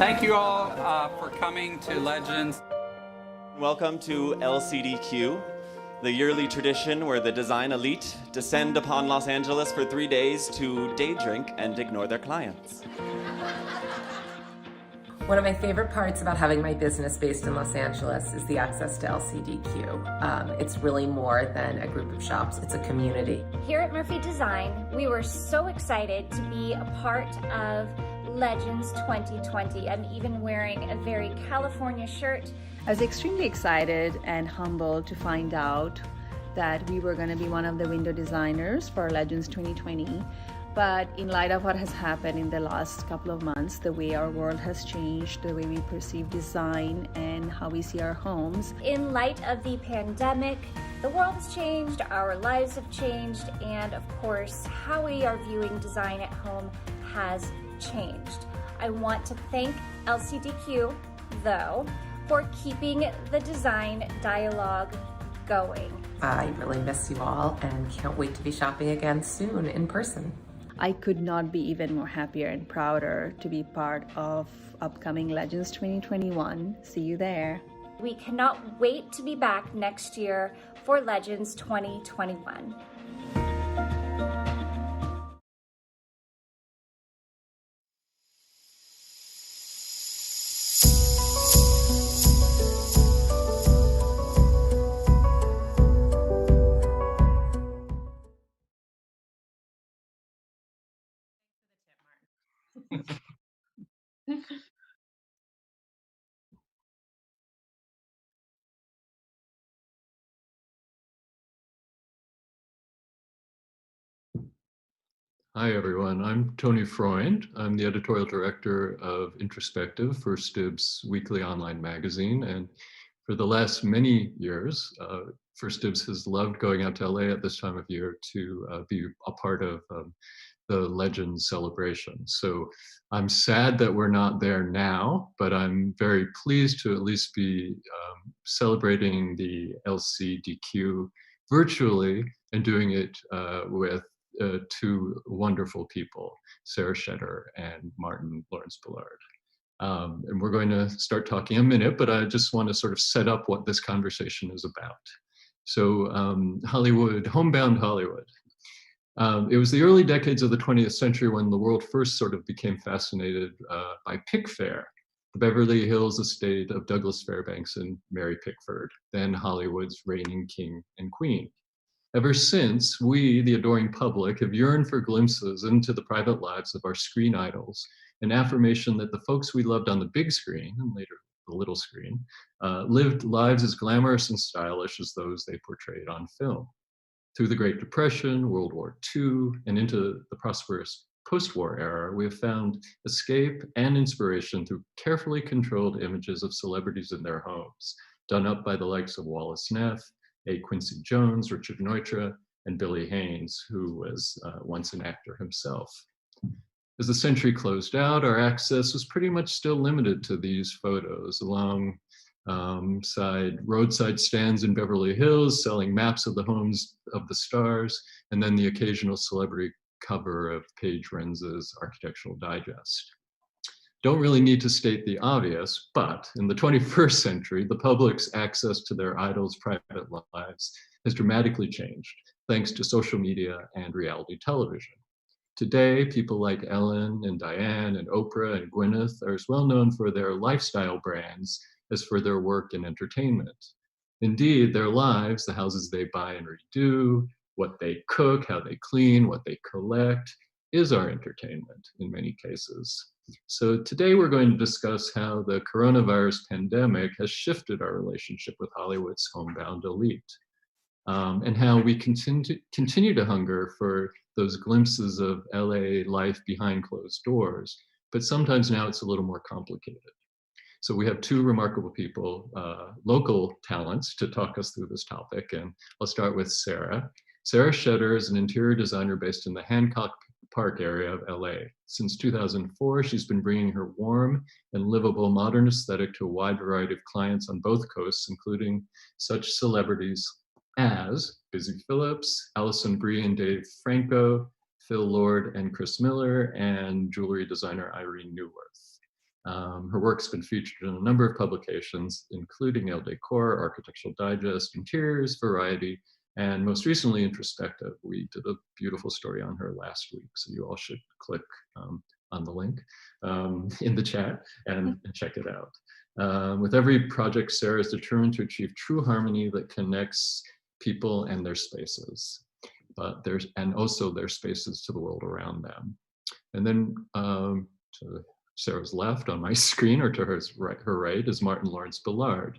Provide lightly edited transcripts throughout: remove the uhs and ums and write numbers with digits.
Thank you all for coming to Legends. Welcome to LCDQ, the yearly tradition where the design elite descend upon Los Angeles for 3 days to day drink and ignore their clients. One of my favorite parts about having my business based in Los Angeles is the access to LCDQ. It's really more than a group of shops, it's a community. Here at Murphy Design, we were so excited to be a part of Legends 2020. I'm even wearing a very California shirt. I was extremely excited and humbled to find out that we were going to be one of the window designers for Legends 2020. But in light of what has happened in the last couple of months, the way our world has changed, the way we perceive design and how we see our homes. In light of the pandemic, the world has changed, our lives have changed, and of course, how we are viewing design at home has changed. I want to thank LCDQ, though, for keeping the design dialogue going. I really miss you all and can't wait to be shopping again soon in person. I could not be even more happier and prouder to be part of upcoming Legends 2021. See you there. We cannot wait to be back next year for Legends 2021. Hi, everyone. I'm Tony Freund. I'm the editorial director of Introspective, First Dibs weekly online magazine. And for the last many years, First Dibs has loved going out to LA at this time of year to be a part of the Legends celebration. So I'm sad that we're not there now, but I'm very pleased to at least be celebrating the LCDQ virtually and doing it with two wonderful people, Sarah Shetter and Martin Lawrence Bullard. And we're going to start talking in a minute, but I just want to sort of set up what this conversation is about. So Hollywood, homebound Hollywood. It was the early decades of the 20th century when the world first sort of became fascinated by Pickfair, the Beverly Hills estate of Douglas Fairbanks and Mary Pickford, then Hollywood's reigning king and queen. Ever since, we, the adoring public, have yearned for glimpses into the private lives of our screen idols, an affirmation that the folks we loved on the big screen, and later the little screen, lived lives as glamorous and stylish as those they portrayed on film. Through the Great Depression, World War II, and into the prosperous post-war era, we have found escape and inspiration through carefully controlled images of celebrities in their homes, done up by the likes of Wallace Neff, A. Quincy Jones, Richard Neutra, and Billy Haynes, who was once an actor himself. As the century closed out, our access was pretty much still limited to these photos along roadside stands in Beverly Hills selling maps of the homes of the stars, and then the occasional celebrity cover of Paige Renz's Architectural Digest. Don't really need to state the obvious, but in the 21st century, the public's access to their idols' private lives has dramatically changed, thanks to social media and reality television. Today, people like Ellen and Diane and Oprah and Gwyneth are as well known for their lifestyle brands as for their work in entertainment. Indeed, their lives, the houses they buy and redo, what they cook, how they clean, what they collect, is our entertainment in many cases. So today we're going to discuss how the coronavirus pandemic has shifted our relationship with Hollywood's homebound elite, and how we continue to hunger for those glimpses of LA life behind closed doors, but sometimes now it's a little more complicated. So we have two remarkable people, local talents, to talk us through this topic, and I'll start with Sarah. Sarah Shetter is an interior designer based in the Hancock Park area of LA. Since 2004, she's been bringing her warm and livable modern aesthetic to a wide variety of clients on both coasts, including such celebrities as Busy Phillips, Alison Brie and Dave Franco, Phil Lord and Chris Miller, and jewelry designer Irene Newworth. Her work's been featured in a number of publications, including Elle Decor, Architectural Digest, Interiors, Variety, and most recently Introspective. We did a beautiful story on her last week, so you all should click on the link in the chat and check it out. With every project, Sarah is determined to achieve true harmony that connects people and their spaces, and also their spaces to the world around them. And then to Sarah's left on my screen, or to her right, is Martin Lawrence Billard,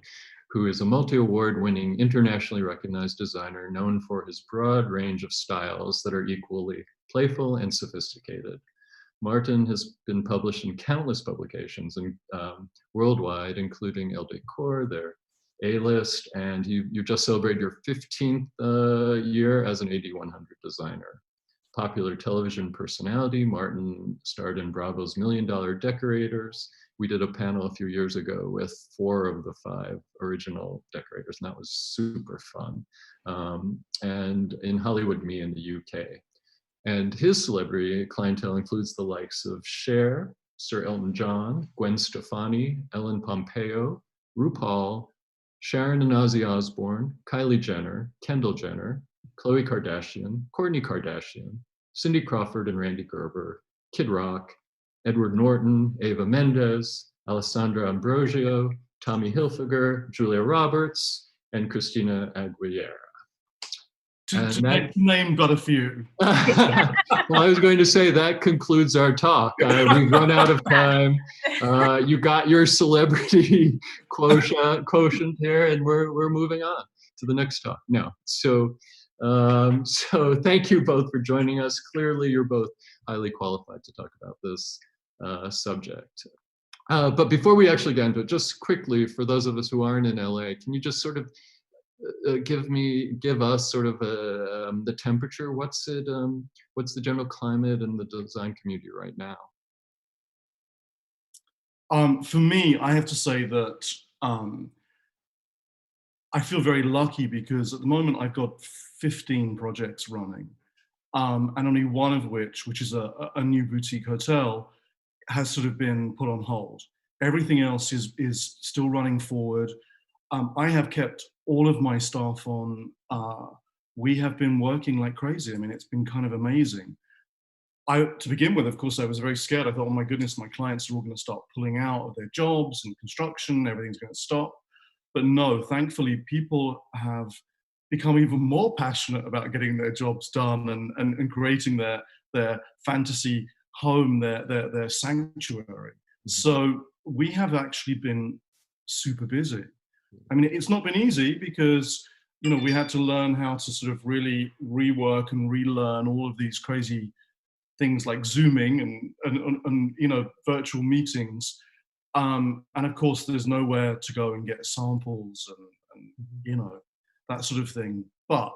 who is a multi-award-winning, internationally recognized designer known for his broad range of styles that are equally playful and sophisticated. Martin has been published in countless publications and worldwide, including Elle Decor, their A-list, and you just celebrated your 15th year as an AD100 designer. Popular television personality, Martin starred in Bravo's $1 Million Decorators. We did a panel a few years ago with 4 of the 5 original decorators, and that was super fun. And in Hollywood Me in the UK. And his celebrity clientele includes the likes of Cher, Sir Elton John, Gwen Stefani, Ellen Pompeo, RuPaul, Sharon and Ozzy Osbourne, Kylie Jenner, Kendall Jenner, Khloe Kardashian, Kourtney Kardashian, Cindy Crawford and Randy Gerber, Kid Rock, Edward Norton, Eva Mendes, Alessandra Ambrosio, Tommy Hilfiger, Julia Roberts, and Christina Aguilera. To name got a few. Well, I was going to say that concludes our talk. We've run out of time. You got your celebrity quotient here, and we're moving on to the next talk now. So thank you both for joining us. Clearly, you're both highly qualified to talk about this subject. But before we actually get into it, just quickly, for those of us who aren't in LA, can you just sort of give us sort of the temperature? What's the general climate in the design community right now? For me, I have to say that I feel very lucky because at the moment I've got 15 projects running, and only one of which is a new boutique hotel, has sort of been put on hold. Everything else is still running forward. I have kept all of my staff on. We have been working like crazy. I mean, it's been kind of amazing. To begin with, of course, I was very scared. I thought, oh my goodness, my clients are all going to start pulling out of their jobs and construction, everything's going to stop. But no, thankfully, people have become even more passionate about getting their jobs done and creating their fantasy home, their sanctuary. So we have actually been super busy. I mean, it's not been easy because, you know, we had to learn how to sort of really rework and relearn all of these crazy things like Zooming and you know, virtual meetings. And of course, there's nowhere to go and get samples and you know, that sort of thing. But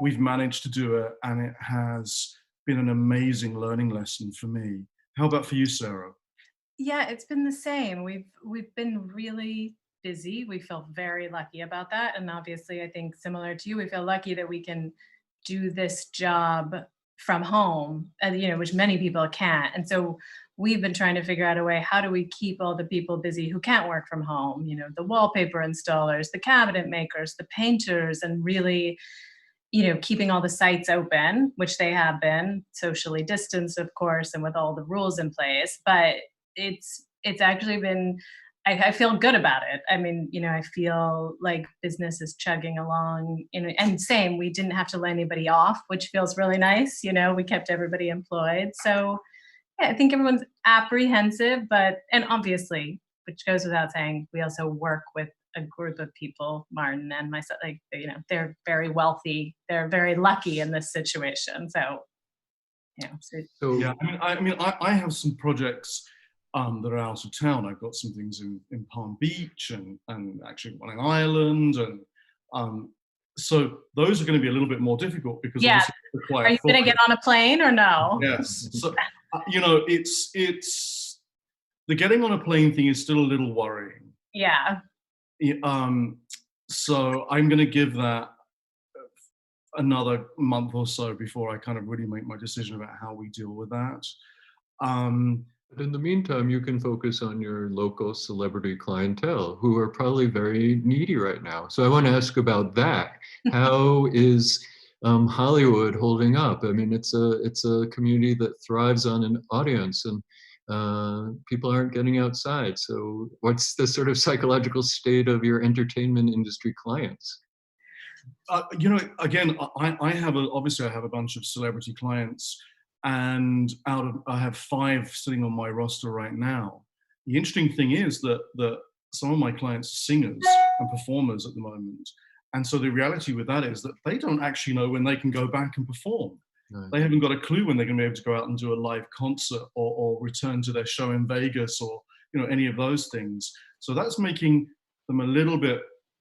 we've managed to do it, and it has been an amazing learning lesson for me. How about for you, Sarah? Yeah, it's been the same. We've been really busy. We feel very lucky about that. And obviously, I think similar to you, we feel lucky that we can do this job from home, you know, which many people can't. And so we've been trying to figure out a way, how do we keep all the people busy who can't work from home? You know, the wallpaper installers, the cabinet makers, the painters, and really, you know, keeping all the sites open, which they have been, socially distanced, of course, and with all the rules in place. But it's actually been, I feel good about it. I mean, you know, I feel like business is chugging along, and same, we didn't have to lay anybody off, which feels really nice. You know, we kept everybody employed. So yeah, I think everyone's apprehensive, and obviously, which goes without saying, we also work with a group of people, Martin and myself, like, you know, they're very wealthy. They're very lucky in this situation. So, yeah. Yeah, I mean, I have some projects that are out of town. I've got some things in Palm Beach and actually one in Ireland, and so those are going to be a little bit more difficult because yeah, require are you going to get on a plane or no? Yes, so you know, it's the getting on a plane thing is still a little worrying. Yeah. So I'm going to give that another month or so before I kind of really make my decision about how we deal with that. But in the meantime, you can focus on your local celebrity clientele who are probably very needy right now. So I want to ask about that. How is Hollywood holding up? I mean, it's a community that thrives on an audience, and people aren't getting outside. So what's the sort of psychological state of your entertainment industry clients? Again, obviously I have a bunch of celebrity clients, and I have 5 sitting on my roster right now. The interesting thing is that some of my clients are singers and performers at the moment, and so the reality with that is that they don't actually know when they can go back and perform. Right. They haven't got a clue when they're going to be able to go out and do a live concert, or return to their show in Vegas, or any of those things. So that's making them a little bit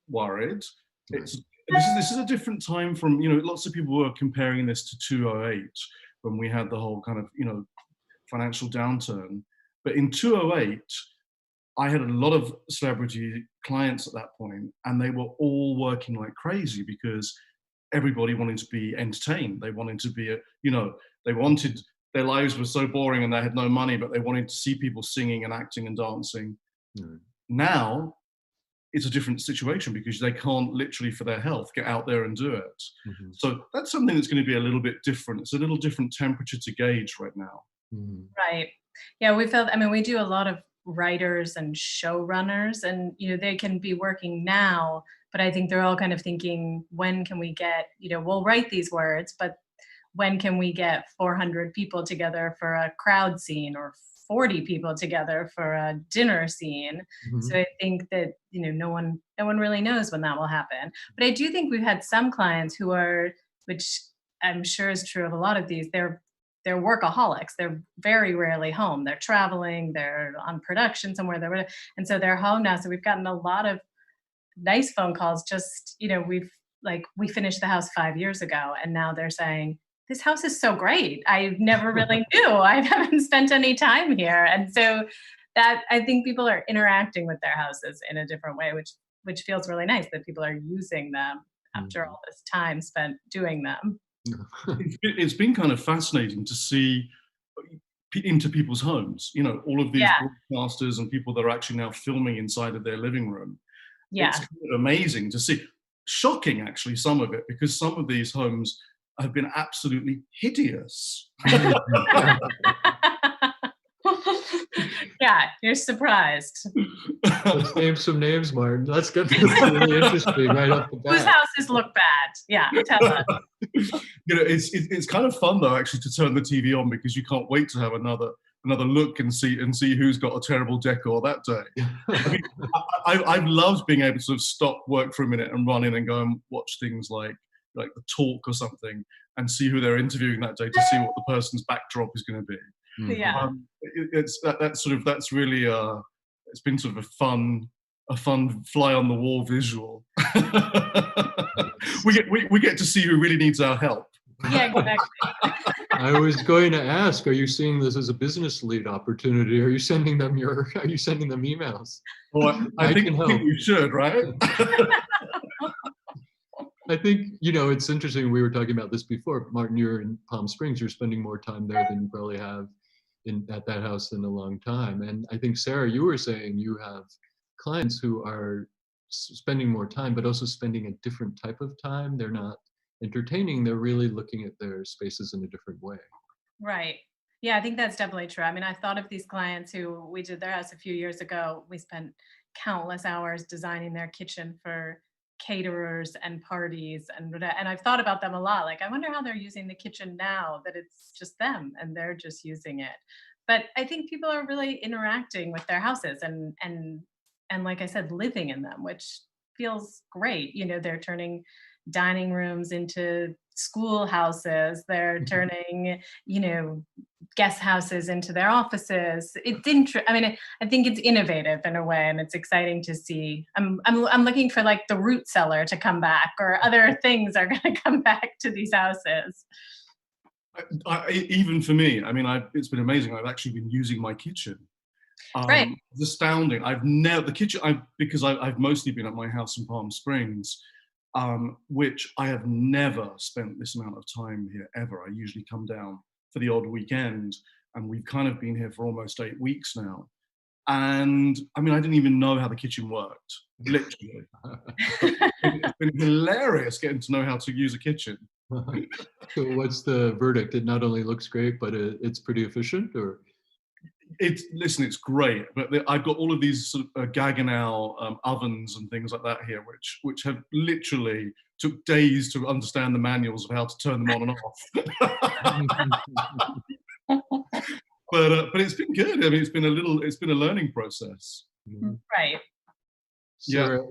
worried. This is a different time from, lots of people were comparing this to 2008, when we had the whole kind of, financial downturn. But in 2008, I had a lot of celebrity clients at that point, and they were all working like crazy because everybody wanted to be entertained. They wanted to be, they wanted, their lives were so boring and they had no money, but they wanted to see people singing and acting and dancing. Mm. Now, it's a different situation because they can't literally, for their health, get out there and do it. Mm-hmm. So that's something that's going to be a little bit different. It's a little different temperature to gauge right now. Mm-hmm. Right. Yeah, we do a lot of writers and showrunners, and they can be working now, but I think they're all kind of thinking, when can we get, we'll write these words, but when can we get 400 people together for a crowd scene, or 40 people together for a dinner scene? Mm-hmm. So I think that no one really knows when that will happen. But I do think we've had some clients who are, which I'm sure is true of a lot of these, they're workaholics. They're very rarely home. They're traveling, they're on production somewhere, and so they're home now. So we've gotten a lot of nice phone calls. Just, we finished the house 5 years ago, and now they're saying, this house is so great. I never really knew. I haven't spent any time here. And so that, I think people are interacting with their houses in a different way, which feels really nice that people are using them after all this time spent doing them. It's been kind of fascinating to see into people's homes, all of these broadcasters and people that are actually now filming inside of their living room. Yeah. It's kind of amazing to see. Shocking, actually, some of it, because some of these homes have been absolutely hideous. Yeah, you're surprised. Let's name some names, Martin. Let's get this really interesting right off the bat. Whose houses look bad? Yeah, tell us. It's kind of fun though, actually, to turn the TV on, because you can't wait to have another look and see who's got a terrible decor that day. I mean, I've loved being able to sort of stop work for a minute and run in and go and watch things like The Talk or something, and see who they're interviewing that day, to see what the person's backdrop is going to be. Yeah. That's really it's been sort of a fun fly on the wall visual. we get to see who really needs our help. Yeah, exactly. I was going to ask, are you seeing this as a business lead opportunity? Are you sending them emails? Well, I think you should, right? I think, it's interesting. We were talking about this before. Martin, you're in Palm Springs. You're spending more time there than you probably have at that house in a long time. And I think, Sarah, you were saying you have clients who are spending more time, but also spending a different type of time. They're not entertaining. They're really looking at their spaces in a different way. Right. Yeah, I think that's definitely true. I mean, I thought of these clients who we did their house a few years ago. We spent countless hours designing their kitchen for caterers and parties, and I've thought about them a lot. Like, I wonder how they're using the kitchen now that it's just them and they're just using it. But I think people are really interacting with their houses and like I said, living in them, which feels great. They're turning dining rooms into schoolhouses. They're turning, guest houses into their offices. I think it's innovative in a way, and it's exciting to see. I'm looking for like the root cellar to come back, or other things are going to come back to these houses. Even for me, it's been amazing. I've actually been using my kitchen. Right. It's astounding. Because I've mostly been at my house in Palm Springs, which I have never spent this amount of time here ever. I usually come down for the odd weekend, and we've kind of been here for almost 8 weeks now. And I mean, I didn't even know how the kitchen worked, literally. It's been hilarious getting to know how to use a kitchen. So what's the verdict? It not only looks great, but it's pretty efficient, or? Listen, it's great, but I've got all of these sort of Gaggenau ovens and things like that here, which have literally took days to understand the manuals of how to turn them on and off. But it's been good. I mean, it's been a learning process. Right. Sarah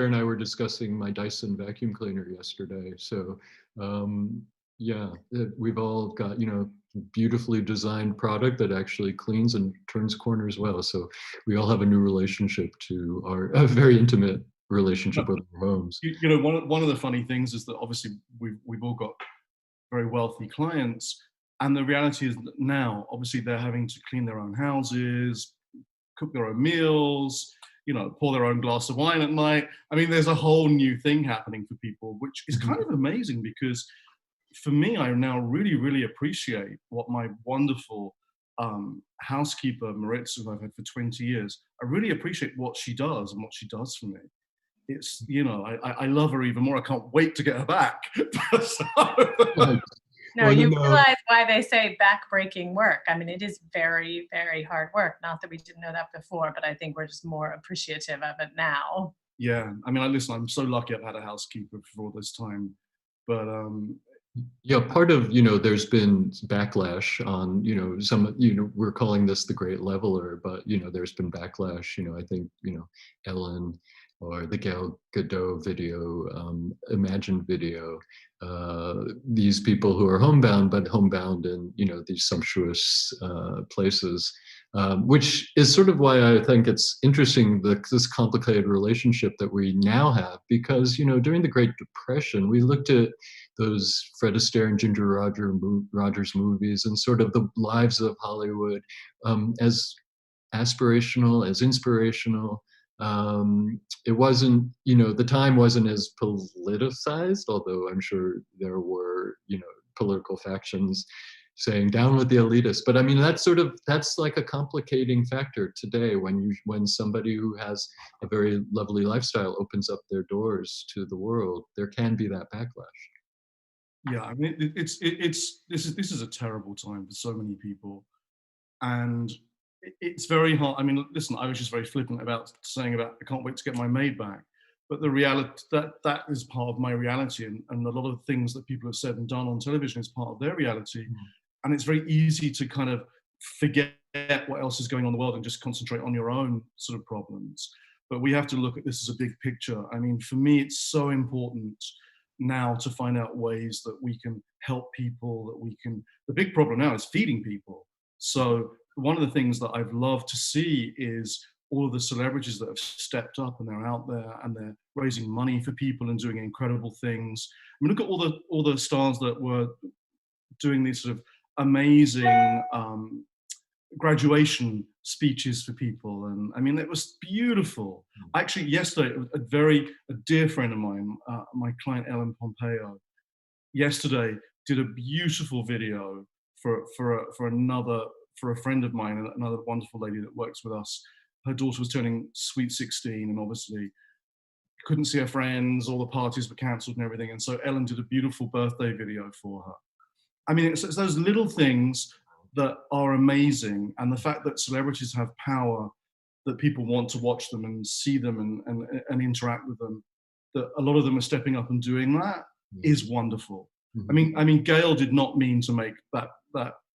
and I were discussing my Dyson vacuum cleaner yesterday. So we've all got, beautifully designed product that actually cleans and turns corners well. So we all have a new relationship to a very intimate relationship with our homes. One of the funny things is that obviously we've all got very wealthy clients, and the reality is that now obviously they're having to clean their own houses, cook their own meals, pour their own glass of wine at night. I mean, there's a whole new thing happening for people, which is kind of amazing, because for me, I now really, really appreciate what my wonderful housekeeper, Maritza, who I've had for 20 years, I really appreciate what she does and what she does for me. It's, I love her even more. I can't wait to get her back. No, you realize why they say back-breaking work. I mean, it is very, very hard work. Not that we didn't know that before, but I think we're just more appreciative of it now. Yeah, I mean, listen, I'm so lucky I've had a housekeeper for all this time, but yeah, part of, there's been backlash on, some, we're calling this the great leveler, but, there's been backlash, I think, Ellen or the Gal Gadot video, Imagine video, these people who are homebound, but homebound in, these sumptuous places, which is sort of why I think it's interesting, this complicated relationship that we now have, because, during the Great Depression, we looked at those Fred Astaire and Ginger Rogers movies and sort of the lives of Hollywood as aspirational, as inspirational. It wasn't, the time wasn't as politicized, although I'm sure there were, political factions saying down with the elitists. But I mean, that's like a complicating factor today when somebody who has a very lovely lifestyle opens up their doors to the world, there can be that backlash. Yeah, I mean, this is a terrible time for so many people, and it's very hard. I mean, listen, I was just very flippant about saying I can't wait to get my maid back, but the reality that is part of my reality, and a lot of things that people have said and done on television is part of their reality, and it's very easy to kind of forget what else is going on in the world and just concentrate on your own sort of problems. But we have to look at this as a big picture. I mean, for me, it's so important now to find out ways that we can help people, the big problem now is feeding people. So one of the things that I've loved to see is all of the celebrities that have stepped up, and they're out there and they're raising money for people and doing incredible things. I mean, look at all the stars that were doing these sort of amazing graduation speeches for people, and I mean, it was beautiful. Actually, yesterday, a dear friend of mine, my client Ellen Pompeo, yesterday did a beautiful video for a friend of mine, another wonderful lady that works with us. Her daughter was turning sweet 16, and obviously couldn't see her friends. All the parties were cancelled and everything, and so Ellen did a beautiful birthday video for her. I mean, it's those little things that are amazing, and the fact that celebrities have power, that people want to watch them and see them and interact with them, that a lot of them are stepping up and doing that is wonderful. Mm-hmm. I mean, Gail did not mean to make that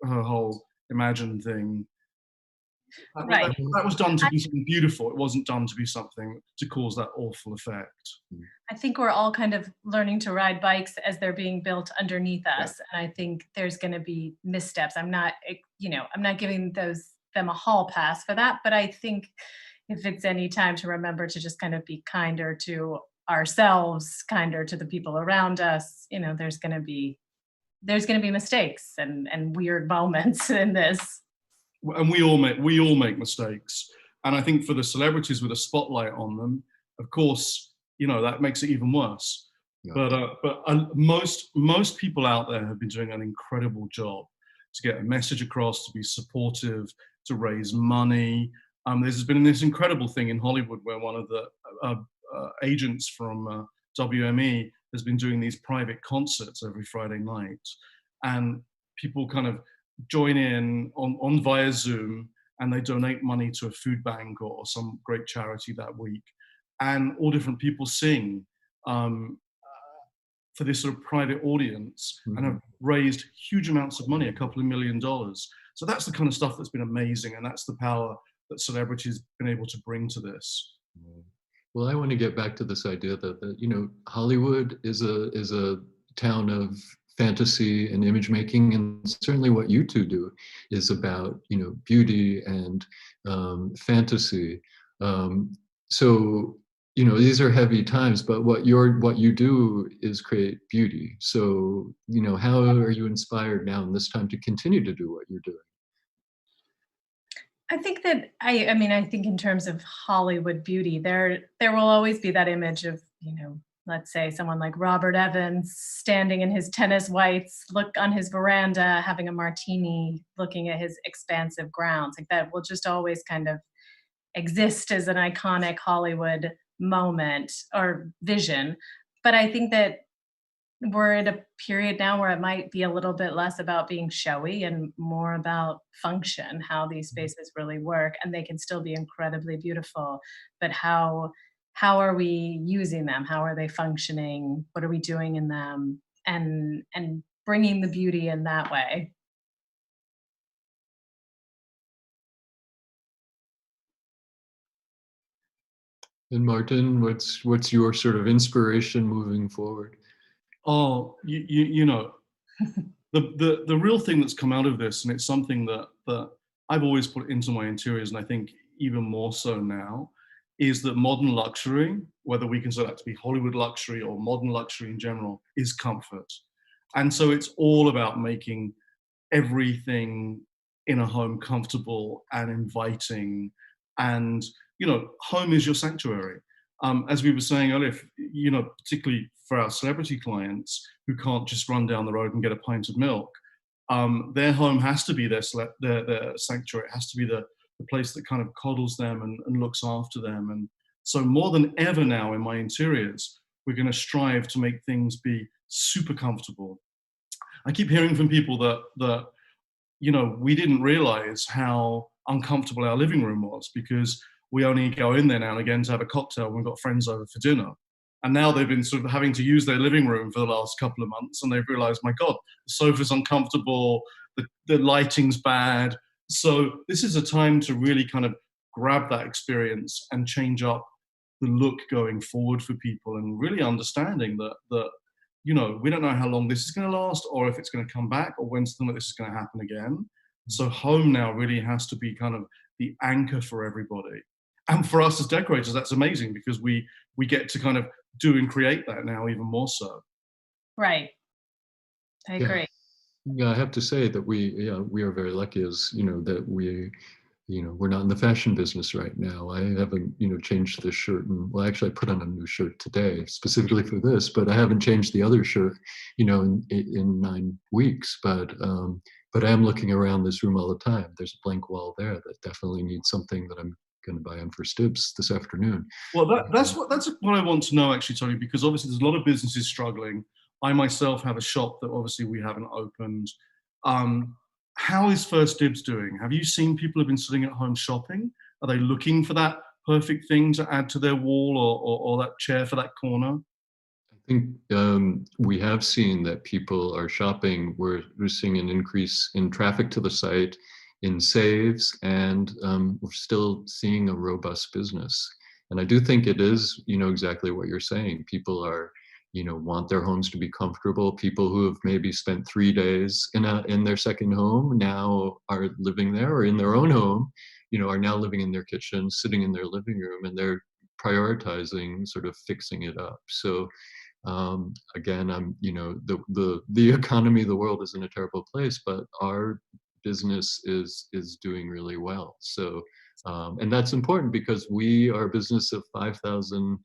her whole Imagine thing. That was done to be something beautiful. It wasn't done to be something to cause that awful effect. I think we're all kind of learning to ride bikes as they're being built underneath us. And I think there's going to be missteps. I'm not giving them a hall pass for that. But I think if it's any time to remember to just kind of be kinder to ourselves, kinder to the people around us, there's going to be mistakes and weird moments in this. And we all make mistakes. And I think for the celebrities with a spotlight on them, of course, that makes it even worse. Yeah. But most people out there have been doing an incredible job. to get a message across, to be supportive, to raise money. There's been this incredible thing in Hollywood where one of the agents from WME has been doing these private concerts every Friday night, and people kind of join in on via Zoom, and they donate money to a food bank or some great charity that week, and all different people sing for this sort of private audience, and have raised huge amounts of money, a couple of $1 million. So that's the kind of stuff that's been amazing, and that's the power that celebrities been able to bring to this. Well, I want to get back to this idea that you know, Hollywood is a town of fantasy and image making, and certainly what you two do is about, you know, beauty and fantasy. So you know, these are heavy times, but what you do is create beauty. So you know, how are you inspired now in this time to continue to do what you're doing? I think that I mean, I think in terms of Hollywood beauty, there will always be that image of, you know, let's say someone like Robert Evans standing in his tennis whites, look on his veranda, having a martini, looking at his expansive grounds. Like that will just always kind of exist as an iconic Hollywood moment or vision. But I think that we're at a period now where it might be a little bit less about being showy and more about function, how these spaces really work, and they can still be incredibly beautiful, but how are we using them? How are they functioning? What are we doing in them? And bringing the beauty in that way. And Martin, what's your sort of inspiration moving forward? Oh, you know, the real thing that's come out of this, and it's something that I've always put into my interiors, and I think even more so now, is that modern luxury, whether we consider that to be Hollywood luxury or modern luxury in general, is comfort. And so it's all about making everything in a home comfortable and inviting. And, you know, home is your sanctuary. As we were saying earlier, you know, particularly for our celebrity clients who can't just run down the road and get a pint of milk, their home has to be their sanctuary. It has to be the place that kind of coddles them and looks after them. And so more than ever now in my interiors, we're going to strive to make things be super comfortable. I keep hearing from people that you know, we didn't realize how uncomfortable our living room was because we only go in there now and again to have a cocktail when we've got friends over for dinner. And now they've been sort of having to use their living room for the last couple of months, and they've realized, my God, the sofa's uncomfortable, the lighting's bad. So this is a time to really kind of grab that experience and change up the look going forward for people, and really understanding that you know, we don't know how long this is going to last, or if it's going to come back, or when something like this is going to happen again. So home now really has to be kind of the anchor for everybody. And for us as decorators, that's amazing because we get to kind of do and create that now even more so. Right. I agree. Yeah, I have to say that we are very lucky, as you know, that we're not in the fashion business right now. I haven't, you know, changed this shirt, and well, actually, I put on a new shirt today specifically for this, but I haven't changed the other shirt, you know, in 9 weeks. But I am looking around this room all the time. There's a blank wall there that definitely needs something that I'm going to buy on for Stibs this afternoon. Well, that's what I want to know, actually, Tony, because obviously there's a lot of businesses struggling. I myself have a shop that obviously we haven't opened. How is First Dibs doing? Have you seen people have been sitting at home shopping? Are they looking for that perfect thing to add to their wall, or that chair for that corner? I think we have seen that people are shopping. We're seeing an increase in traffic to the site, in saves, and we're still seeing a robust business. And I do think it is, you know, exactly what you're saying. People are, you know, want their homes to be comfortable. People who have maybe spent 3 days in their second home now are living there, or in their own home, you know, are now living in their kitchen, sitting in their living room, and they're prioritizing sort of fixing it up. So again, I'm, you know, the economy of the world is in a terrible place, but our business is doing really well. So and that's important because we are a business of 5,000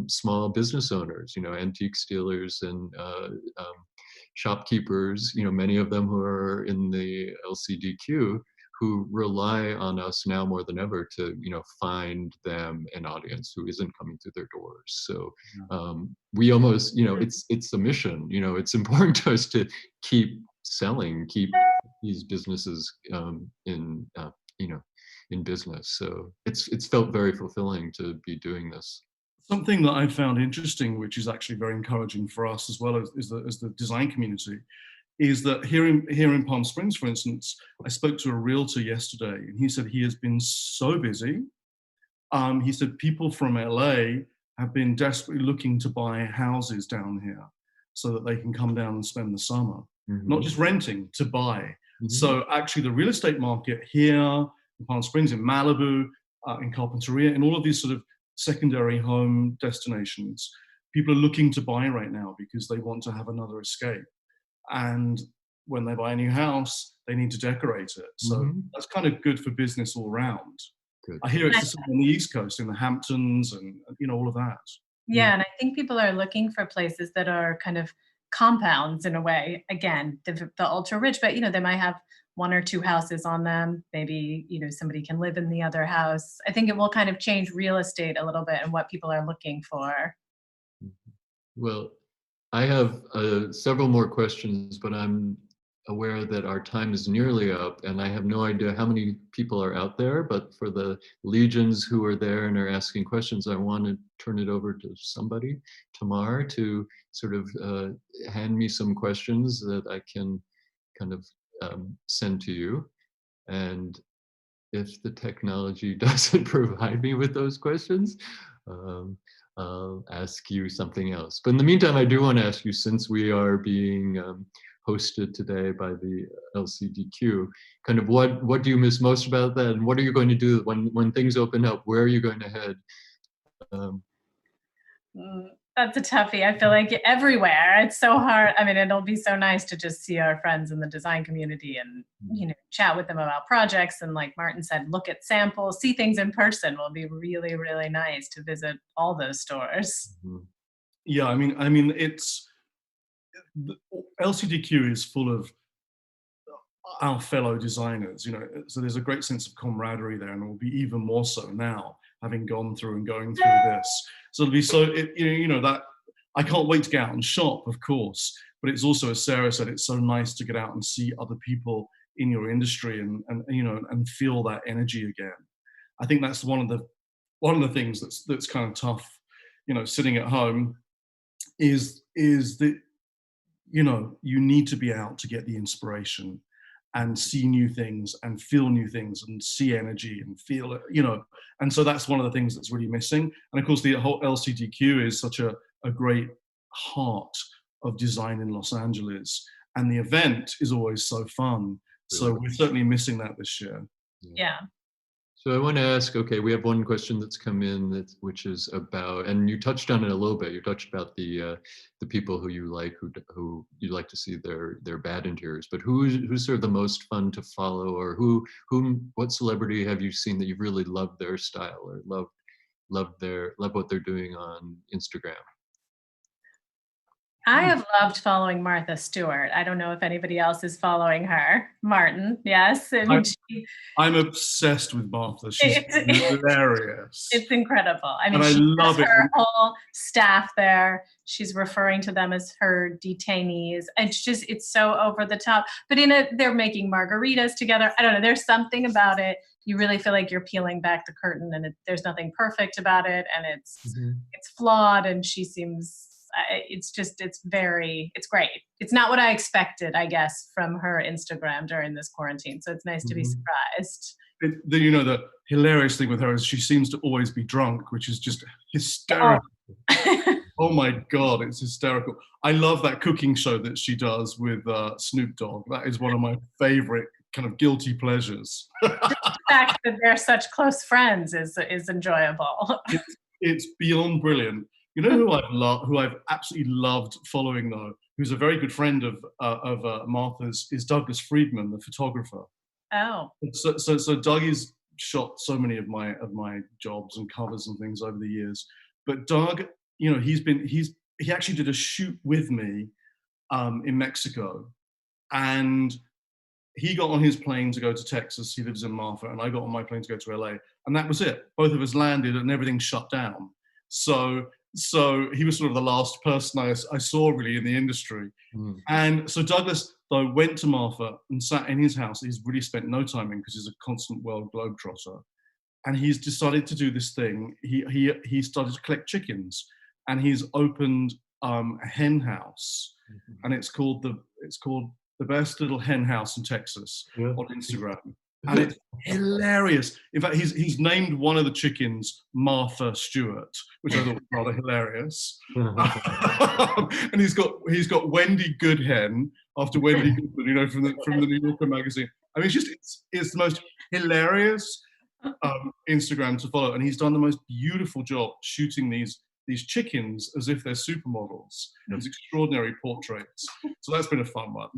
small business owners, you know, antique dealers and shopkeepers, many of them who are in the LCDQ, who rely on us now more than ever to, find them an audience who isn't coming through their doors. So we almost, it's a mission. It's important to us to keep selling, keep these businesses in business. So it's felt very fulfilling to be doing this. Something that I found interesting, which is actually very encouraging for us as well as the design community, is that here in Palm Springs, for instance, I spoke to a realtor yesterday, and he said he has been so busy. He said people from LA have been desperately looking to buy houses down here so that they can come down and spend the summer, not just renting, to buy. So actually the real estate market here in Palm Springs, in Malibu, in Carpinteria, in all of these sort of secondary home destinations, people are looking to buy right now because they want to have another escape. And when they buy a new house, they need to decorate it. So that's kind of good for business all around. Good. I hear it's the same on the East Coast, in the Hamptons and all of that. Yeah, and I think people are looking for places that are kind of compounds in a way. Again, the ultra rich, but they might have one or two houses on them. Maybe somebody can live in the other house. I think it will kind of change real estate a little bit and what people are looking for. Well, I have several more questions, but I'm aware that our time is nearly up, and I have no idea how many people are out there, but for the legions who are there and are asking questions, I want to turn it over to somebody, Tamar, to sort of hand me some questions that I can kind of send to you. And if the technology doesn't provide me with those questions, I'll ask you something else. But in the meantime, I do want to ask you, since we are being hosted today by the LCDQ, kind of what do you miss most about that, and what are you going to do when things open up? Where are you going to head? That's a toughie. I feel like everywhere. It's so hard. I mean, it'll be so nice to just see our friends in the design community and, chat with them about projects. And like Martin said, look at samples, see things in person will be really, really nice to visit all those stores. Yeah, I mean, LCDQ is full of our fellow designers, so there's a great sense of camaraderie there, and it will be even more so now, having gone through and going through this. So it'll be that I can't wait to get out and shop, of course, but it's also, as Sarah said, it's so nice to get out and see other people in your industry and feel that energy again. I think that's one of the things that's kind of tough, sitting at home, is that you need to be out to get the inspiration and see new things and feel new things and see energy and feel it, and so that's one of the things that's really missing. And of course the whole LCDQ is such a great heart of design in Los Angeles, and the event is always so fun. So we're certainly missing that this year. Yeah. So I want to ask, okay, we have one question that's come in which is about, and you touched on it a little bit. You touched about the people who you like, who you like to see their bad interiors. But who's sort of the most fun to follow, or what celebrity have you seen that you've really loved their style or loved what they're doing on Instagram? I have loved following Martha Stewart. I don't know if anybody else is following her. Martin, yes. I mean, I'm obsessed with Martha. She's hilarious. It's incredible. I mean, and I love it. Her whole staff there. She's referring to them as her detainees. It's so over the top. But they're making margaritas together. I don't know. There's something about it. You really feel like you're peeling back the curtain, and there's nothing perfect about it, and it's flawed. And she seems. It's great. It's not what I expected, I guess, from her Instagram during this quarantine. So it's nice to be surprised. The hilarious thing with her is she seems to always be drunk, which is just hysterical. Oh my God, it's hysterical. I love that cooking show that she does with Snoop Dogg. That is one of my favorite kind of guilty pleasures. The fact that they're such close friends is enjoyable. It's beyond brilliant. You know who I've absolutely loved following, though, who's a very good friend of Martha's, is Douglas Friedman, the photographer. Oh. So Doug has shot so many of my jobs and covers and things over the years. But Doug, he actually did a shoot with me in Mexico, and he got on his plane to go to Texas. He lives in Marfa, and I got on my plane to go to LA, and that was it. Both of us landed, and everything shut down. So he was sort of the last person I saw really in the industry. And so Douglas, though, went to Marfa and sat in his house. He's really spent no time in because he's a constant world globetrotter. And he's decided to do this thing. He started to collect chickens, and he's opened a hen house, and it's called the best little hen house in Texas on Instagram. And it's hilarious. In fact, he's named one of the chickens Martha Stewart, which I thought was rather hilarious. And he's got Wendy Goodhen after Wendy Goodman, from the New Yorker magazine. I mean, it's the most hilarious Instagram to follow, and he's done the most beautiful job shooting these chickens as if they're supermodels. These extraordinary portraits. So that's been a fun one.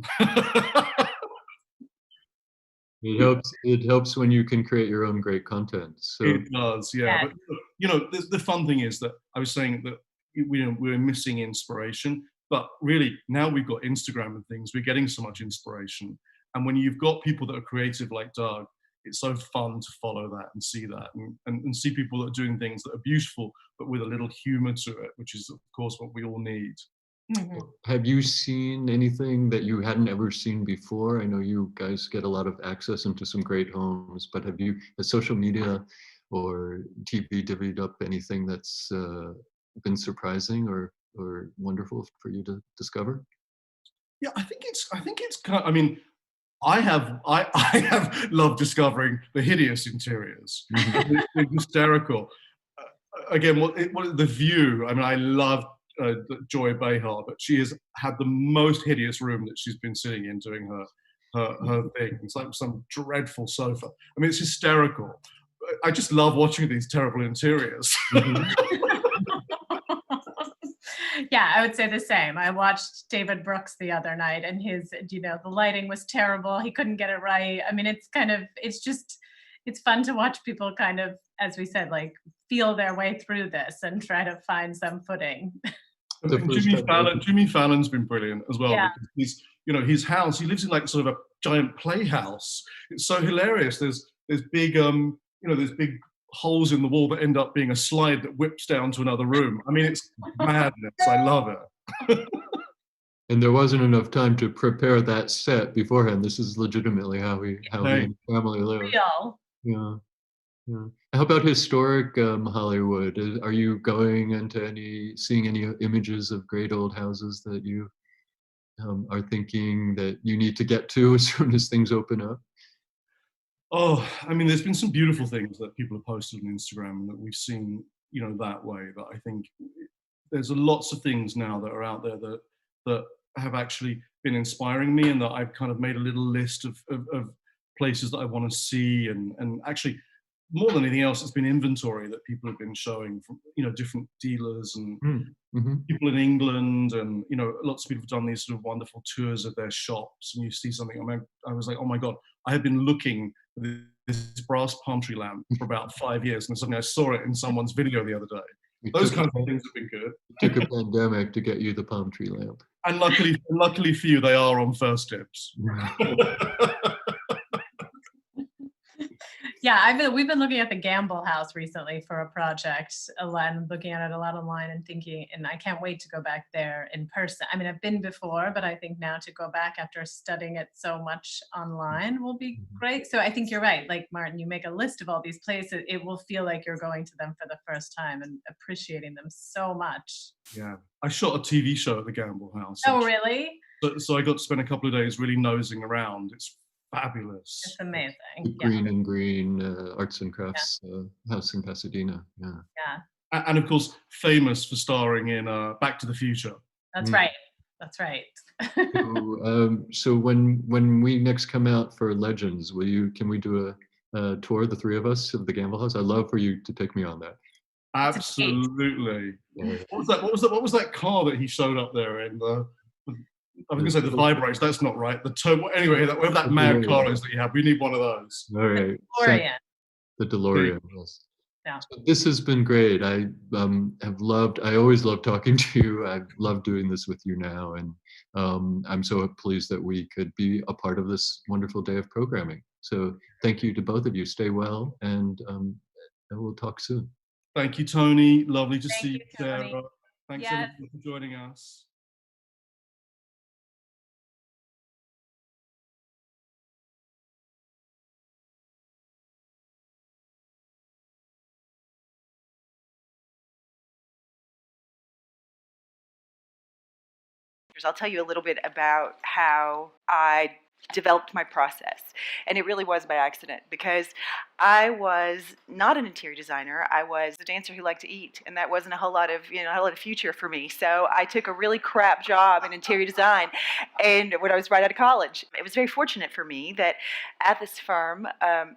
It helps when you can create your own great content. So it does, yeah. But the fun thing is that I was saying that we're missing inspiration, but really now we've got Instagram and things, we're getting so much inspiration. And when you've got people that are creative like Doug, it's so fun to follow that and see that and see people that are doing things that are beautiful, but with a little humor to it, which is of course what we all need. Have you seen anything that you hadn't ever seen before? I know you guys get a lot of access into some great homes, but has social media or TV divvied up anything that's been surprising or wonderful for you to discover? Yeah, I think it's kind of, I mean, I have loved discovering the hideous interiors. They're hysterical. Again, the view. I mean, I love Joy Behar, but she has had the most hideous room that she's been sitting in doing her thing. It's like some dreadful sofa. I mean, it's hysterical. I just love watching these terrible interiors. Yeah, I would say the same. I watched David Brooks the other night, and his, the lighting was terrible. He couldn't get it right. I mean, it's fun to watch people kind of, as we said, like feel their way through this and try to find some footing. Jimmy Fallon's been brilliant as well. Yeah. Because his house, he lives in like sort of a giant playhouse. It's so hilarious. There's big, there's big holes in the wall that end up being a slide that whips down to another room. I mean, it's madness. I love it. And there wasn't enough time to prepare that set beforehand. This is legitimately how we and the family live. Real. Yeah. How about historic Hollywood? Are you going into seeing any images of great old houses that you are thinking that you need to get to as soon as things open up? Oh, I mean, there's been some beautiful things that people have posted on Instagram that we've seen, that way. But I think there's lots of things now that are out there that have actually been inspiring me, and that I've kind of made a little list of places that I want to see, and actually more than anything else, it's been inventory that people have been showing from different dealers and people in England, and lots of people have done these sort of wonderful tours of their shops, and you see something. I mean, I was like, oh my god, I have been looking for this brass palm tree lamp for about 5 years, and suddenly I saw it in someone's video the other day. Those kinds of things have been good. It took a pandemic to get you the palm tree lamp. And luckily for you, they are on First Dibs. Yeah, we've been looking at the Gamble House recently for a project, and looking at it a lot online and thinking, and I can't wait to go back there in person. I mean, I've been before, but I think now to go back after studying it so much online will be great. So I think you're right. Like Martin, you make a list of all these places, it will feel like you're going to them for the first time and appreciating them so much. Yeah, I shot a TV show at the Gamble House. Oh, really? So I got to spend a couple of days really nosing around. It's fabulous. It's amazing. Green and Green Arts and Crafts house in Pasadena. Yeah. And of course, famous for starring in Back to the Future. That's right. That's right. So when we next come out for Legends, can we do a tour, the three of us, of the Gamble House? I'd love for you to take me on that. Absolutely. What was that car that he showed up there in? I was going to say the Vibrates. That's not right. Anyway, whatever that mad car is that you have, we need one of those. All right. DeLorean. The DeLorean. Yes. Yeah. So this has been great. I always love talking to you. I love doing this with you now. And I'm so pleased that we could be a part of this wonderful day of programming. So thank you to both of you. Stay well, and we'll talk soon. Thank you, Tony. Lovely to Thank see you, you, Sarah. Tony. Thanks Yes. everyone for joining us. I'll tell you a little bit about how I developed my process. And it really was by accident, because I was not an interior designer. I was a dancer who liked to eat, and that wasn't a whole lot of future for me. So I took a really crap job in interior design, and when I was right out of college, it was very fortunate for me that at this firm,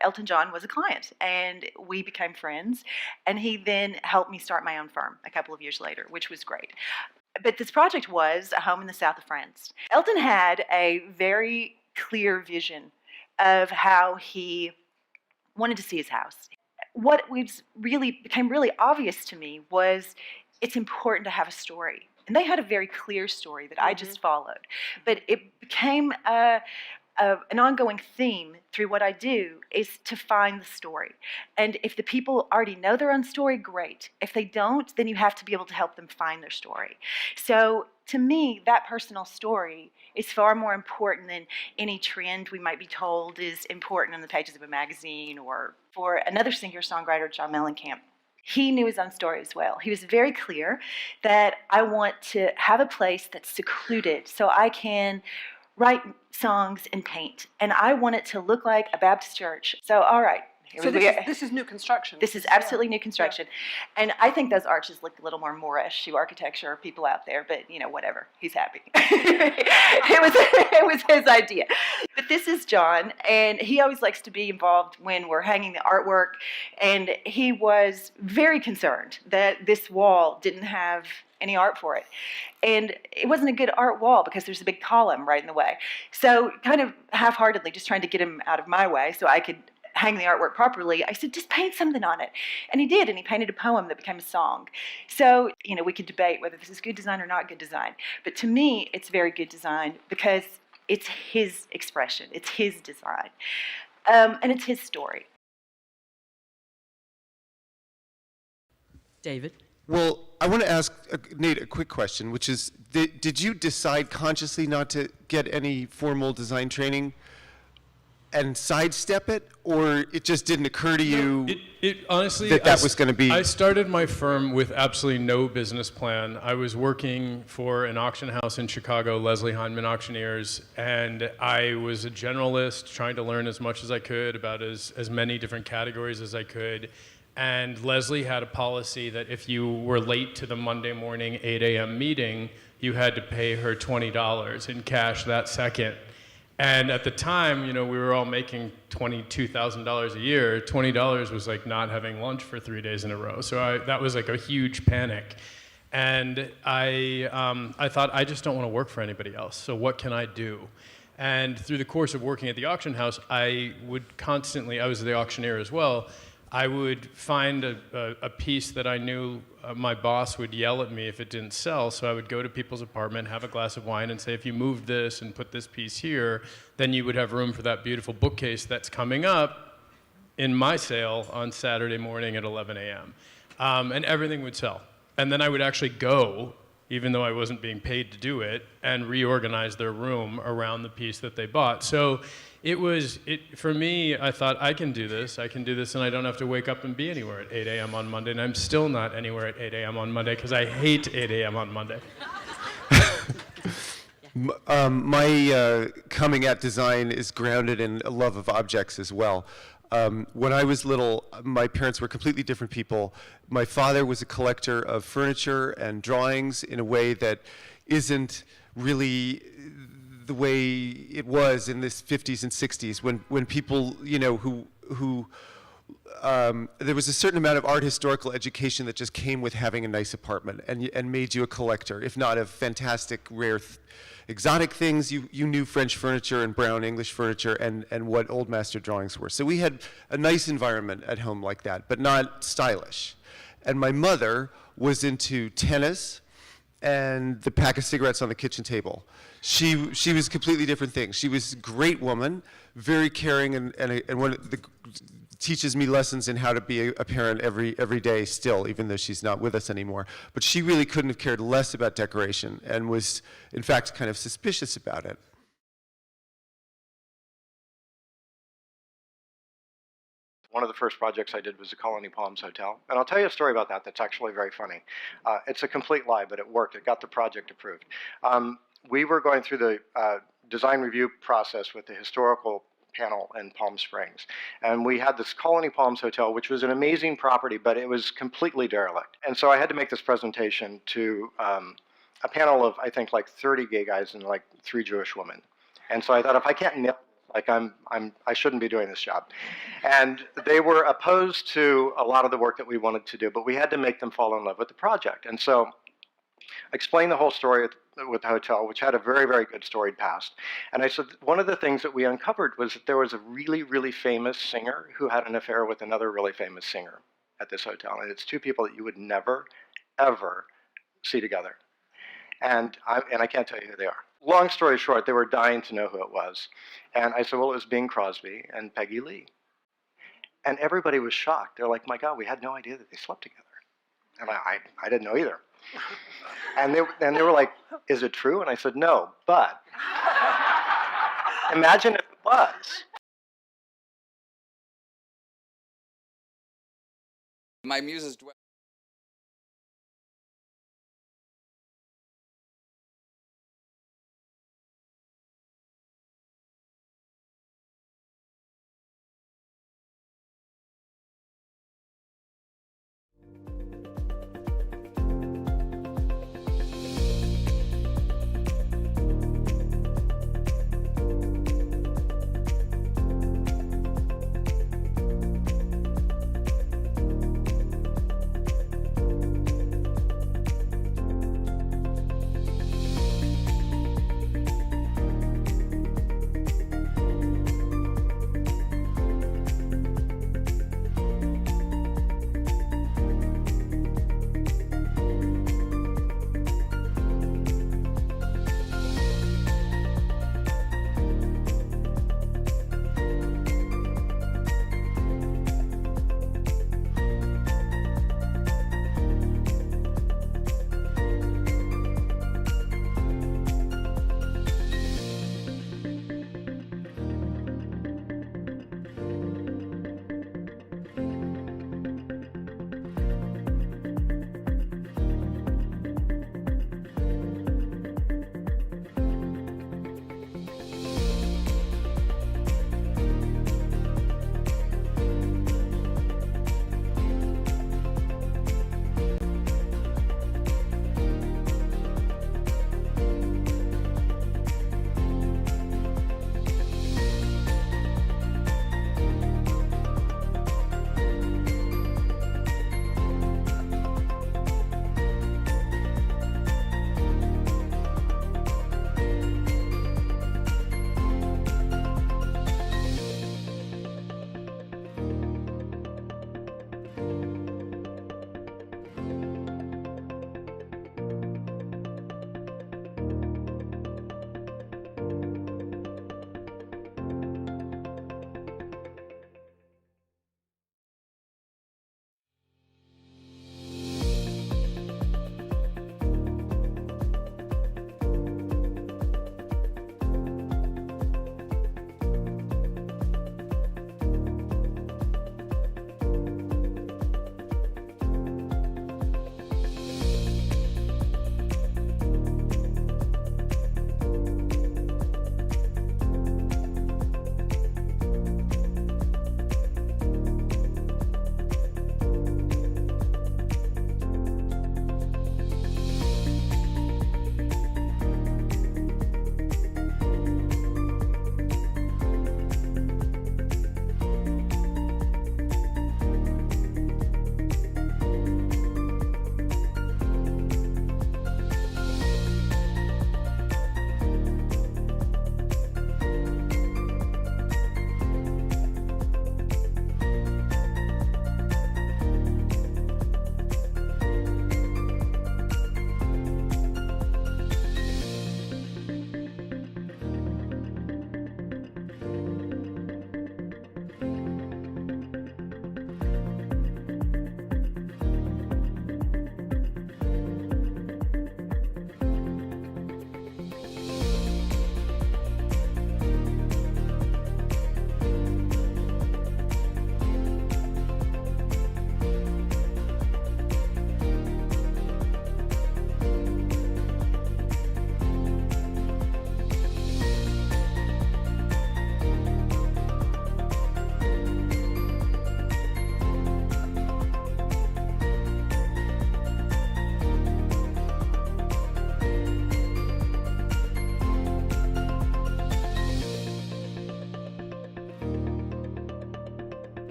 Elton John was a client, and we became friends. And he then helped me start my own firm a couple of years later, which was great. But this project was a home in the south of France. Elton had a very clear vision of how he wanted to see his house. What became really obvious to me was it's important to have a story. And they had a very clear story that I just followed. But it became an ongoing theme through what I do is to find the story. And if the people already know their own story, great. If they don't, then you have to be able to help them find their story. So to me, that personal story is far more important than any trend we might be told is important on the pages of a magazine. Or for another singer-songwriter, John Mellencamp, he knew his own story as well. He was very clear that I want to have a place that's secluded so I can write songs and paint. And I want it to look like a Baptist church. So, all right. So this is new construction. This is absolutely new construction. Yeah. And I think those arches look a little more Moorish to architecture people out there, but whatever. He's happy. It was his idea. But this is John, and he always likes to be involved when we're hanging the artwork. And he was very concerned that this wall didn't have any art for it. And it wasn't a good art wall because there's a big column right in the way. So kind of half-heartedly, just trying to get him out of my way so I could hang the artwork properly, I said, just paint something on it. And he did, and he painted a poem that became a song. So, we could debate whether this is good design or not good design. But to me, it's very good design because it's his expression, it's his design, and it's his story. David? Well, I want to ask Nate a quick question, which is, did you decide consciously not to get any formal design training and sidestep it, or it just didn't occur to you honestly, that was going to be? I started my firm with absolutely no business plan. I was working for an auction house in Chicago, Leslie Heinman Auctioneers, and I was a generalist trying to learn as much as I could about as many different categories as I could. And Leslie had a policy that if you were late to the Monday morning 8 a.m. meeting, you had to pay her $20 in cash that second. And at the time, we were all making $22,000 a year. $20 was like not having lunch for 3 days in a row. So that was like a huge panic. And I thought, I just don't want to work for anybody else. So what can I do? And through the course of working at the auction house, I would constantly, I was the auctioneer as well, I would find a piece that I knew my boss would yell at me if it didn't sell. So I would go to people's apartment, have a glass of wine, and say, if you moved this and put this piece here, then you would have room for that beautiful bookcase that's coming up in my sale on Saturday morning at 11 a.m. And everything would sell. And then I would actually go, even though I wasn't being paid to do it, and reorganize their room around the piece that they bought. So for me, I thought, I can do this, and I don't have to wake up and be anywhere at 8 a.m. on Monday, and I'm still not anywhere at 8 a.m. on Monday, because I hate 8 a.m. on Monday. My coming at design is grounded in a love of objects as well. When I was little, my parents were completely different people. My father was a collector of furniture and drawings in a way that isn't really the way it was in the 50s and 60s when people, who there was a certain amount of art historical education that just came with having a nice apartment and made you a collector, if not of fantastic, rare, exotic things. You knew French furniture and brown English furniture and what old master drawings were. So we had a nice environment at home like that, but not stylish. And my mother was into tennis and the pack of cigarettes on the kitchen table. She was completely different things. She was a great woman, very caring, and teaches me lessons in how to be a parent every day still, even though she's not with us anymore. But she really couldn't have cared less about decoration and was, in fact, kind of suspicious about it. One of the first projects I did was the Colony Palms Hotel. And I'll tell you a story about that that's actually very funny. It's a complete lie, but it worked. It got the project approved. We were going through the design review process with the historical panel in Palm Springs. And we had this Colony Palms Hotel, which was an amazing property, but it was completely derelict. And so I had to make this presentation to a panel of, I think, like 30 gay guys and like 3 Jewish women. And so I thought, if I can't nail I shouldn't be doing this job. And they were opposed to a lot of the work that we wanted to do, but we had to make them fall in love with the project. And so I explained the whole story with the hotel, which had a very, very good storied past. And I said, one of the things that we uncovered was that there was a really, really famous singer who had an affair with another really famous singer at this hotel. And it's 2 people that you would never, ever see together. And I can't tell you who they are. Long story short, they were dying to know who it was. And I said, well, it was Bing Crosby and Peggy Lee. And everybody was shocked. They're like, my God, we had no idea that they slept together. And I didn't know either. And they were like, is it true? And I said, no, but imagine if it was. My muses dwell.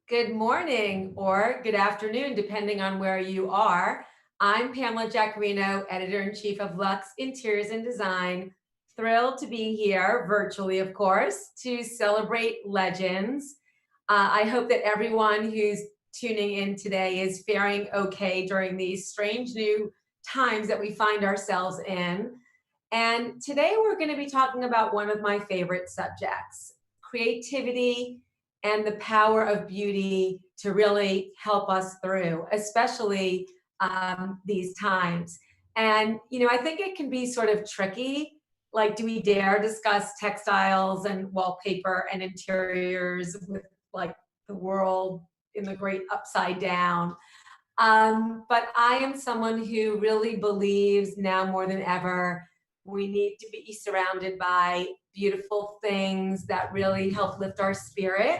Good morning or good afternoon, depending on where you are. I'm Pamela Giacarino, Editor-in-Chief of Lux Interiors and Design. Thrilled to be here, virtually of course, to celebrate Legends. I hope that everyone who's tuning in today is faring okay during these strange new times that we find ourselves in. And today we're going to be talking about one of my favorite subjects, creativity and the power of beauty to really help us through, especially these times. And, you know, I think it can be sort of tricky. Like, do we dare discuss textiles and wallpaper and interiors with like the world in the great upside down? But I am someone who really believes now more than ever we need to be surrounded by beautiful things that really help lift our spirit.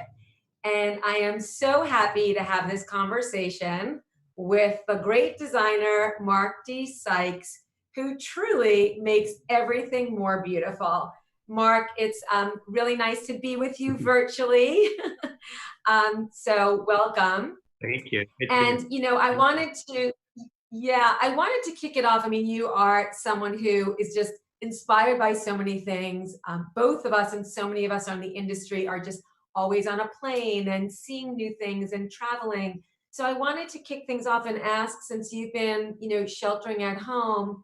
And I am so happy to have this conversation with the great designer, Mark D. Sykes, who truly makes everything more beautiful. Mark, it's really nice to be with you virtually. So welcome. Thank you. And, you know, I wanted to kick it off. I mean, you are someone who is just inspired by so many things. Both of us and so many of us on the industry are just always on a plane and seeing new things and traveling. So I wanted to kick things off and ask, since you've been, you know, sheltering at home,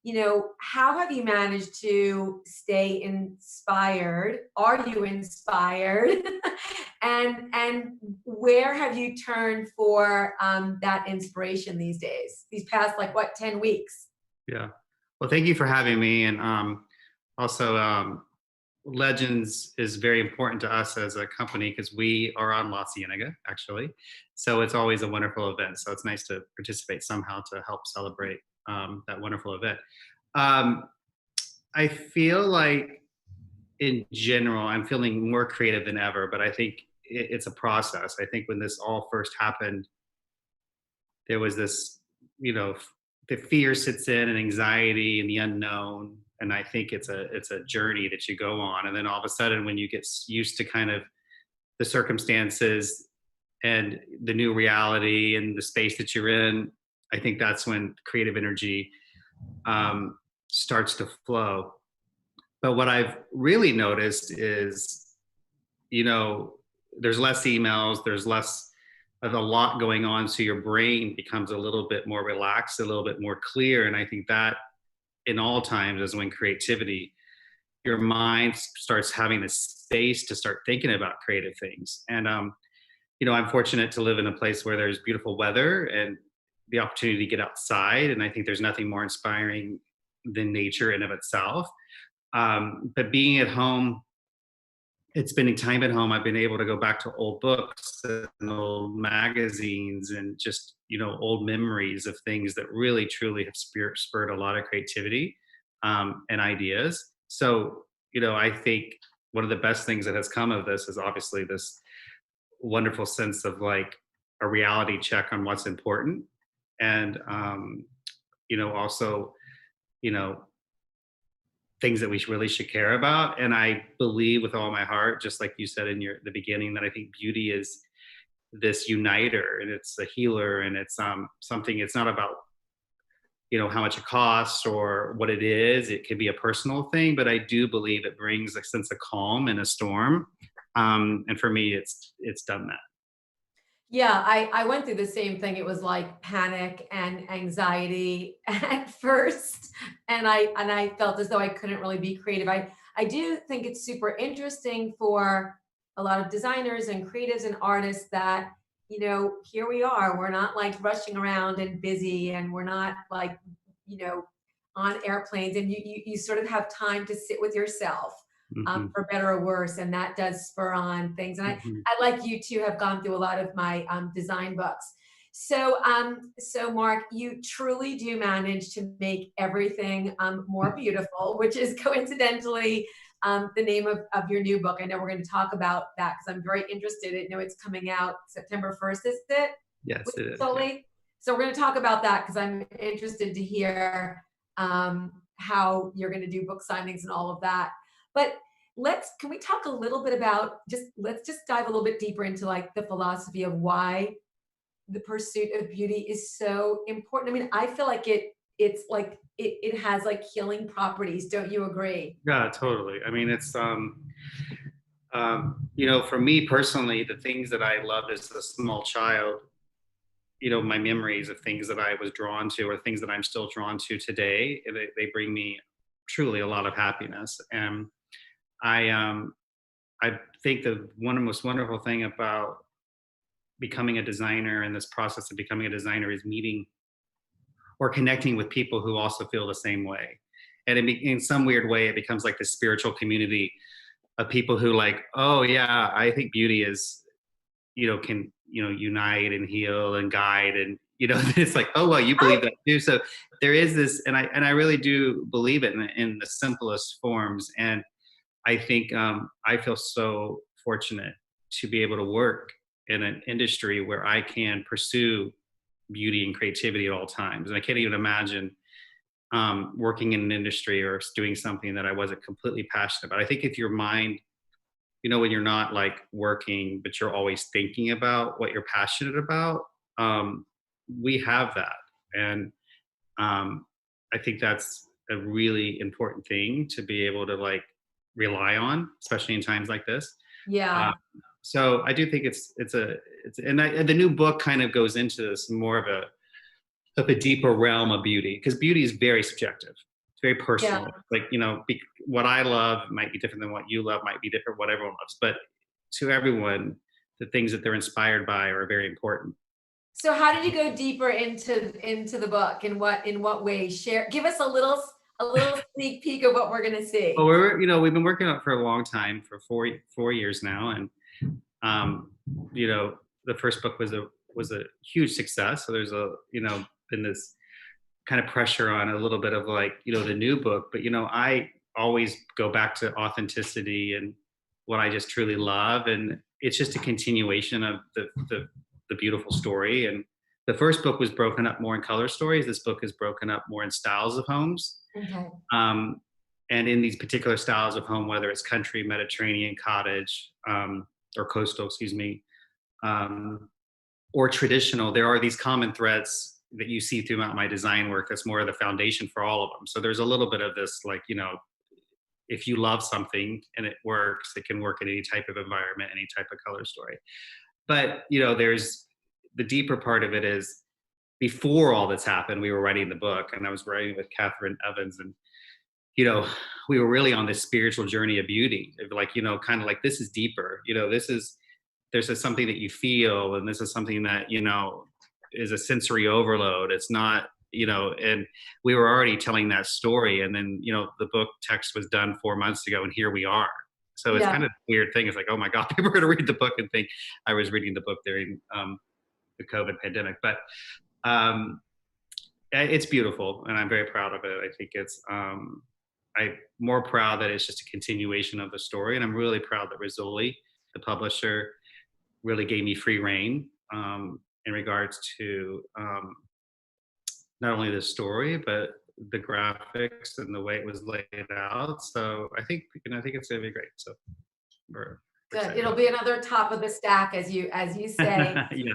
you know, how have you managed to stay inspired? Are you inspired? and where have you turned for that inspiration these days? These past, like, what, 10 weeks? Yeah. Well, thank you for having me. And also, Legends is very important to us as a company because we are on La Cienega, actually. So it's always a wonderful event. So it's nice to participate somehow to help celebrate that wonderful event. I feel like in general, I'm feeling more creative than ever, but I think it's a process. I think when this all first happened, there was this, you know, the fear sits in and anxiety and the unknown. And I think it's a journey that you go on. And then all of a sudden, when you get used to kind of the circumstances and the new reality and the space that you're in, I think that's when creative energy starts to flow. But what I've really noticed is, you know, there's less emails, there's less of a lot going on. So your brain becomes a little bit more relaxed, a little bit more clear. And I think that in all times is when creativity, your mind starts having the space to start thinking about creative things. And, you know, I'm fortunate to live in a place where there's beautiful weather and the opportunity to get outside. And I think there's nothing more inspiring than nature in of itself. But being at home and spending time at home, I've been able to go back to old books and old magazines and just, you know, old memories of things that really, truly have spurred a lot of creativity and ideas. So, you know, I think one of the best things that has come of this is obviously this wonderful sense of like a reality check on what's important. And, you know, also, you know, things that we really should care about. And I believe with all my heart, just like you said in the beginning, that I think beauty is this uniter and it's a healer and it's something. It's not about, you know, how much it costs or what it is. It can be a personal thing, but I do believe it brings a sense of calm in a storm. And for me, it's done that. Yeah, I went through the same thing. It was like panic and anxiety at first, and I felt as though I couldn't really be creative. I do think it's super interesting for a lot of designers and creatives and artists that, you know, here we are. We're not like rushing around and busy, and we're not like, you know, on airplanes, and you sort of have time to sit with yourself. For better or worse, and that does spur on things. And I like you too, have gone through a lot of my design books. So, so Mark, you truly do manage to make everything more beautiful, which is coincidentally the name of your new book. I know we're going to talk about that because I'm very interested. I know it's coming out September 1st, is it? Yes, it is. Solely? Yeah. So we're going to talk about that because I'm interested to hear how you're going to do book signings and all of that. But can we talk a little bit about let's just dive a little bit deeper into like the philosophy of why the pursuit of beauty is so important. I mean, I feel like it's like it has like healing properties. Don't you agree? Yeah, totally. I mean, it's you know, for me personally, the things that I loved as a small child, you know, my memories of things that I was drawn to or things that I'm still drawn to today, they bring me truly a lot of happiness. And I think the one of the most wonderful thing about becoming a designer and this process of becoming a designer is meeting or connecting with people who also feel the same way. And in some weird way, it becomes like this spiritual community of people who like, oh yeah, I think beauty is, you know, can, you know, unite and heal and guide. And, you know, it's like, oh, well, you believe that too. So there is this, and I really do believe it in the simplest forms. And I think I feel so fortunate to be able to work in an industry where I can pursue beauty and creativity at all times. And I can't even imagine working in an industry or doing something that I wasn't completely passionate about. I think if your mind, you know, when you're not like working, but you're always thinking about what you're passionate about, we have that. And I think that's a really important thing to be able to like rely on, especially in times like this. Yeah. So I do think and the new book kind of goes into this more of a deeper realm of beauty, because beauty is very subjective. It's very personal. Yeah. Like, you know, what I love might be different than what you love, might be different what everyone loves. But to everyone, the things that they're inspired by are very important. So how did you go deeper into the book? In what way? Give us a little sneak peek of what we're gonna see. Well, we've been working on it for a long time, for four years now, and you know, the first book was a huge success. So there's been this kind of pressure on a little bit of like, you know, the new book. But, you know, I always go back to authenticity and what I just truly love. And it's just a continuation of the beautiful story. And the first book was broken up more in color stories. This book is broken up more in styles of homes. Okay. And in these particular styles of home, whether it's country, Mediterranean, cottage, or coastal, excuse me, or traditional, there are these common threads that you see throughout my design work. That's more of the foundation for all of them. So there's a little bit of this, like, you know, if you love something and it works, it can work in any type of environment, any type of color story. But, you know, there's the deeper part of it is, before all this happened, we were writing the book, and I was writing with Catherine Evans, and, you know, we were really on this spiritual journey of beauty. Like, you know, kind of like, this is deeper, you know, there's something that you feel, and this is something that, you know, is a sensory overload. It's not, you know, and we were already telling that story. And then, you know, the book text was done 4 months ago, and here we are. So it's kind of a weird thing. It's like, oh my God, people are going to read the book and think I was reading the book during the COVID pandemic. But it's beautiful, and I'm very proud of it. I think I'm more proud that it's just a continuation of the story. And I'm really proud that Rizzoli, the publisher, really gave me free reign in regards to not only the story, but the graphics and the way it was laid out. So I think it's gonna be great. So we're good. excited. It'll be another top of the stack, as you say. Yeah.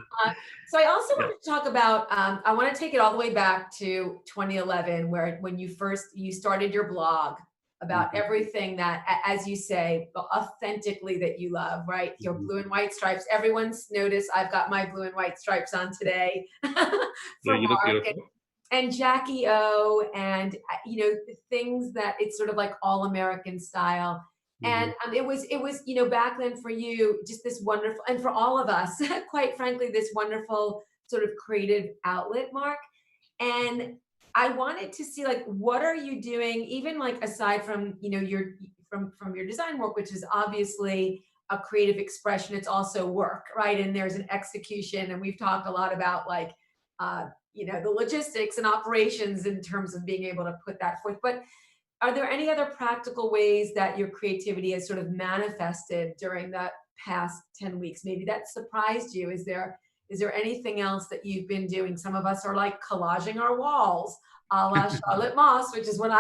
So I also wanted to talk about. I want to take it all the way back to 2011, when you started your blog about everything that, as you say, authentically that you love, right? Your blue and white stripes. Everyone's noticed I've got my blue and white stripes on today for you look Mark beautiful. and Jackie O, and you know, the things that it's sort of like all American style. And it was, you know, back then for you, just this wonderful, and for all of us, quite frankly, this wonderful sort of creative outlet, Mark. And I wanted to see, like, what are you doing, even like aside from, you know, from your design work, which is obviously a creative expression, it's also work, right? And there's an execution, and we've talked a lot about like, you know, the logistics and operations in terms of being able to put that forth. But are there any other practical ways that your creativity has sort of manifested during the past 10 weeks? Maybe that surprised you. Is there anything else that you've been doing? Some of us are like collaging our walls, a la Charlotte Moss, which is what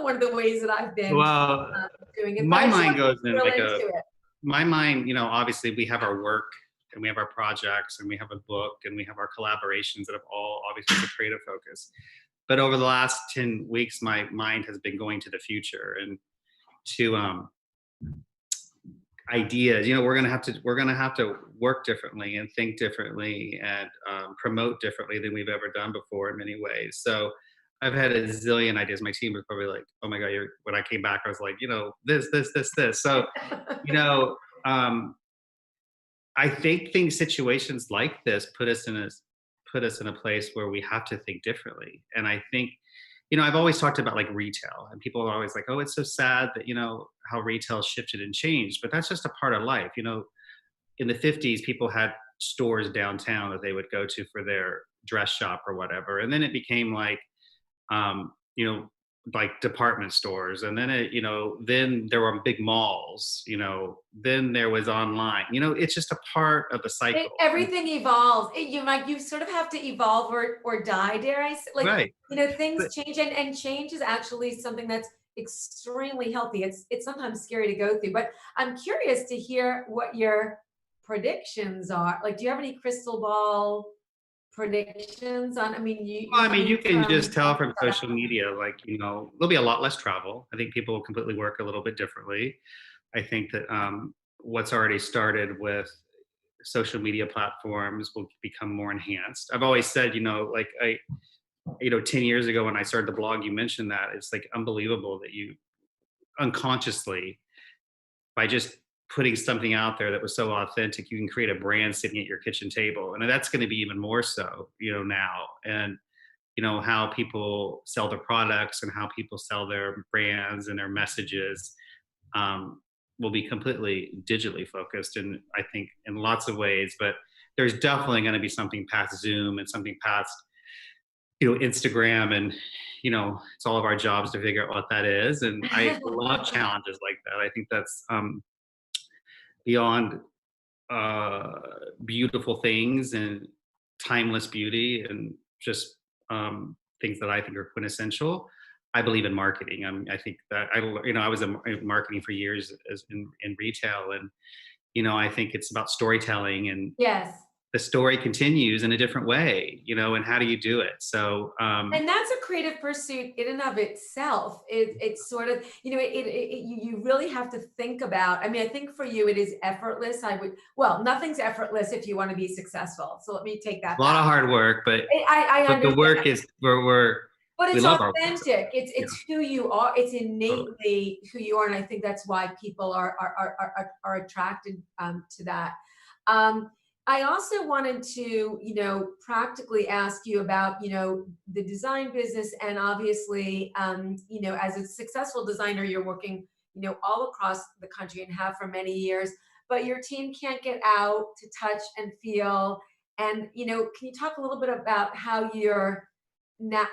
one of the ways that I've been. Well, doing it. My But I just mind want goes to in drill like into it. my mind, obviously we have our work and we have our projects and we have a book and we have our collaborations that have all obviously a creative focus. But over the last 10 weeks, my mind has been going to the future and to ideas. We're gonna have to work differently and think differently and promote differently than we've ever done before in many ways. So I've had a zillion ideas. My team was probably like, "Oh my god!" When I came back, I was like, this. So, you know, um, I think situations like this put us in a place where we have to think differently. And I think, I've always talked about like retail, and people are always like, "Oh, it's so sad that how retail shifted and changed," but that's just a part of life. In the 50s, people had stores downtown that they would go to for their dress shop or whatever, and then it became like, um, you know, like department stores, and then then there were big malls. Then there was online. It's just a part of the cycle. Everything evolves. You sort of have to evolve or die, dare I say. Like, Right. things change, and change is actually something that's extremely healthy. It's sometimes scary to go through, but I'm curious to hear what your predictions are. Like, do you have any crystal ball predictions on? You can just tell from social media, like, there'll be a lot less travel. I think people will completely work a little bit differently. I think that what's already started with social media platforms will become more enhanced. I've always said, 10 years ago when I started the blog, you mentioned that it's like unbelievable that you unconsciously, by just putting something out there that was so authentic, you can create a brand sitting at your kitchen table. And that's going to be even more so, now. And, how people sell their products and how people sell their brands and their messages will be completely digitally focused. And I think in lots of ways, but there's definitely going to be something past Zoom and something past, Instagram. And, it's all of our jobs to figure out what that is. And I love challenges like that. I think that's beyond beautiful things and timeless beauty and just things that I think are quintessential. I believe in marketing. I think that I was in marketing for years in retail, and I think it's about storytelling, and Yes. the story continues in a different way. And how do you do it? So And that's a creative pursuit in and of itself. It's sort of, you really have to think about. I think for you, it is effortless. Nothing's effortless if you want to be successful. So let me take that a lot back. of hard work, but I but the understand. work is But we it's love our work. authentic. It's who you are. It's innately who you are, and I think that's why people are attracted to that. I also wanted to, practically ask you about, the design business, and obviously, as a successful designer, you're working, all across the country and have for many years. But your team can't get out to touch and feel. And can you talk a little bit about how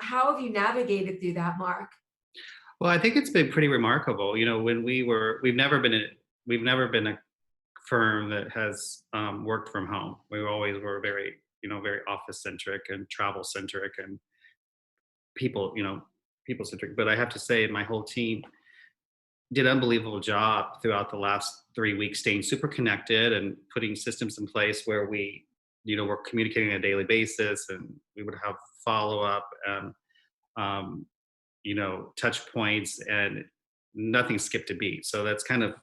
how have you navigated through that, Mark? Well, I think it's been pretty remarkable. When we've never been a firm that has worked from home. We always were very, very office centric and travel centric and people centric. But I have to say, my whole team did an unbelievable job throughout the last 3 weeks, staying super connected and putting systems in place where we, we're communicating on a daily basis, and we would have follow up and touch points, and nothing skipped a beat. So that's kind of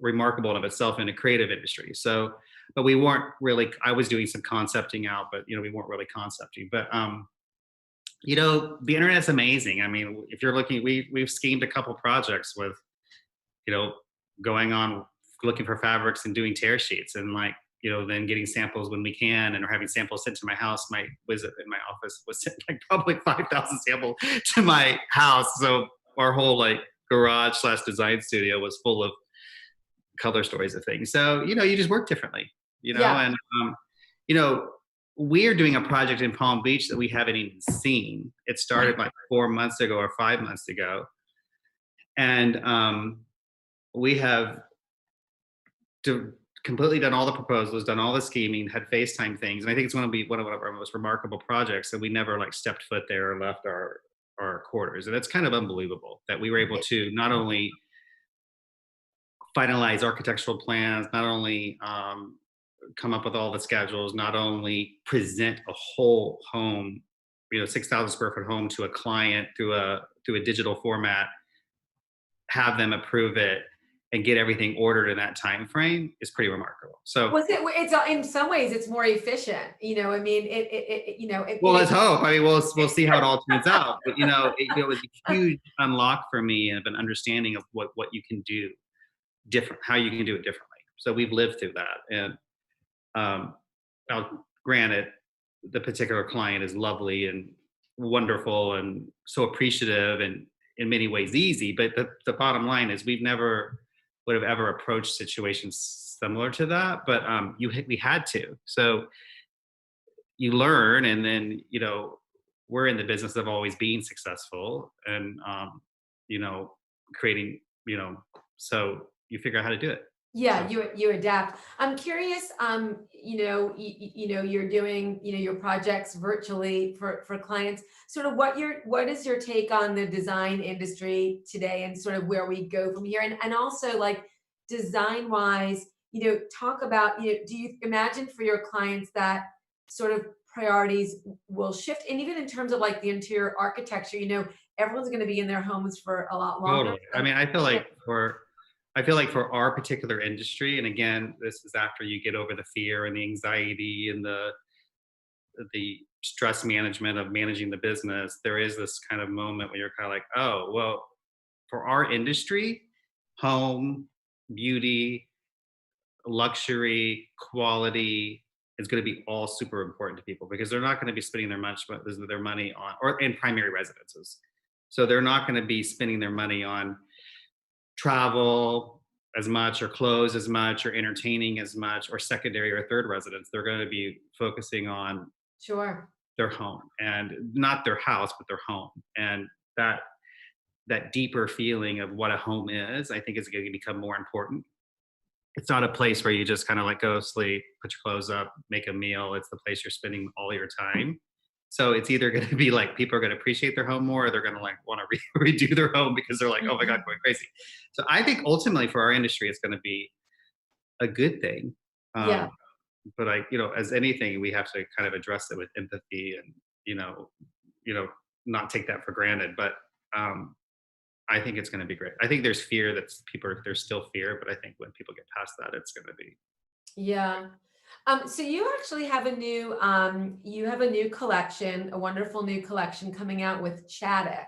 remarkable in of itself in a creative industry. So, but we weren't really, I was doing some concepting out, but we weren't really concepting. But the internet's amazing. If you're looking, we've schemed a couple projects with, going on looking for fabrics and doing tear sheets, and then getting samples when we can, and or having samples sent to my house. My visit in my office was sent like probably 5,000 samples to my house. So our whole garage / design studio was full of color stories of things. So you just work differently. Yeah. And we're doing a project in Palm Beach that we haven't even seen. It started like 4 months ago or 5 months ago, and we have completely done all the proposals, done all the scheming, had FaceTime things, and I think it's going to be one of our most remarkable projects. And we never stepped foot there or left our quarters, and that's kind of unbelievable that we were able to not only finalize architectural plans, not only come up with all the schedules, not only present a whole home, 6,000 square foot home to a client through a digital format, have them approve it, and get everything ordered in that time frame is pretty remarkable. So, it's in some ways it's more efficient. I mean, well, let's hope. I mean, we'll see how it all turns out. But it was a huge unlock for me of an understanding of what you can do different, how you can do it differently. So we've lived through that, and now, granted, the particular client is lovely and wonderful and so appreciative and in many ways easy. But the bottom line is we've never would have ever approached situations similar to that. But we had to. So you learn, and then we're in the business of always being successful and creating. So you figure out how to do it. Yeah, you adapt. I'm curious, you're doing, your projects virtually for clients. Sort of what is your take on the design industry today and sort of where we go from here? And also like design wise, talk about, do you imagine for your clients that sort of priorities will shift? And even in terms of like the interior architecture, everyone's going to be in their homes for a lot longer. Totally. I mean, I feel like for our particular industry, and again, this is after you get over the fear and the anxiety and the stress management of managing the business, there is this kind of moment where you're kind of like, oh, well, for our industry, home, beauty, luxury, quality is going to be all super important to people because they're not going to be spending their money on, or in primary residences. So they're not going to be spending their money on travel as much or clothes as much or entertaining as much or secondary or third residence. They're going to be focusing on their home, and not their house, but their home. And that deeper feeling of what a home is, I think is going to become more important. It's not a place where you just kind of like go sleep, put your clothes up, make a meal. It's the place you're spending all your time. So it's either going to be like people are going to appreciate their home more, or they're going to like want to redo their home because they're like, oh my God, going crazy. So I think ultimately for our industry, it's going to be a good thing. But as anything, we have to kind of address it with empathy and, not take that for granted. But I think it's going to be great. I think there's fear there's still fear, but I think when people get past that, it's going to be. Yeah. So you actually have a new collection, a wonderful new collection coming out with Chaddock.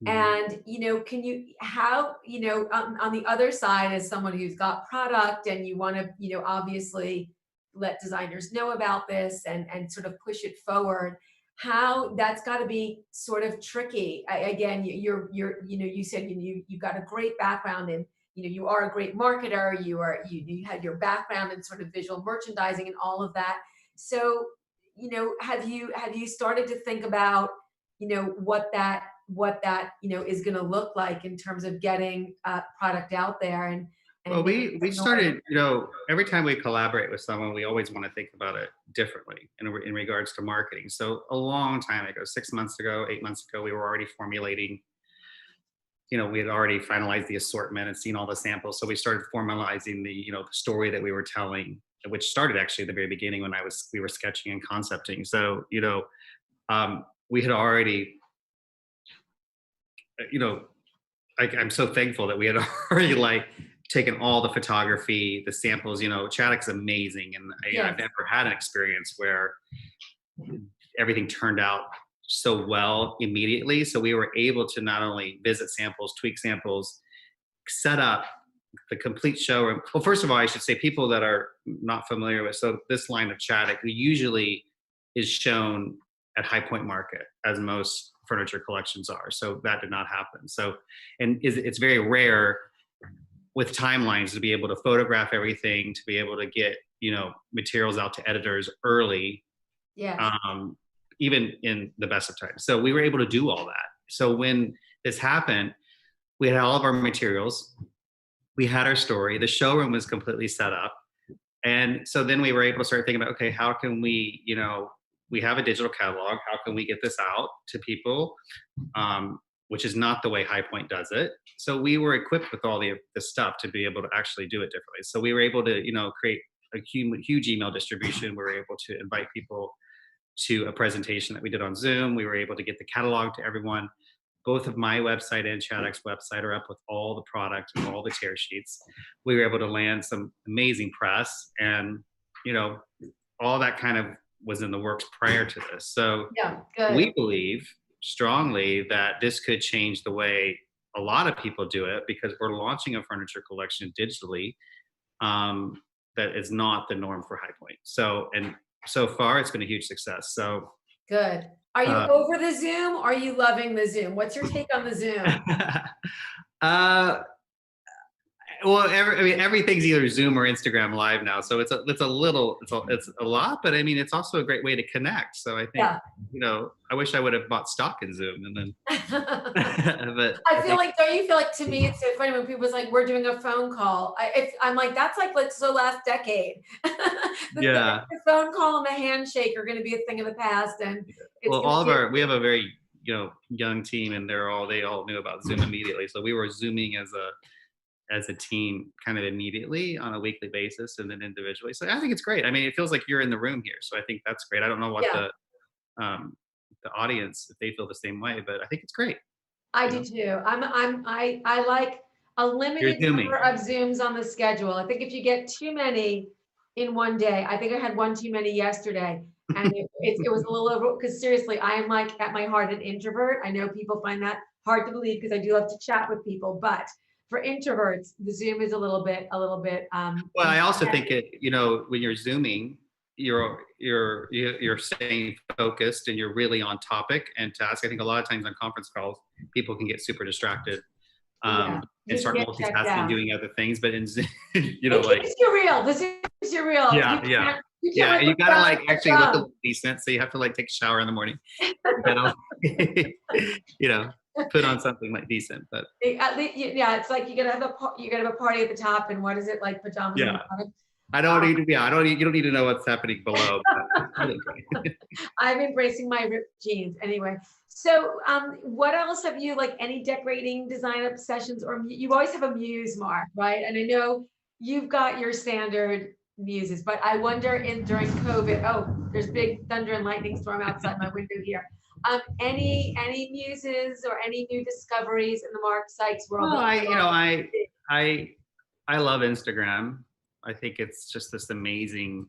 And, can you, on the other side, as someone who's got product and you want to, obviously let designers know about this and sort of push it forward, how that's got to be sort of tricky. Again, you said, you got a great background in, you are a great marketer, you had your background in sort of visual merchandising and all of that. So, have you started to think about, what that is going to look like in terms of getting product out there? And well, we started, every time we collaborate with someone, we always want to think about it differently in regards to marketing. So a long time ago, 6 months ago, 8 months ago, we were already formulating, we had already finalized the assortment and seen all the samples. So we started formalizing the story that we were telling, which started actually at the very beginning when we were sketching and concepting. So, we had already, I'm so thankful that we had already taken all the photography, the samples. Chaddock's amazing, and I've never had an experience where everything turned out so well immediately. So we were able to not only visit samples, tweak samples, set up the complete showroom. Well, first of all, I should say people that are not familiar with, so this line of Chaddock usually is shown at High Point Market, as most furniture collections are. So that did not happen. So, and it's very rare with timelines to be able to photograph everything, to be able to get, materials out to editors early. Yeah. Even in the best of times. So we were able to do all that. So when this happened, we had all of our materials, we had our story, the showroom was completely set up. And so then we were able to start thinking about, okay, how can we, we have a digital catalog, how can we get this out to people? which is not the way High Point does it. So we were equipped with all the stuff to be able to actually do it differently. So we were able to, create a huge email distribution. We were able to invite people to a presentation that we did on Zoom. We were able to get the catalog to everyone. Both of my website and Chadek's website are up with all the product and all the tear sheets. We were able to land some amazing press, and all that kind of was in the works prior to this. So Yeah, good. we believe strongly that this could change the way a lot of people do it, because we're launching a furniture collection digitally that is not the norm for High Point. And so far it's been a huge success. So good. Are you over the Zoom? Or are you loving the Zoom? What's your take on the Zoom? Well, everything's either Zoom or Instagram Live now, so it's a lot, but I mean, it's also a great way to connect. So I think, I wish I would have bought stock in Zoom, and then. But don't you feel like, to me, it's so funny when people's like, we're doing a phone call. I'm like, that's like so last decade. The phone call and the handshake are going to be a thing of the past, and we have a very young team, and they all knew about Zoom immediately. So we were Zooming as a team kind of immediately on a weekly basis, and then individually. So I think it's great. I mean, it feels like you're in the room here. So I think that's great. I don't know what the audience, if they feel the same way, but I think it's great. I do too. I like a limited number of Zooms on the schedule. I think if you get too many in one day, I think I had one too many yesterday, and it was a little over, because seriously, I am like at my heart an introvert. I know people find that hard to believe, because I do love to chat with people, but for introverts, the Zoom is a little bit. Well, I also think when you're Zooming, you're staying focused, and you're really on topic and task. I think a lot of times on conference calls, people can get super distracted and start multitasking, doing other things. But in Zoom, it's surreal. The Zoom is surreal. You gotta actually look decent. So you have to take a shower in the morning. Put on something decent, but at least, it's like you gotta have a party at the top, and what is it, like pajamas? Yeah. I don't need to. You don't need to know what's happening below. I'm embracing my ripped jeans anyway. So, what else have you, any decorating design obsessions, or you always have a muse, Mark, right? And I know you've got your standard muses, but I wonder during COVID, there's big thunder and lightning storm outside my window here. Any muses or any new discoveries in the Mark Sykes world? Well, I love Instagram. I think it's just this amazing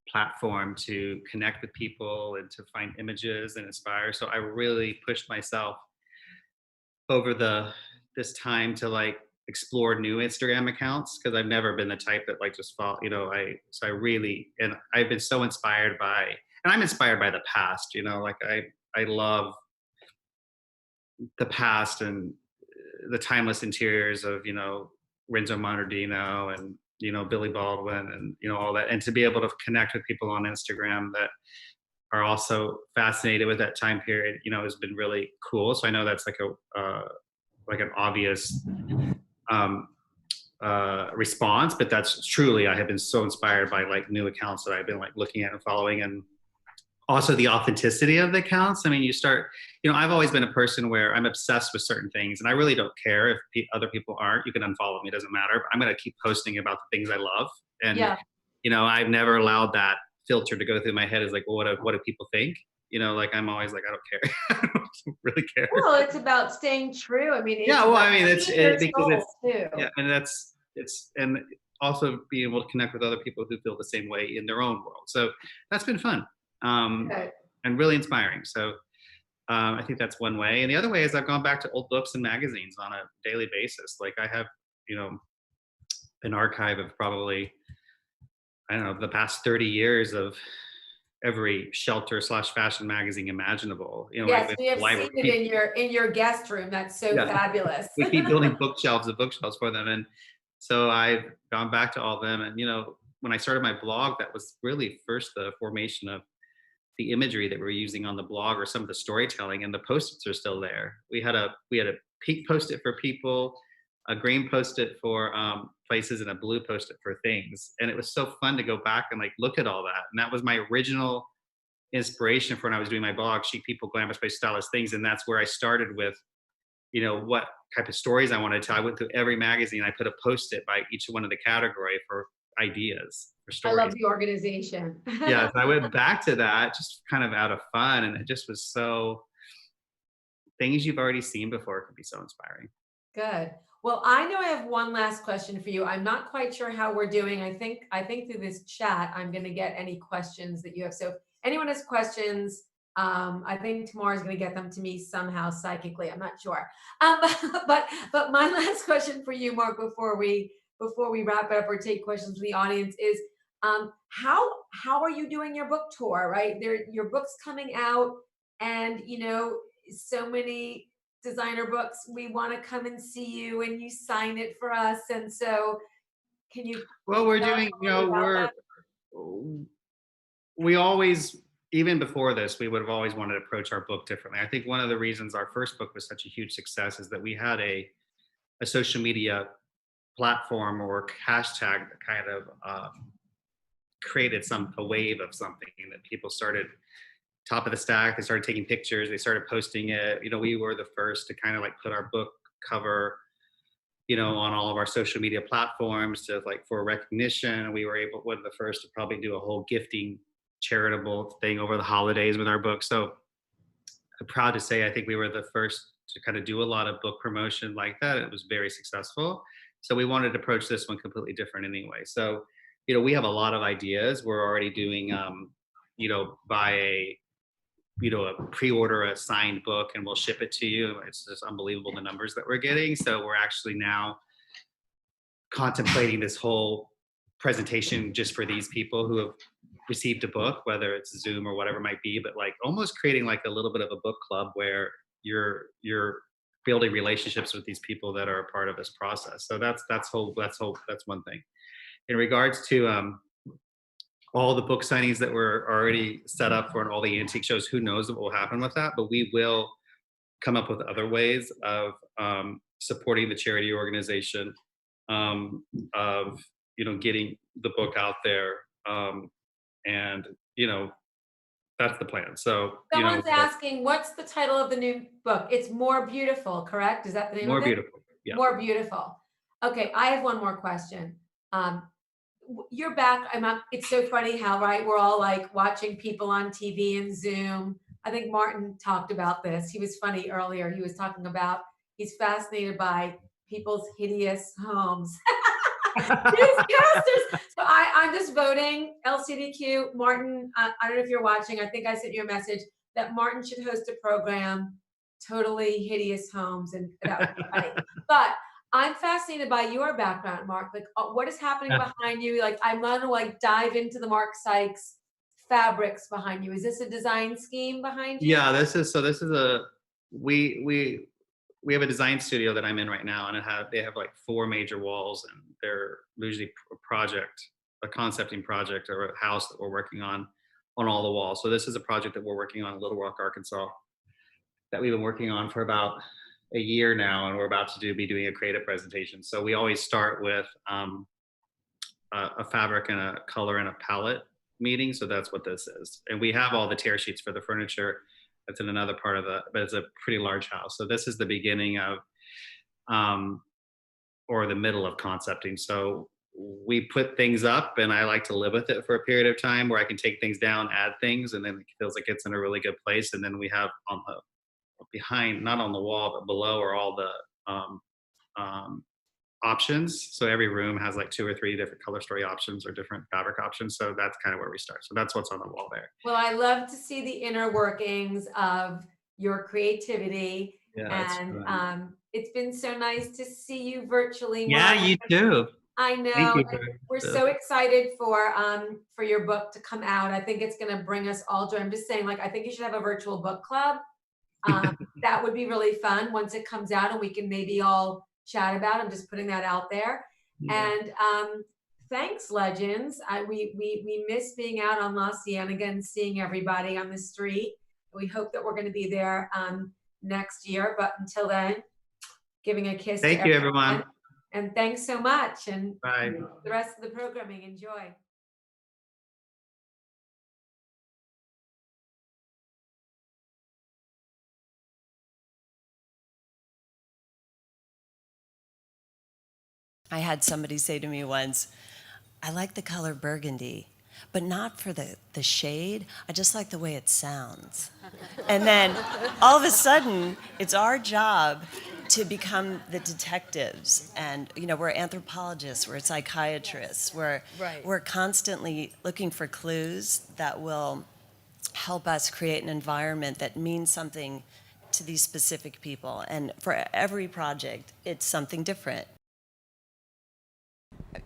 platform to connect with people and to find images and inspire. So I really pushed myself over this time to explore new Instagram accounts, because I've never been the type that just follow. I've been so inspired by. And I'm inspired by the past, I love the past and the timeless interiors of, Renzo Monardino and, Billy Baldwin and, all that. And to be able to connect with people on Instagram that are also fascinated with that time period, has been really cool. So I know that's an obvious response, but that's truly, I have been so inspired by new accounts that I've been looking at and following, and also the authenticity of the accounts. I mean, you start, I've always been a person where I'm obsessed with certain things, and I really don't care if other people aren't. You can unfollow me, it doesn't matter. But I'm going to keep posting about the things I love. And, I've never allowed that filter to go through my head as well, what do people think? I'm always I don't care. I don't really care. Well, it's about staying true. I mean, and also being able to connect with other people who feel the same way in their own world. So that's been fun. And really inspiring. So I think that's one way. And the other way is I've gone back to old books and magazines on a daily basis. I have, an archive of probably, the past 30 years of every shelter/fashion magazine imaginable. Yes, we have seen it in your guest room. That's so fabulous. We keep building bookshelves for them. And so I've gone back to all of them. And, when I started my blog, that was really first the formation of the imagery that we're using on the blog, or some of the storytelling, and the post-its are still there. We had a pink post-it for people, a green post-it for places, and a blue post-it for things. And it was so fun to go back and look at all that. And that was my original inspiration for when I was doing my blog, Chic People, Glamorous Place, Stylish Things. And that's where I started with what type of stories I wanted to tell. I went through every magazine. I put a post-it by each one of the category for ideas for I stories. love the organization. Yeah, so I went back to that just kind of out of fun, and it just was so things you've already seen before can be so inspiring. Good. Well, I know I have one last question for you. I'm not quite sure how we're doing. I think through this chat, I'm going to get any questions that you have. So if anyone has questions, I think Tamara's going to get them to me somehow psychically. I'm not sure. But my last question for you, Mark, before we wrap it up or take questions from the audience is, how are you doing your book tour? Right, your book's coming out, and so many designer books, we want to come and see you and you sign it for us. And so can you Well, we're doing, we always, even before this, we would have always wanted to approach our book differently. I think one of the reasons our first book was such a huge success is that we had a social media platform or hashtag that kind of created a wave of something that people started top of the stack. They started taking pictures. They started posting it. We were the first to kind of like put our book cover, on all of our social media platforms to for recognition. We were one of the first to probably do a whole gifting charitable thing over the holidays with our book. So I'm proud to say I think we were the first to kind of do a lot of book promotion like that. It was very successful. So we wanted to approach this one completely different anyway. So, we have a lot of ideas. We're already doing, buy a pre-order a signed book and we'll ship it to you. It's just unbelievable the numbers that we're getting. So we're actually now contemplating this whole presentation just for these people who have received a book, whether it's Zoom or whatever it might be, but almost creating a little bit of a book club where you're building relationships with these people that are a part of this process. So that's one thing. In regards to all the book signings that were already set up for all the antique shows, who knows what will happen with that, but we will come up with other ways of supporting the charity organization, of getting the book out there, and that's the plan. So someone's asking, what's the title of the new book? It's More Beautiful, correct? Is that the name More of it? Beautiful. Yeah. More Beautiful. Okay, I have one more question. You're back. It's so funny how, right, we're all watching people on TV and Zoom. I think Martin talked about this. He was funny earlier. He was talking about he's fascinated by people's hideous homes. Newscasters. So I'm just voting LCDQ. Martin, I don't know if you're watching. I think I sent you a message that Martin should host a program, Totally Hideous Homes, and that would be funny. But I'm fascinated by your background, Mark. What is happening behind you? I'm gonna dive into the Mark Sykes fabrics behind you. Is this a design scheme behind you? Yeah, this is we have a design studio that I'm in right now, and they have 4 major walls, and they're usually a concepting project or a house that we're working on all the walls. So this is a project that we're working on in Little Rock, Arkansas, that we've been working on for about a year now, and we're about to be doing a creative presentation. So we always start with a fabric and a color and a palette meeting. So that's what this is. And we have all the tear sheets for the furniture. That's in another part of but it's a pretty large house. So this is the beginning of, or the middle of concepting. So we put things up, and I like to live with it for a period of time where I can take things down, add things, and then it feels like it's in a really good place. And then we have on the behind, not on the wall, but below are all the options. So every room has 2 or 3 different color story options or different fabric options. So that's kind of where we start. So that's what's on the wall there. Well, I love to see the inner workings of your creativity. Yeah, and it's been so nice to see you virtually. Yeah, Mark. you too. I know. Thank you We're so excited for your book to come out. I think it's going to bring us all joy. I'm just saying, I think you should have a virtual book club. That would be really fun once it comes out, and we can maybe all chat about it. I'm just putting that out there. Yeah. And thanks, Legends. We miss being out on La Cienega and seeing everybody on the street. We hope that we're going to be there next year. But until then, giving a kiss. Thank you, everyone. And thanks so much. And bye. The rest of the programming, enjoy. I had somebody say to me once, I like the color burgundy, but not for the shade. I just like the way it sounds. And then all of a sudden, it's our job to become the detectives. And we're anthropologists, we're psychiatrists, we're constantly looking for clues that will help us create an environment that means something to these specific people. And for every project, it's something different.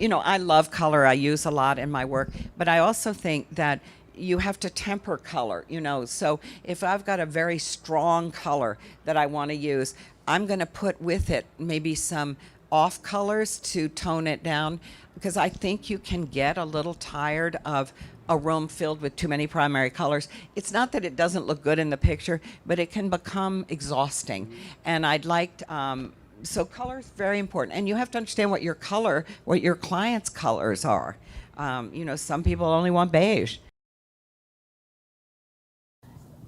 I love color. I use a lot in my work, but I also think that you have to temper color, So if I've got a very strong color that I want to use, I'm going to put with it maybe some off colors to tone it down, because I think you can get a little tired of a room filled with too many primary colors. It's not that it doesn't look good in the picture, but it can become exhausting. And I'd like to, so color is very important, and you have to understand what your client's colors are. Some people only want beige.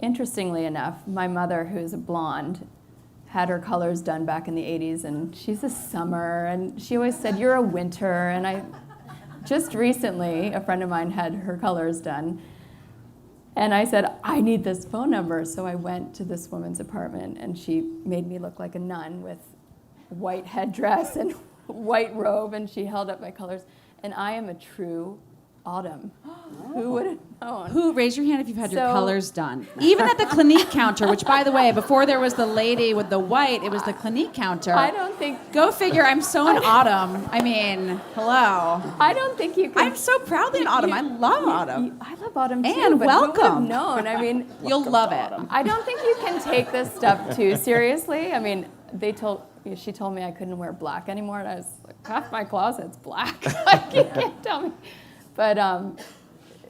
Interestingly enough, my mother, who's a blonde, had her colors done back in the 80s, and she's a summer, and she always said, you're a winter. And just recently, a friend of mine had her colors done, and I said, I need this phone number. So I went to this woman's apartment, and she made me look like a nun with white headdress and white robe, and she held up my colors, and I am a true autumn. Who would have known? Raise your hand if you've had your colors done. Even at the Clinique counter, which, by the way, before there was the lady with the white, it was the Clinique counter. I don't think... Go figure, I'm so in autumn. I mean, hello. I don't think you can... I'm so proudly in autumn. I love autumn. I love autumn too, and but welcome. Who would have known? I mean... You'll love it. I don't think you can take this stuff too seriously. I mean, she told me I couldn't wear black anymore, and I was like, half my closet's black. Like, you can't tell me. But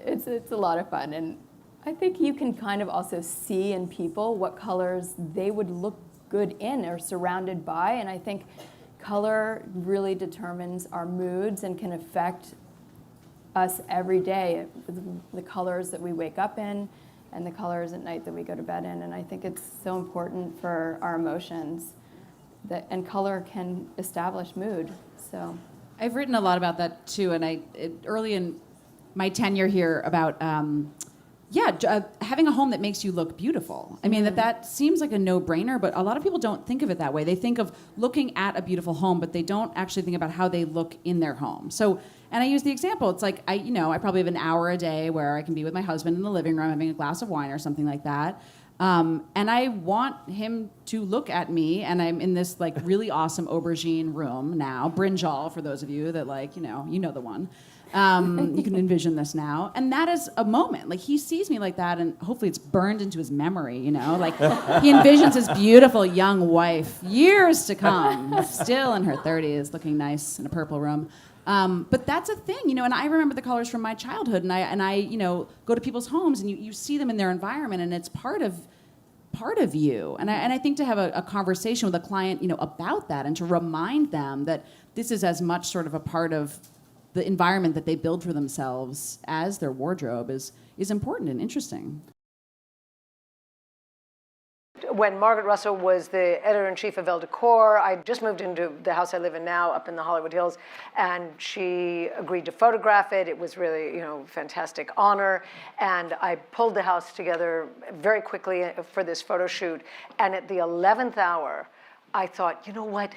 it's a lot of fun, and I think you can kind of also see in people what colors they would look good in or surrounded by, and I think color really determines our moods and can affect us every day. The colors that we wake up in and the colors at night that we go to bed in, and I think it's so important for our emotions, and color can establish mood. So. I've written a lot about that too, and early in my tenure here about having a home that makes you look beautiful. I mean, that seems like a no-brainer, but a lot of people don't think of it that way. They think of looking at a beautiful home, but they don't actually think about how they look in their home. So, and I use the example, it's like, I probably have an hour a day where I can be with my husband in the living room having a glass of wine or something like that. And I want him to look at me, and I'm in this like really awesome aubergine room now, brinjal for those of you that you know the one. You can envision this now, and that is a moment. Like he sees me like that, and hopefully it's burned into his memory. Like he envisions his beautiful young wife years to come, still in her 30s, looking nice in a purple room. But that's a thing, and I remember the colors from my childhood, and I go to people's homes, and you see them in their environment, and it's part of you. And I think to have a conversation with a client, about that, and to remind them that this is as much sort of a part of the environment that they build for themselves as their wardrobe is important and interesting. When Margaret Russell was the editor-in-chief of Elle Decor, I just moved into the house I live in now up in the Hollywood Hills, and she agreed to photograph it. It was really, fantastic honor, and I pulled the house together very quickly for this photo shoot, and at the 11th hour, I thought, you know what?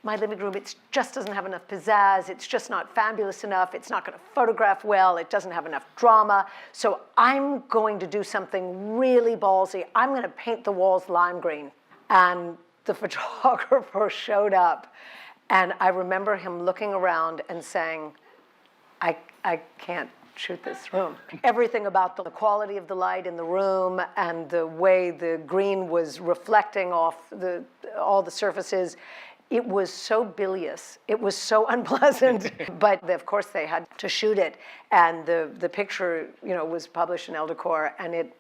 My living room, it just doesn't have enough pizzazz. It's just not fabulous enough. It's not going to photograph well. It doesn't have enough drama. So I'm going to do something really ballsy. I'm going to paint the walls lime green. And the photographer showed up. And I remember him looking around and saying, I can't shoot this room. Everything about the quality of the light in the room and the way the green was reflecting off all the surfaces, it was so bilious. It was so unpleasant. But of course they had to shoot it, and the picture, was published in Elle Decor, and it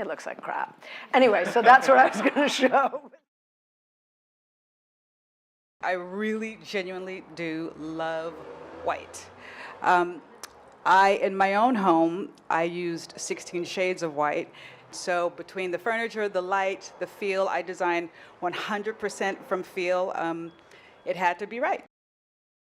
looks like crap. Anyway, so that's what I was going to show. I really genuinely do love white. In my own home, I used 16 shades of white. So between the furniture, the light, the feel, I designed 100% from feel. It had to be right.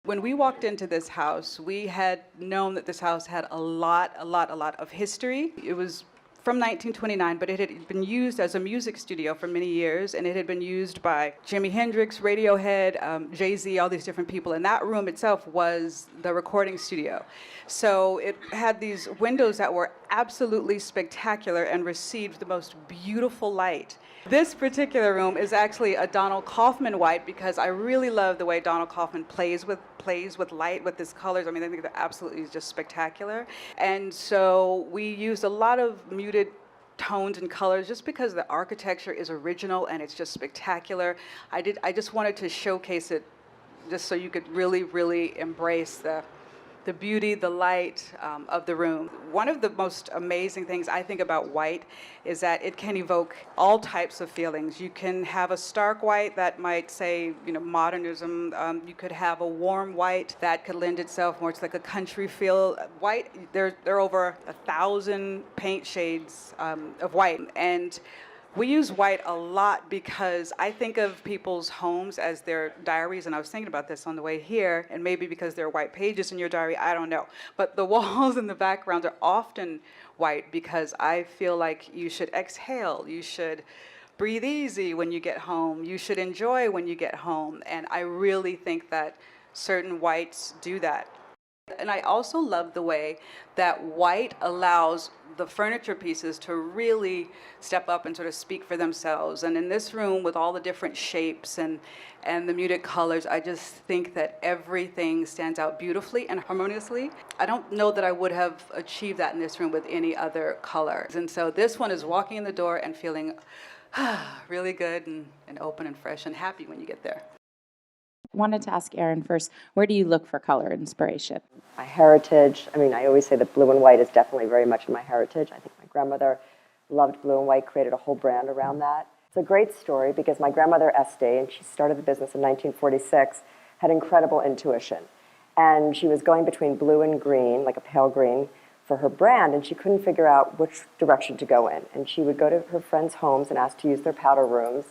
When we walked into this house, we had known that this house had a lot of history. It was from 1929, but it had been used as a music studio for many years, and it had been used by Jimi Hendrix, Radiohead, Jay-Z, all these different people, and that room itself was the recording studio. So it had these windows that were absolutely spectacular and received the most beautiful light. This particular room is actually a Donald Kaufman white because I really love the way Donald Kaufman plays with light, with his colors. I mean, I think they're absolutely just spectacular. And so we used a lot of muted tones and colors just because the architecture is original and it's just spectacular. I just wanted to showcase it just so you could really embrace the beauty, the light of the room. One of the most amazing things I think about white is that it can evoke all types of feelings. You can have a stark white that might say, modernism. You could have a warm white that could lend itself more to like a country feel. White, there are over 1,000 paint shades of white. And we use white a lot because I think of people's homes as their diaries, and I was thinking about this on the way here, and maybe because there are white pages in your diary, I don't know. But the walls and the backgrounds are often white because I feel like you should exhale, you should breathe easy when you get home, you should enjoy when you get home, and I really think that certain whites do that. And I also love the way that white allows the furniture pieces to really step up and sort of speak for themselves. And in this room with all the different shapes and the muted colors, I just think that everything stands out beautifully and harmoniously. I don't know that I would have achieved that in this room with any other color. And so this one is walking in the door and feeling really good and open and fresh and happy when you get there. Wanted to ask Erin first, where do you look for color inspiration? My heritage, I always say that blue and white is definitely very much in my heritage. I think my grandmother loved blue and white, created a whole brand around that. It's a great story because my grandmother, Estee, and she started the business in 1946, had incredible intuition. And she was going between blue and green, like a pale green, for her brand, and she couldn't figure out which direction to go in. And she would go to her friends' homes and ask to use their powder rooms,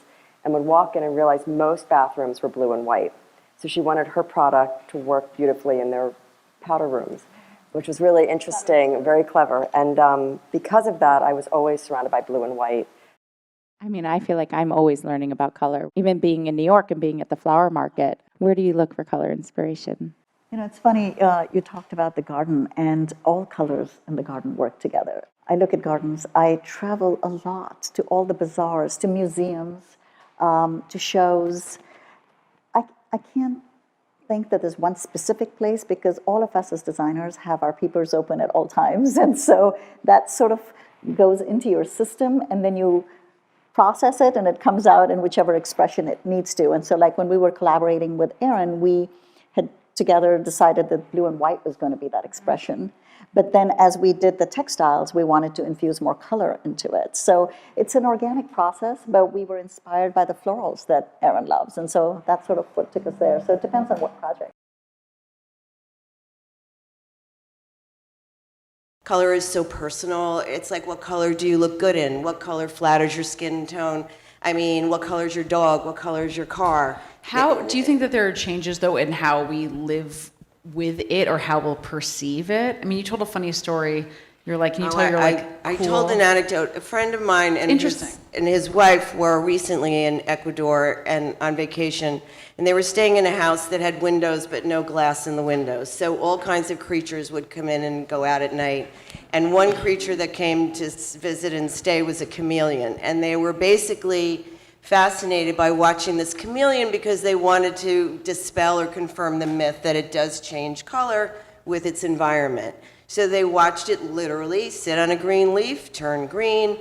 and would walk in and realize most bathrooms were blue and white. So she wanted her product to work beautifully in their powder rooms, which was really interesting, very clever. And because of that, I was always surrounded by blue and white. I feel like I'm always learning about color. Even being in New York and being at the flower market, where do you look for color inspiration? It's funny, you talked about the garden, and all colors in the garden work together. I look at gardens. I travel a lot to all the bazaars, to museums, to shows. I can't think that there's one specific place because all of us as designers have our peepers open at all times. And so that sort of goes into your system and then you process it and it comes out in whichever expression it needs to. And so like when we were collaborating with Erin, we had together decided that blue and white was going to be that expression. But then as we did the textiles, we wanted to infuse more color into it. So it's an organic process, but we were inspired by the florals that Erin loves. And so that's sort of what took us there. So it depends on what project. Color is so personal. It's like, what color do you look good in? What color flatters your skin tone? What color is your dog? What color is your car? How do you think that there are changes, though, in how we live with it or how we'll perceive it? You told a funny story. You're like, can you tell? I told an anecdote. A friend of mine and his wife were recently in Ecuador and on vacation, and they were staying in a house that had windows but no glass in the windows. So all kinds of creatures would come in and go out at night. And one creature that came to visit and stay was a chameleon, and they were basically fascinated by watching this chameleon because they wanted to dispel or confirm the myth that it does change color with its environment. So they watched it literally sit on a green leaf, turn green,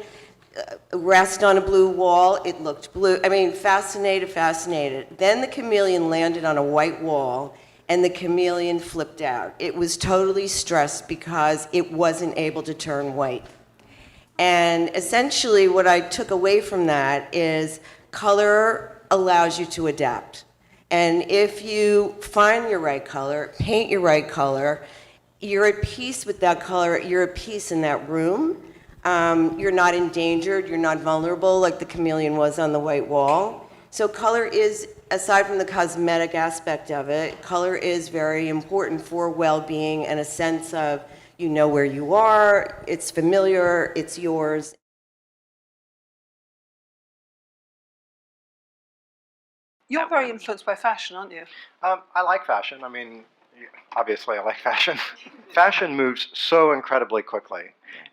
rest on a blue wall, it looked blue. Fascinated. Then the chameleon landed on a white wall and the chameleon flipped out. It was totally stressed because it wasn't able to turn white. And essentially what I took away from that is color allows you to adapt. And if you find your right color, paint your right color, you're at peace with that color, you're at peace in that room. You're not endangered, you're not vulnerable like the chameleon was on the white wall. So color is aside from the cosmetic aspect of it, color is very important for well-being and a sense of you know where you are, it's familiar, it's yours. You're very influenced by fashion, aren't you? I like fashion. I mean, obviously I like fashion. Fashion moves so incredibly quickly.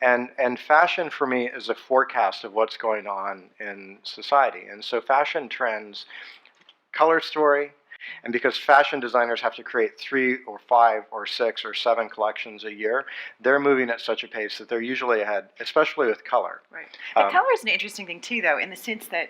And fashion for me is a forecast of what's going on in society. And so fashion trends, color story, and because fashion designers have to create 3 or 5 or 6 or 7 collections a year, they're moving at such a pace that they're usually ahead, especially with color. Right. But color is an interesting thing too, though, in the sense that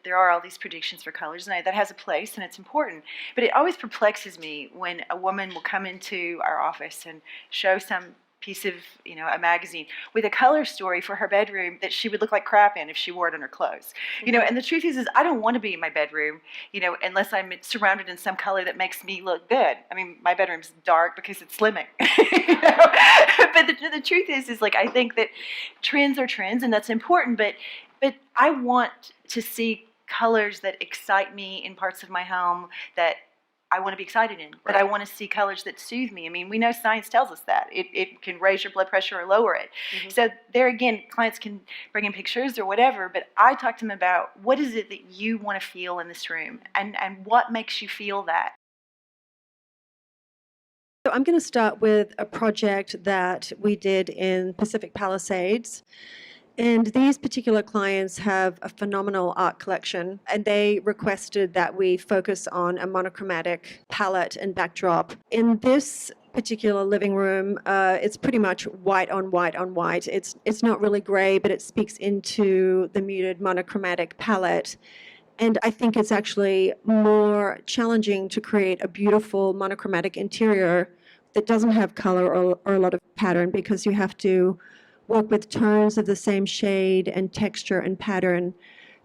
there are all these predictions for colors, and that has a place and it's important. But it always perplexes me when a woman will come into our office and show some piece of, a magazine with a color story for her bedroom that she would look like crap in if she wore it on her clothes. And the truth is I don't want to be in my bedroom, unless I'm surrounded in some color that makes me look good. I mean, my bedroom's dark because it's slimming. But the truth is like, I think that trends are trends, and that's important, but I want to see colors that excite me in parts of my home that I want to be excited in, but I want to see colors that soothe me. I mean, we know science tells us that. It can raise your blood pressure or lower it. So there again, clients can bring in pictures or whatever, but I talk to them about what is it that you want to feel in this room, and what makes you feel that. So I'm going to start with a project that we did in Pacific Palisades. And these particular clients have a phenomenal art collection, and they requested that we focus on a monochromatic palette and backdrop. In this particular living room, it's pretty much white on white on white. It's not really gray, but it speaks into the muted monochromatic palette. And I think it's actually more challenging to create a beautiful monochromatic interior that doesn't have color or a lot of pattern, because you have to work with tones of the same shade and texture and pattern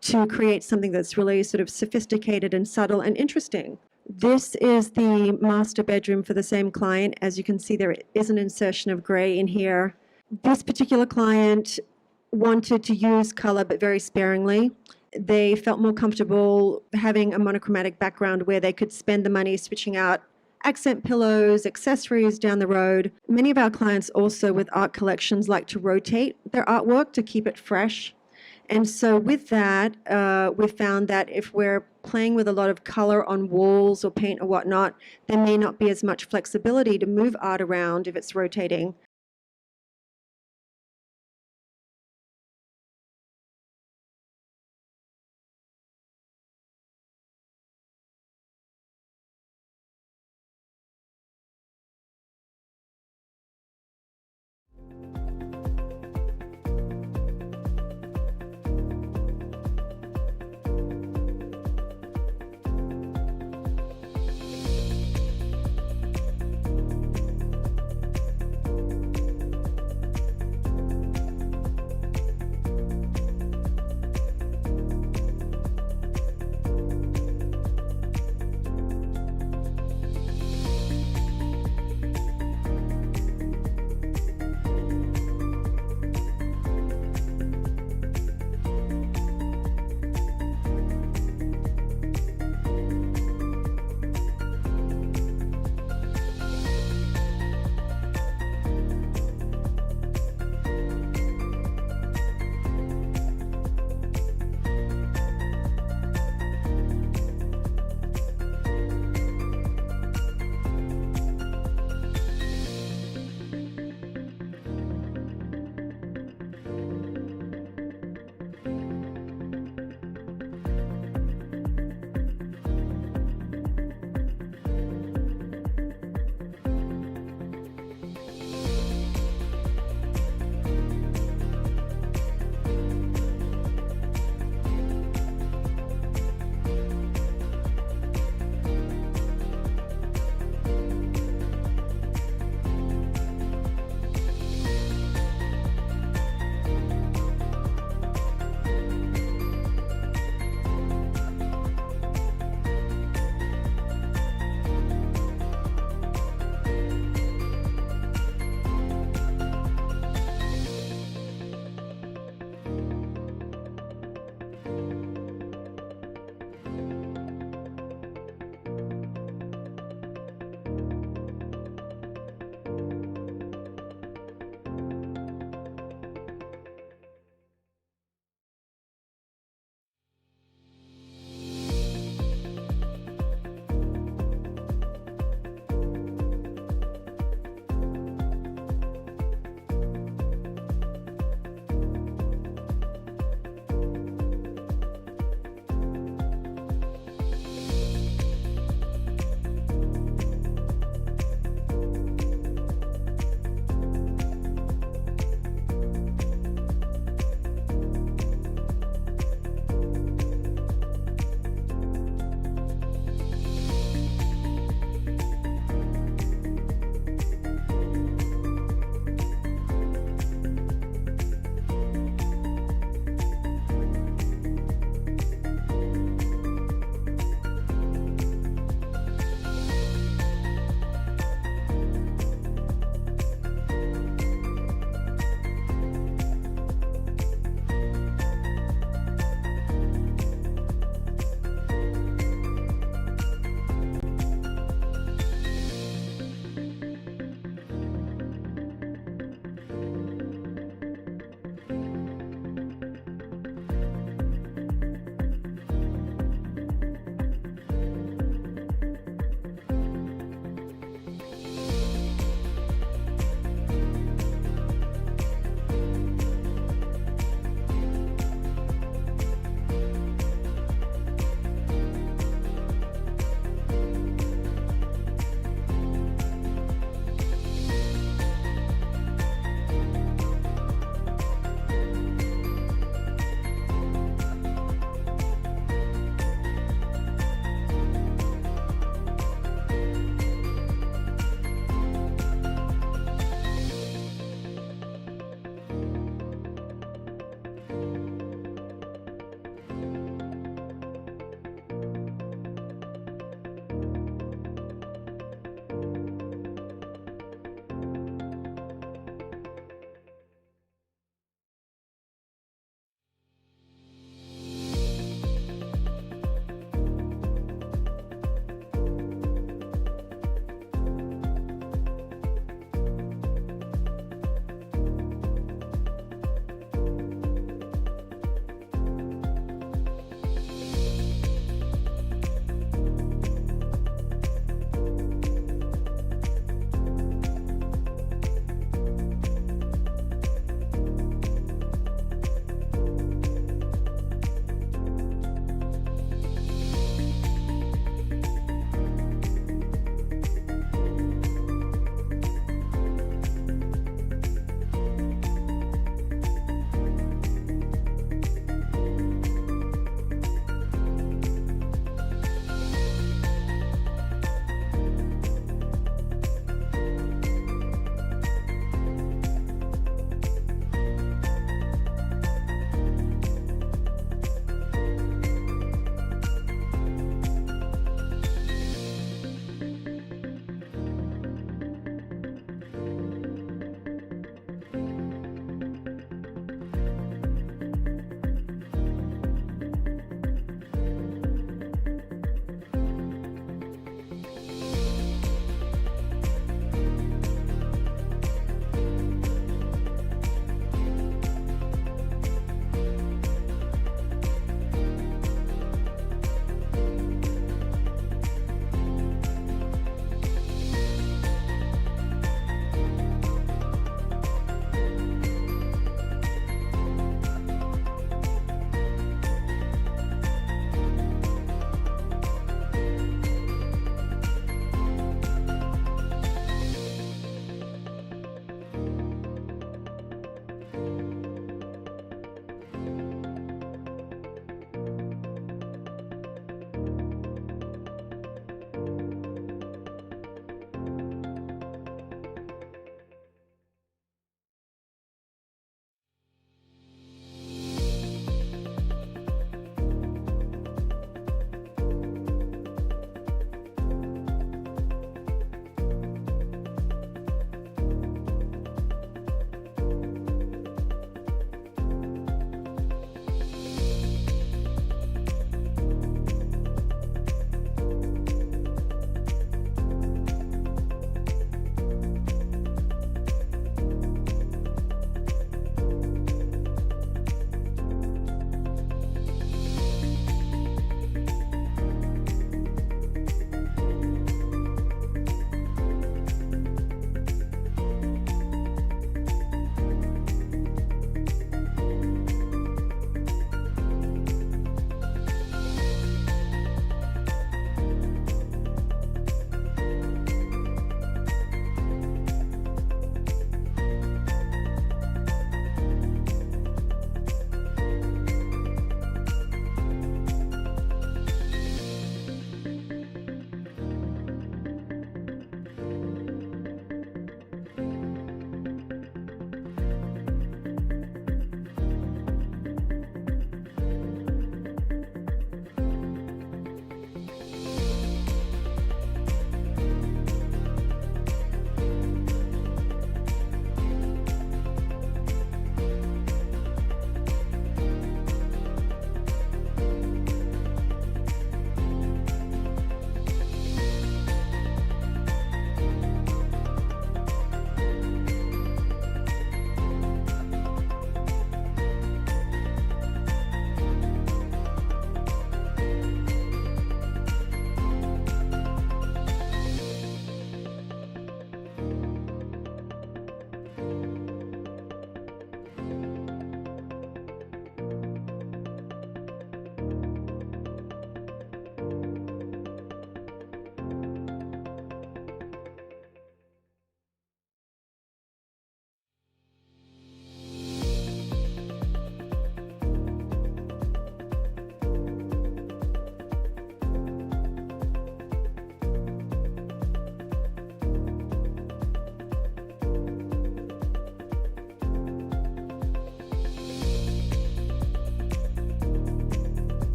to create something that's really sort of sophisticated and subtle and interesting. This is the master bedroom for the same client. As you can see, there is an insertion of gray in here. This particular client wanted to use color, but very sparingly. They felt more comfortable having a monochromatic background where they could spend the money switching out accent pillows, accessories down the road. Many of our clients also with art collections like to rotate their artwork to keep it fresh. And so with that, we found that if we're playing with a lot of color on walls or paint or whatnot, there may not be as much flexibility to move art around if it's rotating.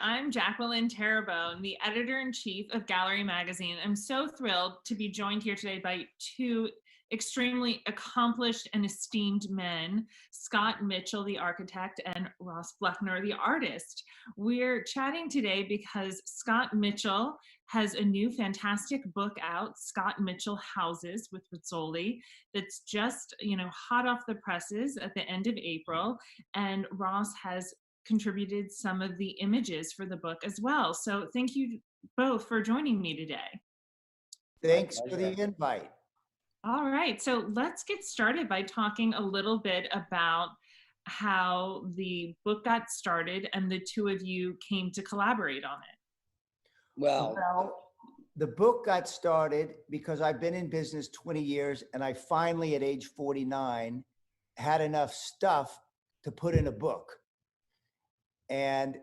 I'm Jacqueline Terrebonne, the editor-in-chief of Gallery Magazine. I'm so thrilled to be joined here today by two extremely accomplished and esteemed men, Scott Mitchell, the architect, and Ross Bleckner, the artist. We're chatting today because Scott Mitchell has a new fantastic book out, Scott Mitchell Houses with Rizzoli, that's just, hot off the presses at the end of April. And Ross has contributed some of the images for the book as well. So thank you both for joining me today. Thanks for the invite. All right, so let's get started by talking a little bit about how the book got started and the two of you came to collaborate on it. Well, the book got started because I've been in business 20 years and I finally at age 49 had enough stuff to put in a book. And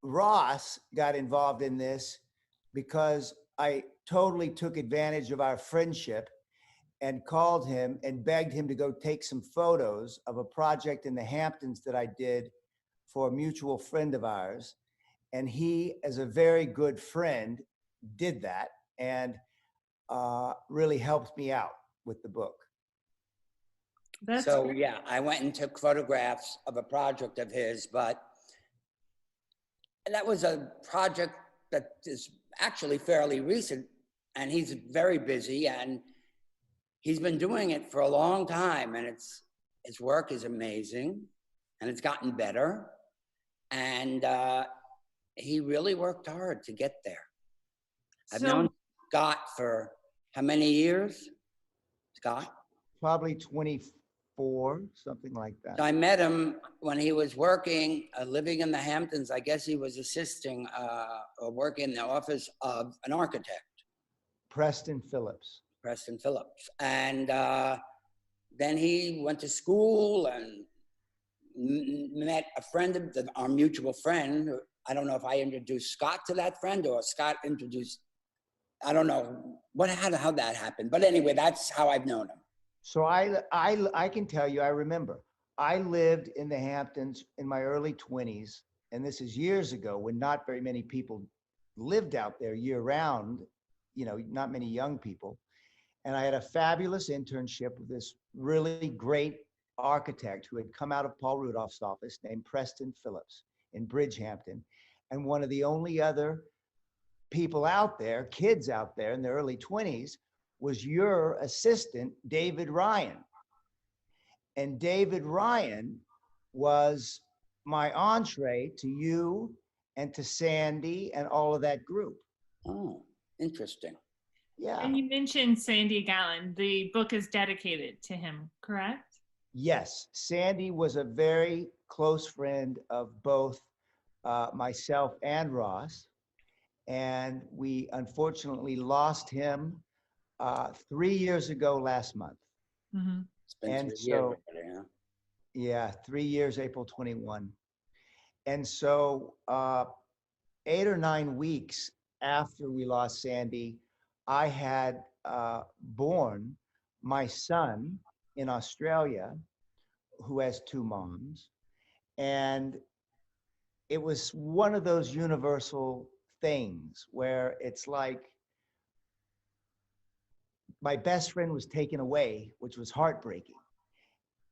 Ross got involved in this because I totally took advantage of our friendship and called him and begged him to go take some photos of a project in the Hamptons that I did for a mutual friend of ours. And he, as a very good friend, did that and really helped me out with the book. So yeah, I went and took photographs of a project of his, but that was a project that is actually fairly recent, and he's very busy and he's been doing it for a long time, and his work is amazing and it's gotten better. And he really worked hard to get there. I've known Scott for how many years, Scott? Probably 24, something like that. So I met him when he was working, living in the Hamptons. I guess he was assisting or working in the office of an architect. Preston Phillips. Preston Phillips. And then he went to school and met a friend of our mutual friend. I don't know if I introduced Scott to that friend or Scott introduced, I don't know how that happened. But anyway, that's how I've known him. So I can tell you, I remember, I lived in the Hamptons in my early 20s, and this is years ago when not very many people lived out there year round, not many young people. And I had a fabulous internship with this really great architect who had come out of Paul Rudolph's office named Preston Phillips in Bridgehampton. And one of the only other people out there, kids out there in their early 20s, was your assistant, David Ryan. And David Ryan was my entree to you and to Sandy and all of that group. Oh, interesting. Yeah. And you mentioned Sandy Gallen. The book is dedicated to him, correct? Yes. Sandy was a very close friend of both myself and Ross. And we unfortunately lost him 3 years ago last month. Mm-hmm. It's been And 3 so, years already, huh? yeah, 3 years, April 21. And so 8 or 9 weeks after we lost Sandy, I had born my son in Australia, who has 2 moms. And it was one of those universal things where it's like my best friend was taken away, which was heartbreaking.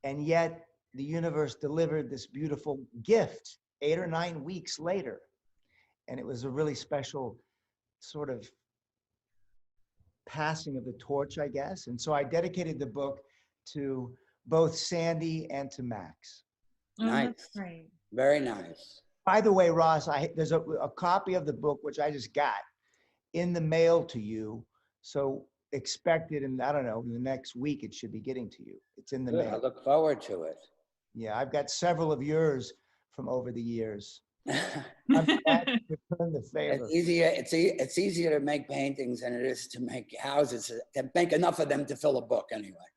And yet the universe delivered this beautiful gift 8 or 9 weeks later. And it was a really special sort of passing of the torch, I guess. And so I dedicated the book to both Sandy and to Max. Nice. That's great. Very nice. By the way, Ross, there's a copy of the book, which I just got in the mail to you. So expect it in, I don't know, in the next week, it should be getting to you. It's in the Good. mail. I look forward to it. Yeah, I've got several of yours from over the years. I'm glad to return the favor. It's easier to make paintings than it is to make houses, to make enough of them to fill a book anyway.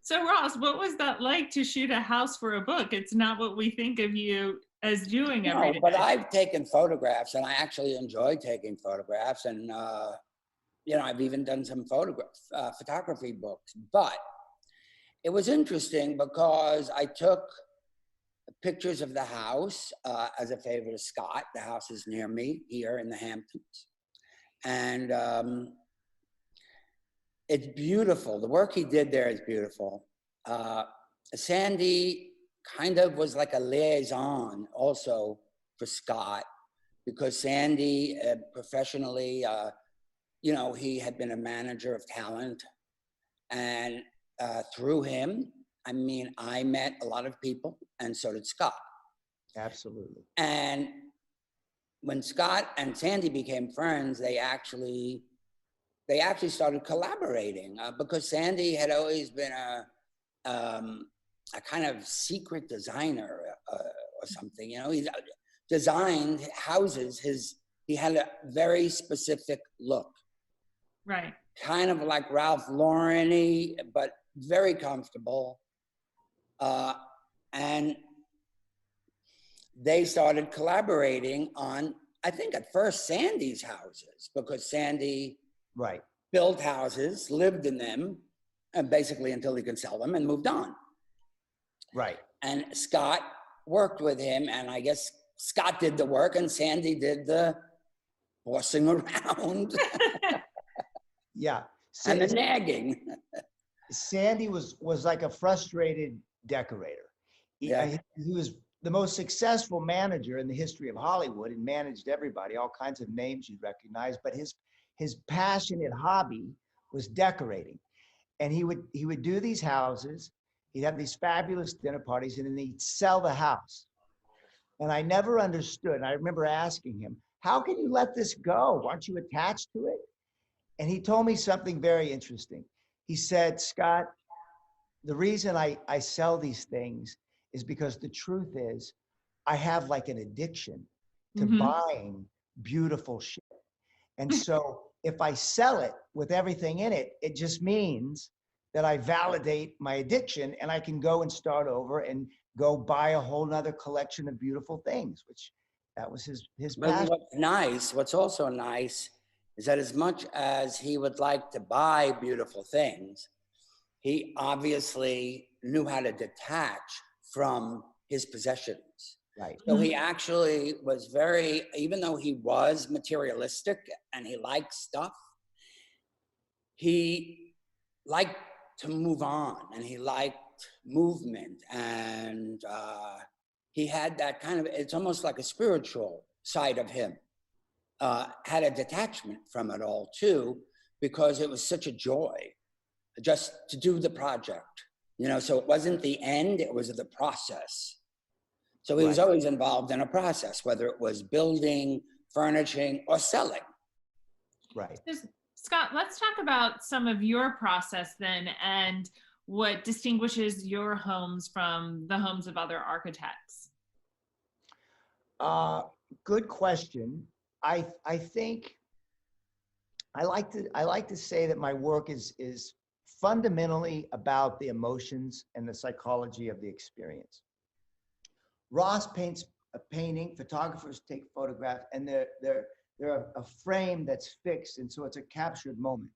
So Ross, what was that like to shoot a house for a book? It's not what we think of you as doing every day. But I've taken photographs, and I actually enjoy taking photographs, and I've even done some photography books. But it was interesting because I took pictures of the house as a favor to Scott. The house is near me here in the Hamptons. And it's beautiful. The work he did there is beautiful. Sandy kind of was like a liaison also for Scott, because Sandy professionally, you know, he had been a manager of talent. And through him, I mean, I met a lot of people, and so did Scott. Absolutely. And when Scott and Sandy became friends, they actually started collaborating because Sandy had always been a kind of secret designer or something. You know, he designed houses. He had a very specific look. Right. Kind of like Ralph Lauren-y, but very comfortable. And they started collaborating on, I think at first, Sandy's houses, because Sandy built houses, lived in them, and basically until he could sell them and moved on. Right. And Scott worked with him, and I guess Scott did the work and Sandy did the bossing around. Yeah. And the nagging. Sandy was like a frustrated decorator. He was the most successful manager in the history of Hollywood and managed everybody, all kinds of names you'd recognize, but his passionate hobby was decorating. And he would do these houses, he'd have these fabulous dinner parties, and then he'd sell the house. And I never understood. And I remember asking him, how can you let this go? Aren't you attached to it? And he told me something very interesting. He said, Scott, the reason I sell these things is because the truth is I have like an addiction to buying beautiful shit. And so if I sell it with everything in it, it just means that I validate my addiction and I can go and start over and go buy a whole nother collection of beautiful things, which that was his passion. What's also nice is that as much as he would like to buy beautiful things, he obviously knew how to detach from his possessions. Right. So he actually was very, even though he was materialistic and he liked stuff, he liked to move on and he liked movement, and he had that kind of, it's almost like a spiritual side of him. Had a detachment from it all too, because it was such a joy just to do the project, you know, so it wasn't the end, it was the process. So he was always involved in a process, whether it was building, furnishing, or selling. Right. Scott, let's talk about some of your process then and what distinguishes your homes from the homes of other architects. Good question. I think I like to say that my work is fundamentally about the emotions and the psychology of the experience. Ross paints a painting, photographers take photographs, and they're a frame that's fixed, and so it's a captured moment.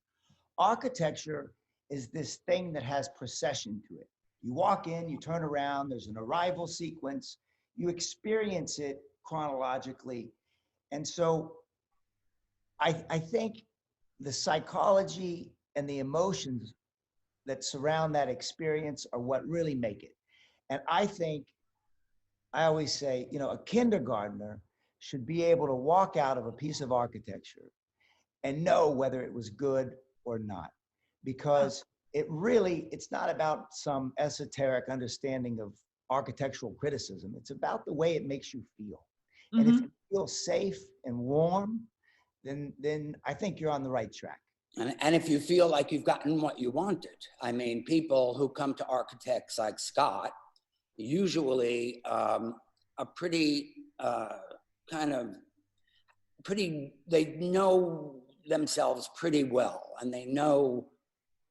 Architecture is this thing that has procession to it. You walk in, you turn around, there's an arrival sequence, you experience it chronologically. And so I think the psychology and the emotions that surround that experience are what really make it. And I think, I always say, you know, a kindergartner should be able to walk out of a piece of architecture and know whether it was good or not. Because it's not about some esoteric understanding of architectural criticism. It's about the way it makes you feel. And if you feel safe and warm, then I think you're on the right track. And if you feel like you've gotten what you wanted, I mean, people who come to architects like Scott usually are pretty they know themselves pretty well, and they know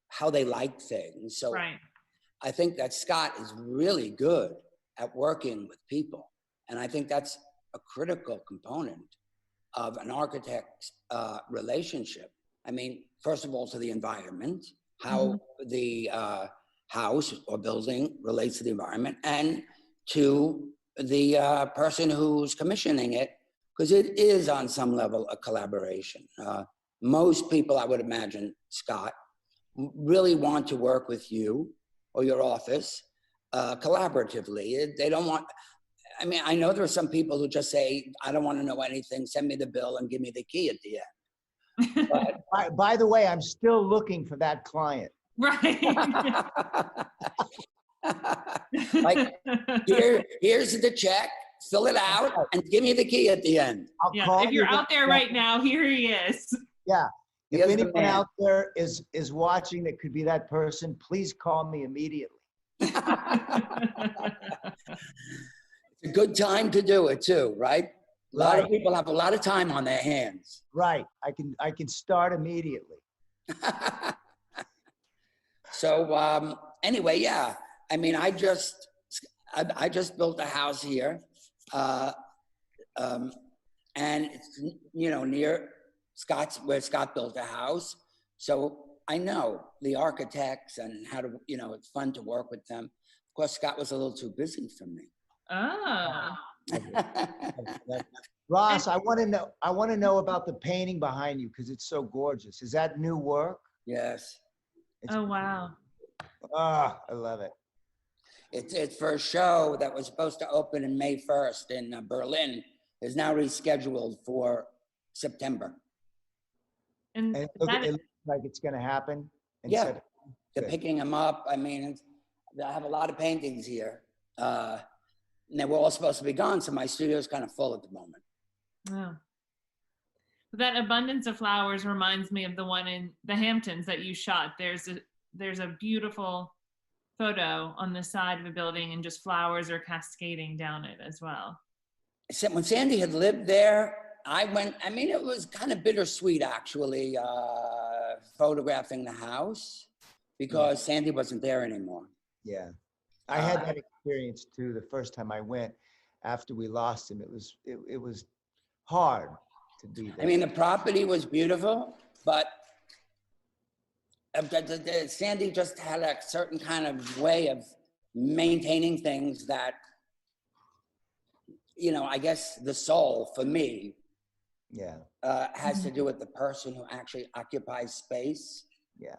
how they like things. So I think that Scott is really good at working with people. And I think that's a critical component of an architect's relationship. I mean, first of all, to the environment, how the house or building relates to the environment, and to the person who's commissioning it, because it is on some level a collaboration. Most people, I would imagine, Scott, really want to work with you or your office collaboratively. They don't want, I mean, I know there are some people who just say, I don't want to know anything, send me the bill and give me the key at the end. But, by the way, I'm still looking for that client. Right. like, here's the check, fill it out, and give me the key at the end. Yeah, if you're out there right now, here he is. Yeah. If Here's the anyone man. out there is watching that could be that person, please call me immediately. It's a good time to do it too, right? A lot of people have a lot of time on their hands. Right. I can start immediately. So anyway, yeah. I mean, I just built a house here, and it's, you know, near where Scott built a house. So I know the architects and how to, you know, it's fun to work with them. Of course, Scott was a little too busy for me. Oh. Ross, I want to know about the painting behind you because it's so gorgeous. Is that new work? Yes. Oh, wow. Ah, I love it. It's for a show that was supposed to open in May 1st in Berlin. Is now rescheduled for September. And it looks like it's going to happen. Yeah, they're picking them up. I mean, I have a lot of paintings here. And they were all supposed to be gone, so my studio is kind of full at the moment. Oh. That abundance of flowers reminds me of the one in the Hamptons that you shot. There's a beautiful photo on the side of a building and just flowers are cascading down it as well. When Sandy had lived there, I mean, it was kind of bittersweet actually, photographing the house because Sandy wasn't there anymore. Yeah. I had that experience too the first time I went after we lost him. It was hard to be there. I mean, the property was beautiful, but Sandy just had a certain kind of way of maintaining things that, you know, I guess the soul for me has to do with the person who actually occupies space. Yeah.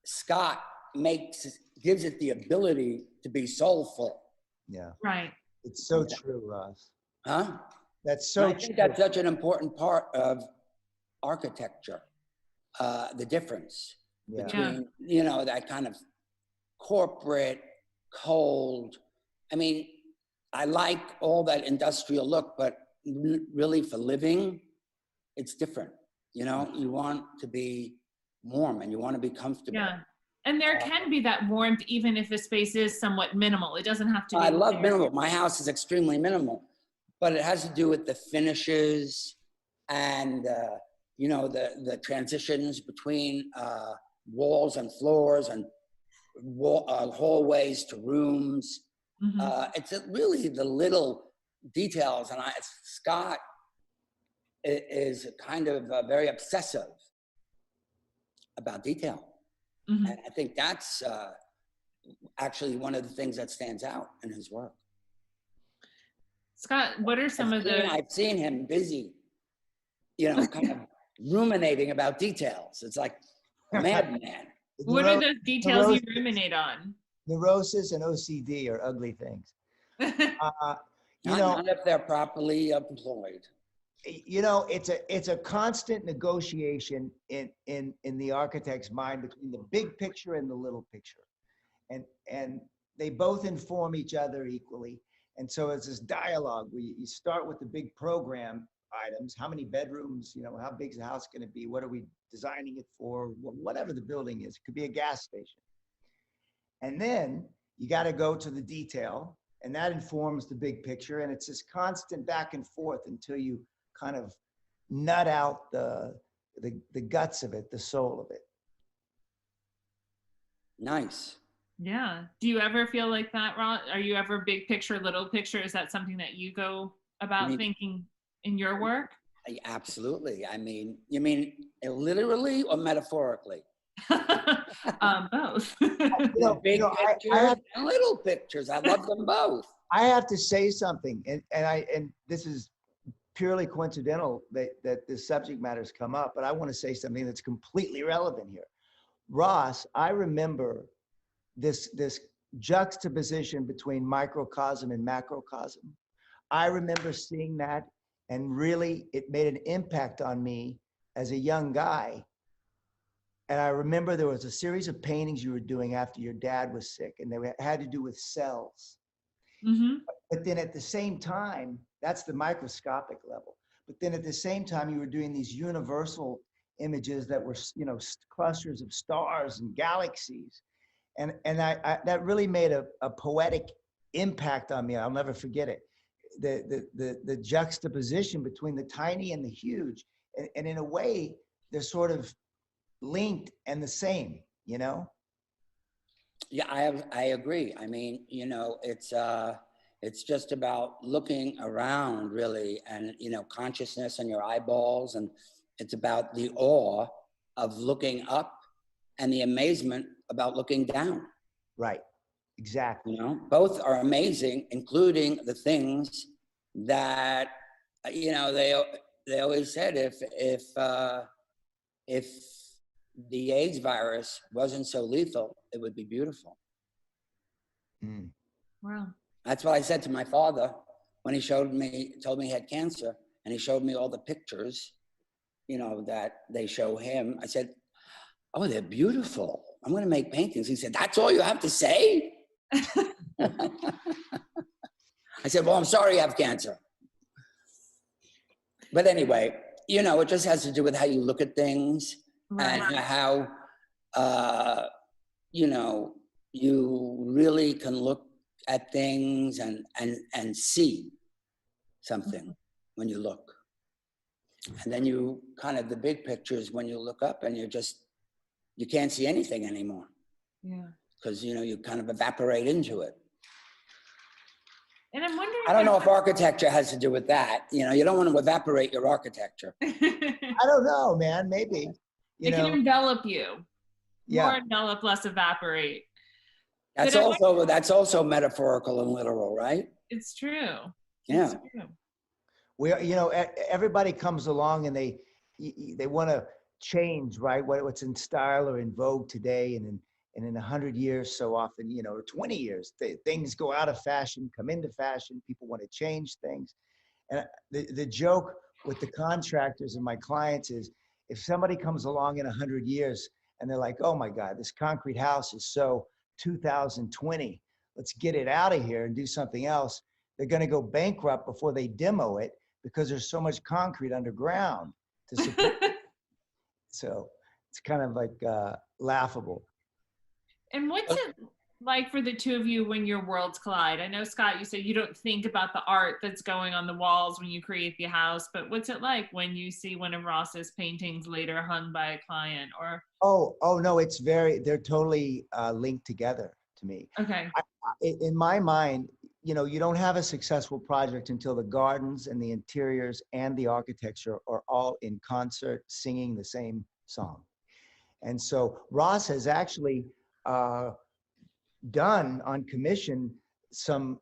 Scott gives it the ability to be soulful. Yeah. Right. It's so true, Ross. Huh? That's so I think that's such an important part of architecture. The difference between, you know, that kind of corporate, cold. I mean, I like all that industrial look, but really for living, it's different. You know, you want to be warm and you want to be comfortable. Yeah. And there can be that warmth even if a space is somewhat minimal. It doesn't have to be. I love minimal. My house is extremely minimal, but it has to do with the finishes and, you know, the transitions between walls and floors and hallways to rooms. It's really the little details. And Scott is kind of very obsessive about detail. And I think that's actually one of the things that stands out in his work. Scott, what are some of the... I've seen him busy, you know, kind of ruminating about details. It's like a madman. What are those details you ruminate on? Neurosis and OCD are ugly things. Not if they're properly employed. You know, it's a constant negotiation in the architect's mind between the big picture and the little picture, and they both inform each other equally. And so it's this dialogue where you start with the big program items: how many bedrooms, you know, how big is the house going to be, what are we designing it for, whatever the building is. It could be a gas station, and then you got to go to the detail, and that informs the big picture. And it's this constant back and forth until you kind of nut out the guts of it, the soul of it. Nice. Yeah. Do you ever feel like that, Ron? Are you ever big picture, little picture? Is that something that you go about thinking in your work? Absolutely. I mean, you mean literally or metaphorically? Both. Big I pictures have, and little pictures. I love them both. I have to say something, and this is purely coincidental that this subject matter has come up, but I want to say something that's completely relevant here. Ross, I remember this juxtaposition between microcosm and macrocosm. I remember seeing that, and really it made an impact on me as a young guy. And I remember there was a series of paintings you were doing after your dad was sick, and they had to do with cells. Mm-hmm. But then at the same time, that's the microscopic level. But then at the same time, you were doing these universal images that were, clusters of stars and galaxies. And I that really made a poetic impact on me. I'll never forget it. The juxtaposition between the tiny and the huge. And in a way, they're sort of linked and the same, Yeah, I agree. I mean, it's just about looking around really, and consciousness and your eyeballs, and it's about the awe of looking up and the amazement about looking down. Right. Exactly. Both are amazing, including the things that they always said if the AIDS virus wasn't so lethal, it would be beautiful. Mm. Wow. That's what I said to my father when he told me he had cancer, and he showed me all the pictures, that they show him. I said, "Oh, they're beautiful. I'm going to make paintings." He said, "That's all you have to say?" I said, "Well, I'm sorry you have cancer." But anyway, it just has to do with how you look at things, right, and how, you really can look at things and see something when you look. And then the big picture is when you look up and you can't see anything anymore. Yeah. Because, you kind of evaporate into it. And I'm wondering. I don't know if architecture has to do with that. You don't want to evaporate your architecture. I don't know, man. Maybe. It can envelop you. Yeah. More envelop, less evaporate. That's also metaphorical and literal, right? It's true. Yeah. It's true. Everybody comes along and they want to change, right? What's in style or in vogue today, and in 100 years, so often, or 20 years, things go out of fashion, come into fashion. People want to change things, and the joke with the contractors and my clients is, if somebody comes along in 100 years and they're like, "Oh my God, this concrete house is so 2020. Let's get it out of here and do something else," they're going to go bankrupt before they demo it, because there's so much concrete underground to support. So it's kind of like laughable. And what's it like for the two of you when your worlds collide? I know, Scott, you said you don't think about the art that's going on the walls when you create the house, but what's it like when you see one of Ross's paintings later hung by a client? Or Oh no, they're totally linked together to me. Okay. In my mind, you don't have a successful project until the gardens and the interiors and the architecture are all in concert singing the same song. And so Ross has actually done on commission some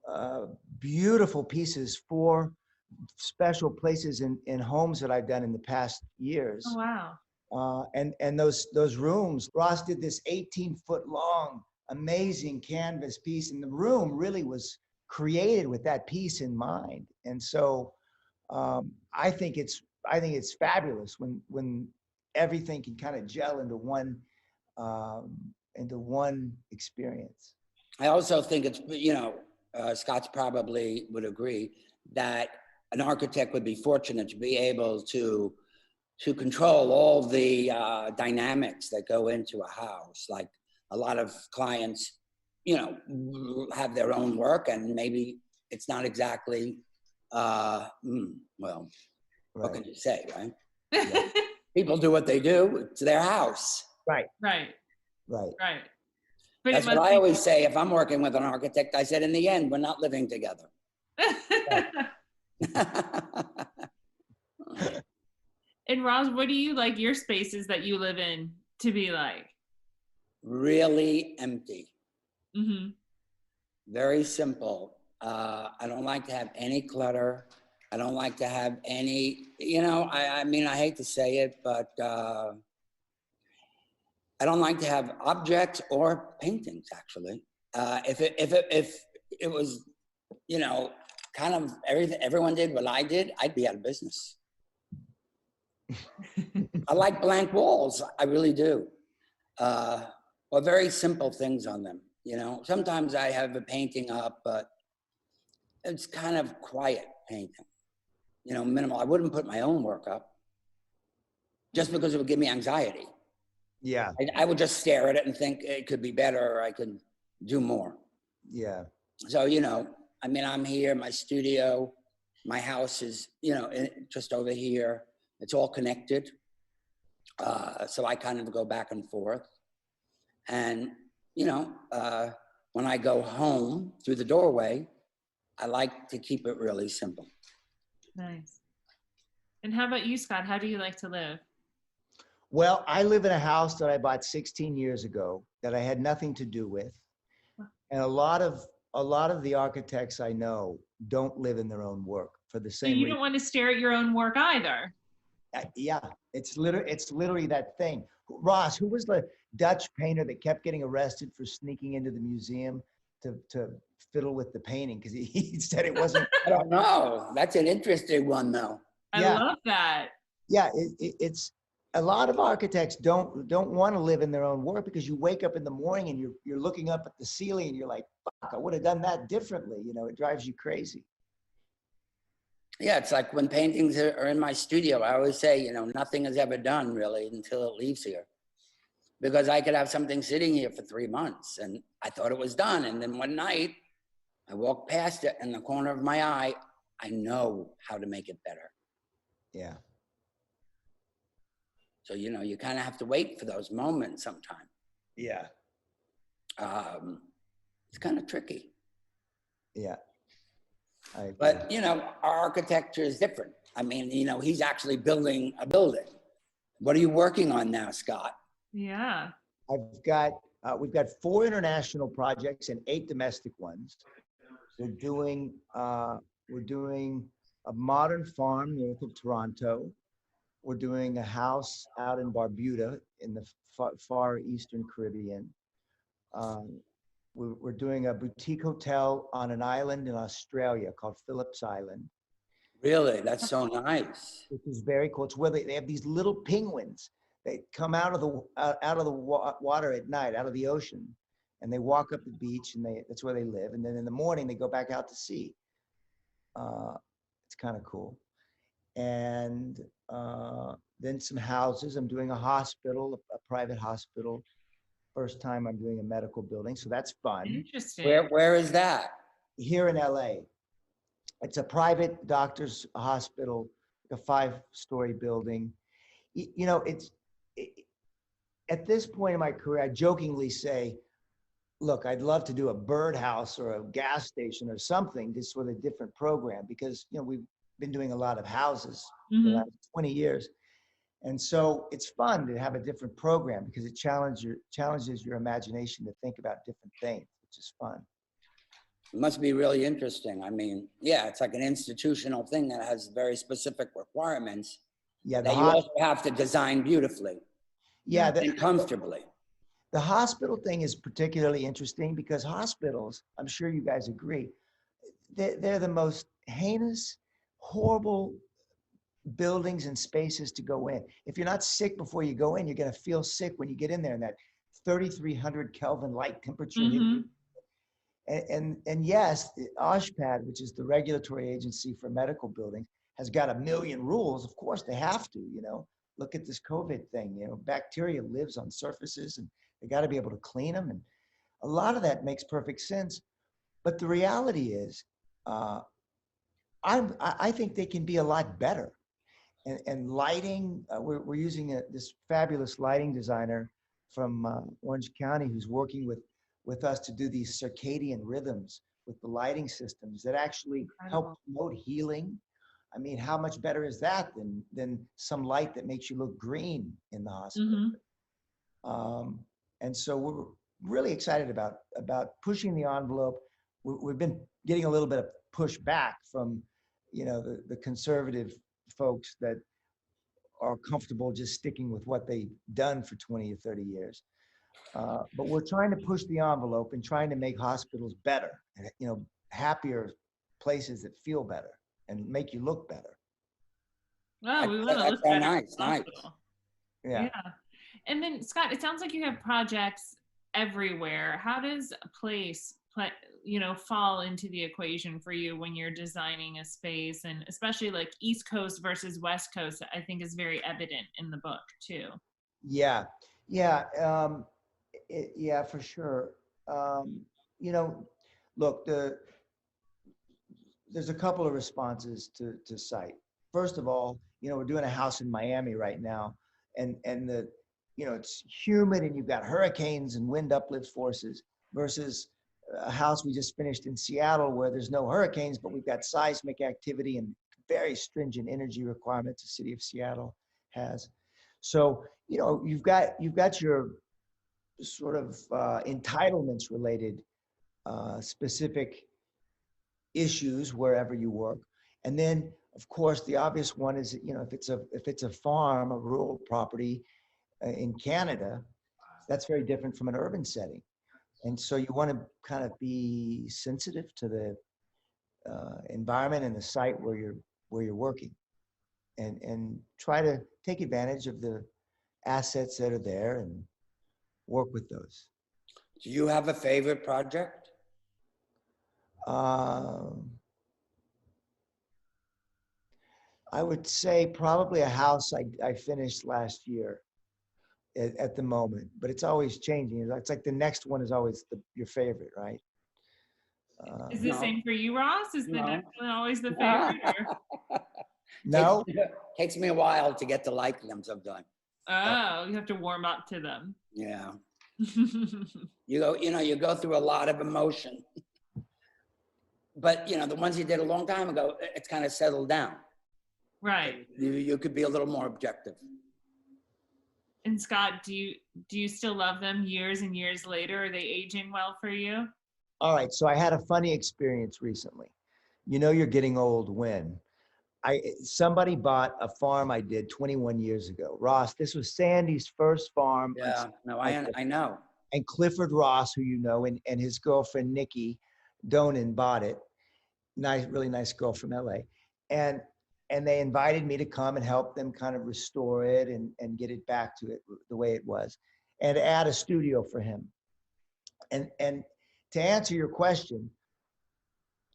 beautiful pieces for special places in homes that I've done in the past years. Oh, wow. And those rooms, Ross did this 18-foot long, amazing canvas piece, and the room really was created with that piece in mind. And so I think it's fabulous when everything can kind of gel into one experience. I also think it's, Scott's probably would agree that an architect would be fortunate to be able to control all the dynamics that go into a house. Like a lot of clients, have their own work, and maybe it's not exactly, what can you say, right? Yeah. People do what they do. It's their house. Right. Right. Right. Right. But that's what I always say. If I'm working with an architect, I said, in the end, we're not living together. And Ross, what do you like your spaces that you live in to be like? really empty. Mm-hmm. Very simple. I don't like to have any clutter. I don't like to have any, I mean, I hate to say it, but I don't like to have objects or paintings, actually. If it was, kind of everyone did what I did, I'd be out of business. I like blank walls. I really do. Or very simple things on them. Sometimes I have a painting up, but it's kind of quiet painting, minimal. I wouldn't put my own work up just because it would give me anxiety. Yeah. I would just stare at it and think it could be better or I could do more. Yeah. So, I mean, I'm here, my studio, my house is, just over here. It's all connected. So I kind of go back and forth. And, when I go home through the doorway, I like to keep it really simple. Nice. And how about you, Scott? How do you like to live? Well, I live in a house that I bought 16 years ago that I had nothing to do with. And a lot of the architects I know don't live in their own work for the So same you reason. don't want to stare at your own work either. Yeah, it's literally that thing. Ross, who was the Dutch painter that kept getting arrested for sneaking into the museum to fiddle with the painting because he said it wasn't. I don't know. That's an interesting one, though. I love that. Yeah, it's a lot of architects don't want to live in their own work because you wake up in the morning and you're looking up at the ceiling and you're like, fuck, I would have done that differently. It drives you crazy. Yeah, it's like when paintings are in my studio, I always say, nothing is ever done really until it leaves here. Because I could have something sitting here for 3 months and I thought it was done. And then one night I walked past it in the corner of my eye. I know how to make it better. Yeah. So, you kind of have to wait for those moments sometime. Yeah. It's kind of tricky. Yeah. But, our architecture is different. I mean, he's actually building a building. What are you working on now, Scott? Yeah. we've got 4 international projects and 8 domestic ones. We're doing a modern farm north of Toronto. We're doing a house out in Barbuda in the far eastern Caribbean. We're doing a boutique hotel on an island in Australia called Phillips Island. Really? That's so nice. Which is very cool. It's where they have these little penguins. They come out of the water at night, out of the ocean, and they walk up the beach, and that's where they live. And then in the morning, they go back out to sea. It's kind of cool. And then some houses. I'm doing a hospital, a private hospital. First time I'm doing a medical building, so that's fun. Interesting. Where is that? Here in LA. It's a private doctor's hospital, a 5-story building. At this point in my career, I jokingly say, look, I'd love to do a birdhouse or a gas station or something just with a different program because, we've been doing a lot of houses for the last 20 years. And so it's fun to have a different program because it challenges your imagination to think about different things, which is fun. It must be really interesting. I mean, yeah, it's like an institutional thing that has very specific requirements that you also have to design beautifully. Yeah, and comfortably. The hospital thing is particularly interesting because hospitals, I'm sure you guys agree, they're the most heinous, horrible buildings and spaces to go in. If you're not sick before you go in, you're going to feel sick when you get in there in that 3,300 Kelvin light temperature. And yes, the OSHPAD, which is the regulatory agency for medical buildings, has got a million rules. Of course, they have to, Look at this COVID thing, bacteria lives on surfaces and they got to be able to clean them. And a lot of that makes perfect sense. But the reality is, I think they can be a lot better. And lighting, we're using this fabulous lighting designer from Orange County who's working with us to do these circadian rhythms with the lighting systems that actually help promote healing. I mean, how much better is that than some light that makes you look green in the hospital? And so we're really excited about pushing the envelope. We've been getting a little bit of pushback from, the conservative folks that are comfortable just sticking with what they've done for 20 or 30 years. But we're trying to push the envelope and trying to make hospitals better, happier places that feel better and make you look better. Well, we want to That's look so better. nice, nice. Yeah. And then Scott, it sounds like you have projects everywhere. How does place fall into the equation for you when you're designing a space, and especially like East Coast versus West Coast, I think is very evident in the book too. Yeah. Yeah. Yeah, for sure. Look, there's a couple of responses to cite. First of all, we're doing a house in Miami right now, and it's humid and you've got hurricanes and wind uplift forces, versus a house we just finished in Seattle where there's no hurricanes, but we've got seismic activity and very stringent energy requirements the city of Seattle has. So, you've got your sort of entitlements related specific issues wherever you work. And then of course the obvious one is, if it's a farm, a rural property in Canada, that's very different from an urban setting. And so you want to kind of be sensitive to the environment and the site where you're working, and try to take advantage of the assets that are there and work with those. Do you have a favorite project? I would say probably a house I finished last year at the moment, but it's always changing. It's like the next one is always your favorite, right? Is the same for you, Ross? Is the next one always the favorite? Or? No. Takes me a while to get to like them sometimes. Oh, you have to warm up to them. Yeah. You go through a lot of emotion. But, the ones you did a long time ago, it's kind of settled down. Right. You could be a little more objective. And Scott, do you still love them years and years later? Are they aging well for you? All right. So I had a funny experience recently. You're getting old when somebody bought a farm I did 21 years ago. Ross, this was Sandy's first farm. Yeah, no, I know. And Clifford Ross, who and his girlfriend Nikki Donan bought it. Really nice girl from LA. And they invited me to come and help them kind of restore it and get it back to it the way it was, and add a studio for him. And to answer your question,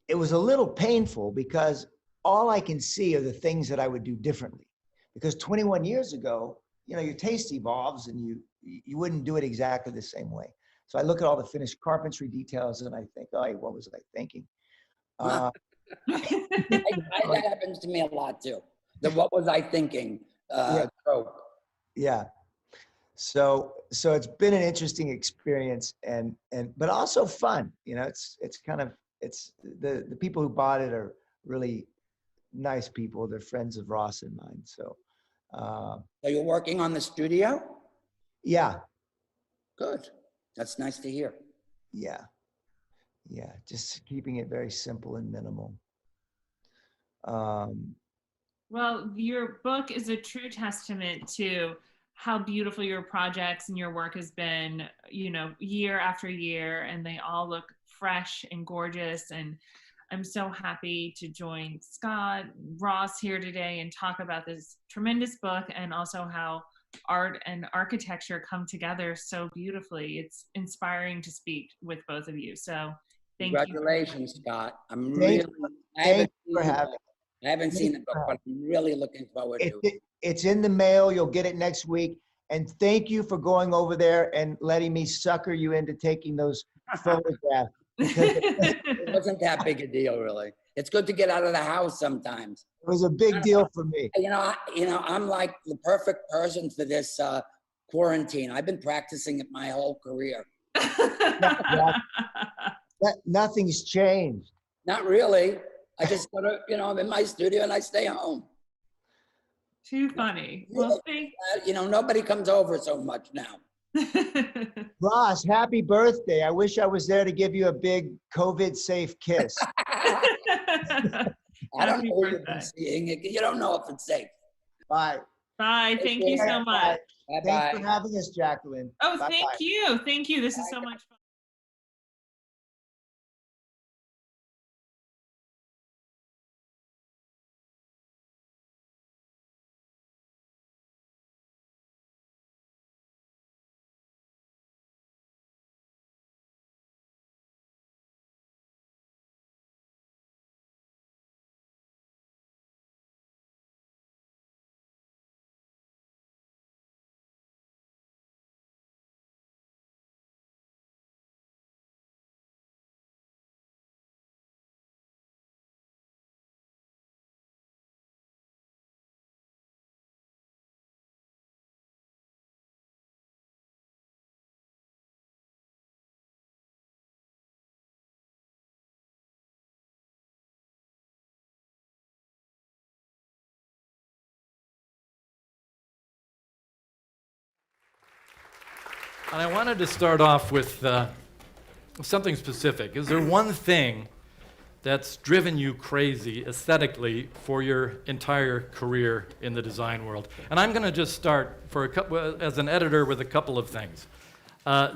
it was a little painful because all I can see are the things that I would do differently. Because 21 years ago, your taste evolves and you wouldn't do it exactly the same way. So I look at all the finished carpentry details and I think, oh, what was I thinking? That happens to me a lot too. What was I thinking? Trope. Yeah. So it's been an interesting experience but also fun. It's the people who bought it are really nice people. They're friends of Ross and mine. So you're working on the studio? Yeah. Good. That's nice to hear. Yeah. Yeah. Just keeping it very simple and minimal. Well, your book is a true testament to how beautiful your projects and your work has been, year after year, and they all look fresh and gorgeous. And I'm so happy to join Scott, Ross here today and talk about this tremendous book, and also how art and architecture come together so beautifully. It's inspiring to speak with both of you. So thank you. Congratulations, Scott. Thank you for having me. I haven't seen the book, but I'm really looking forward to it. It's in the mail. You'll get it next week. And thank you for going over there and letting me sucker you into taking those photographs. It wasn't that big a deal, really. It's good to get out of the house sometimes. It was a big deal for me. I'm like the perfect person for this quarantine. I've been practicing it my whole career. Nothing's changed. Not really. I just go to, I'm in my studio and I stay home. Too funny. Well, nobody comes over so much now. Ross, happy birthday. I wish I was there to give you a big COVID-safe kiss. I don't know what you've been seeing. You don't know if it's safe. Bye. Bye. Thank you so much. Bye-bye. Thanks for having us, Jacqueline. Oh, Bye-bye. thank you. Thank you. This is so much fun. And I wanted to start off with something specific. Is there one thing that's driven you crazy aesthetically for your entire career in the design world? And I'm going to just start for a couple, as an editor with a couple of things.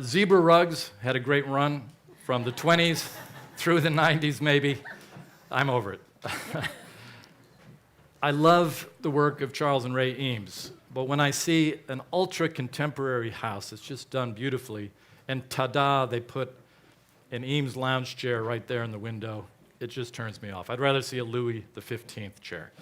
Zebra rugs had a great run from the 20s through the 90s maybe. I'm over it. I love the work of Charles and Ray Eames. But when I see an ultra-contemporary house, it's just done beautifully, and ta-da, they put an Eames lounge chair right there in the window, it just turns me off. I'd rather see a Louis XV chair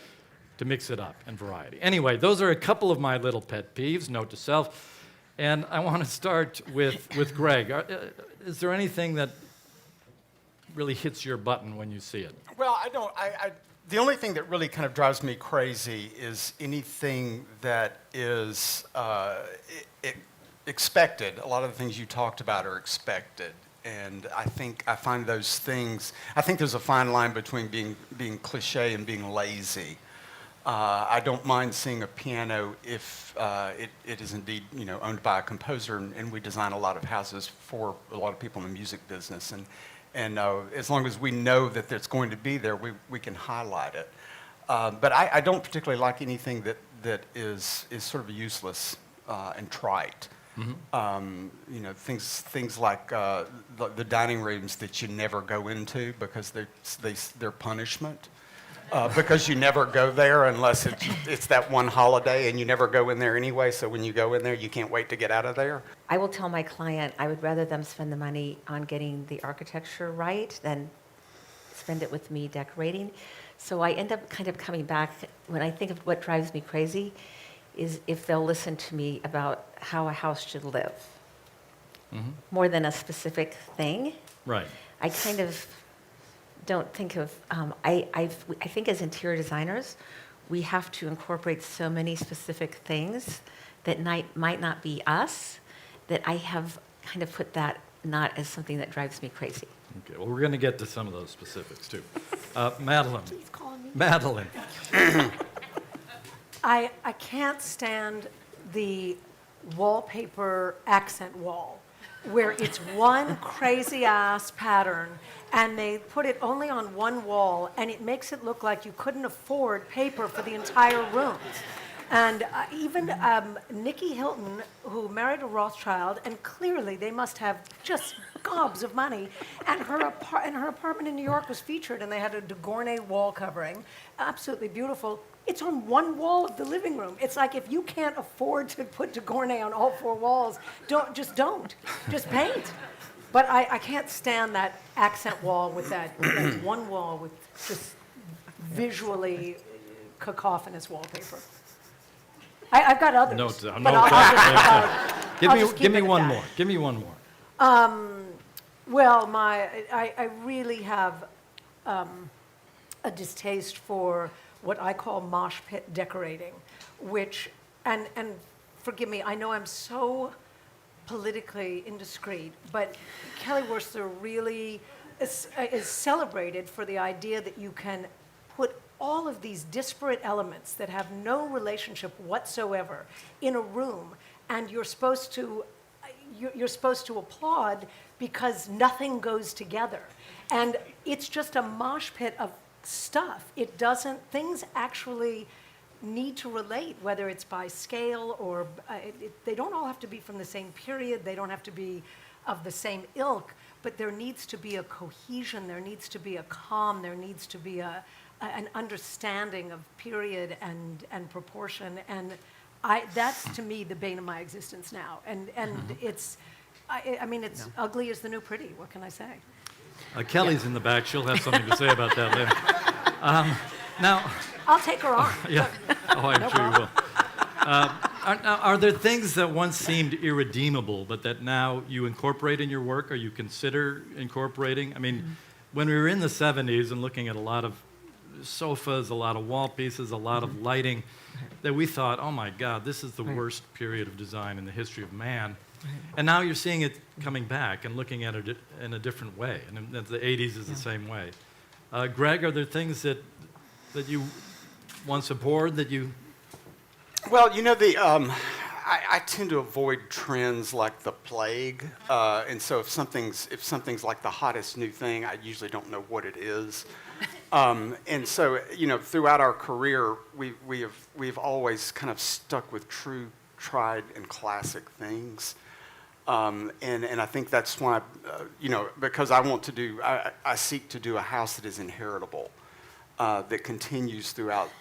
to mix it up and variety. Anyway, those are a couple of my little pet peeves, note to self, and I want to start with Greg. Is there anything that really hits your button when you see it? Well, the only thing that really kind of drives me crazy is anything that is expected. A lot of the things you talked about are expected. And I find those things, I think there's a fine line between being cliche and being lazy. I don't mind seeing a piano if it is indeed, owned by a composer, and we design a lot of houses for a lot of people in the music business. And as long as we know that it's going to be there, we can highlight it. But I don't particularly like anything that is sort of useless and trite. Mm-hmm. Things like the dining rooms that you never go into because they're punishment. Because you never go there unless it's that one holiday and you never go in there anyway, so when you go in there, you can't wait to get out of there. I will tell my client I would rather them spend the money on getting the architecture right than spend it with me decorating. So I end up kind of coming back, when I think of what drives me crazy, is if they'll listen to me about how a house should live, mm-hmm. more than a specific thing. Right. I kind of don't think of, I think as interior designers, we have to incorporate so many specific things that might not be us, that I have kind of put that not as something that drives me crazy. Okay, well, we're going to get to some of those specifics, too. Madeline. Please call me. Madeline. I can't stand the wallpaper accent wall, where it's one crazy ass pattern and they put it only on one wall and it makes it look like you couldn't afford paper for the entire room. And even Nikki Hilton, who married a Rothschild, and clearly they must have just gobs of money, and her apartment in New York was featured, and they had a de Gournay wall covering, absolutely beautiful. It's on one wall of the living room. It's like if you can't afford to put de Gournay on all four walls, just paint. But I can't stand that accent wall with that one wall with just visually cacophonous wallpaper. I've got others. Give me one more. Give me one more. Well, I really have a distaste for what I call mosh pit decorating, which, and forgive me, I know I'm so politically indiscreet, but Kelly Worcester really is celebrated for the idea that you can put all of these disparate elements that have no relationship whatsoever in a room, and you're supposed to, you're supposed to applaud because nothing goes together. And it's just a mosh pit of stuff. It doesn't, things actually need to relate, whether it's by scale or, they don't all have to be from the same period, they don't have to be of the same ilk, but there needs to be a cohesion, there needs to be a calm, there needs to be an understanding of period and proportion. And that's to me the bane of my existence now. And it's, I mean, it's ugly as the new pretty. What can I say? Kelly's in the back. She'll have something to say about that later. Now, I'll take her on. yeah. Oh, I'm No sure you problem. will. Are there things that once seemed irredeemable, but that now you incorporate in your work, or you consider incorporating? I mean, when we were in the 70s and looking at a lot of sofas, a lot of wall pieces, a lot of lighting, that we thought, oh my God, this is the worst period of design in the history of man. And now you're seeing it coming back and looking at it in a different way. And the 80s is the same way. Greg, are there things that you once abhorred that you... Well, you know, I tend to avoid trends like the plague. And so if something's like the hottest new thing, I usually don't know what it is. And so, you know, throughout our career, we've always kind of stuck with true, tried, and classic things. And I think that's why, you know, because I seek to do a house that is inheritable, that continues throughout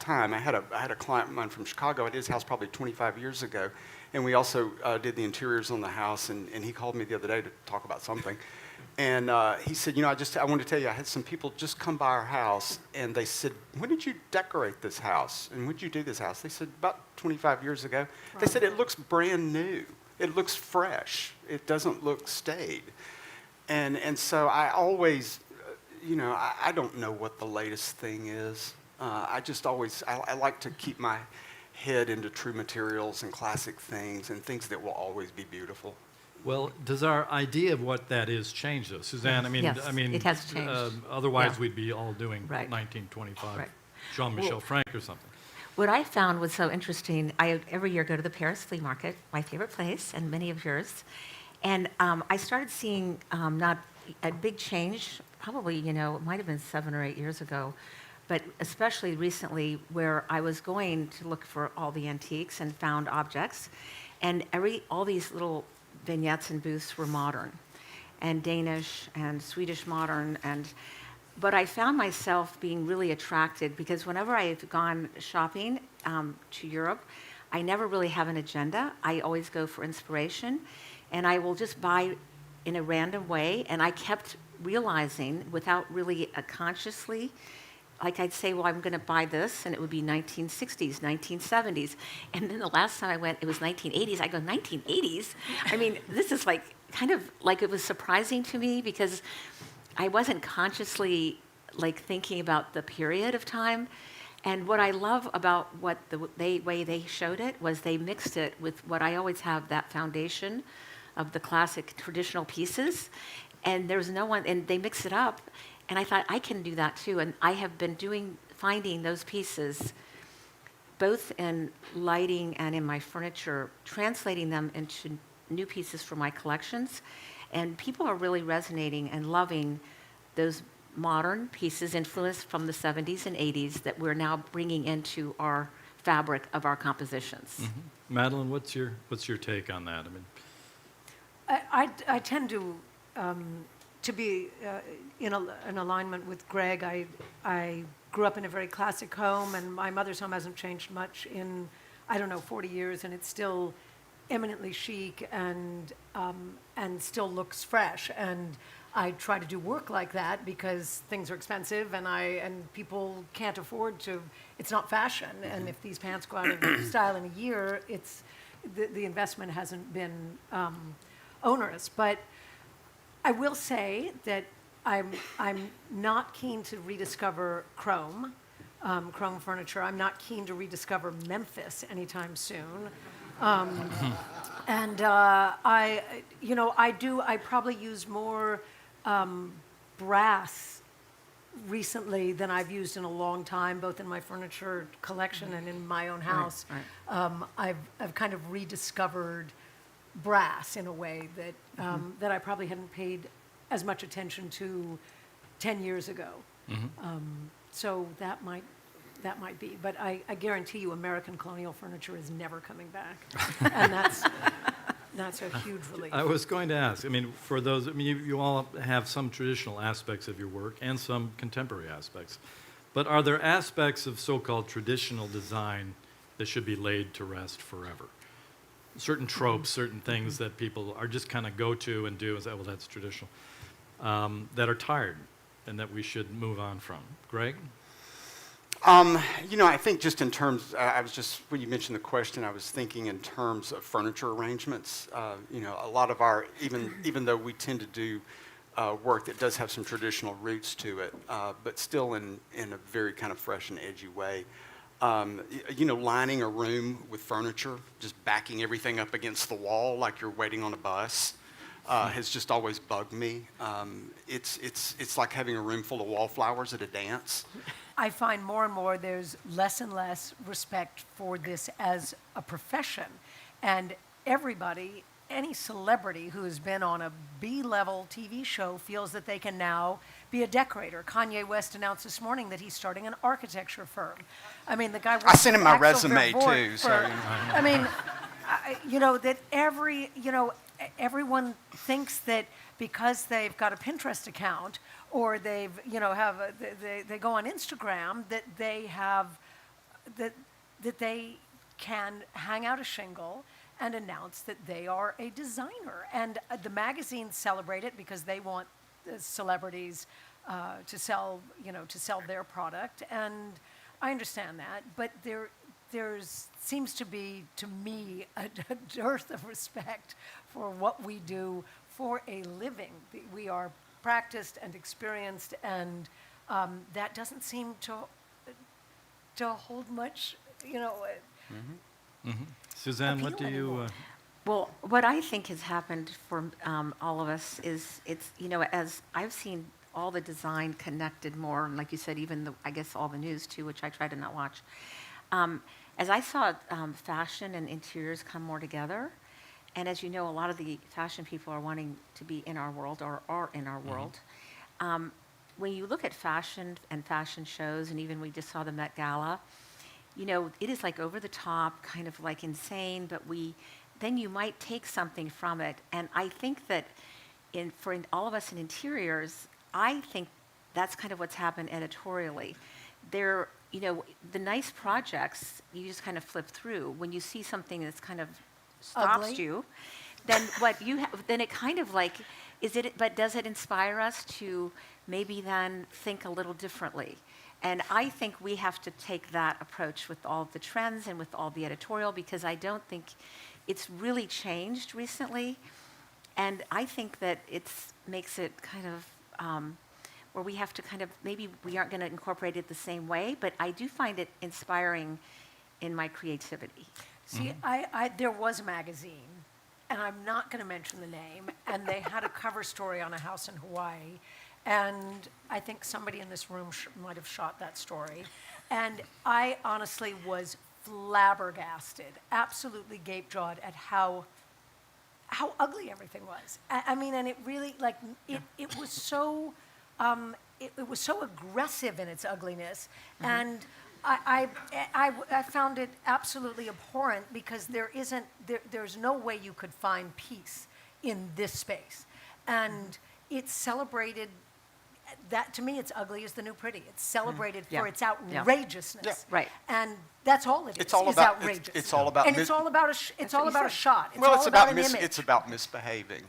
time. I had a client of mine from Chicago at his house probably 25 years ago, and we also did the interiors on the house, and he called me the other day to talk about something. And he said, you know, I wanted to tell you, I had some people just come by our house, and they said, when did you decorate this house? And when did you do this house? They said, about 25 years ago. They said, it looks brand new. It looks fresh. It doesn't look staid. And so I always, you know, I don't know what the latest thing is. I just always, I like to keep my head into true materials and classic things and things that will always be beautiful. Well, does our idea of what that is change, though? Suzanne, Yes, it has changed. Otherwise we'd be all doing Right. 1925, Right. Jean-Michel Well, Frank or something. What I found was so interesting, I every year go to the Paris Flea Market, my favorite place, and many of yours. And I started seeing not a big change, probably, you know, it might have been 7 or 8 years ago, but especially recently where I was going to look for all the antiques and found objects. And all these little vignettes and booths were modern, and Danish and Swedish modern, but I found myself being really attracted because whenever I've gone shopping to Europe, I never really have an agenda. I always go for inspiration, and I will just buy in a random way. And I kept realizing, without really consciously, like I'd say, well, I'm going to buy this, and it would be 1960s, 1970s. And then the last time I went, it was 1980s. I go, 1980s? I mean, this is like kind of like it was surprising to me because I wasn't consciously like thinking about the period of time. And what I love about what the way they showed it was they mixed it with what I always have, that foundation of the classic traditional pieces. And there's no one, and they mix it up. And I thought, I can do that too. And I have been finding those pieces, both in lighting and in my furniture, translating them into new pieces for my collections. And people are really resonating and loving those modern pieces influenced from the 70s and 80s that we're now bringing into our fabric of our compositions. Mm-hmm. Madeline, what's your take on that? I mean, I tend to be in alignment with Greg. I grew up in a very classic home, and my mother's home hasn't changed much in, 40 years, and it's still eminently chic and still looks fresh. And I try to do work like that because things are expensive, and people can't afford to. It's not fashion, and if these pants go out of style in a year, it's the investment hasn't been onerous. But I will say that I'm not keen to rediscover chrome furniture. I'm not keen to rediscover Memphis anytime soon. And I probably use more brass recently than I've used in a long time, both in my furniture collection and in my own house. Right. I've kind of rediscovered brass in a way that, that I probably hadn't paid as much attention to 10 years ago. So that might be, but I guarantee you American colonial furniture is never coming back. And that's a huge relief. I was going to ask, I mean, for those, I mean, you all have some traditional aspects of your work and some contemporary aspects, but are there aspects of so-called traditional design that should be laid to rest forever? Certain tropes, certain things that people are just kind of go to and do and say, well, that's traditional, that are tired and that we should move on from. Greg? You know, I think just in terms, I was just, when you mentioned the question, I was thinking in terms of furniture arrangements. You know, a lot of our, even though we tend to do work that does have some traditional roots to it, but still in a very kind of fresh and edgy way. You know, lining a room with furniture, just backing everything up against the wall like you're waiting on a bus, has just always bugged me. It's like having a room full of wallflowers at a dance. I find more and more there's less and less respect for this as a profession. And everybody, any celebrity who has been on a B-level TV show feels that they can now be a decorator. Kanye West announced this morning that he's starting an architecture firm. I mean, the guy works I sent him my for Axel resume Vervoort too. So, I mean, you know, that everyone thinks that because they've got a Pinterest account or they've, you know, they go on Instagram that they have, that they can hang out a shingle and announce that they are a designer. And the magazines celebrate it because they want the celebrities to sell, you know, to sell their product. And I understand that, but there's seems to be, to me, a dearth of respect for what we do for a living. We are practiced and experienced, and that doesn't seem to hold much, you know. Suzanne, what do you... Well, what I think has happened for all of us is it's, you know, as I've seen all the design connected more, and like you said, even I guess all the news too, which I try to not watch. As I saw fashion and interiors come more together, and as you know, a lot of the fashion people are wanting to be in our world or are in our world. When you look at fashion and fashion shows, and even we just saw the Met Gala, you know, it is like over the top, kind of like insane, but then you might take something from it. And I think that for all of us in interiors, I think that's kind of what's happened editorially. You know, the nice projects, you just kind of flip through. When you see something that's kind of stops you, then then it kind of like, but does it inspire us to maybe then think a little differently? And I think we have to take that approach with all the trends and with all the editorial, because I don't think it's really changed recently. And I think that it makes it kind of where we have to kind of, maybe we aren't going to incorporate it the same way, but I do find it inspiring in my creativity. See, there was a magazine, and I'm not going to mention the name, and they had a cover story on a house in Hawaii, and I think somebody in this room might have shot that story, and I honestly was flabbergasted, absolutely gape-jawed at how ugly everything was. I mean, and it really, like, it was so, it was so aggressive in its ugliness, and I found it absolutely abhorrent, because there's no way you could find peace in this space. And it's celebrated, that to me, it's ugly is the new pretty. It's celebrated for its outrageousness. Yeah. Right. And that's all it is. It's all about outrageous. It's all about. And it's all about a shot. It's well, all it's about about an image. it's about misbehaving.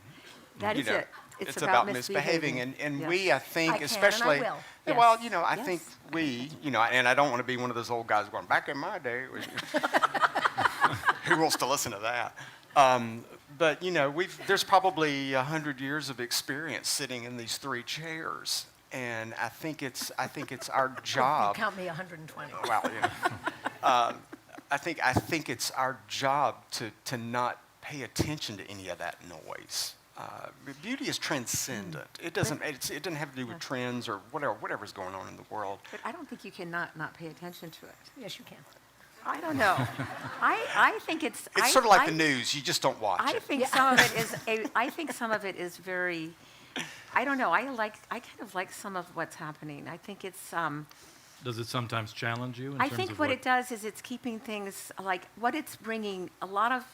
That is it. It's about misbehaving, and Yes. we, I think, I can, especially, and I will. yeah, well, you know, I think we, you know, and I don't want to be one of those old guys going back in my day. Who wants to listen to that? But you know, there's probably 100 years of experience sitting in these three chairs, and I think it's our job. You count me 120. Well, you know, I think it's our job to not pay attention to any of that noise. Beauty is transcendent. It doesn't have to do with trends or whatever's going on in the world. But I don't think you can not pay attention to it. Yes, you can. I don't know. I think it's. It's sort of like the news. You just don't watch I it. think some of it is. I think some of it is very. I don't know. I kind of like some of what's happening. I think it's. Does it sometimes challenge you? I think what it does is it's keeping things like what it's bringing. A lot of.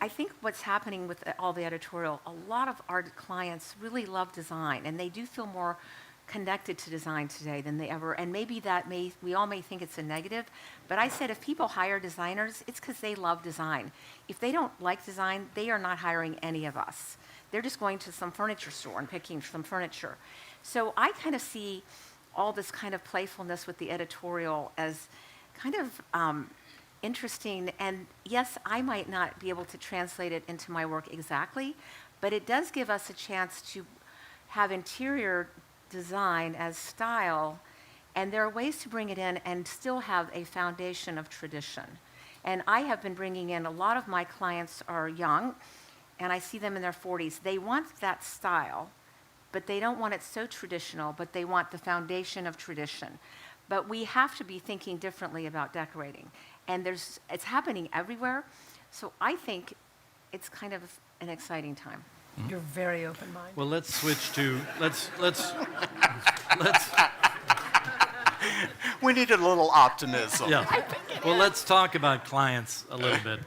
I think what's happening with all the editorial. A lot of our clients really love design, and they do feel more connected to design today than they ever, and maybe we all may think it's a negative, but I said if people hire designers, it's because they love design. If they don't like design, they are not hiring any of us. They're just going to some furniture store and picking some furniture. So I kind of see all this kind of playfulness with the editorial as kind of interesting, and yes, I might not be able to translate it into my work exactly, but it does give us a chance to have interior design as style, and there are ways to bring it in and still have a foundation of tradition. And I have been bringing in, a lot of my clients are young, and I see them in their 40s. They want that style, but they don't want it so traditional, but they want the foundation of tradition. But we have to be thinking differently about decorating. And it's happening everywhere, so I think it's kind of an exciting time. You're very open-minded. Well, let's switch to let's. We needed a little optimism. Yeah. Well, let's talk about clients a little bit.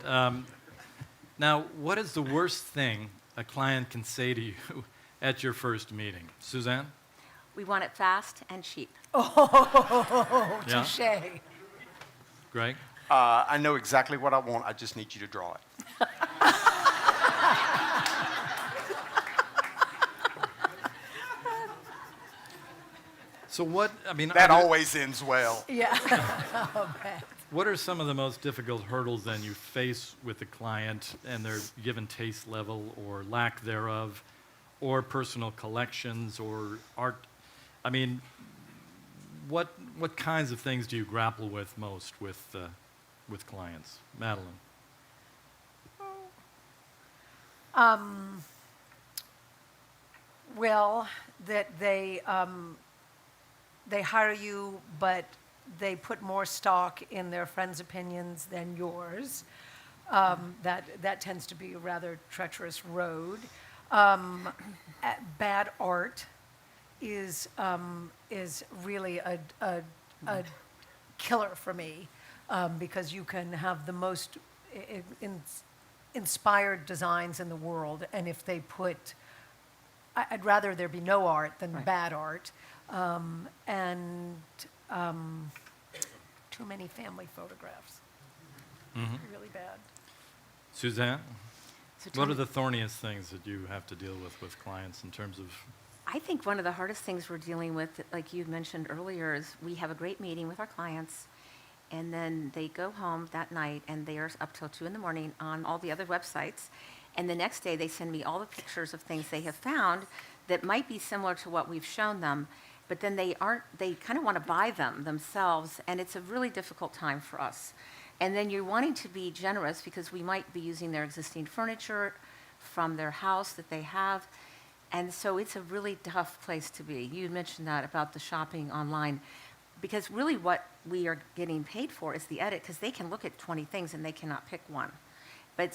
Now, what is the worst thing a client can say to you at your first meeting, Suzanne? We want it fast and cheap. Oh, Yeah. touche. Greg? I know exactly what I want. I just need you to draw it. So what, I mean... That always ends well. Yeah. I'll bet. What are some of the most difficult hurdles then you face with the client and their given taste level or lack thereof, or personal collections or art? I mean, what kinds of things do you grapple with most with clients? Madeline? Well, that they hire you, but they put more stock in their friends' opinions than yours. That tends to be a rather treacherous road. Bad art is really a killer for me, because you can have the most inspired designs in the world, and if they put, I'd rather there be no art than bad art, and too many family photographs. Really bad. Suzanne? So What tell are me- the thorniest things that you have to deal with clients in terms of... I think one of the hardest things we're dealing with, like you mentioned earlier, is we have a great meeting with our clients, and then they go home that night and they are up till 2 in the morning on all the other websites. And the next day they send me all the pictures of things they have found that might be similar to what we've shown them, but then they kind of want to buy them themselves, and it's a really difficult time for us. And then you're wanting to be generous because we might be using their existing furniture from their house that they have. And so it's a really tough place to be. You mentioned that about the shopping online, because really what we are getting paid for is the edit, because they can look at 20 things and they cannot pick one. But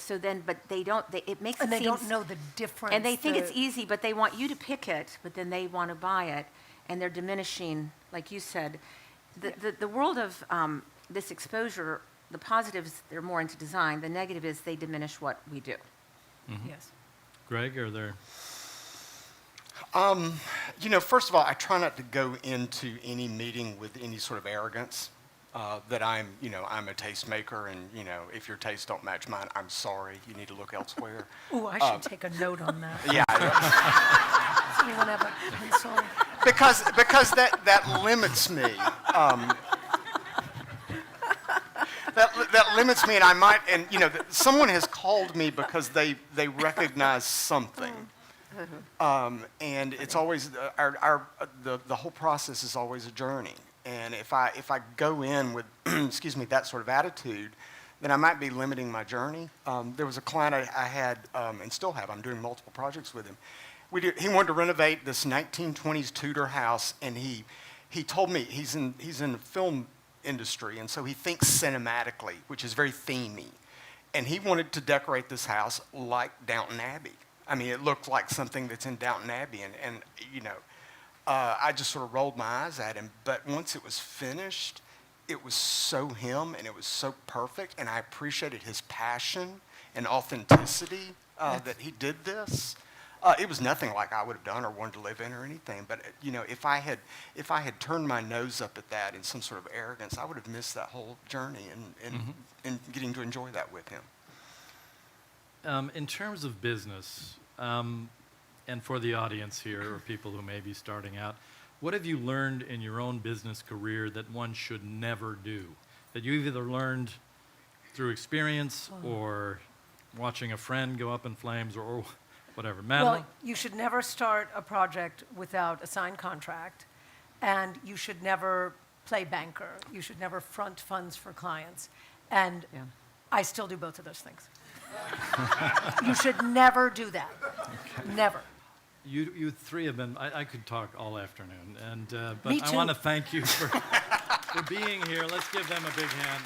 they don't, it makes it And they seem... don't know the difference. And they think it's easy, but they want you to pick it, but then they want to buy it, and they're diminishing, like you said. The world of this exposure, the positives, they're more into design. The negative is they diminish what we do. Yes. Greg, are there... First of all, I try not to go into any meeting with any sort of arrogance that I'm a tastemaker, and, if your tastes don't match mine, I'm sorry, you need to look elsewhere. Ooh, I should take a note on that. Yeah. Does anyone have a pencil? Because that limits me. That limits me, and I might, and someone has called me because they recognize something. And it's always the whole process is always a journey. And if I go in with that sort of attitude, then I might be limiting my journey. There was a client I had and still have. I'm doing multiple projects with him. He wanted to renovate this 1920s Tudor house, and he told me he's in film industry, and so he thinks cinematically, which is very themey. And he wanted to decorate this house like Downton Abbey. I mean, it looked like something that's in Downton Abbey, and I just sort of rolled my eyes at him. But once it was finished, it was so him, and it was so perfect, and I appreciated his passion and authenticity that he did this. It was nothing like I would have done or wanted to live in or anything. But if I had turned my nose up at that in some sort of arrogance, I would have missed that whole journey and getting to enjoy that with him. In terms of business, and for the audience here or people who may be starting out, what have you learned in your own business career that one should never do? That you've either learned through experience or watching a friend go up in flames or whatever. Madeline? Well, you should never start a project without a signed contract, and you should never play banker. You should never front funds for clients. And I still do both of those things. You should never do that. Okay. Never. You three have been, I could talk all afternoon, and but Me I too. want to thank you for being here. Let's give them a big hand.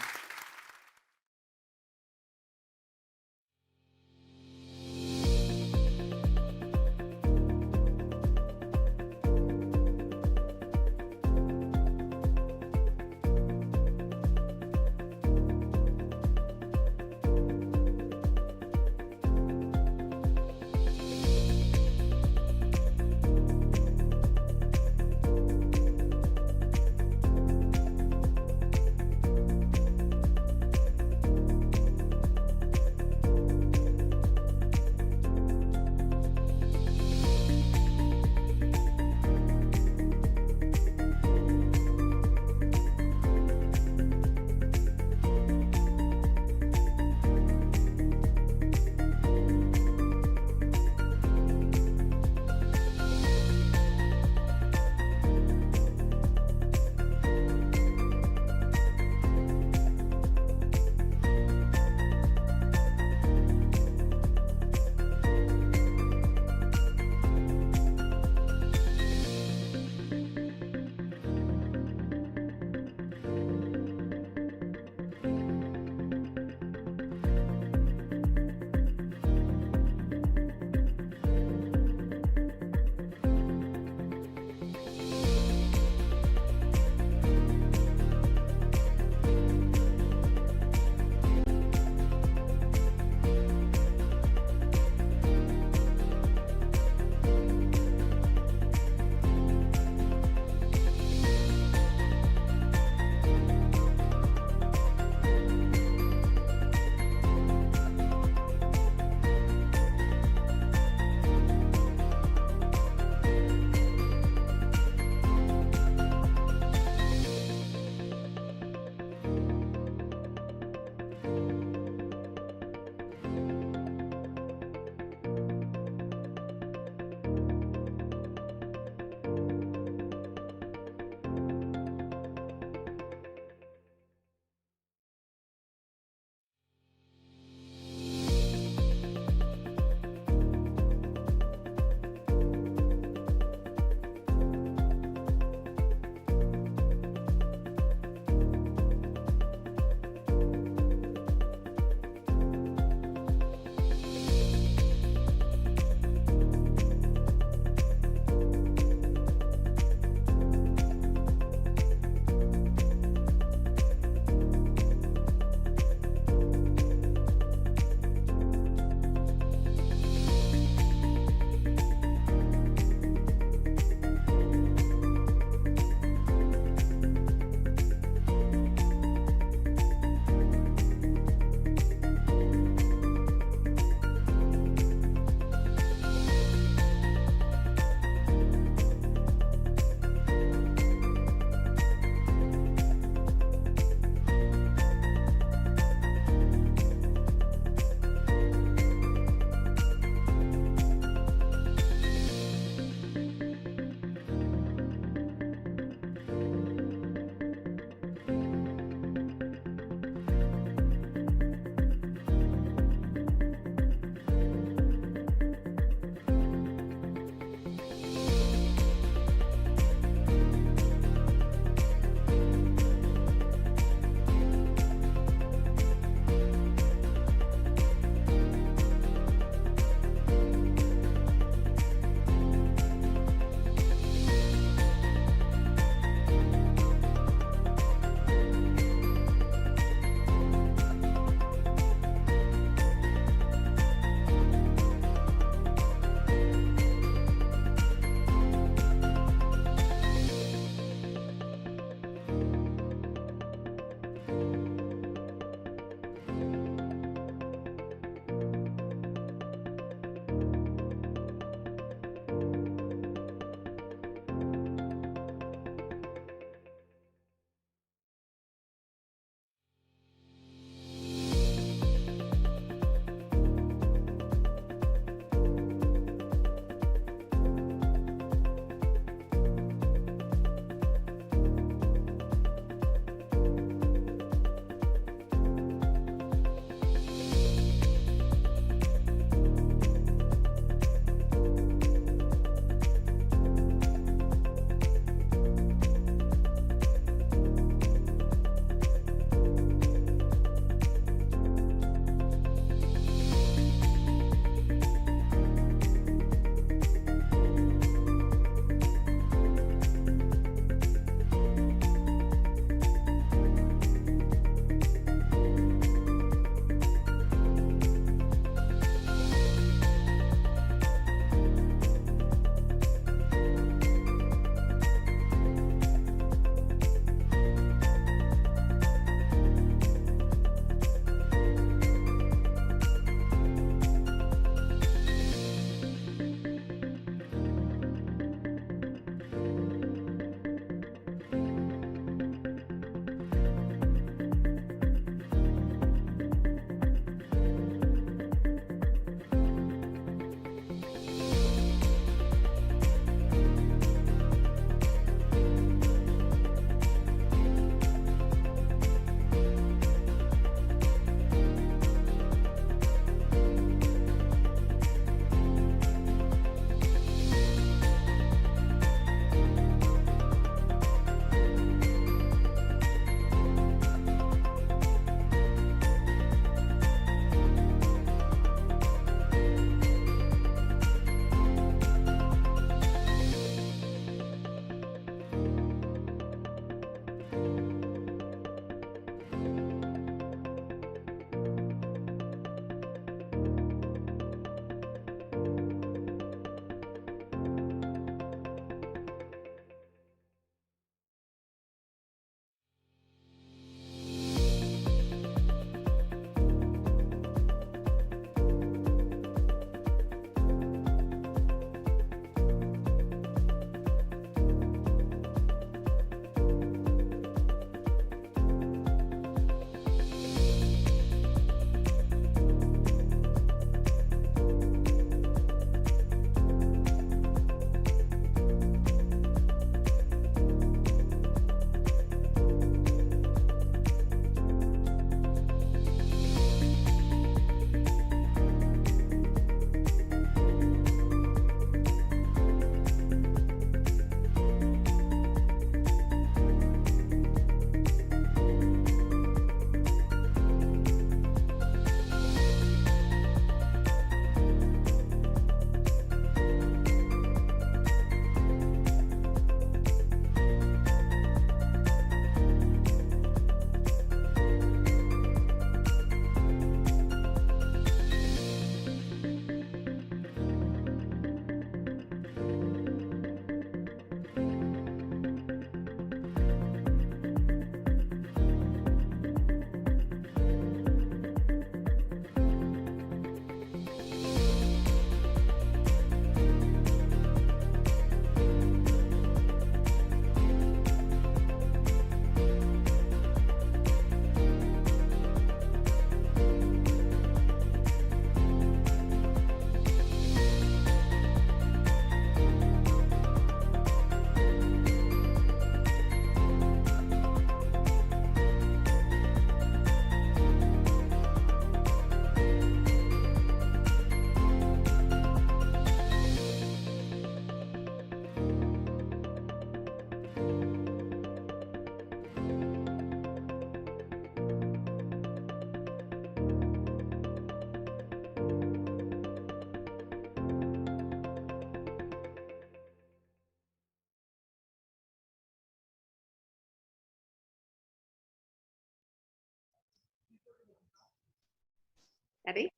Eddie?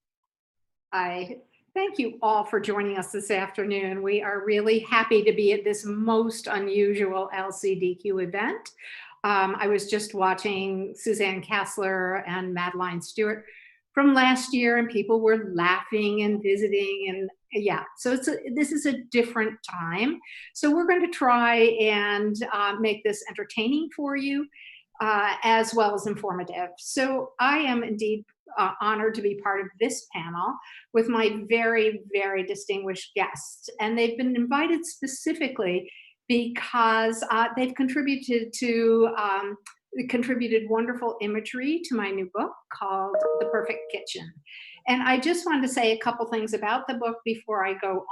I thank you all for joining us this afternoon. We are really happy to be at this most unusual LCDQ event. I was just watching Suzanne Kassler and Madeline Stewart from last year, and people were laughing and visiting, and yeah, so this is a different time. So we're going to try and make this entertaining for you, as well as informative. So I am indeed honored to be part of this panel with my very, very distinguished guests. And they've been invited specifically because they've contributed wonderful imagery to my new book called The Perfect Kitchen. And I just wanted to say a couple things about the book before I go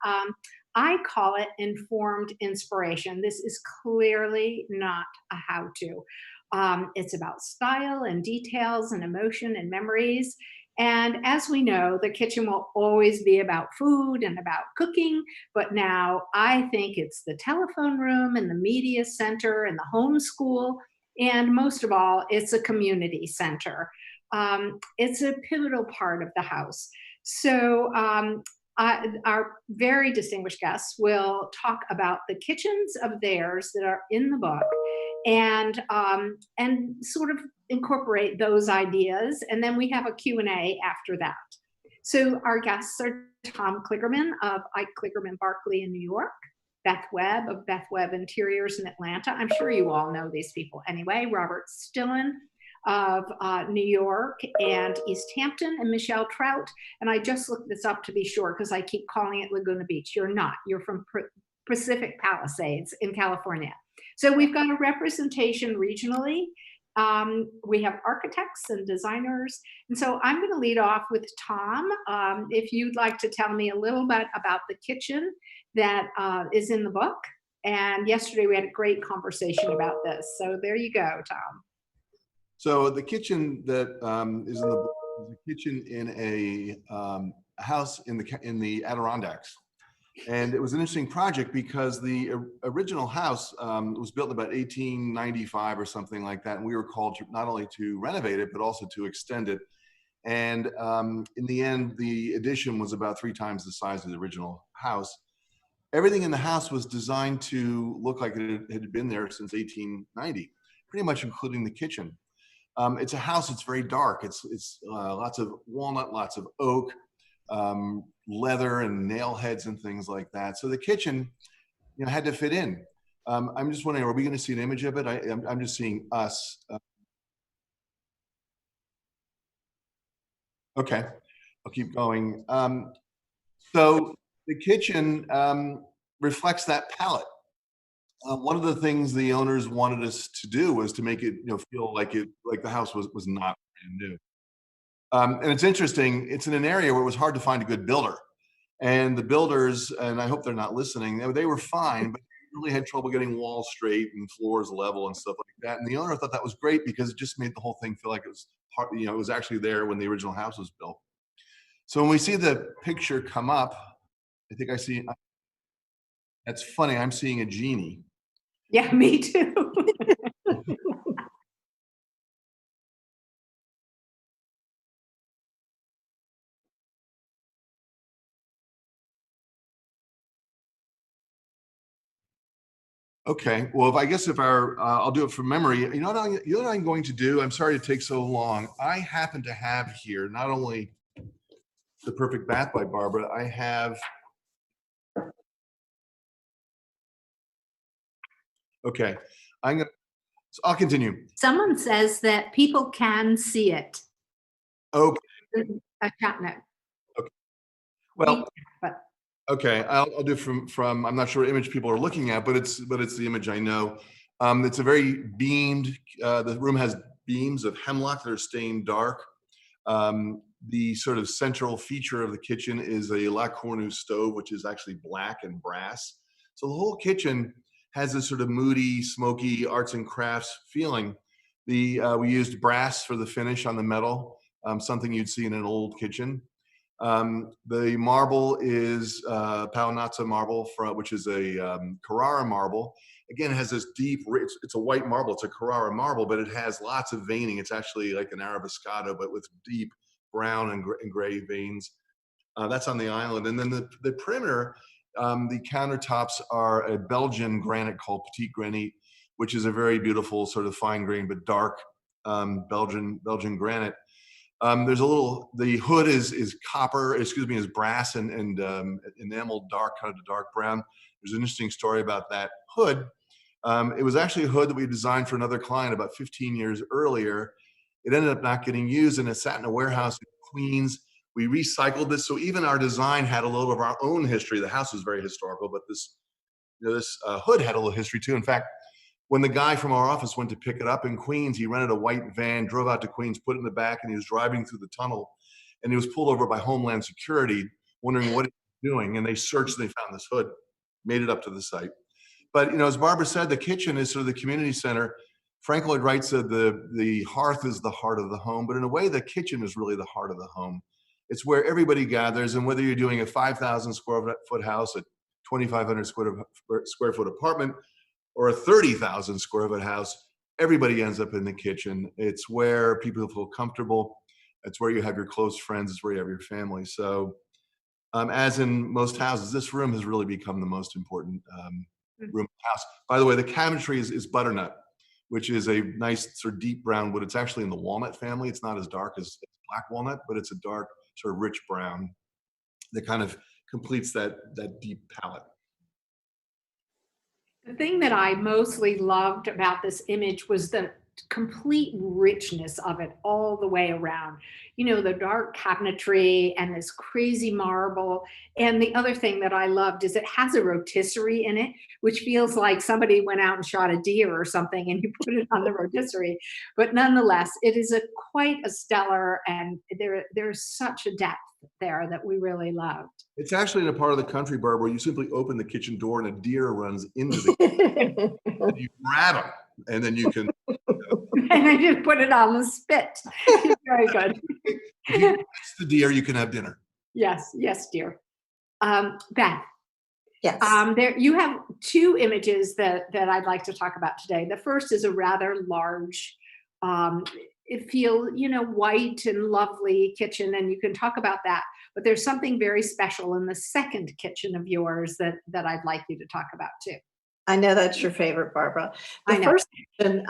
on. I call it informed inspiration. This is clearly not a how-to. It's about style and details and emotion and memories. And as we know, the kitchen will always be about food and about cooking, but now I think it's the telephone room and the media center and the homeschool, and most of all, it's a community center. It's a pivotal part of the house. So our very distinguished guests will talk about the kitchens of theirs that are in the book, and sort of incorporate those ideas. And then we have a Q&A after that. So our guests are Tom Kligerman of Ike Kligerman Barkley in New York, Beth Webb of Beth Webb Interiors in Atlanta. I'm sure you all know these people anyway. Robert Stillen of New York and East Hampton, and Michelle Trout. And I just looked this up to be sure because I keep calling it Laguna Beach. You're not. You're from Pacific Palisades in California. So we've got a representation regionally. We have architects and designers. And so I'm going to lead off with Tom. If you'd like to tell me a little bit about the kitchen that is in the book. And yesterday we had a great conversation about this. So there you go, Tom. So the kitchen that is in the book is a kitchen in a house in the Adirondacks. And it was an interesting project because the original house was built in about 1895 or something like that. And we were called to not only to renovate it, but also to extend it. And in the end, the addition was about 3 times the size of the original house. Everything in the house was designed to look like it had been there since 1890, pretty much including the kitchen. It's a house that's very dark. It's lots of walnut, lots of oak, leather and nail heads and things like that. So the kitchen, had to fit in. I'm just wondering, are we going to see an image of it? I'm just seeing us. Okay, I'll keep going. So the kitchen reflects that palette. One of the things the owners wanted us to do was to make it, feel like the house was not brand new. And it's interesting. It's in an area where it was hard to find a good builder, and the builders, and I hope they're not listening, they were fine, but they really had trouble getting walls straight and floors level and stuff like that. And the owner thought that was great because it just made the whole thing feel like it was part, it was actually there when the original house was built. So when we see the picture come up, I think I see. That's funny. I'm seeing a genie. Yeah, me too. Okay, well, I'll do it from memory. You know what I'm going to do? I'm sorry to take so long. I happen to have here not only The Perfect Bath by Barbara, I have. Okay, I'll continue. Someone says that people can see it. Okay. A chat note. Okay. Well, but okay, I'll do from I'm not sure what image people are looking at, but it's the image I know. It's a very beamed. The room has beams of hemlock that are stained dark. The sort of central feature of the kitchen is a La Cornue stove, which is actually black and brass. So the whole kitchen has this sort of moody, smoky arts and crafts feeling. We used brass for the finish on the metal, something you'd see in an old kitchen. The marble is Paonazza marble, which is a Carrara marble. Again, it has this deep, it's a white marble, it's a Carrara marble, but it has lots of veining. It's actually like an Arabescato, but with deep brown and gray veins. That's on the island. And then the perimeter, the countertops are a Belgian granite called Petit Granit, which is a very beautiful sort of fine grain but dark Belgian granite. There's a little, the hood is copper, excuse me, is brass and enameled dark, kind of dark brown. There's an interesting story about that hood. It was actually a hood that we designed for another client about 15 years earlier. It ended up not getting used, and it sat in a warehouse in Queens. We recycled this, so even our design had a little of our own history. The house was very historical, but this, this hood had a little history too. In fact, when the guy from our office went to pick it up in Queens, he rented a white van, drove out to Queens, put it in the back, and he was driving through the tunnel, and he was pulled over by Homeland Security, wondering what he was doing. And they searched, and they found this hood, made it up to the site. But as Barbara said, the kitchen is sort of the community center. Frank Lloyd Wright said the hearth is the heart of the home, but in a way, the kitchen is really the heart of the home. It's where everybody gathers, and whether you're doing a 5,000 square foot house, a 2,500 square foot apartment, or a 30,000 square foot house, everybody ends up in the kitchen. It's where people feel comfortable. It's where you have your close friends. It's where you have your family. So as in most houses, this room has really become the most important room in the house. By the way, the cabinetry is butternut, which is a nice sort of deep brown wood. It's actually in the walnut family. It's not as dark as black walnut, but it's a dark sort of rich brown that kind of completes that deep palette. The thing that I mostly loved about this image was the complete richness of it all the way around. The dark cabinetry and this crazy marble. And the other thing that I loved is it has a rotisserie in it, which feels like somebody went out and shot a deer or something and you put it on the rotisserie. But nonetheless, it is quite a stellar, and there's such a depth there that we really loved. It's actually in a part of the country, Barb, where you simply open the kitchen door and a deer runs into the kitchen. And you grab him, and then you can. And I just put it on the spit. Very good. If you catch the deer, you can have dinner. Yes, dear. Beth. Yes. There you have two images that I'd like to talk about today. The first is a rather large, it feels white and lovely kitchen, and you can talk about that. But there's something very special in the second kitchen of yours that I'd like you to talk about too. I know that's your favorite, Barbara. I The know. first kitchen,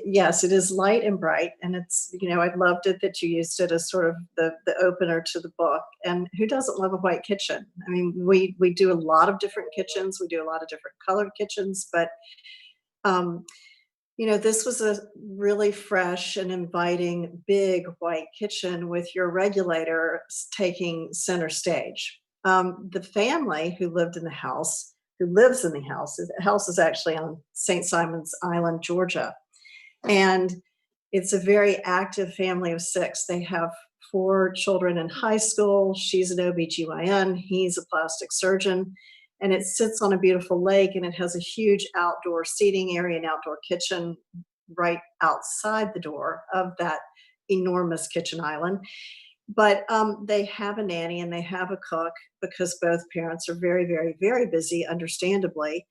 yes, it is light and bright, and it's I loved it that you used it as sort of the opener to the book. And who doesn't love a white kitchen? I mean, we do a lot of different kitchens, we do a lot of different colored kitchens, but this was a really fresh and inviting big white kitchen with your regulator taking center stage. The family who lives in the house, the house is actually on St. Simon's Island, Georgia. And it's a very active family of 6. They have 4 children in high school. She's an OBGYN, he's a plastic surgeon. And it sits on a beautiful lake, and it has a huge outdoor seating area and outdoor kitchen right outside the door of that enormous kitchen island. But they have a nanny and they have a cook because both parents are very, very, very busy, understandably.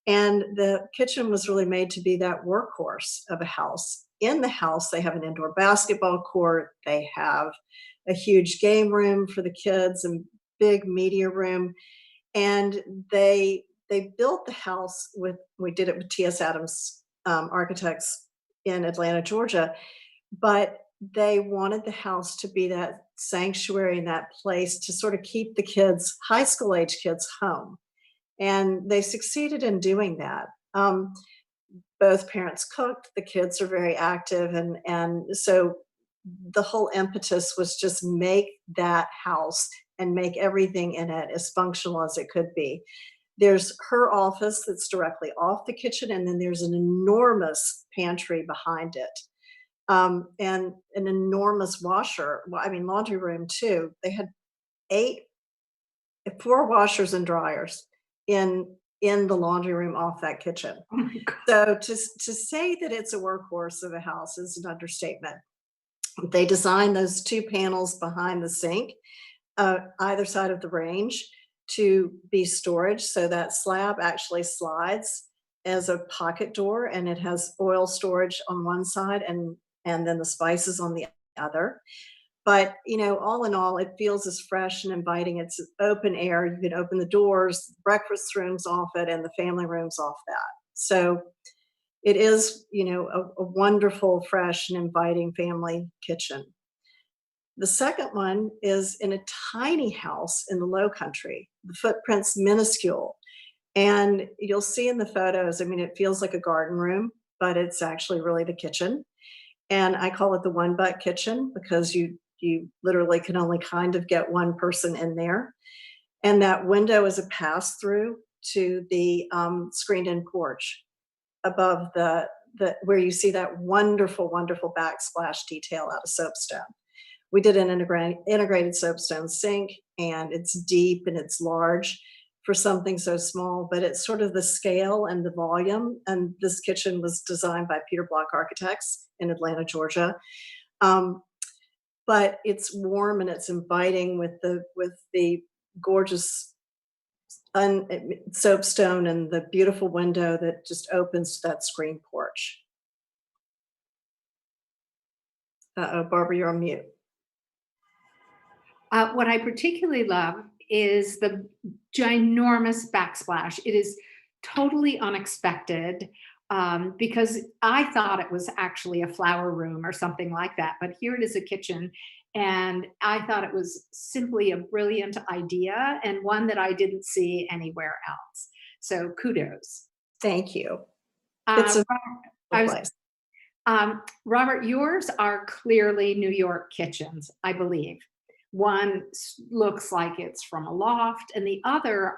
And the kitchen was really made to be that workhorse of a house. In the house, they have an indoor basketball court. They have a huge game room for the kids and big media room. And they built the house we did it with T.S. Adams Architects in Atlanta, Georgia. But they wanted the house to be that sanctuary and that place to sort of keep the kids, high school age kids, home. And they succeeded in doing that. Both parents cooked, the kids are very active. And so the whole impetus was just make that house and make everything in it as functional as it could be. There's her office that's directly off the kitchen, and then there's an enormous pantry behind it. And an enormous laundry room too. They had 4 washers and dryers in the laundry room off that kitchen. Oh my God. So to say that it's a workhorse of a house is an understatement. They designed those 2 panels behind the sink, either side of the range, to be storage. So that slab actually slides as a pocket door, and it has oil storage on one side and then the spices on the other. But, all in all, it feels as fresh and inviting. It's open air. You can open the doors, breakfast rooms off it, and the family rooms off that. So it is, a wonderful, fresh, and inviting family kitchen. The second one is in a tiny house in the Low Country. The footprint's minuscule. And you'll see in the photos, it feels like a garden room, but it's actually really the kitchen. And I call it the one butt kitchen because you literally can only kind of get one person in there. And that window is a pass through to the screened in porch above the where you see that wonderful, wonderful backsplash detail out of soapstone. We did an integrated soapstone sink, and it's deep and it's large for something so small, but it's sort of the scale and the volume. And this kitchen was designed by Peter Block Architects in Atlanta, Georgia. But it's warm and it's inviting with the gorgeous soapstone and the beautiful window that just opens to that screen porch. Uh-oh, Barbara, you're on mute. What I particularly love is the ginormous backsplash. It is totally unexpected because I thought it was actually a flower room or something like that. But here it is, a kitchen. And I thought it was simply a brilliant idea and one that I didn't see anywhere else. So kudos. Thank you. It's a Robert, Robert, yours are clearly New York kitchens, I believe. One looks like it's from a loft, and the other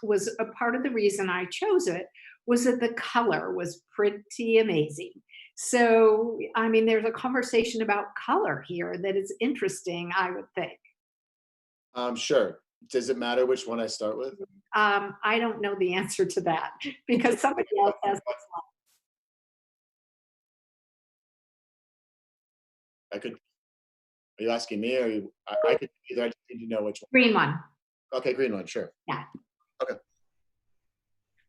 was a part of the reason I chose it was that the color was pretty amazing. So, there's a conversation about color here that is interesting, I would think. Sure. Does it matter which one I start with? I don't know the answer to that because somebody else has this one. Are you asking me, or I could either? I just need to know which one. Green one. Okay, green one, sure. Yeah. Okay.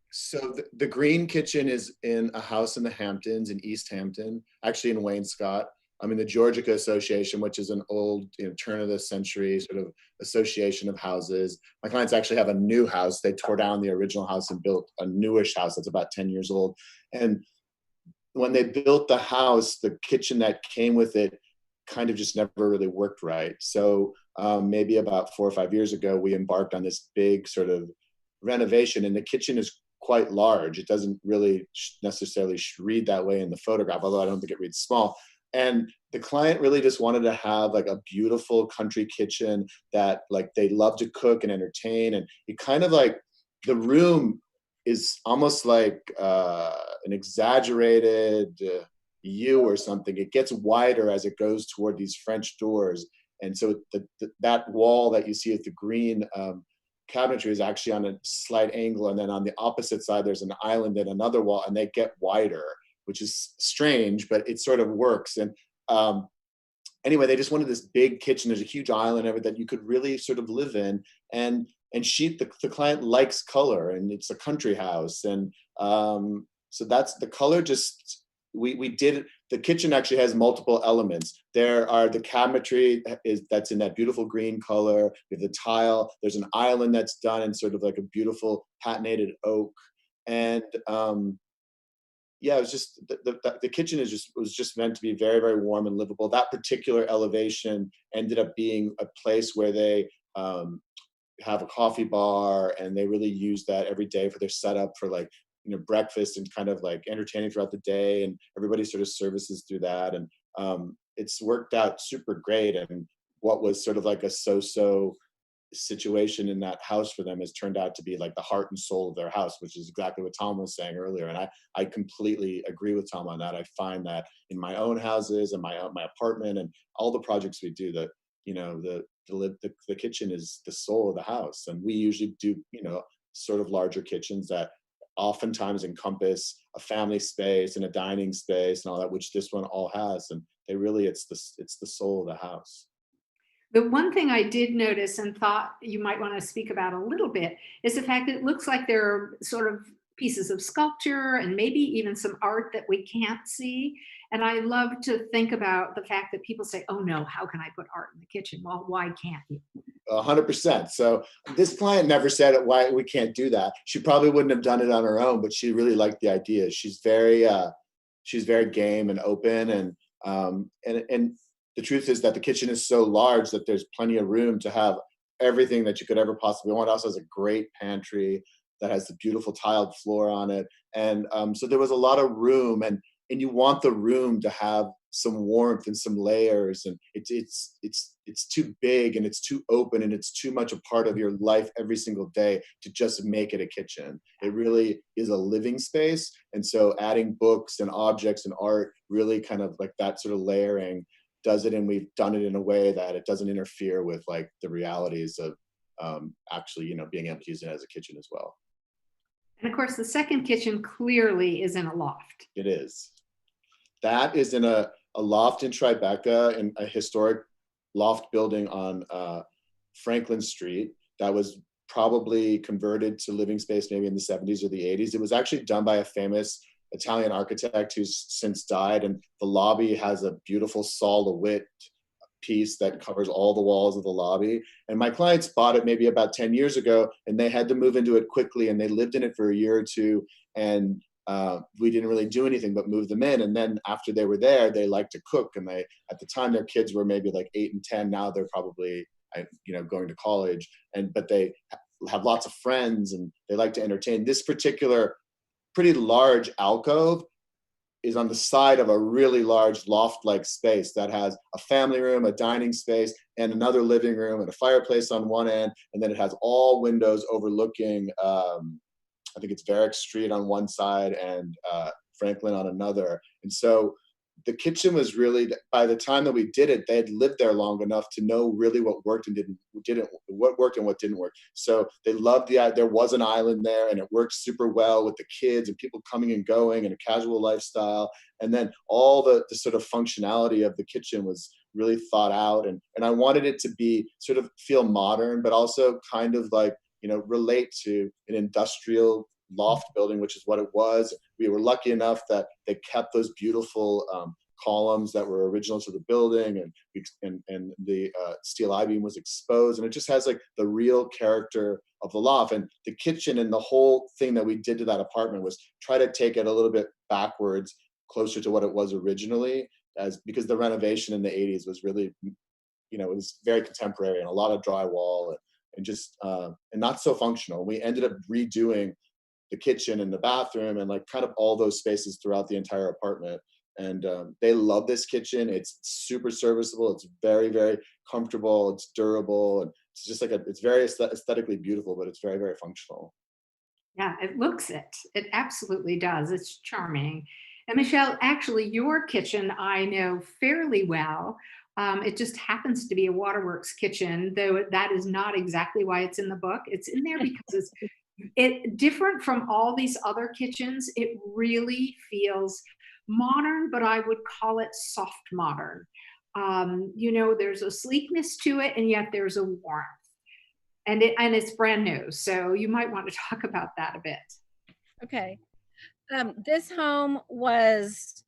So the green kitchen is in a house in the Hamptons, in East Hampton, actually in Wainscott. I'm in the Georgica Association, which is an old, turn of the century sort of association of houses. My clients actually have a new house. They tore down the original house and built a newish house that's about 10 years old. And when they built the house, the kitchen that came with it kind of just never really worked right. So maybe about 4 or 5 years ago, we embarked on this big sort of renovation, and the kitchen is quite large. It doesn't really necessarily read that way in the photograph, although I don't think it reads small. And the client really just wanted to have like a beautiful country kitchen that like they love to cook and entertain. And it kind of like the room is almost like an exaggerated U or something. It gets wider as it goes toward these French doors. And so that wall that you see with the green cabinetry is actually on a slight angle. And then on the opposite side, there's an island and another wall, and they get wider, which is strange, but it sort of works. And anyway, they just wanted this big kitchen. There's a huge island of it that you could really sort of live in. And the client likes color, and it's a country house. And so that's the color. Just we did. The kitchen actually has multiple elements. There are the cabinetry that's in that beautiful green color. We have the tile. There's an island that's done in sort of like a beautiful patinated oak. And yeah, it was just the kitchen was just meant to be very, very warm and livable. That particular elevation ended up being a place where they have a coffee bar, and they really use that every day for their setup for like breakfast and kind of like entertaining throughout the day, and everybody sort of services through that. And it's worked out super great. And what was sort of like a so-so situation in that house for them has turned out to be like the heart and soul of their house, which is exactly what Tom was saying earlier. And I completely agree with Tom on that. I find that in my own houses and my apartment and all the projects we do, that the kitchen is the soul of the house. And we usually do sort of larger kitchens that oftentimes encompass a family space and a dining space and all that, which this one all has. And it's the soul of the house. The one thing I did notice and thought you might want to speak about a little bit is the fact that it looks like there are sort of pieces of sculpture and maybe even some art that we can't see. And I love to think about the fact that people say, oh no, how can I put art in the kitchen? Well, why can't you? 100%. So this client never said it, why we can't do that. She probably wouldn't have done it on her own, but she really liked the idea. She's very game and open, and the truth is that the kitchen is so large that there's plenty of room to have everything that you could ever possibly want. It also has a great pantry that has the beautiful tiled floor on it, and so there was a lot of room, and you want the room to have some warmth and some layers, and it's too big and it's too open and it's too much a part of your life every single day to just make it a kitchen. It really is a living space, and so adding books and objects and art really kind of like that sort of layering does it, and we've done it in a way that it doesn't interfere with like the realities of actually being able to use it as a kitchen as well. And of course, the second kitchen clearly is in a loft. It is. That is in a loft in Tribeca, in a historic loft building on Franklin Street that was probably converted to living space maybe in the 70s or the 80s. It was actually done by a famous Italian architect who's since died, and the lobby has a beautiful Sol LeWitt piece that covers all the walls of the lobby. And my clients bought it maybe about 10 years ago, and they had to move into it quickly, and they lived in it for a year or two, and we didn't really do anything but move them in. And then after they were there, they liked to cook, and they, at the time, their kids were maybe like 8 and 10. Now they're probably going to college, but they have lots of friends and they like to entertain. This particular pretty large alcove is on the side of a really large loft-like space that has a family room, a dining space, and another living room and a fireplace on one end. And then it has all windows overlooking, I think it's Varick Street on one side and Franklin on another. And so the kitchen was really, by the time that we did it, they had lived there long enough to know really what worked and what worked and what didn't work. So they loved there was an island there, and it worked super well with the kids and people coming and going and a casual lifestyle. And then all the sort of functionality of the kitchen was really thought out. And I wanted it to be sort of feel modern, but also kind of like, relate to an industrial loft building, which is what it was. We were lucky enough that they kept those beautiful columns that were original to the building, and the steel I-beam was exposed, and it just has like the real character of the loft. And the kitchen and the whole thing that we did to that apartment was try to take it a little bit backwards, closer to what it was originally, because the renovation in the 80s was really, it was very contemporary and a lot of drywall and just and not so functional. We ended up redoing the kitchen and the bathroom and like kind of all those spaces throughout the entire apartment. And they love this kitchen. It's super serviceable. It's very, very comfortable. It's durable. And it's just like it's very aesthetically beautiful, but it's very, very functional. Yeah, it looks it. It absolutely does. It's charming. And Michelle, actually, your kitchen I know fairly well. It just happens to be a Waterworks kitchen, though that is not exactly why it's in the book. It's in there because it's different from all these other kitchens. It really feels modern, but I would call it soft modern. There's a sleekness to it, and yet there's a warmth. And it's brand new. So you might want to talk about that a bit. Okay. This home was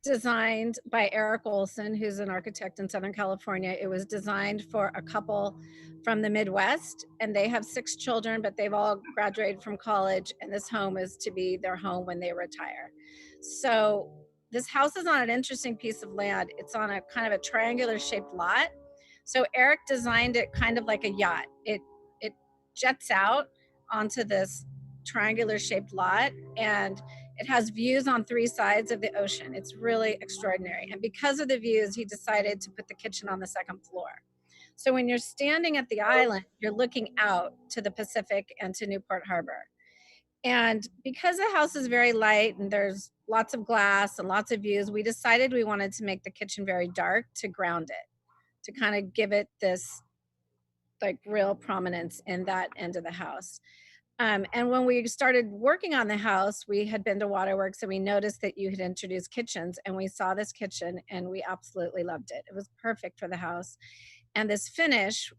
designed by Eric Olson, who's an architect in Southern California. It was designed for a couple from the Midwest, and they have 6 children, but they've all graduated from college, and this home is to be their home when they retire. So this house is on an interesting piece of land. It's on a kind of a triangular shaped lot. So Eric designed it kind of like a yacht. It jets out onto this triangular shaped lot, and it has views on 3 sides of the ocean. It's really extraordinary. And because of the views, he decided to put the kitchen on the 2nd floor. So when you're standing at the island, you're looking out to the Pacific and to Newport Harbor. And because the house is very light and there's lots of glass and lots of views, we decided we wanted to make the kitchen very dark to ground it, to kind of give it this like real prominence in that end of the house. And when we started working on the house, we had been to Waterworks and we noticed that you had introduced kitchens, and we saw this kitchen and we absolutely loved it. It was perfect for the house. And this finish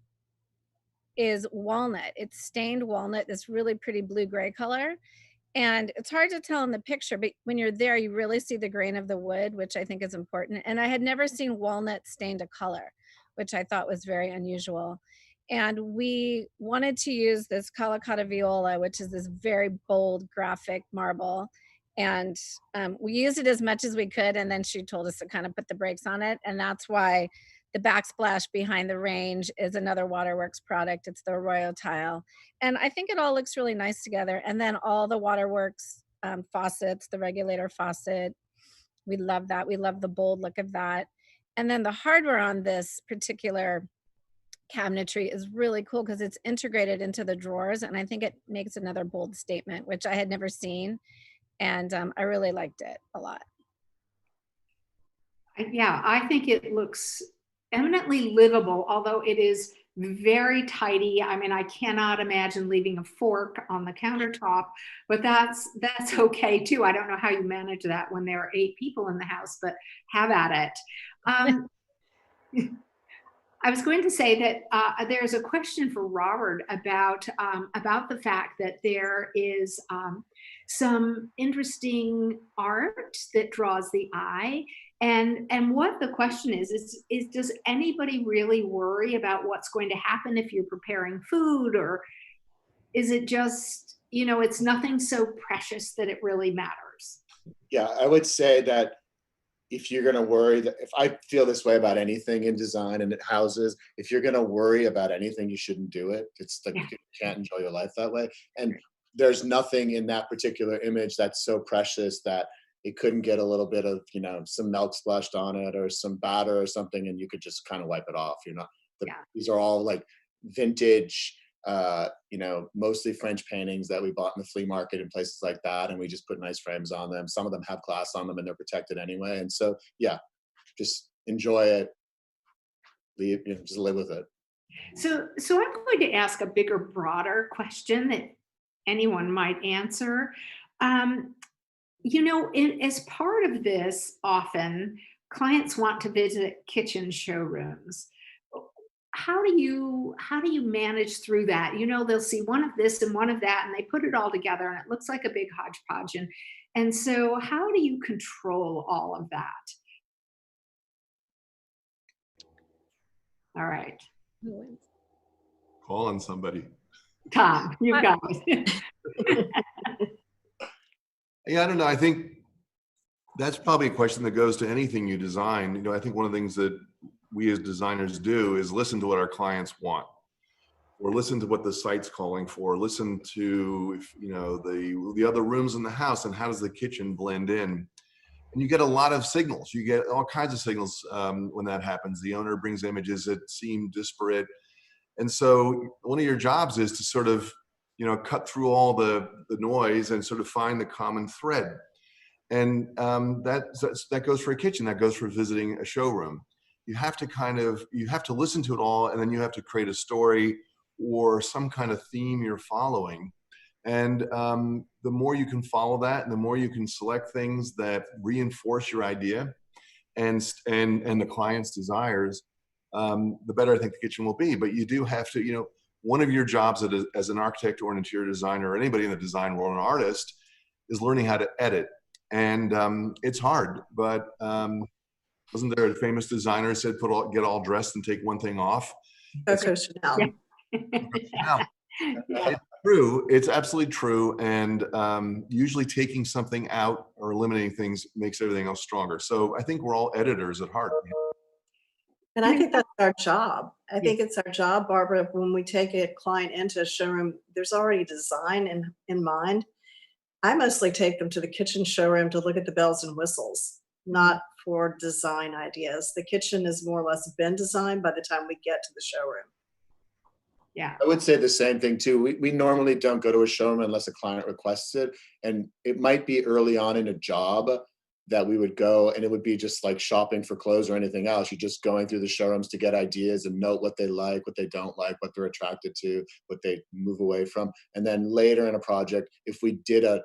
is walnut. It's stained walnut, this really pretty blue-gray color. And it's hard to tell in the picture, but when you're there, you really see the grain of the wood, which I think is important. And I had never seen walnut stained a color, which I thought was very unusual. And we wanted to use this Calicata Viola, which is this very bold graphic marble. And we used it as much as we could. And then she told us to kind of put the brakes on it. And that's why the backsplash behind the range is another Waterworks product. It's the Arroyo tile. And I think it all looks really nice together. And then all the Waterworks faucets, the regulator faucet, we love that. We love the bold look of that. And then the hardware on this particular cabinetry is really cool because it's integrated into the drawers. And I think it makes another bold statement, which I had never seen. And I really liked it a lot. Yeah, I think it looks eminently livable, although it is very tidy. I mean, I cannot imagine leaving a fork on the countertop, but that's okay too. I don't know how you manage that when there are 8 people in the house, but have at it. I was going to say that there's a question for Robert about the fact that there is some interesting art that draws the eye. And what the question is does anybody really worry about what's going to happen if you're preparing food, or is it just, it's nothing so precious that it really matters? Yeah, I would say that if you're going to worry, that if I feel this way about anything in design and houses, if you're going to worry about anything, you shouldn't do it. It's like you can't enjoy your life that way. And there's nothing in that particular image that's so precious that it couldn't get a little bit of, some milk splashed on it or some batter or something, and you could just kind of wipe it off. These are all like vintage, mostly French paintings that we bought in the flea market and places like that, and we just put nice frames on them. Some of them have glass on them and they're protected anyway. And so, yeah, just enjoy it. Just live with it. So I'm going to ask a bigger, broader question that anyone might answer. As part of this, often clients want to visit kitchen showrooms. How do you manage through that? They'll see one of this and one of that, and they put it all together, and it looks like a big hodgepodge. And so, how do you control all of that? All right, Call on somebody. Tom, you got it. Yeah, I don't know. I think that's probably a question that goes to anything you design. I think one of the things that we as designers do is listen to what our clients want, or listen to what the site's calling for, listen to the other rooms in the house and how does the kitchen blend in. And you get a lot of signals. You get all kinds of signals when that happens. The owner brings images that seem disparate. And so one of your jobs is to sort of cut through all the noise and sort of find the common thread. And that goes for a kitchen, that goes for visiting a showroom. You have to listen to it all, and then you have to create a story or some kind of theme you're following. And the more you can follow that, and the more you can select things that reinforce your idea and the client's desires, the better I think the kitchen will be. But you do have to, one of your jobs as an architect or an interior designer or anybody in the design world, an artist, is learning how to edit. And it's hard, but wasn't there a famous designer who said, get all dressed and take one thing off? Coco Chanel. It's true. It's absolutely true. And usually taking something out or eliminating things makes everything else stronger. So I think we're all editors at heart. And I think that's our job. I think it's our job, Barbara, when we take a client into a showroom, there's already design in mind. I mostly take them to the kitchen showroom to look at the bells and whistles, not for design ideas. The kitchen is more or less been designed by the time we get to the showroom. Yeah. I would say the same thing too. We normally don't go to a showroom unless a client requests it. And it might be early on in a job that we would go, and it would be just like shopping for clothes or anything else. You're just going through the showrooms to get ideas and note what they like, what they don't like, what they're attracted to, what they move away from. And then later in a project, if we did a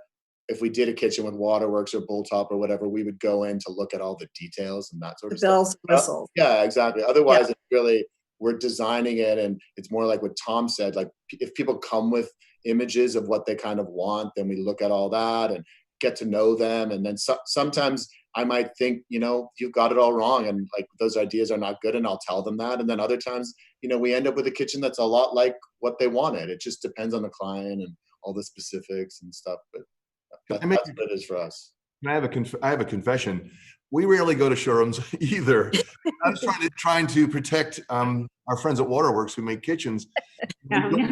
kitchen with Waterworks or Bull Top or whatever, we would go in to look at all the details and that sort of stuff. Bells and whistles. Yeah, exactly. Otherwise, it's really, we're designing it, and it's more like what Tom said. Like, if people come with images of what they kind of want. Then we look at all that and get to know them. And then sometimes I might think, you've got it all wrong, and like those ideas are not good, and I'll tell them that. And then other times, we end up with a kitchen that's a lot like what they wanted. It just depends on the client and all the specifics and stuff. But that's what it is for us. I have a confession. We rarely go to showrooms either. I was trying to protect our friends at Waterworks who make kitchens. But we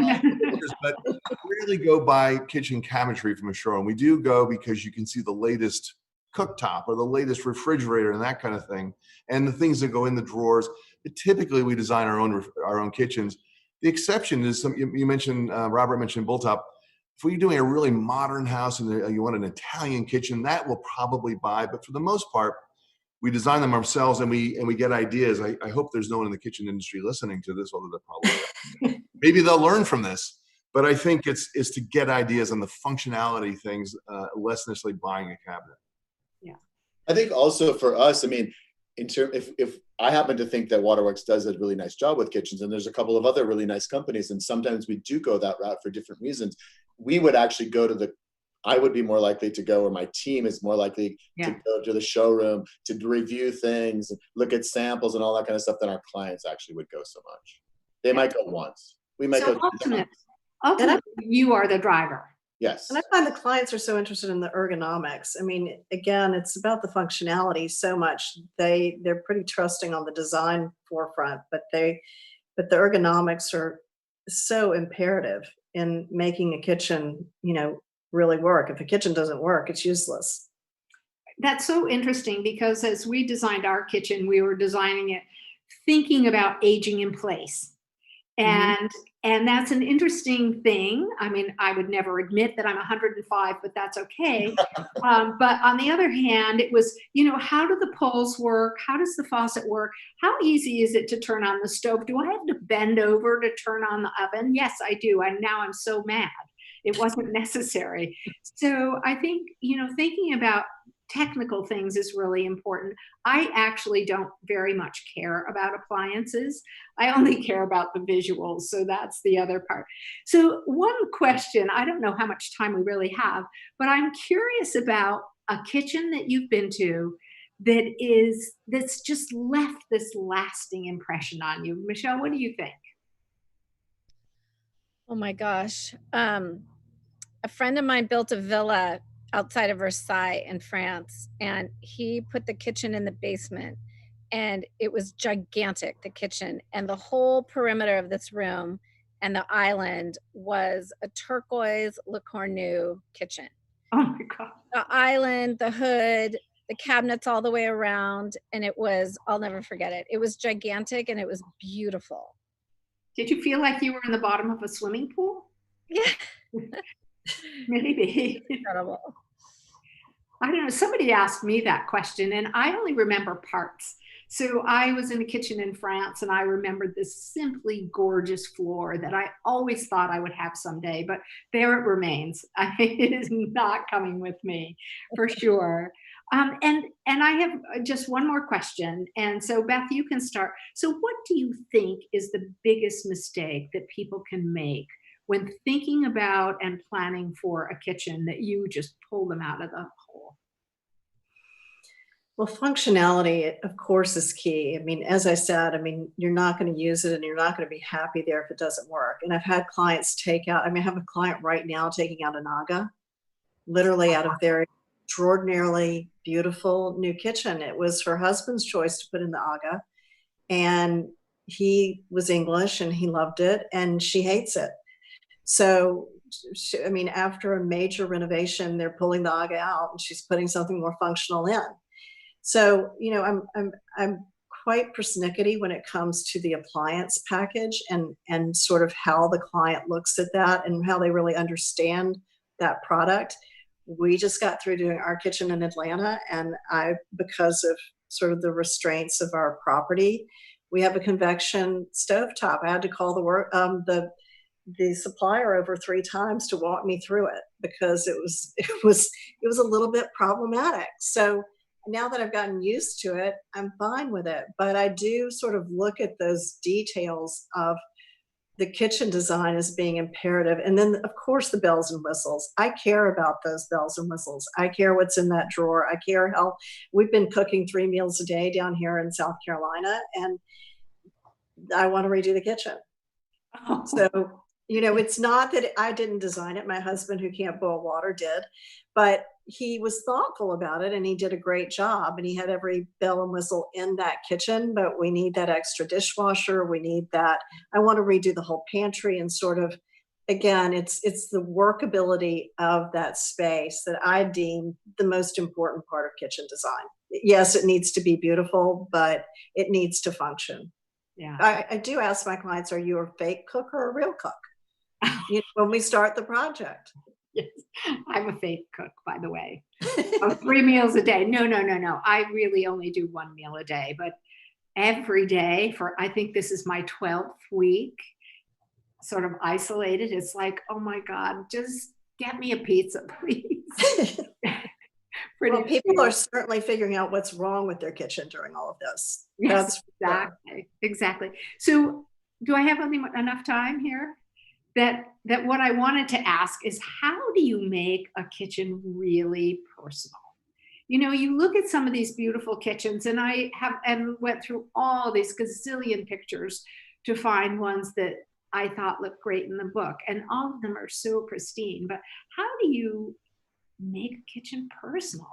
rarely go buy kitchen cabinetry from a showroom. We do go because you can see the latest cooktop or the latest refrigerator and that kind of thing, and the things that go in the drawers. But typically, we design our own kitchens. The exception is you mentioned, Robert mentioned Bulltop. If we're doing a really modern house and you want an Italian kitchen, that we'll probably buy. But for the most part, we design them ourselves, and we get ideas. I hope there's no one in the kitchen industry listening to this, although they're probably maybe they'll learn from this. But I think it's to get ideas on the functionality things, less necessarily buying a cabinet. Yeah, I think also for us, I mean, if I happen to think that Waterworks does a really nice job with kitchens, and there's a couple of other really nice companies, and sometimes we do go that route for different reasons. We would actually I would be more likely to go, or my team is more likely to go to the showroom to review things, look at samples and all that kind of stuff than our clients actually would go so much. They might go once. We might go. Ultimately, you are the driver. Yes. And I find the clients are so interested in the ergonomics. I mean, again, it's about the functionality so much. They're pretty trusting on the design forefront, but the ergonomics are so imperative in making a kitchen, really work. If a kitchen doesn't work, it's useless. That's so interesting, because as we designed our kitchen, we were designing it thinking about aging in place. And that's an interesting thing. I mean, I would never admit that I'm 105, but that's okay. But on the other hand, it was, how do the poles work? How does the faucet work? How easy is it to turn on the stove? Do I have to bend over to turn on the oven? Yes, I do. And now I'm so mad. It wasn't necessary. So I think, thinking about technical things is really important. I actually don't very much care about appliances. I only care about the visuals. So that's the other part. So one question, I don't know how much time we really have, but I'm curious about a kitchen that you've been to that's just left this lasting impression on you. Michelle, what do you think? Oh my gosh. A friend of mine built a villa outside of Versailles in France, and he put the kitchen in the basement, and it was gigantic, the kitchen, and the whole perimeter of this room and the island was a turquoise Le Cornu kitchen. Oh my God. The island, the hood, the cabinets all the way around, and it was, I'll never forget it. It was gigantic and it was beautiful. Did you feel like you were in the bottom of a swimming pool? Yeah. Maybe. Incredible. I don't know. Somebody asked me that question, and I only remember parts. So I was in a kitchen in France, and I remembered this simply gorgeous floor that I always thought I would have someday, but there it remains. It is not coming with me, for sure. And I have just one more question. And so, Beth, you can start. So what do you think is the biggest mistake that people can make when thinking about and planning for a kitchen that you just pull them out of the hole? Well, functionality, of course, is key. I mean, as I said, you're not going to use it and you're not going to be happy there if it doesn't work. And I've had clients take out, I have a client right now taking out an AGA, literally out of their extraordinarily beautiful new kitchen. It was her husband's choice to put in the AGA, and he was English and he loved it, and she hates it. So, after a major renovation, they're pulling the AGA out and she's putting something more functional in. So, I'm quite persnickety when it comes to the appliance package and sort of how the client looks at that and how they really understand that product. We just got through doing our kitchen in Atlanta, and because of sort of the restraints of our property, we have a convection stovetop. I had to call the supplier over 3 times to walk me through it because it was a little bit problematic. So now that I've gotten used to it, I'm fine with it. But I do sort of look at those details of the kitchen design as being imperative. And then, of course, the bells and whistles. I care about those bells and whistles. I care what's in that drawer. I care how we've been cooking 3 meals a day down here in South Carolina, and I want to redo the kitchen. So, it's not that I didn't design it. My husband, who can't boil water, did, but he was thoughtful about it and he did a great job. And he had every bell and whistle in that kitchen, but we need that extra dishwasher. We need that. I want to redo the whole pantry and sort of, again, it's the workability of that space that I deem the most important part of kitchen design. Yes, it needs to be beautiful, but it needs to function. Yeah. I do ask my clients, are you a fake cook or a real cook? When we start the project. Yes, I'm a fake cook, by the way. 3 meals a day. No. I really only do 1 meal a day, but every day I think this is my 12th week, sort of isolated. It's like, oh my God, just get me a pizza, please. Well, people are certainly figuring out what's wrong with their kitchen during all of this. Yes, exactly. So do I have enough time here? That what I wanted to ask is, how do you make a kitchen really personal? You look at some of these beautiful kitchens, and I went through all these gazillion pictures to find ones that I thought looked great in the book, and all of them are so pristine. But how do you make a kitchen personal?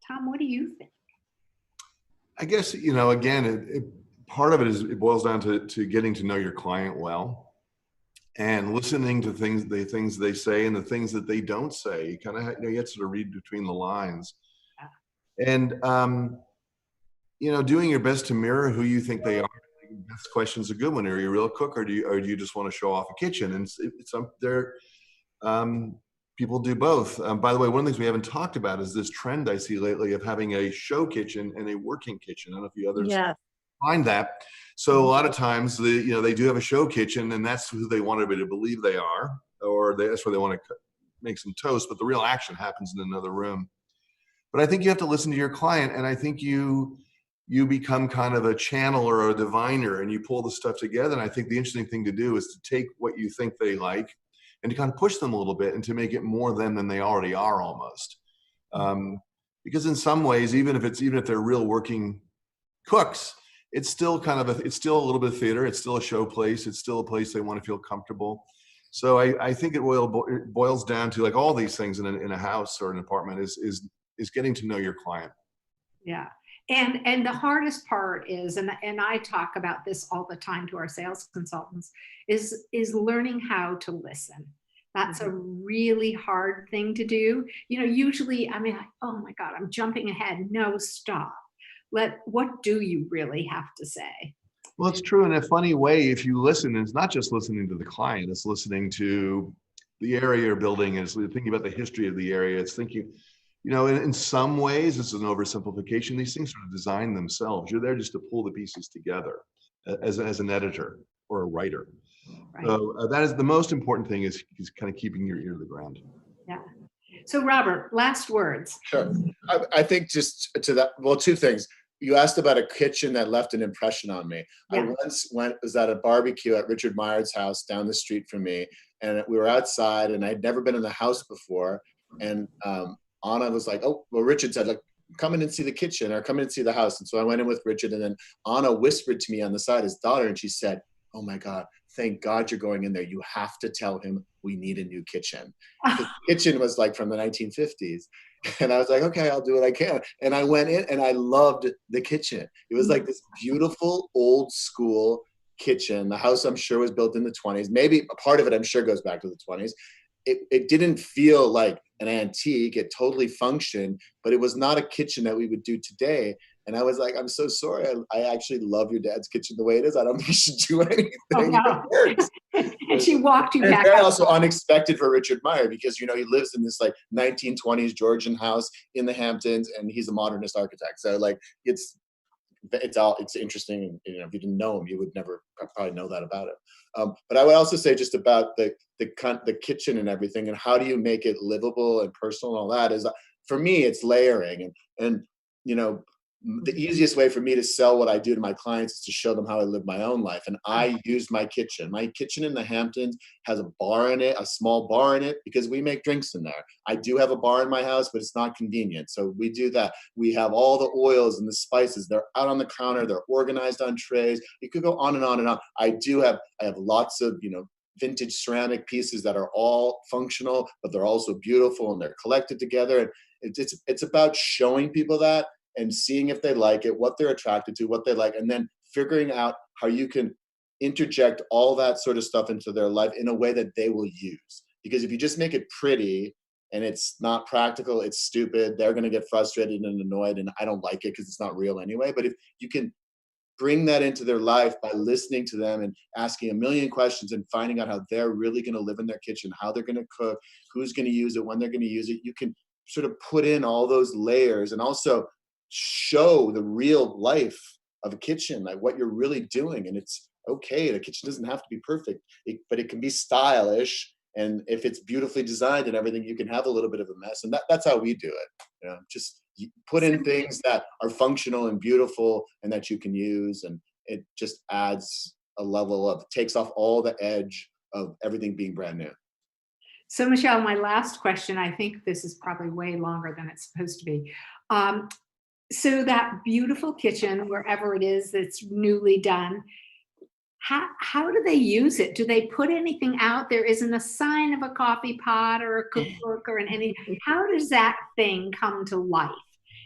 Tom, what do you think? I guess, again, part of it boils down to getting to know your client well. And listening to things they say and the things that they don't say. You kind of you have to sort of read between the lines, and doing your best to mirror who you think they are. This question's a good one. Are you a real cook, or do you just want to show off a kitchen? And people do both. By the way, one of the things we haven't talked about is this trend I see lately of having a show kitchen and a working kitchen. I don't know if you others find that. So a lot of times they do have a show kitchen, and that's who they want everybody to believe they are, or that's where they want to make some toast, but the real action happens in another room. But I think you have to listen to your client, and I think you become kind of a channeler or a diviner, and you pull the stuff together. And I think the interesting thing to do is to take what you think they like and to kind of push them a little bit and to make it more them than they already are almost. Because in some ways, even if they're real working cooks, it's still it's still a little bit of theater. It's still a show place. It's still a place they want to feel comfortable. So I think it boils down to, like all these things in a house or an apartment, is getting to know your client. Yeah. And the hardest part is, and I talk about this all the time to our sales consultants, is learning how to listen. That's a really hard thing to do. Usually, oh my God, I'm jumping ahead. No, stop. What do you really have to say? Well, it's true in a funny way. If you listen, it's not just listening to the client, it's listening to the area you're building, it's thinking about the history of the area. It's thinking, in some ways, it's an oversimplification. These things sort of design themselves. You're there just to pull the pieces together as an editor or a writer. Right. So that is the most important thing, is kind of keeping your ear to the ground. Yeah. So Robert, last words. Sure. I think just to that, well, 2 things. You asked about a kitchen that left an impression on me. Yeah. I once was at a barbecue at Richard Meyer's house down the street from me, and we were outside, and I'd never been in the house before. And Anna was like, "Oh, well," Richard said, "Like, come in and see the kitchen, or come in and see the house." And so I went in with Richard, and then Anna whispered to me on the side, his daughter, and she said, "Oh my God, thank God you're going in there. You have to tell him we need a new kitchen." The kitchen was like from the 1950s. And I was like, okay, I'll do what I can. And I went in and I loved the kitchen. It was like this beautiful old school kitchen. The house, I'm sure, was built in the 20s. Maybe a part of it, I'm sure, goes back to the 20s. It didn't feel like an antique. It totally functioned, but it was not a kitchen that we would do today. And I was like, I'm so sorry. I actually love your dad's kitchen the way it is. I don't think you should do anything. Oh, no. It works. And she walked you and back. Very also unexpected for Richard Meyer, because he lives in this like 1920s Georgian house in the Hamptons, and he's a modernist architect. So like it's interesting. And, if you didn't know him, you would never probably know that about him. But I would also say just about the kitchen and everything, and how do you make it livable and personal and all that, is, for me, it's layering and the easiest way for me to sell what I do to my clients is to show them how I live my own life. And I use my kitchen. My kitchen in the Hamptons has a bar in it, a small bar in it, because we make drinks in there. I do have a bar in my house, but it's not convenient. So we do that. We have all the oils and the spices. They're out on the counter. They're organized on trays. You could go on and on and on. I have lots of, vintage ceramic pieces that are all functional, but they're also beautiful and they're collected together. And it's about showing people that and seeing if they like it, what they're attracted to, what they like, and then figuring out how you can interject all that sort of stuff into their life in a way that they will use. Because if you just make it pretty and it's not practical, it's stupid, they're going to get frustrated and annoyed, and I don't like it because it's not real anyway. But if you can bring that into their life by listening to them and asking a million questions and finding out how they're really going to live in their kitchen, how they're going to cook, who's going to use it, when they're going to use it, you can sort of put in all those layers and also show the real life of a kitchen, like what you're really doing. And it's okay. The kitchen doesn't have to be perfect, but it can be stylish. And if it's beautifully designed and everything, you can have a little bit of a mess. And that's how we do it. Just put in things that are functional and beautiful and that you can use. And it just adds a level of, takes off all the edge of everything being brand new. So Michelle, my last question, I think this is probably way longer than it's supposed to be. So that beautiful kitchen, wherever it is that's newly done, how do they use it? Do they put anything out? There isn't a sign of a coffee pot or a cookbook or how does that thing come to life?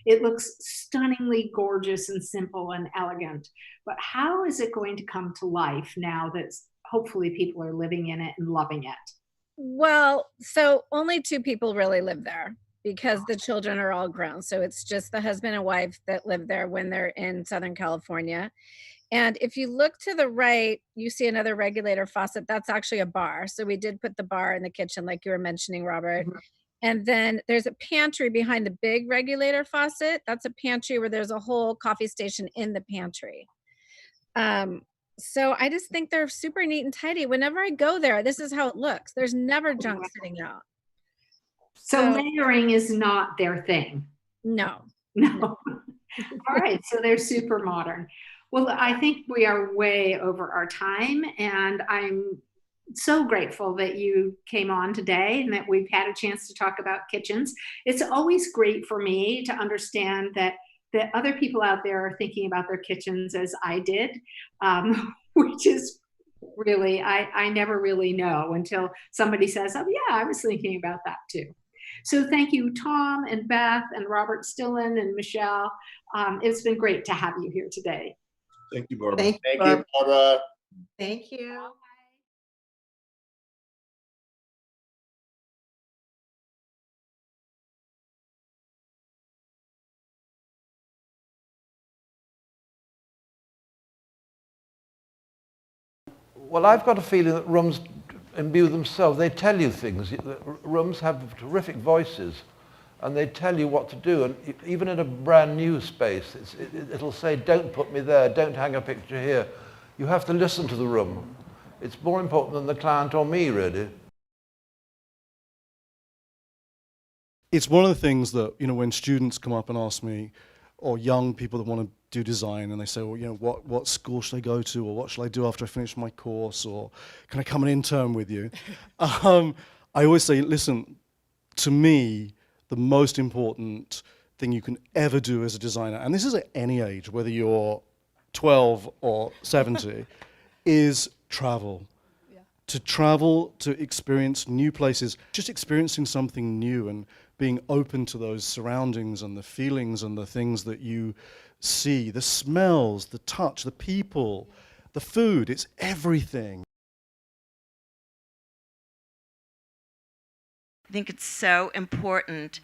It looks stunningly gorgeous and simple and elegant, but how is it going to come to life now that hopefully people are living in it and loving it? Well, so only 2 people really live there because the children are all grown. So it's just the husband and wife that live there when they're in Southern California. And if you look to the right, you see another regulator faucet. That's actually a bar. So we did put the bar in the kitchen, like you were mentioning, Robert. And then there's a pantry behind the big regulator faucet. That's a pantry where there's a whole coffee station in the pantry. So I just think they're super neat and tidy. Whenever I go there, this is how it looks. There's never junk sitting out. So layering is not their thing. No. No. All right. So they're super modern. Well, I think we are way over our time, and I'm so grateful that you came on today and that we've had a chance to talk about kitchens. It's always great for me to understand that other people out there are thinking about their kitchens as I did, which is really, I never really know until somebody says, oh yeah, I was thinking about that too. So thank you, Tom and Beth and Robert Stillen and Michelle. It's been great to have you here today. Thank you, Barbara. Thank you, Barbara. Thank you. Well, I've got a feeling that rooms imbue themselves. They tell you things. Rooms have terrific voices, and they tell you what to do. And even in a brand new space, it'll say, don't put me there, don't hang a picture here. You have to listen to the room. It's more important than the client or me, really. It's one of the things that, when students come up and ask me, or young people that want to do design, and they say, well, what school should I go to, or what should I do after I finish my course, or can I come and intern with you? I always say, listen, to me, the most important thing you can ever do as a designer, and this is at any age, whether you're 12 or 70, is travel. To travel, to experience new places, just experiencing something new and being open to those surroundings and the feelings and the things that you see, the smells, the touch, the people, the food, it's everything. I think it's so important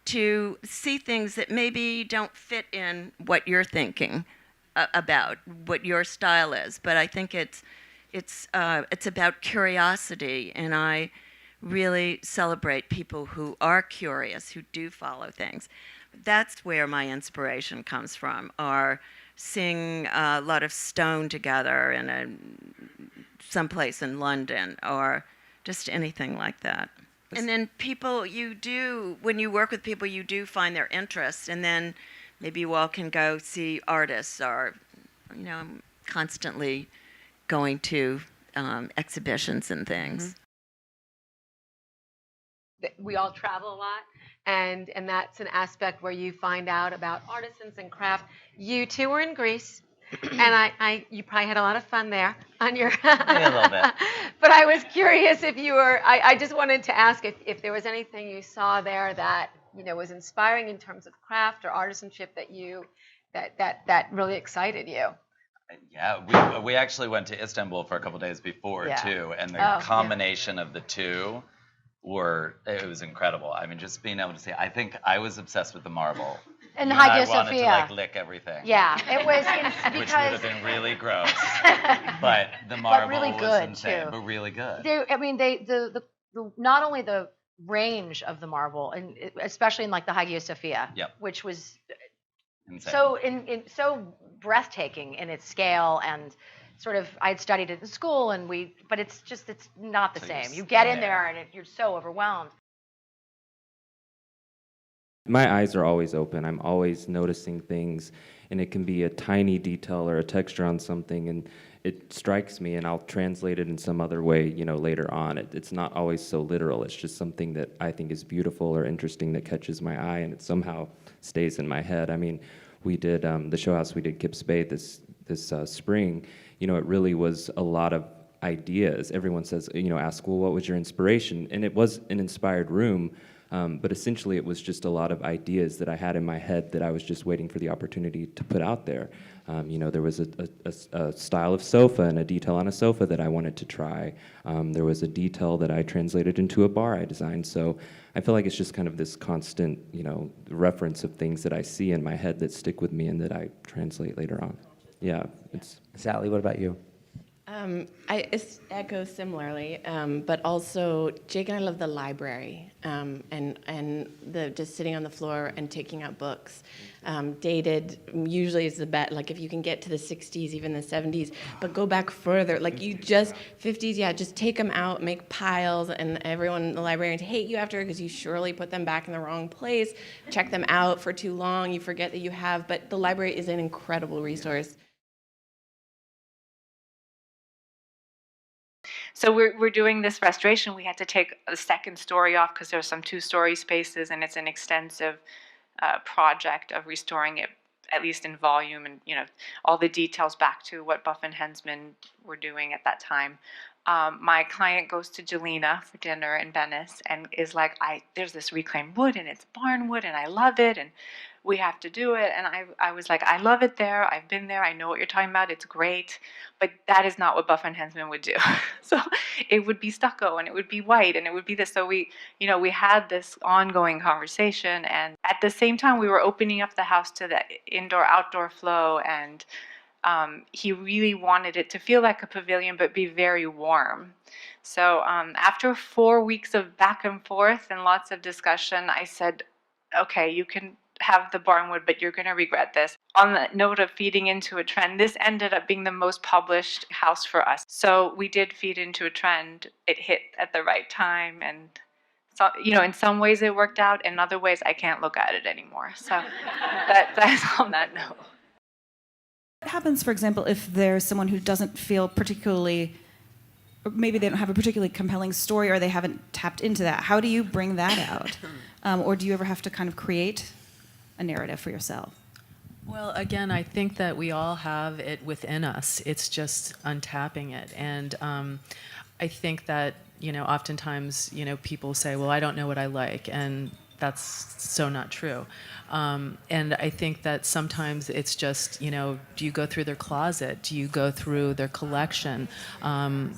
to see things that maybe don't fit in what you're thinking about, what your style is. But I think it's about curiosity, and I really celebrate people who are curious, who do follow things. That's where my inspiration comes from, or seeing a lot of stone together in someplace in London, or just anything like that. And then people, when you work with people, you do find their interests, and then maybe you all can go see artists, or, I'm constantly going to exhibitions and things. We all travel a lot, and that's an aspect where you find out about artisans and craft. You two were in Greece, and you probably had a lot of fun there on your Maybe a little bit. But I was curious if you were, I just wanted to ask if there was anything you saw there that was inspiring in terms of craft or artisanship that really excited you. Yeah, we actually went to Istanbul for a couple days before too, and the combination of the two it was incredible. I mean, just being able to see. I think I was obsessed with the marble. And I Hagia wanted Sophia. to lick everything. Yeah, it was Which would because have been really gross. But the marble really was good, insane, too. but really good. The not only the range of the marble, and especially in like the Hagia Sophia, which was insane. so breathtaking in its scale, and sort of I'd studied it in school, but it's not the same. You get in there and you're so overwhelmed. My eyes are always open. I'm always noticing things, and it can be a tiny detail or a texture on something, and it strikes me, and I'll translate it in some other way, later on. It's not always so literal. It's just something that I think is beautiful or interesting that catches my eye, and it somehow stays in my head. I mean, we did the show house we did Kips Bay this spring. It really was a lot of ideas. Everyone says, ask, well, what was your inspiration? And it was an inspired room. But essentially, it was just a lot of ideas that I had in my head that I was just waiting for the opportunity to put out there. There was a style of sofa and a detail on a sofa that I wanted to try. There was a detail that I translated into a bar I designed. So I feel like it's just kind of this constant, reference of things that I see in my head that stick with me and that I translate later on. Yeah. Sally, what about you? I echo similarly, but also Jake and I love the library and the just sitting on the floor and taking out books. Dated usually is the bet. Like if you can get to the 60s, even the 70s, but go back further. Like you just 50s, just take them out, make piles, and everyone, the librarians hate you after because you surely put them back in the wrong place. Check them out for too long, you forget that you have. But the library is an incredible resource. So we're doing this restoration. We had to take the second story off because there's some 2-story spaces, and it's an extensive project of restoring it, at least in volume, and all the details back to what Buff and Hensman were doing at that time. My client goes to Jelena for dinner in Venice and is like, there's this reclaimed wood and it's barn wood and I love it and we have to do it. And I was like, I love it there. I've been there. I know what you're talking about. It's great. But that is not what Buff and Hensman would do. So it would be stucco and it would be white and it would be this. So we had this ongoing conversation. And at the same time, we were opening up the house to the indoor-outdoor flow, and he really wanted it to feel like a pavilion but be very warm. So after 4 weeks of back and forth and lots of discussion, I said, okay, you can have the barnwood, but you're going to regret this. On the note of feeding into a trend, this ended up being the most published house for us. So we did feed into a trend. It hit at the right time, and so, in some ways it worked out. In other ways, I can't look at it anymore. So that's on that note. What happens, for example, if there's someone who doesn't feel particularly, or maybe they don't have a particularly compelling story or they haven't tapped into that? How do you bring that out? Or do you ever have to kind of create a narrative for yourself? Well, again, I think that we all have it within us. It's just untapping it. And I think that, oftentimes, people say, well, I don't know what I like. And that's so not true. And I think that sometimes it's just, do you go through their closet? Do you go through their collection? Even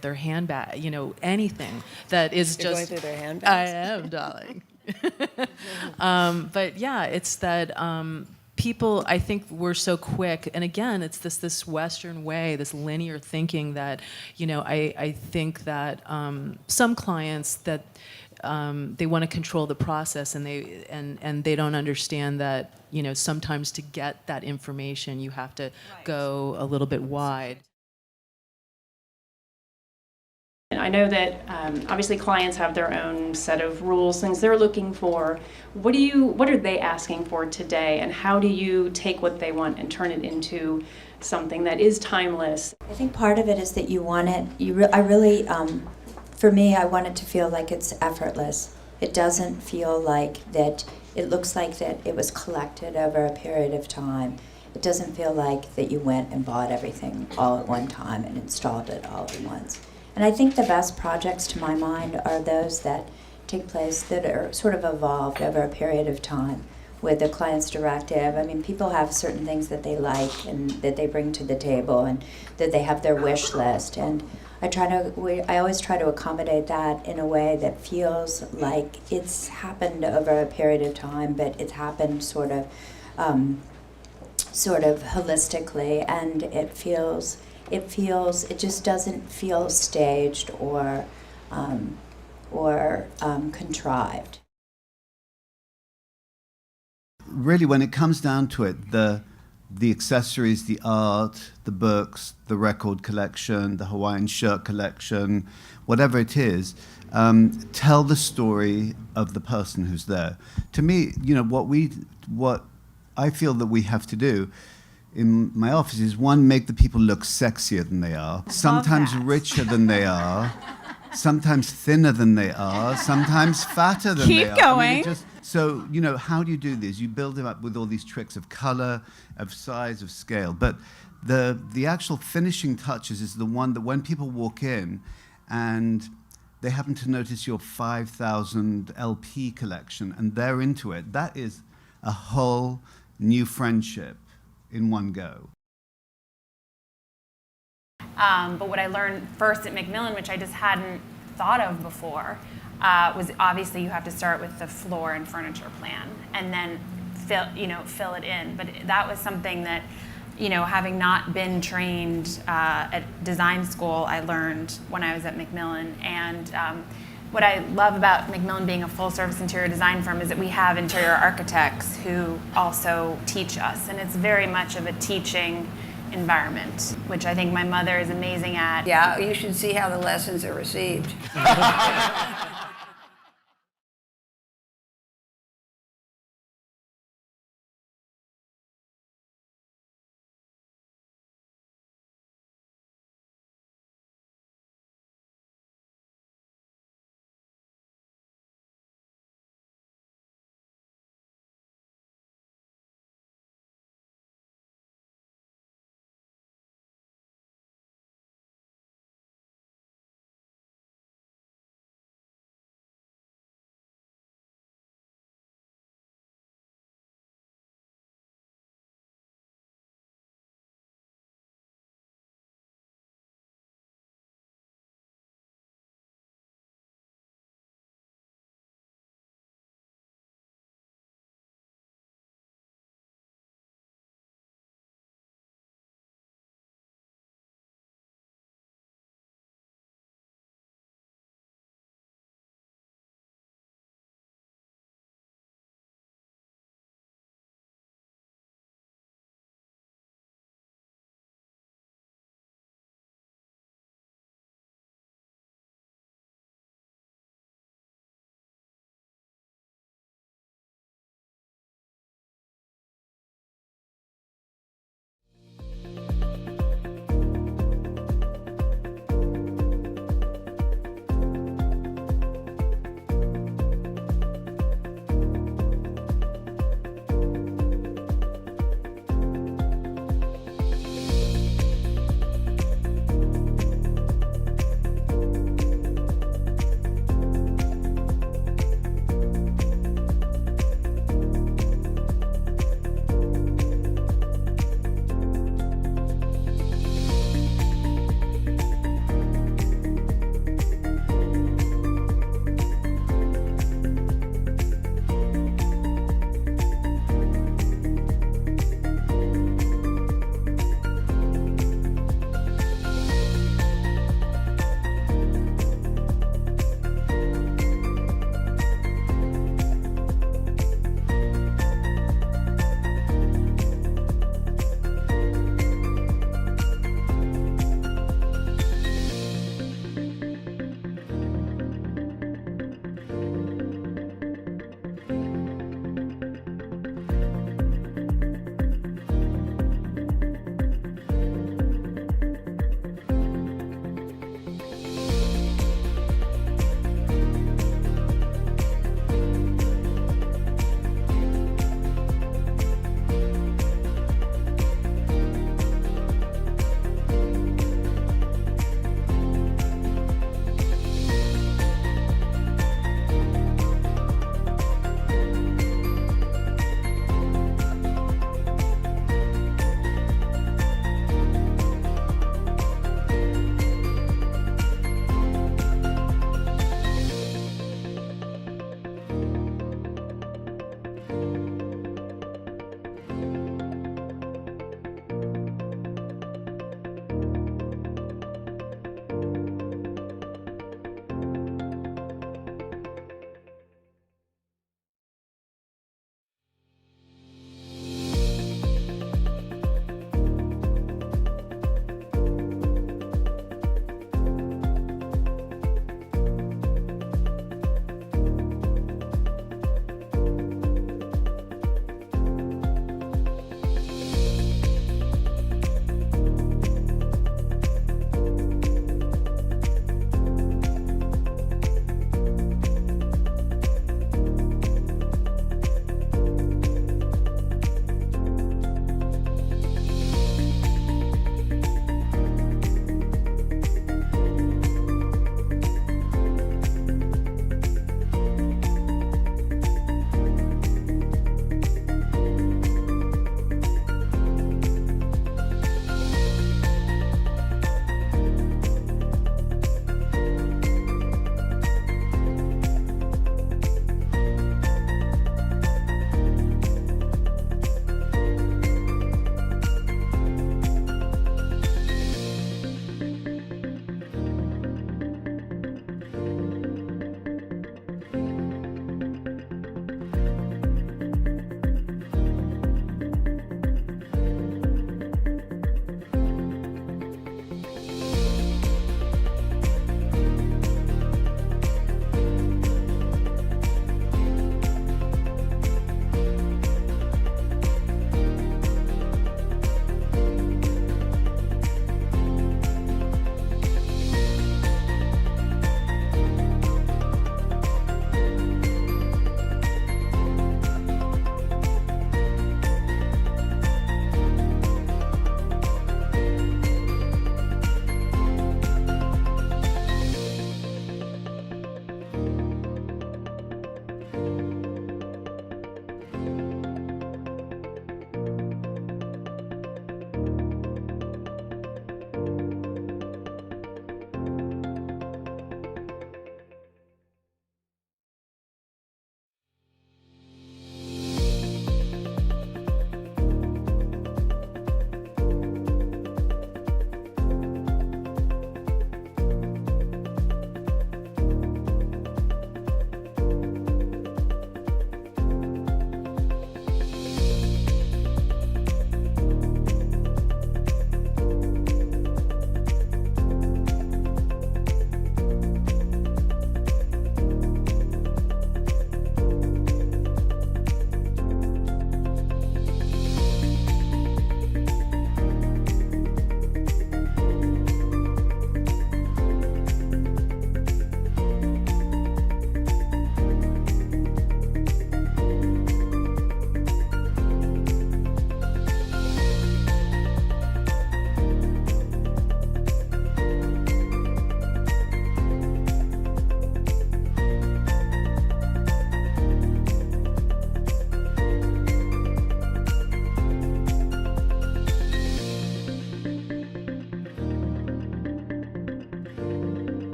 their handbag, anything that is You're just... going through their handbags? I am, darling. But yeah, it's that people, I think we're so quick, and again, it's this Western way, this linear thinking that, I think that some clients that they want to control the process, and they don't understand that, sometimes to get that information, you have to go a little bit wide. I know that obviously clients have their own set of rules, things they're looking for. What are they asking for today, and how do you take what they want and turn it into something that is timeless? I think part of it is that you want it. For me, I want it to feel like it's effortless. It doesn't feel like that. It looks like that it was collected over a period of time. It doesn't feel like that you went and bought everything all at one time and installed it all at once. And I think the best projects, to my mind, are those that take place that are sort of evolved over a period of time with the client's directive. I mean, people have certain things that they like and that they bring to the table, and that they have their wish list. And I always try to accommodate that in a way that feels like it's happened over a period of time, but it's happened sort of holistically, and it just doesn't feel staged or contrived. Really, when it comes down to it, the accessories, the art, the books, the record collection, the Hawaiian shirt collection, whatever it is, tell the story of the person who's there. To me, what I feel that we have to do in my office is, one, make the people look sexier than they are, sometimes richer than they are, sometimes thinner than they are, sometimes fatter than they are. Keep going. So, how do you do this? You build them up with all these tricks of color, of size, of scale. But the actual finishing touches is the one that when people walk in and they happen to notice your 5,000 LP collection and they're into it, that is a whole new friendship in one go. But what I learned first at Macmillan, which I just hadn't thought of before, was obviously you have to start with the floor and furniture plan and then fill it in. But that was something that, having not been trained at design school, I learned when I was at Macmillan. And what I love about Macmillan being a full-service interior design firm is that we have interior architects who also teach us, and it's very much of a teaching environment, which I think my mother is amazing at. Yeah, you should see how the lessons are received.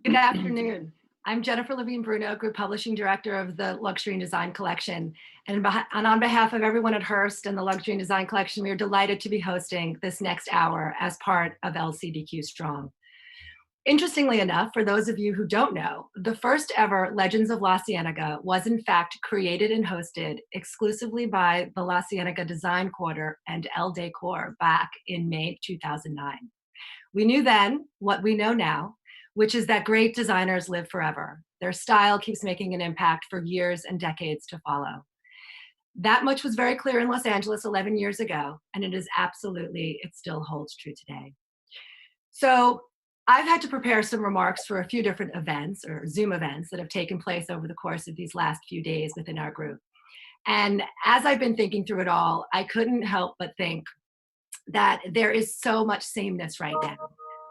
Good afternoon. I'm Jennifer Levine Bruno, Group Publishing Director of the Luxury and Design Collection. And on behalf of everyone at Hearst and the Luxury and Design Collection, we are delighted to be hosting this next hour as part of LCDQ Strong. Interestingly enough, for those of you who don't know, the first ever Legends of La Cienega was in fact created and hosted exclusively by the La Cienega Design Quarter and Elle Decor back in May 2009. We knew then what we know now, which is that great designers live forever. Their style keeps making an impact for years and decades to follow. That much was very clear in Los Angeles 11 years ago, and it still holds true today. So I've had to prepare some remarks for a few different events or Zoom events that have taken place over the course of these last few days within our group. And as I've been thinking through it all, I couldn't help but think that there is so much sameness right now,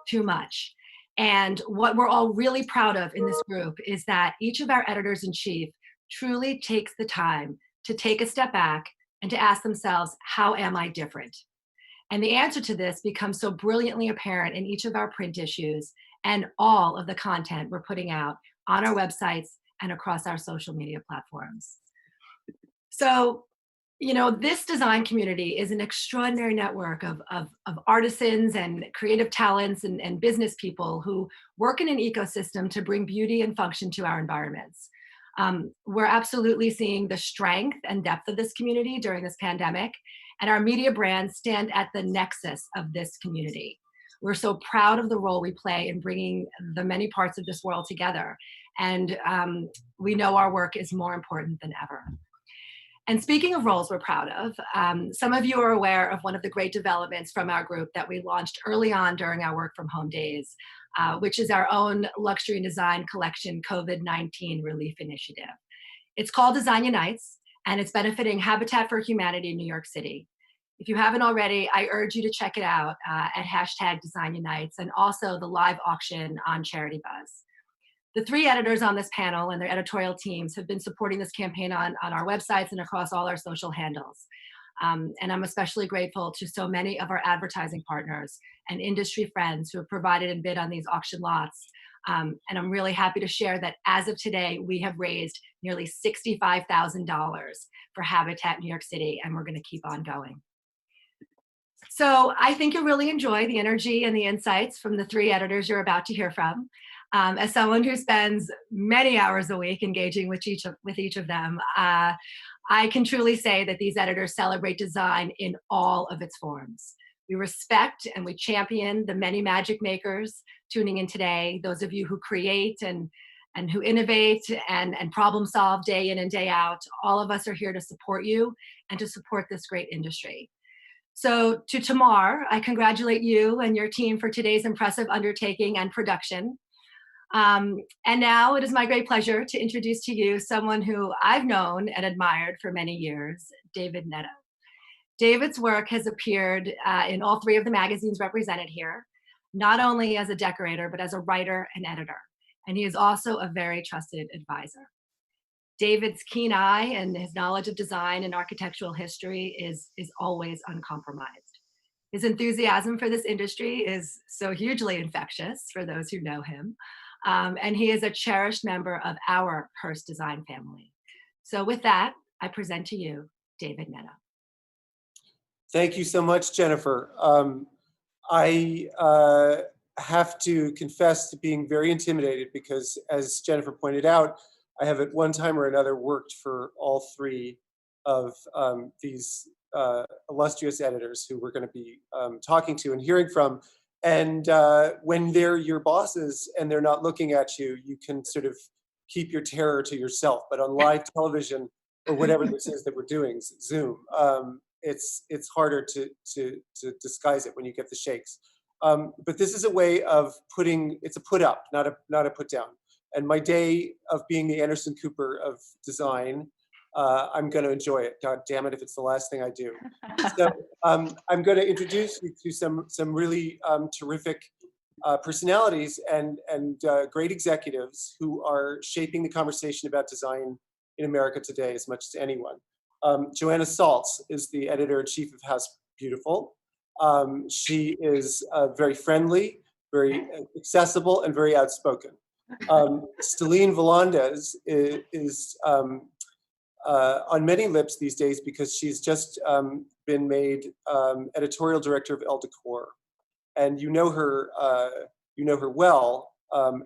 too much. And what we're all really proud of in this group is that each of our editors-in-chief truly takes the time to take a step back and to ask themselves, how am I different? And the answer to this becomes so brilliantly apparent in each of our print issues and all of the content we're putting out on our websites and across our social media platforms. So, you know, this design community is an extraordinary network of artisans and creative talents and business people who work in an ecosystem to bring beauty and function to our environments. We're absolutely seeing the strength and depth of this community during this pandemic, and our media brands stand at the nexus of this community. We're so proud of the role we play in bringing the many parts of this world together, and we know our work is more important than ever. And speaking of roles we're proud of, some of you are aware of one of the great developments from our group that we launched early on during our work from home days, which is our own Luxury and Design Collection COVID-19 Relief Initiative. It's called Design Unites, and it's benefiting Habitat for Humanity in New York City. If you haven't already, I urge you to check it out at #DesignUnites and also the live auction on Charity Buzz. The three editors on this panel and their editorial teams have been supporting this campaign on our websites and across all our social handles. And I'm especially grateful to so many of our advertising partners and industry friends who have provided and bid on these auction lots. And I'm really happy to share that as of today, we have raised nearly $65,000 for Habitat New York City, and we're going to keep on going. So I think you'll really enjoy the energy and the insights from the three editors you're about to hear from. As someone who spends many hours a week engaging with each of them, I can truly say that these editors celebrate design in all of its forms. We respect and we champion the many magic makers tuning in today, those of you who create and who innovate and problem solve day in and day out. All of us are here to support you and to support this great industry. So to Tamar, I congratulate you and your team for today's impressive undertaking and production. And now it is my great pleasure to introduce to you someone who I've known and admired for many years, David Netto. David's work has appeared in all three of the magazines represented here, not only as a decorator, but as a writer and editor. And he is also a very trusted advisor. David's keen eye and his knowledge of design and architectural history is always uncompromised. His enthusiasm for this industry is so hugely infectious for those who know him. And he is a cherished member of our Hearst Design family. So with that, I present to you, David Netto. Thank you so much, Jennifer. I have to confess to being very intimidated because, as Jennifer pointed out, I have at one time or another worked for all three of these illustrious editors who we're going to be talking to and hearing from. And when they're your bosses and they're not looking at you, you can sort of keep your terror to yourself. But on live television or whatever this is that we're doing, Zoom, it's harder to disguise it when you get the shakes. But this is a way of it's a put up, not a put down. And my day of being the Anderson Cooper of design, I'm going to enjoy it. God damn it, if it's the last thing I do. So I'm going to introduce you to some really terrific personalities and great executives who are shaping the conversation about design in America today as much as anyone. Joanna Saltz is the editor-in-chief of House Beautiful. She is very friendly, very accessible, and very outspoken. Celine Volandes is on many lips these days because she's just been made editorial director of Elle Decor, and you know her well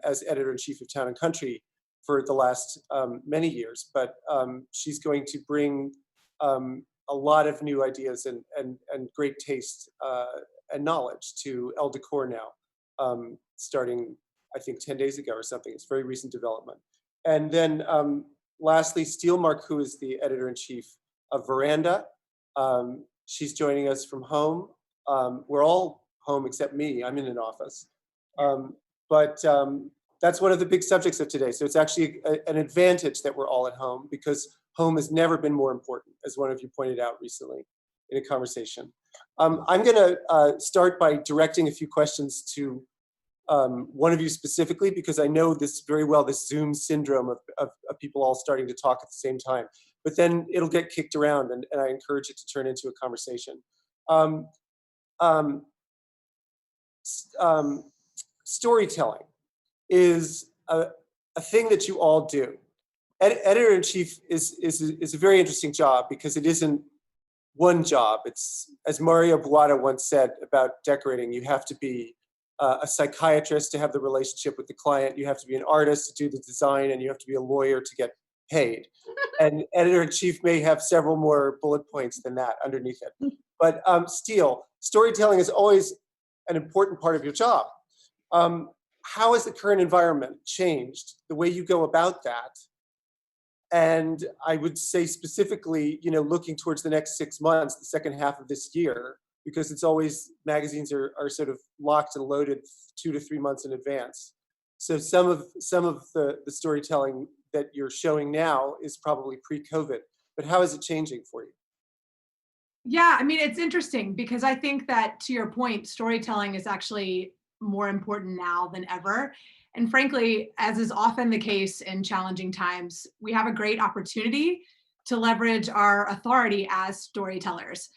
as editor-in-chief of Town and Country for the last many years. But she's going to bring a lot of new ideas and great taste and knowledge to Elle Decor now, starting I think 10 days ago or something. It's very recent development. And then lastly, Steelmark, who is the editor-in-chief of Veranda. She's joining us from home. We're all home except me. I'm in an office. But that's one of the big subjects of today. So it's actually an advantage that we're all at home, because home has never been more important, as one of you pointed out recently in a conversation. I'm going to start by directing a few questions to one of you specifically, because I know this very well, this Zoom syndrome of people all starting to talk at the same time. But then it'll get kicked around, and I encourage it to turn into a conversation. Storytelling is a thing that you all do. Editor-in-chief is a very interesting job, because it isn't one job. It's, as Mario Buotta once said about decorating, you have to be a psychiatrist to have the relationship with the client, you have to be an artist to do the design, and you have to be a lawyer to get paid. And editor-in-chief may have several more bullet points than that underneath it. But still, storytelling is always an important part of your job. How has the current environment changed the way you go about that? And I would say specifically, looking towards the next 6 months, the second half of this year, because it's always, magazines are sort of locked and loaded 2 to 3 months in advance. So some of the storytelling that you're showing now is probably pre-COVID, but how is it changing for you? Yeah, I mean, it's interesting, because I think that, to your point, storytelling is actually more important now than ever. And frankly, as is often the case in challenging times, we have a great opportunity to leverage our authority as storytellers.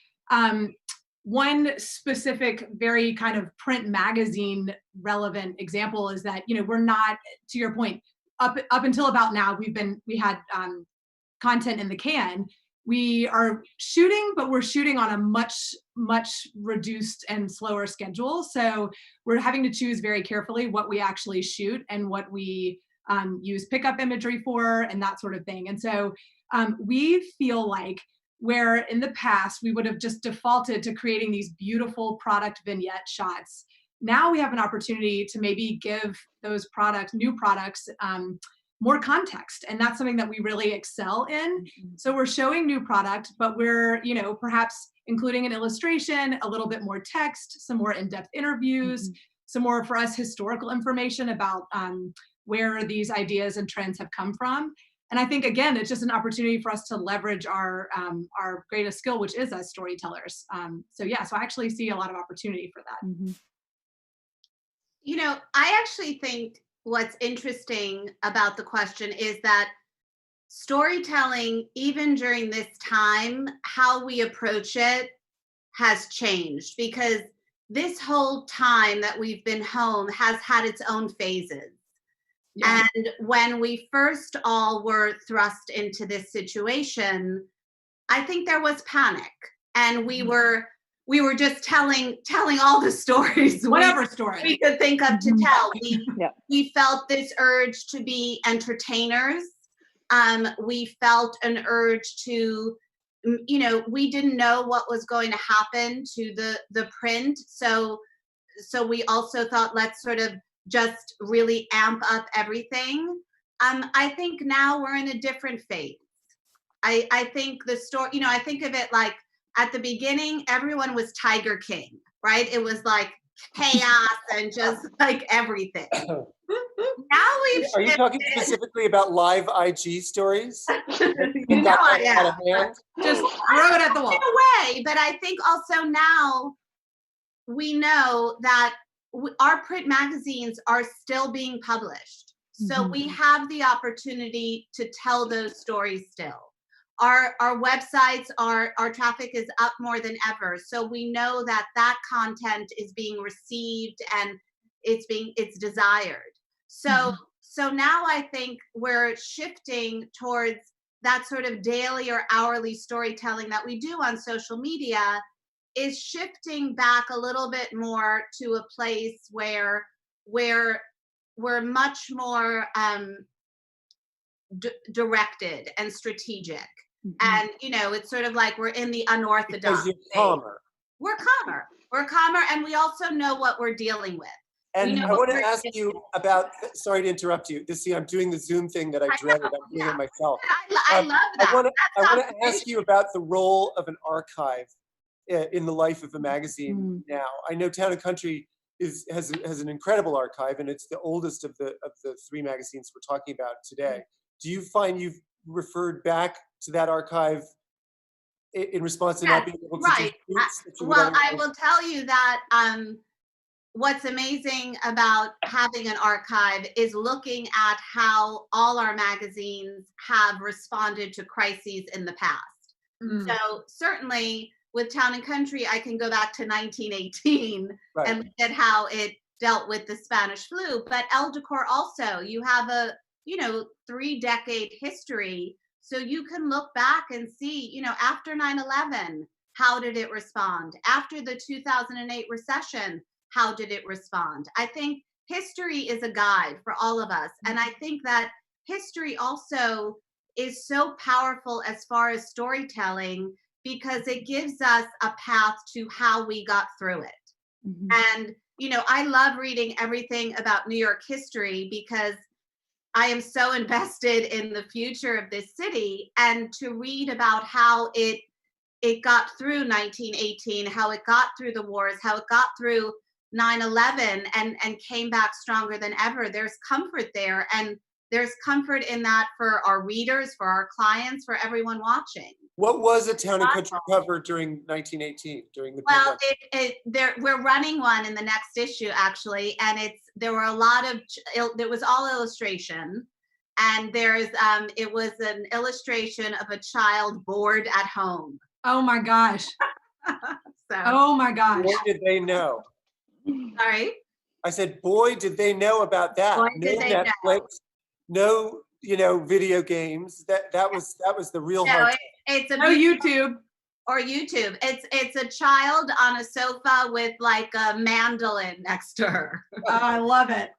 One specific, very kind of print magazine relevant example is that, we're not, to your point, up until about now, we had content in the can. We are shooting, but we're shooting on a much reduced and slower schedule. So we're having to choose very carefully what we actually shoot and what we use pickup imagery for, and that sort of thing. And so we feel like, where in the past we would have just defaulted to creating these beautiful product vignette shots, now we have an opportunity to maybe give those new products, more context. And that's something that we really excel in. So we're showing new product, but we're, perhaps including an illustration, a little bit more text, some more in-depth interviews, some more, for us, historical information about where these ideas and trends have come from. And I think, again, it's just an opportunity for us to leverage our greatest skill, which is as storytellers. So I actually see a lot of opportunity for that. I actually think what's interesting about the question is that storytelling, even during this time, how we approach it has changed, because this whole time that we've been home has had its own phases. Yeah. And when we first all were thrust into this situation, I think there was panic, and we were just telling all the stories, whatever story we could think of to tell. We felt this urge to be entertainers. We felt an urge to, we didn't know what was going to happen to the print. So we also thought, let's sort of just really amp up everything. I think now we're in a different phase. I think the story, I think of it like, at the beginning, everyone was Tiger King, right? It was like chaos and just like everything. Now we've Are you talking specifically about live IG stories? You know I am. Just throw it at the wall. In a way, but I think also now we know that our print magazines are still being published. So we have the opportunity to tell those stories still. Our websites, our traffic is up more than ever. So we know that content is being received and it's desired. So So now I think we're shifting towards that sort of daily or hourly storytelling that we do on social media is shifting back a little bit more to a place where we're much more directed and strategic. And, you know, it's sort of like we're in the unorthodox. Because you're calmer. We're calmer. We're calmer, and we also know what we're dealing with. And I want to ask you about, sorry to interrupt you. See, I'm doing the Zoom thing that I dreaded. I'm doing it myself. I love that. I want to ask you about the role of an archive in the life of a magazine now. I know Town and Country has an incredible archive, and it's the oldest of the three magazines we're talking about today. Do you find you've referred back to that archive in response to not being able to do shoots that you would Well, I otherwise- will tell you that what's amazing about having an archive is looking at how all our magazines have responded to crises in the past. So certainly with Town and Country, I can go back to 1918 and look at how it dealt with the Spanish flu. But Elle Decor also, you have a 3-decade history. So you can look back and see, after 9/11, how did it respond? After the 2008 recession, how did it respond? I think history is a guide for all of us. And I think that history also is so powerful as far as storytelling because it gives us a path to how we got through it. And, I love reading everything about New York history because I am so invested in the future of this city, and to read about how it got through 1918, how it got through the wars, how it got through 9/11 and came back stronger than ever. There's comfort there, and there's comfort in that for our readers, for our clients, for everyone watching. What was a Town and Country cover during 1918, during the pandemic? We're running one in the next issue, actually, and there were a lot of, it was all illustration, and it was an illustration of a child bored at home. Oh my gosh. Oh my gosh. Boy, did they know. Sorry? I said, boy, did they know about that. Boy, no did they Netflix, no, video games. That was the real hard time. It's a YouTube. Or YouTube. It's a child on a sofa with like a mandolin next to her. Oh, I love it.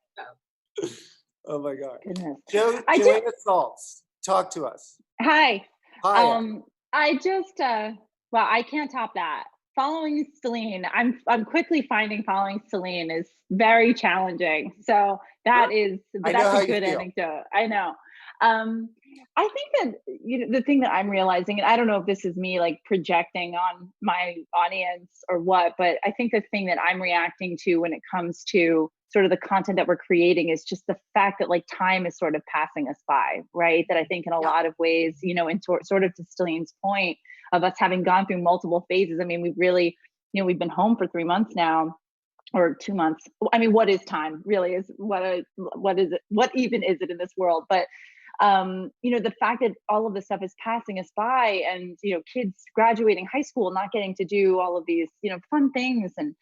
Oh my God. Goodness. Joanna Saltz, talk to us. Hi. Hi. I just I can't top that. Following Celine, I'm quickly finding following Celine is very challenging. So that's a good anecdote. I know. I think that the thing that I'm realizing, and I don't know if this is me like projecting on my audience or what, but I think the thing that I'm reacting to when it comes to sort of the content that we're creating is just the fact that like time is sort of passing us by, right? That I think in a lot of ways, in sort of to Celine's point of us having gone through multiple phases. I mean, we've really, we've been home for 3 months now. Or 2 months. I mean, what is time really is what is it? What even is it in this world? But the fact that all of this stuff is passing us by, and kids graduating high school, not getting to do all of these fun things and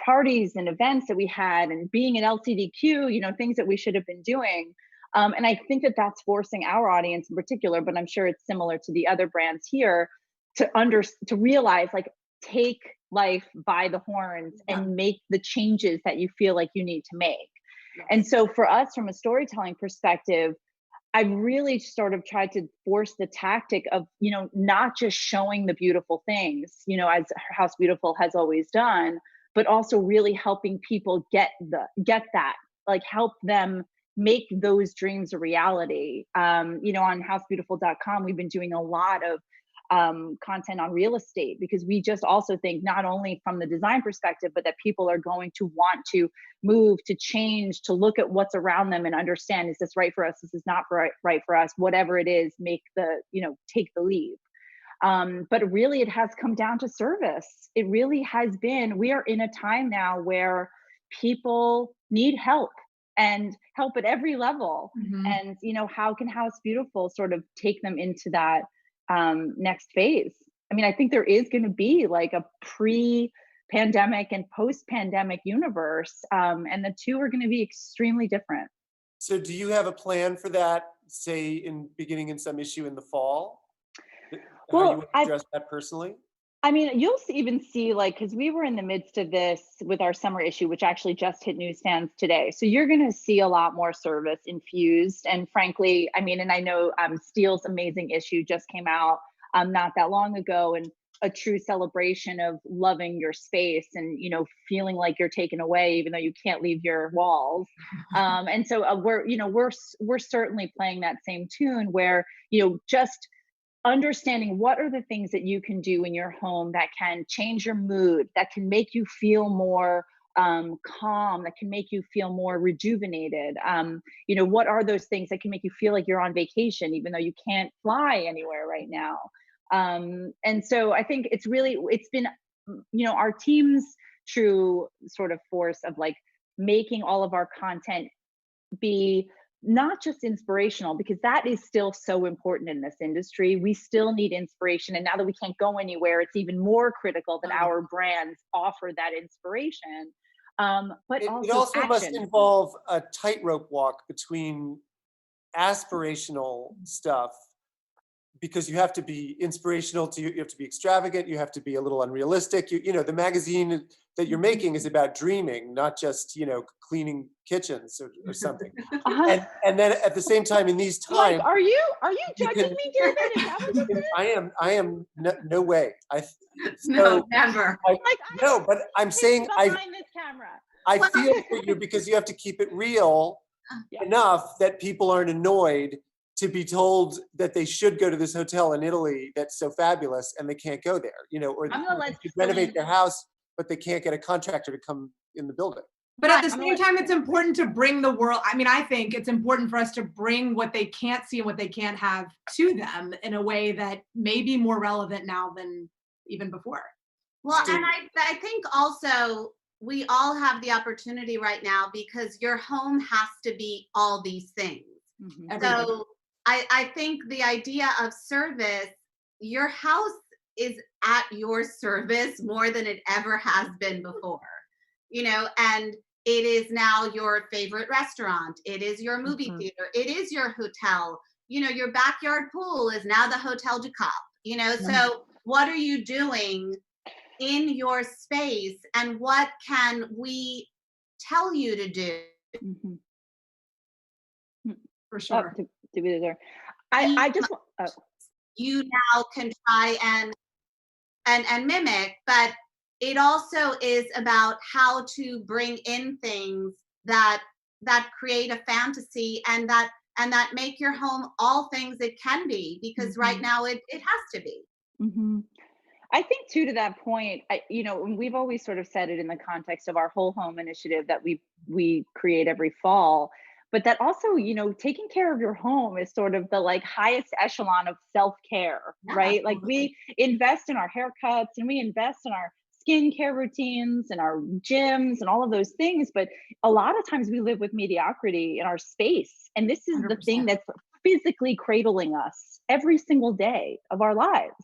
parties and events that we had, and being at LCDQ, things that we should have been doing. And I think that that's forcing our audience in particular, but I'm sure it's similar to the other brands here, to realize, like, take life by the horns and make the changes that you feel like you need to make. And so for us, from a storytelling perspective, I've really sort of tried to force the tactic of, not just showing the beautiful things, as House Beautiful has always done, but also really helping people get that, like help them make those dreams a reality. On housebeautiful.com, we've been doing a lot of content on real estate, because we just also think not only from the design perspective, but that people are going to want to move, to change, to look at what's around them and understand, is this right for us? This is not right for us. Whatever it is, take the leap. But really it has come down to service. It really has been, we are in a time now where people need help, and help at every level. And, how can House Beautiful sort of take them into that next phase? I mean, I think there is going to be like a pre-pandemic and post-pandemic universe, and the two are going to be extremely different. So do you have a plan for that, say, beginning in some issue in the fall? How you would address that personally? I mean, you'll even see, like, because we were in the midst of this with our summer issue, which actually just hit newsstands today. So you're going to see a lot more service infused. And frankly, I mean, and I know Steele's amazing issue just came out not that long ago, and a true celebration of loving your space and, you know, feeling like you're taken away, even though you can't leave your walls. And so we're certainly playing that same tune where, you know, just understanding what are the things that you can do in your home that can change your mood, that can make you feel more calm, that can make you feel more rejuvenated. You know, what are those things that can make you feel like you're on vacation, even though you can't fly anywhere right now? And so I think it's been, you know, our team's true sort of force of like making all of our content be not just inspirational, because that is still so important in this industry. We still need inspiration. And now that we can't go anywhere, it's even more critical that our brands offer that inspiration. But it also also action. must involve a tightrope walk between aspirational stuff, because you have to be inspirational, you have to be extravagant, you have to be a little unrealistic. You know, the magazine that you're making is about dreaming, not just, you know, cleaning kitchens or something. And then at the same time, in these times, like, are you judging me, David? Is that what this is? I am no way. No, never. No, but I'm saying behind this camera. I feel for you, because you have to keep it real enough that people aren't annoyed to be told that they should go to this hotel in Italy that's so fabulous and they can't go there, you know, or they should renovate their house, but they can't get a contractor to come in the building. But at the same time, it's important to bring the world. I mean, I think it's important for us to bring what they can't see and what they can't have to them in a way that may be more relevant now than even before. Well, and I think also we all have the opportunity right now, because your home has to be all these things. So I think the idea of service, your house is at your service more than it ever has been before, you know, and it is now your favorite restaurant. It is your movie theater. It is your hotel. You know, your backyard pool is now the Hotel du Cap, you know, so what are you doing in your space, and what can we tell you to do? For sure. To be there. I just you now can try and mimic, but it also is about how to bring in things that create a fantasy and that make your home all things it can be, because right now it has to be. I think too, to that point, you know, we've always sort of said it in the context of our whole home initiative that we create every fall, but that also, you know, taking care of your home is sort of the like highest echelon of self-care, right? Like we invest in our haircuts and we invest in our skincare routines and our gyms and all of those things, but a lot of times we live with mediocrity in our space, and this is 100%. The thing that's physically cradling us every single day of our lives.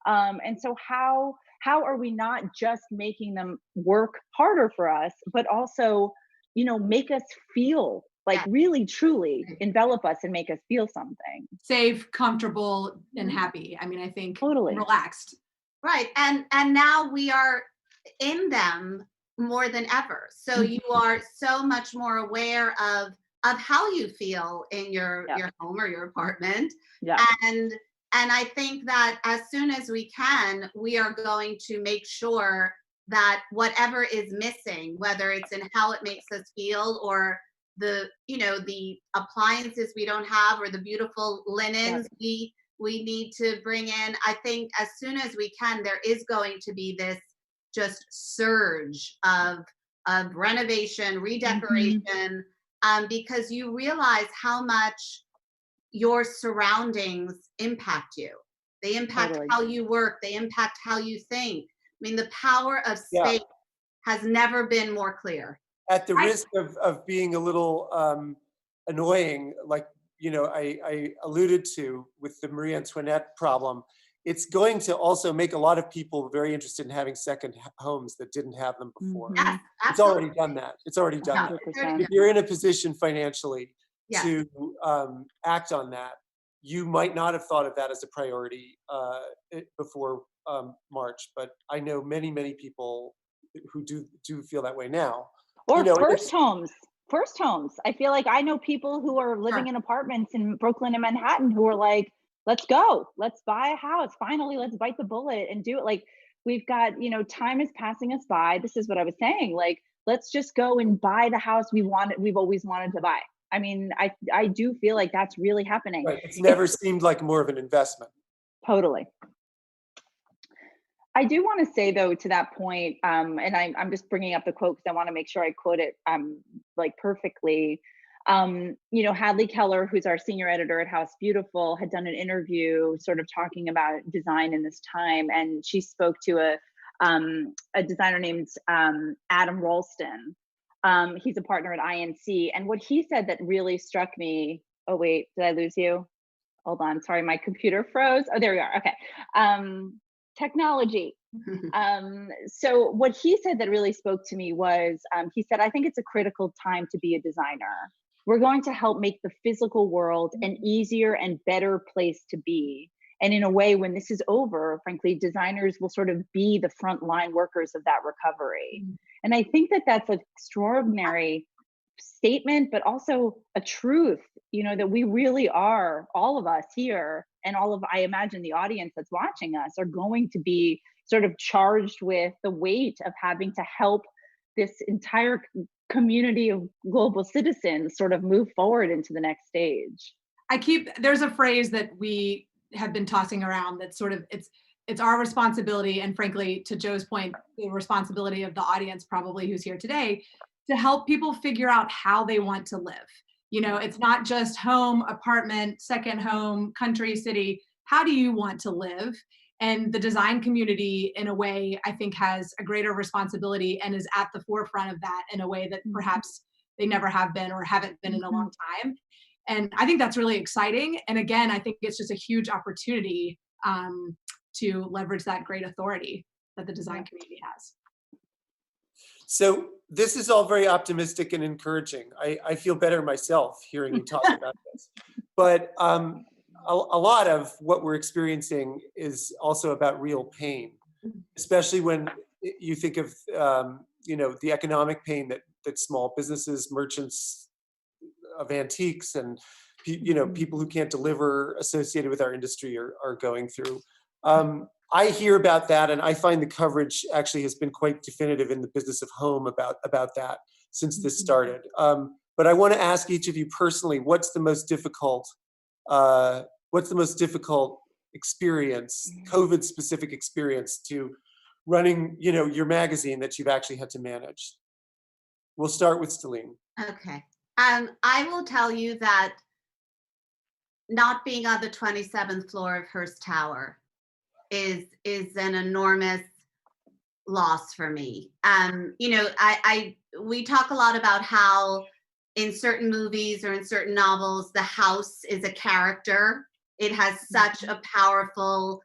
And so how are we not just making them work harder for us, but also, you know, make us feel like really truly envelop us and make us feel something safe, comfortable, and happy. I mean, I think totally relaxed. Right. And now we are in them more than ever. So you are so much more aware of how you feel in your home or your apartment. And I think that as soon as we can, we are going to make sure that whatever is missing, whether it's in how it makes us feel or the appliances we don't have or the beautiful linens we need to bring in, I think as soon as we can, there is going to be this just surge of renovation, redecoration, because you realize how much your surroundings impact you. They impact how you work. They impact how you think. I mean, the power of space has never been more clear. At the risk of being a little annoying, like, you know, I alluded to with the Marie Antoinette problem, it's going to also make a lot of people very interested in having second homes that didn't have them before. Yes, it's already done that. It's already done that. If you're in a position financially Yeah. to act on that. You might not have thought of that as a priority before March, but I know many, many people who do feel that way now. Or You know, first homes. First homes. I feel like I know people who are living in apartments in Brooklyn and Manhattan who are like, let's go, let's buy a house. Finally, let's bite the bullet and do it. Like, we've got, you know, time is passing us by. This is what I was saying. Like, let's just go and buy the house we've always wanted to buy. I mean, I do feel like that's really happening. Right. It's never seemed like more of an investment. Totally. I do want to say though, to that point, and I'm just bringing up the quote because I want to make sure I quote it like perfectly. You know, Hadley Keller, who's our senior editor at House Beautiful, had done an interview sort of talking about design in this time, and she spoke to a designer named Adam Rolston. He's a partner at INC, and what he said that really struck me. Oh wait, did I lose you? Hold on, sorry, my computer froze. Oh, there we are. Okay. Technology. So what he said that really spoke to me was, he said, I think it's a critical time to be a designer. We're going to help make the physical world an easier and better place to be. And in a way, when this is over, frankly, designers will sort of be the frontline workers of that recovery. And I think that that's an extraordinary statement, but also a truth, you know, that we really are, all of us here and all of, I imagine the audience that's watching us are going to be sort of charged with the weight of having to help this entire community of global citizens sort of move forward into the next stage. There's a phrase that we have been tossing around that sort of, it's our responsibility, and frankly, to Joe's point, the responsibility of the audience probably who's here today, to help people figure out how they want to live. You know, it's not just home, apartment, second home, country, city. How do you want to live? And the design community, in a way, I think has a greater responsibility and is at the forefront of that in a way that perhaps they never have been or haven't been in a long time. And I think that's really exciting. And again, I think it's just a huge opportunity to leverage that great authority that the design community has. So this is all very optimistic and encouraging. I feel better myself hearing you talk about this. But a lot of what we're experiencing is also about real pain, especially when you think of you know, the economic pain that small businesses, merchants of antiques, and you know, people who can't deliver associated with our industry are going through. I hear about that, and I find the coverage actually has been quite definitive in the business of home about that since this started. But I want to ask each of you personally, what's the most difficult experience, COVID-specific experience to running, you know, your magazine that you've actually had to manage? We'll start with Stellene. Okay. I will tell you that not being on the 27th floor of Hearst Tower is an enormous loss for me. You know, we talk a lot about how in certain movies or in certain novels, the house is a character. It has such a powerful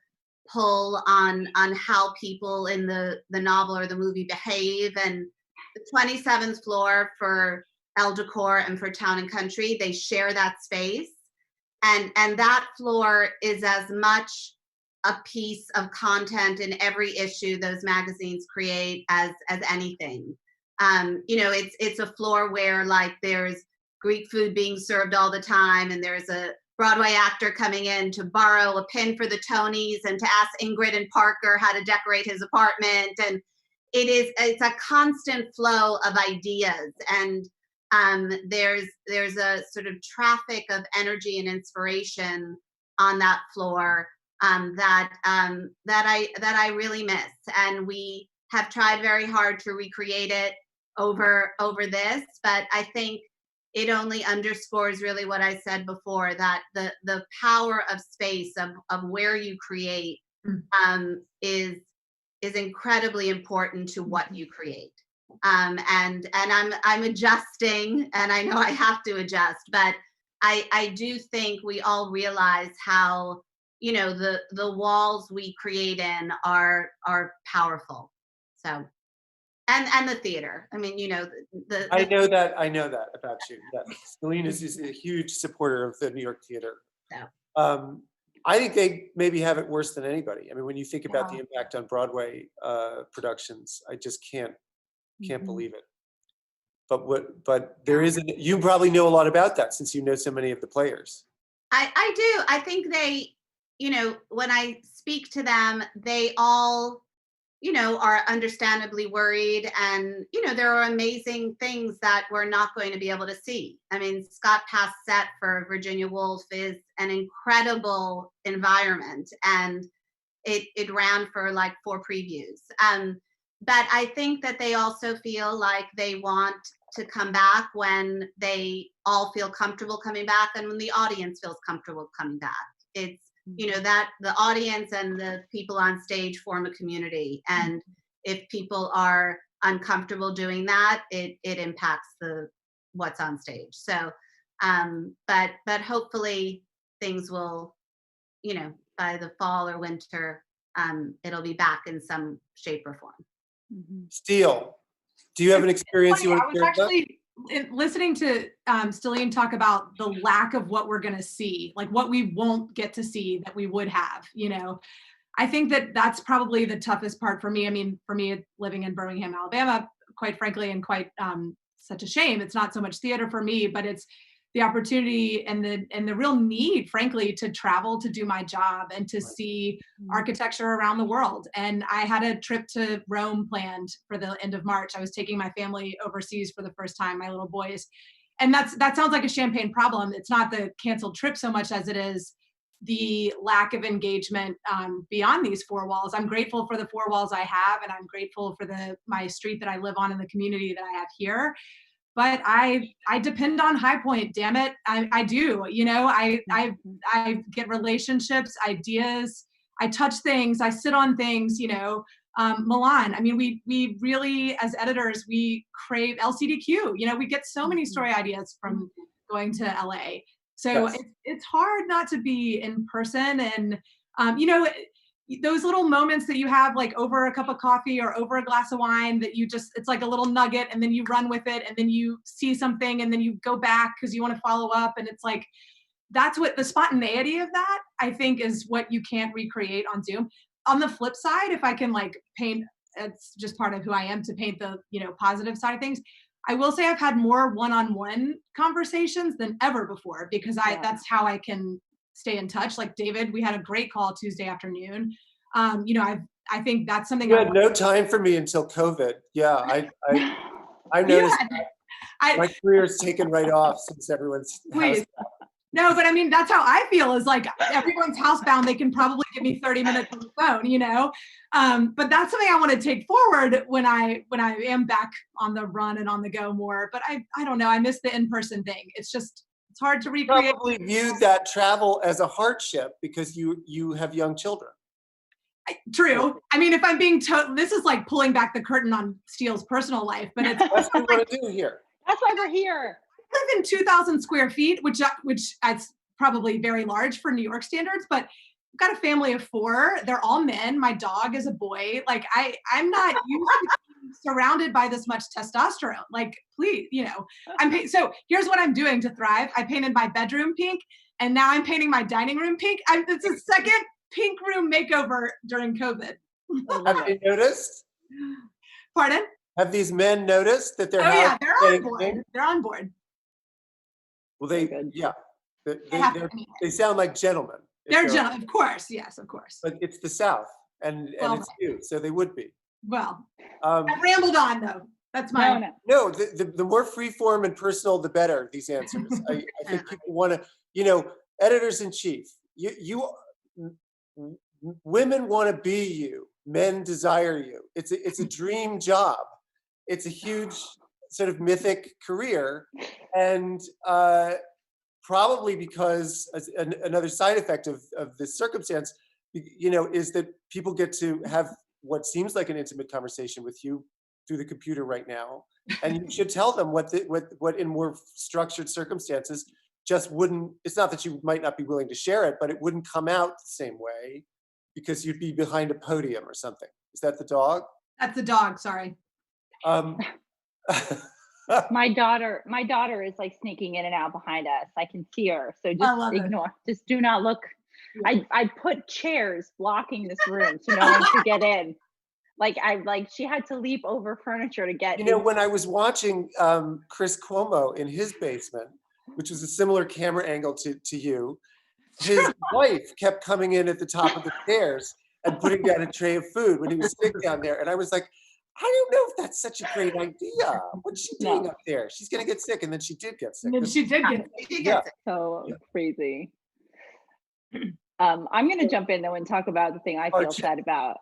pull on how people in the novel or the movie behave. And the 27th floor for Elle Decor and for Town and Country, they share that space. And that floor is as much a piece of content in every issue those magazines create as anything. You know, it's a floor where like there's Greek food being served all the time, and there's a Broadway actor coming in to borrow a pin for the Tonys and to ask Ingrid and Parker how to decorate his apartment. And it's a constant flow of ideas. And there's a sort of traffic of energy and inspiration on that floor that I really miss. And we have tried very hard to recreate it over this, but I think it only underscores really what I said before, that the power of space, of where you create, is incredibly important to what you create. And I'm adjusting, and I know I have to adjust, but I do think we all realize how, you know, the walls we create in are powerful. So And the theater. I mean, I know that about you. Yes. Celine is a huge supporter of the New York theater. Yeah. I think they maybe have it worse than anybody. I mean, when you think about the impact on Broadway productions, I just can't believe it. But there is, you probably know a lot about that since you know so many of the players. I do. I think they, when I speak to them, they all, are understandably worried. And, there are amazing things that we're not going to be able to see. I mean, Scott Pass set for Virginia Woolf is an incredible environment. And it ran for like 4 previews. But I think that they also feel like they want to come back when they all feel comfortable coming back and when the audience feels comfortable coming back. It's, that the audience and the people on stage form a community. And if people are uncomfortable doing that, it impacts what's on stage. So, but hopefully things will, by the fall or winter, it'll be back in some shape or form. Steele, do you have an experience you want to share? I was actually listening to Stelline talk about the lack of what we're going to see, like what we won't get to see that we would have, I think that that's probably the toughest part for me. I mean, for me, living in Birmingham, Alabama, quite frankly, and quite such a shame. It's not so much theater for me, but it's the opportunity and the real need, frankly, to travel to do my job and to see architecture around the world. And I had a trip to Rome planned for the end of March. I was taking my family overseas for the first time, my little boys. And that sounds like a champagne problem. It's not the canceled trip so much as it is the lack of engagement beyond these 4 walls. I'm grateful for the 4 walls I have, and I'm grateful for my street that I live on and the community that I have here. But I depend on High Point, damn it. I do, I get relationships, ideas, I touch things, I sit on things, Milan. I mean, we really, as editors, we crave LCDQ, we get so many story ideas from going to LA. So yes. It's hard not to be in person and, those little moments that you have like over a cup of coffee or over a glass of wine that it's like a little nugget and then you run with it and then you see something and then you go back because you want to follow up. And it's like, that's what the spontaneity of that, I think, is what you can't recreate on Zoom. On the flip side, if I can like paint, it's just part of who I am to paint the, positive side of things. I will say I've had more one-on-one conversations than ever before because that's how I can stay in touch. Like David, we had a great call Tuesday afternoon. I think that's something you had no time for me until COVID. Yeah, I noticed my career's taken right off since everyone's house. No, but I mean, that's how I feel is like everyone's housebound. They can probably give me 30 minutes on the phone, but that's something I want to take forward when I am back on the run and on the go more. But I don't know. I miss the in-person thing. It's hard to recreate. Probably viewed that travel as a hardship because you have young children. True. I mean, if I'm being this is like pulling back the curtain on Steele's personal life, but it's that's what we want to do here. That's why we're here. I live in 2,000 square feet, which is probably very large for New York standards, but I've got a family of 4. They're all men. My dog is a boy. Like I'm not used to being surrounded by this much testosterone. Like, please, so here's what I'm doing to thrive. I painted my bedroom pink and now I'm painting my dining room pink. It's a second pink room makeover during COVID. Have they noticed? Pardon? Have these men noticed that they're they're on board. Pink? They're on board. Well, they sound like gentlemen. They're gentlemen, of course. Yes, of course. But it's the South, and it's you, so they would be. Well, I rambled on though. That's my no. The more freeform and personal, the better. These answers. I think people want to. Editors in chief. Women want to be you. Men desire you. It's a dream job. It's a huge sort of mythic career, and probably because another side effect of this circumstance, is that people get to have what seems like an intimate conversation with you through the computer right now, and you should tell them what in more structured circumstances just wouldn't. It's not that you might not be willing to share it, but it wouldn't come out the same way because you'd be behind a podium or something. Is that the dog? That's the dog. Sorry. Um, my daughter is like sneaking in and out behind us. I can see her. So just ignore, just do not look. I put chairs blocking this room so no one could get in. Like she had to leap over furniture to get in. When I was watching Chris Cuomo in his basement, which was a similar camera angle to you, his wife kept coming in at the top of the stairs and putting down a tray of food when he was sick down there. And I was like, I don't know if that's such a great idea. What's she doing up there? She's going to get sick. And then she did get sick. And then she did get sick. So crazy. I'm going to jump in though and talk about the thing I feel sad about.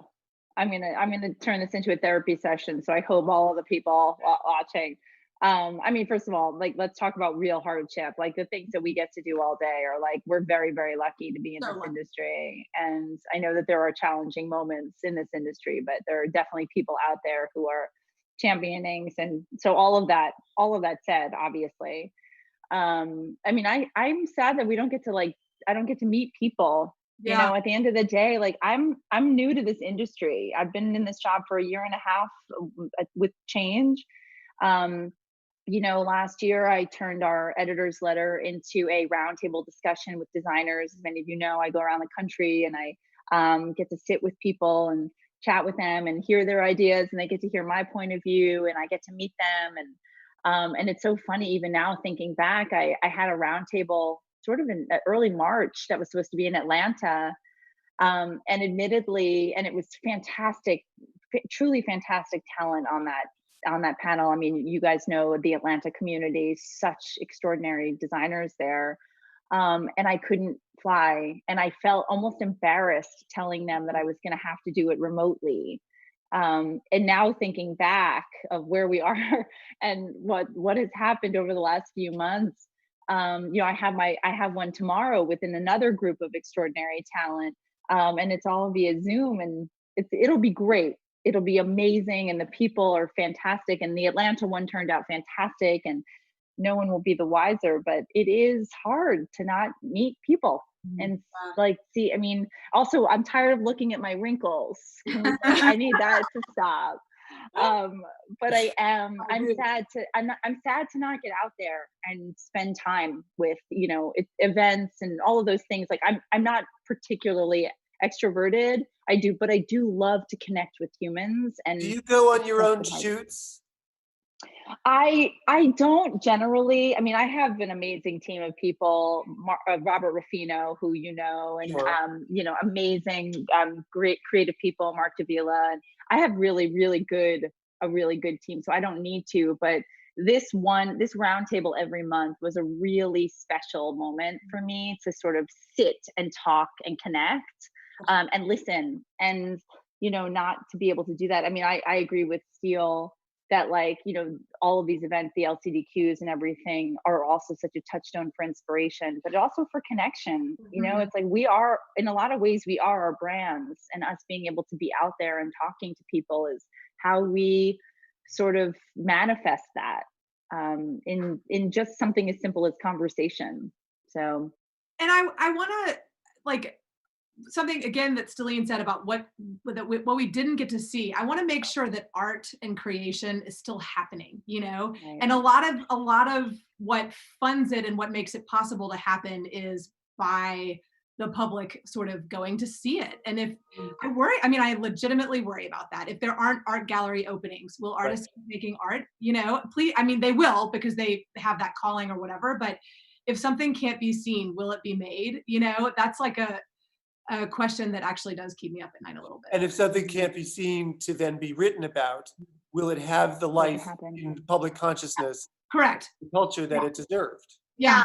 I'm gonna turn this into a therapy session. So I hope all of the people watching. I mean, first of all, like, let's talk about real hardship. Like the things that we get to do all day are like, we're very, very lucky to be in this industry. And I know that there are challenging moments in this industry, but there are definitely people out there who are championing. And so all of that said, obviously, I mean, I'm sad that we don't get to I don't get to meet people. You know, at the end of the day, like I'm new to this industry. I've been in this job for a year and a half with change. Last year I turned our editor's letter into a roundtable discussion with designers. As many of you know, I go around the country and I get to sit with people and chat with them and hear their ideas, and they get to hear my point of view, and I get to meet them. And it's so funny, even now thinking back, I had a roundtable sort of in early March that was supposed to be in Atlanta. And admittedly, and it was fantastic, truly fantastic talent on that panel. I mean, you guys know the Atlanta community, such extraordinary designers there. And I couldn't fly. And I felt almost embarrassed telling them that I was going to have to do it remotely. And now thinking back of where we are and what has happened over the last few months, I have one tomorrow within another group of extraordinary talent, and it's all via Zoom, and it'll be great. It'll be amazing, and the people are fantastic, and the Atlanta one turned out fantastic, and no one will be the wiser. But it is hard to not meet people and see. I mean, also I'm tired of looking at my wrinkles. I need that to stop. But I'm sad to not get out there and spend time with events and all of those things. Like I'm not particularly extroverted. I do love to connect with humans. And do you go on your own shoots? I don't generally. I mean, I have an amazing team of people, Robert Ruffino, who and amazing, great creative people, Mark Davila, and I have a really good team. So I don't need to. But this roundtable every month was a really special moment for me to sort of sit and talk and connect and listen, and not to be able to do that. I mean, I agree with Steele that all of these events, the LCDQs and everything, are also such a touchstone for inspiration, but also for connection. It's like we are, in a lot of ways, we are our brands, and us being able to be out there and talking to people is how we sort of manifest that in just something as simple as conversation. So, and I want to something again that Stellene said about what we didn't get to see. I want to make sure that art and creation is still happening, right. And a lot of what funds it and what makes it possible to happen is by the public sort of going to see it. And if I legitimately worry about that. If there aren't art gallery openings, will artists keep making art? Please, they will, because they have that calling or whatever. But if something can't be seen, will it be made? That's like a question that actually does keep me up at night a little bit. And if something can't be seen to then be written about, will it have the life in public consciousness? Correct. The culture that it deserved. Yeah.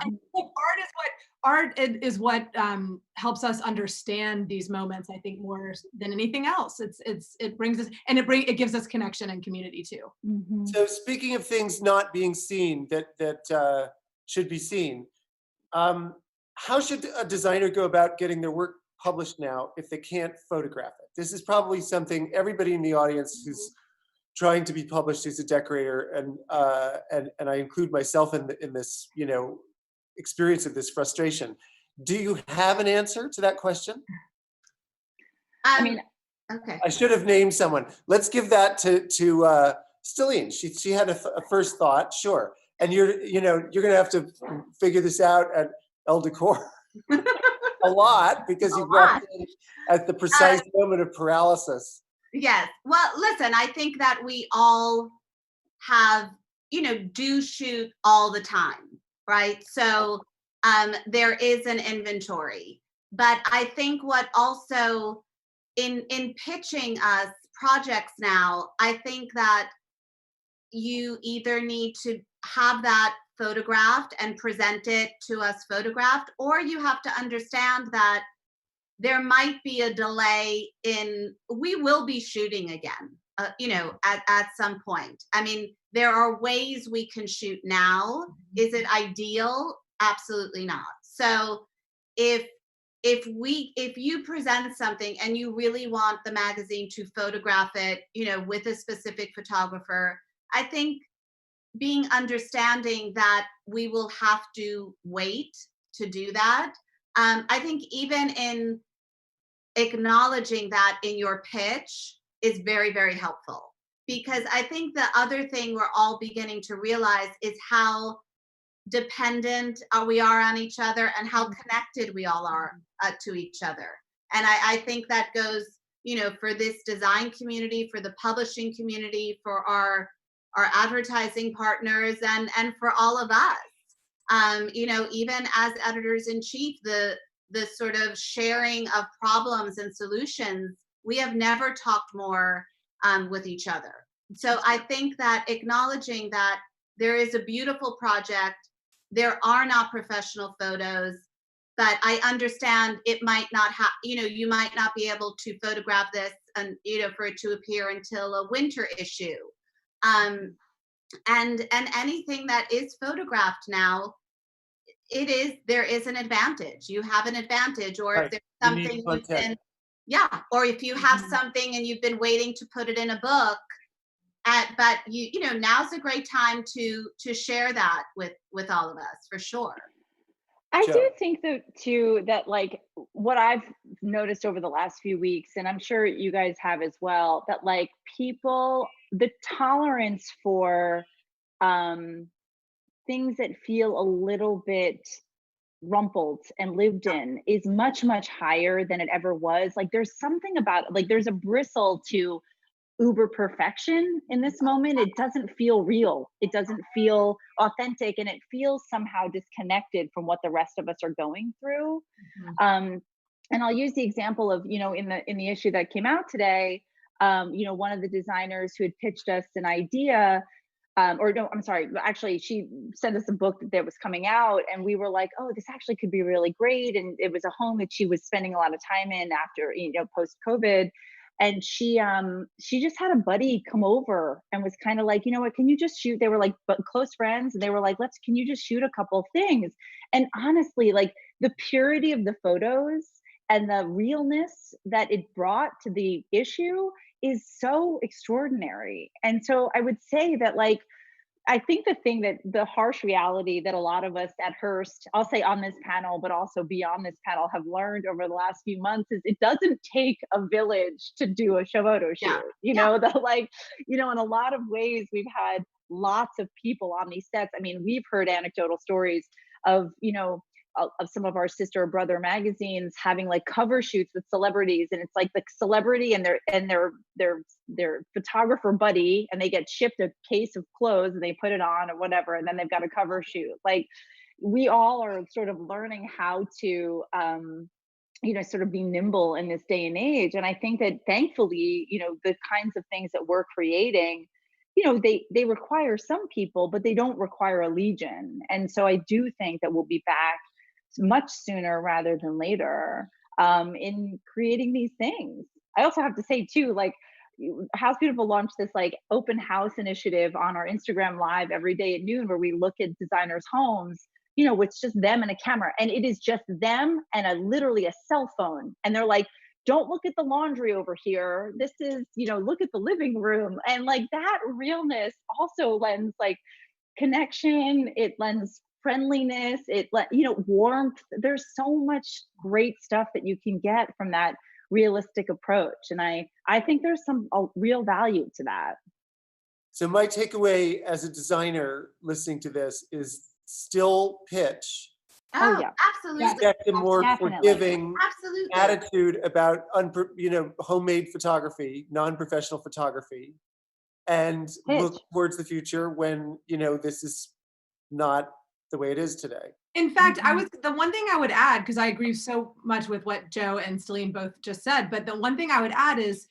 Art is what helps us understand these moments, I think, more than anything else. It brings us, and it gives us connection and community too. Mm-hmm. So speaking of things not being seen that should be seen, how should a designer go about getting their work published now if they can't photograph it? This is probably something everybody in the audience who's trying to be published is a decorator, and I include myself in this, experience of this frustration. Do you have an answer to that question? Okay. I should have named someone. Let's give that to Stellene, she had a first thought, sure. And you're going to have to figure this out at El Decor a lot, because you walked in at the precise moment of paralysis. Yes. Well, listen, I think that we all have, do shoot all the time, right? So there is an inventory. But I think what also in pitching us projects now, I think that you either need to have that photographed and present it to us photographed, or you have to understand that there might be a delay we will be shooting again, at some point. I mean, there are ways we can shoot now. Is it ideal? Absolutely not. So if you present something and you really want the magazine to photograph it, with a specific photographer, I think being understanding that we will have to wait to do that. I think even in acknowledging that in your pitch is very, very helpful, because I think the other thing we're all beginning to realize is how dependent we are on each other, and how connected we all are to each other. And I think that goes, for this design community, for the publishing community, for our advertising partners, and for all of us. Even as editors in chief, the sort of sharing of problems and solutions, we have never talked more with each other. So I think that acknowledging that there is a beautiful project, there are not professional photos, but I understand it might not have, you might not be able to photograph this and, for it to appear until a winter issue. And anything that is photographed now, there is an advantage. You have an advantage, or if there's something or if you have something and you've been waiting to put it in a book, but now's a great time to share that with all of us, for sure. I do think too that like what I've noticed over the last few weeks, and I'm sure you guys have as well, that like the tolerance for things that feel a little bit rumpled and lived in is much, much higher than it ever was. Like there's something about, like there's a bristle to uber perfection in this moment. It doesn't feel real. It doesn't feel authentic, and it feels somehow disconnected from what the rest of us are going through. And I'll use the example of, in the issue that came out today, one of the designers who had pitched us an idea, or no, I'm sorry, actually she sent us a book that was coming out, and we were like, oh, this actually could be really great. And it was a home that she was spending a lot of time in after, post COVID. And she just had a buddy come over and was kind of like, you know what, can you just shoot? They were like close friends, and they were like, can you just shoot a couple things? And honestly, like the purity of the photos and the realness that it brought to the issue is so extraordinary. And so I would say that, like, I think the harsh reality that a lot of us at Hearst, I'll say on this panel, but also beyond this panel, have learned over the last few months is it doesn't take a village to do a photo shoot. In a lot of ways, we've had lots of people on these sets. I mean, we've heard anecdotal stories of, of some of our sister or brother magazines having like cover shoots with celebrities, and it's like the celebrity and their photographer buddy, and they get shipped a case of clothes and they put it on or whatever, and then they've got a cover shoot. Like we all are sort of learning how to sort of be nimble in this day and age. And I think that thankfully, the kinds of things that we're creating, they require some people, but they don't require a legion. And so I do think that we'll be back much sooner rather than later in creating these things. I also have to say too, like House Beautiful launched this like open house initiative on our Instagram live every day at noon, where we look at designers' homes, it's just them and a camera, and it is just them and literally a cell phone. And they're like, don't look at the laundry over here. This is, look at the living room. And like that realness also lends like connection. It lends friendliness, warmth. There's so much great stuff that you can get from that realistic approach, and I think there's some real value to that. So my takeaway as a designer listening to this is still pitch. Oh, yeah. Absolutely. Expect a more forgiving Absolutely. attitude about homemade photography, non-professional photography, and look towards the future when this is not the way it is today. In fact, the one thing I would add, because I agree so much with what Joe and Celine both just said, but the one thing I would add is,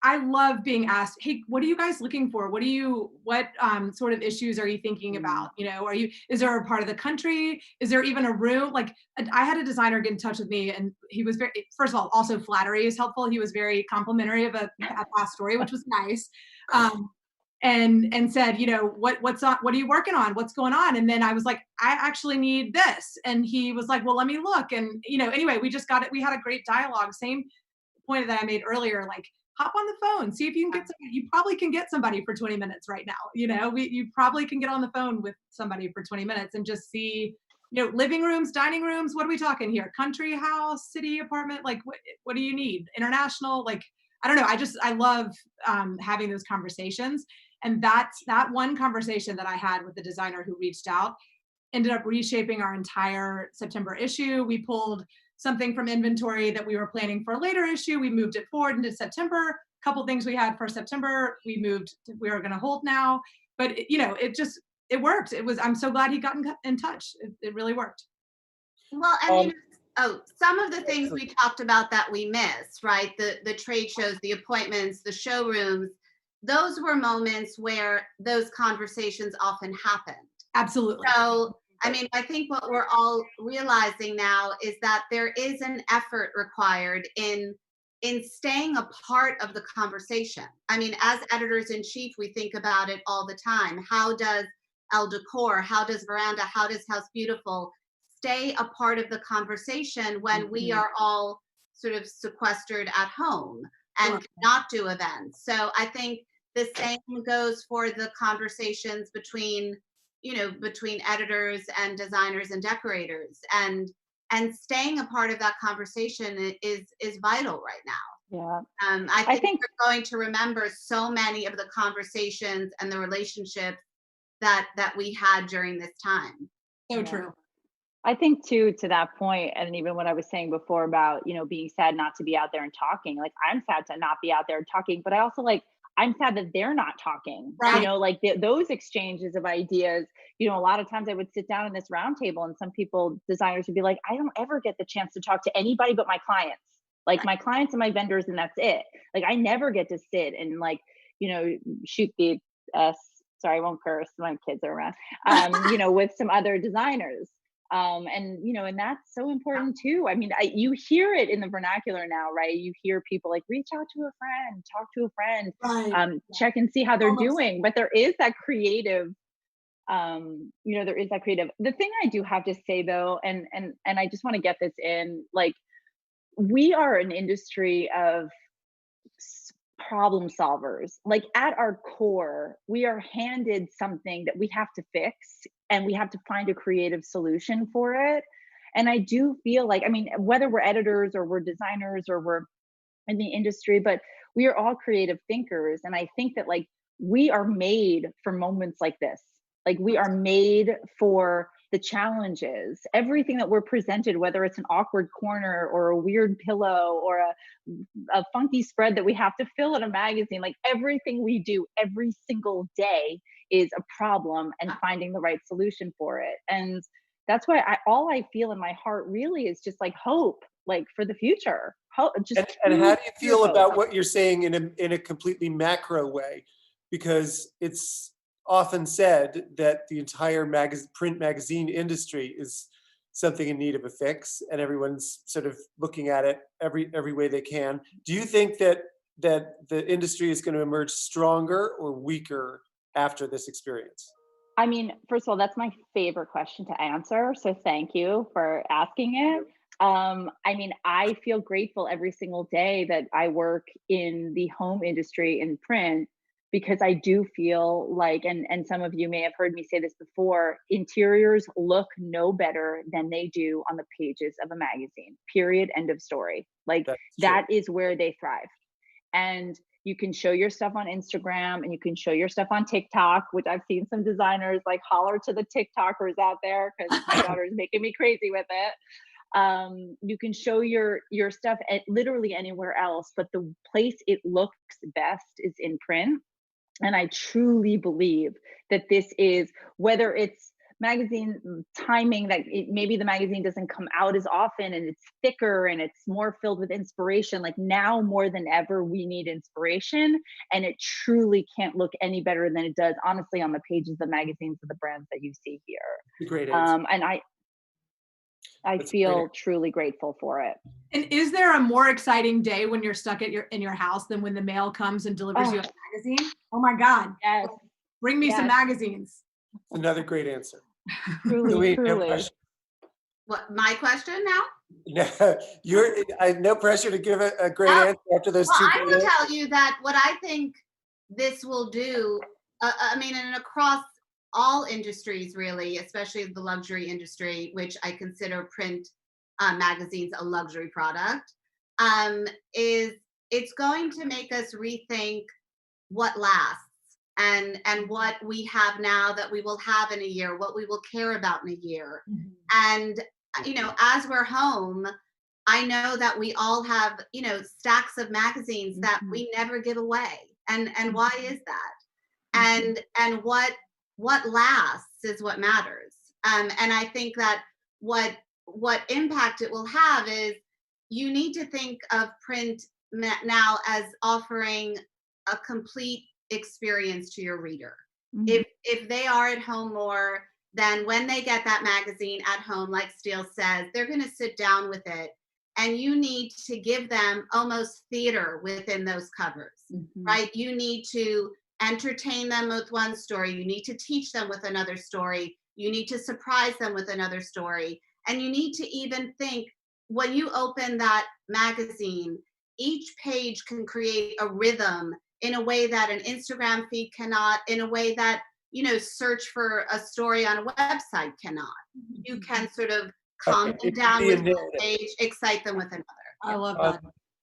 I love being asked, hey, what are you guys looking for? What sort of issues are you thinking about? Is there a part of the country? Is there even a room? Like, I had a designer get in touch with me, and he was first of all, also flattery is helpful. He was very complimentary of a past story, which was nice. And said, what are you working on? What's going on? And then I was like, I actually need this. And he was like, well, let me look. And, anyway, we just got it. We had a great dialogue. Same point that I made earlier, like, hop on the phone, see if you can get somebody. You probably can get somebody for 20 minutes right now. You probably can get on the phone with somebody for 20 minutes and just see, living rooms, dining rooms. What are we talking here? Country house, city apartment? Like, what do you need? International? Like, I don't know. I love having those conversations. And that one conversation that I had with the designer who reached out ended up reshaping our entire September issue. We pulled something from inventory that we were planning for a later issue. We moved it forward into September. A couple things we had for September, we are going to hold now. But it worked. I'm so glad he got in touch. It really worked. Well, and some of the things we talked about that we missed, right? The trade shows, the appointments, the showrooms, those were moments where those conversations often happened. Absolutely. So, I think what we're all realizing now is that there is an effort required in staying a part of the conversation. As editors-in-chief, we think about it all the time. How does Elle Decor, how does Veranda, how does House Beautiful stay a part of the conversation when we are all sort of sequestered at home and not do events? So I think the same goes for the conversations between editors and designers and decorators, and staying a part of that conversation is vital right now. Yeah. I think we're going to remember so many of the conversations and the relationships that we had during this time. So true. I think too, to that point, and even what I was saying before about, being sad not to be out there and talking, like, I'm sad to not be out there talking, but I also I'm sad that they're not talking, right. Those exchanges of ideas, a lot of times I would sit down in this round table and some designers would be like, I don't ever get the chance to talk to anybody but my clients, my clients and my vendors, and that's it. I never get to sit and shoot the sorry, I won't curse, my kids are around, with some other designers. And that's so important too. You hear it in the vernacular now, right? You hear people reach out to a friend, talk to a friend, right. Check and see how they're doing. But there is that creative, the thing I do have to say though, and I just want to get this in, we are an industry of problem solvers. At our core, we are handed something that we have to fix, and we have to find a creative solution for it. And I do feel whether we're editors or we're designers or we're in the industry, but we are all creative thinkers. And I think that we are made for moments like this. We are made for the challenges. Everything that we're presented, whether it's an awkward corner or a weird pillow or a funky spread that we have to fill in a magazine, everything we do every single day is a problem and finding the right solution for it. And that's why all I feel in my heart really is just hope, for the future. Hope, and how do you feel about what you're saying in a completely macro way? Because it's often said that the entire print magazine industry is something in need of a fix, and everyone's sort of looking at it every way they can. Do you think that the industry is going to emerge stronger or weaker after this experience? First of all, that's my favorite question to answer. So thank you for asking it. I feel grateful every single day that I work in the home industry in print, because I do feel and some of you may have heard me say this before, interiors look no better than they do on the pages of a magazine, period, end of story. That is where they thrive. And You can show your stuff on Instagram and you can show your stuff on TikTok, which I've seen some designers like holler to the TikTokers out there because my daughter is making me crazy with it. You can show your stuff at literally anywhere else, but the place it looks best is in print. And I truly believe that this is, whether it's magazine timing, that maybe the magazine doesn't come out as often and it's thicker and it's more filled with inspiration. Like now more than ever, we need inspiration, and it truly can't look any better than it does, honestly, on the pages of magazines of the brands that you see here. Great answer. And I feel truly grateful for it. And is there a more exciting day when you're stuck in your house than when the mail comes and delivers you a magazine? Oh my God. Yes. Bring me some magazines. Another great answer. Truly. What, my question now? No, no pressure to give a great answer after those two. I will tell you that what I think this will do, I mean, and across all industries really, especially the luxury industry, which I consider print magazines a luxury product, is it's going to make us rethink what lasts and what we have now that we will have in a year, what we will care about in a year. And, you know, as we're home, I know that we all have, you know, stacks of magazines that we never give away. And why is that? And what lasts is what matters. And I think that what impact it will have is you need to think of print now as offering a complete experience to your reader. If they are at home more, then when they get that magazine at home, like Steele says, they're going to sit down with it, and you need to give them almost theater within those covers, right? You need to entertain them with one story. You need to teach them with another story. You need to surprise them with another story. And you need to even think, when you open that magazine, each page can create a rhythm in a way that an Instagram feed cannot, in a way that, you know, search for a story on a website cannot. You can sort of calm them down with one page, excite them with another. I love that.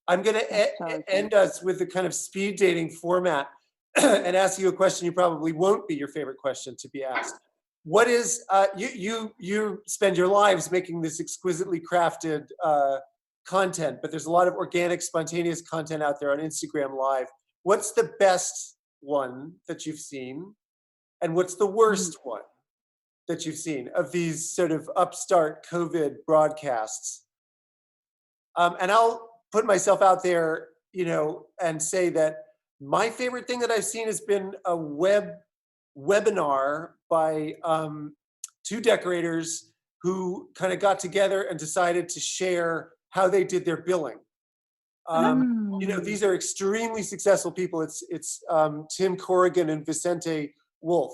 I'm going to end us with the kind of speed dating format and ask you a question you probably won't be your favorite question to be asked. What is, you spend your lives making this exquisitely crafted content, but there's a lot of organic, spontaneous content out there on Instagram Live. What's the best one that you've seen? And what's the worst one that you've seen of these sort of upstart COVID broadcasts? And I'll put myself out there, you know, and say that my favorite thing that I've seen has been a webinar by two decorators who kind of got together and decided to share how they did their billing. You know, these are extremely successful people. It's Tim Corrigan and Vicente Wolf,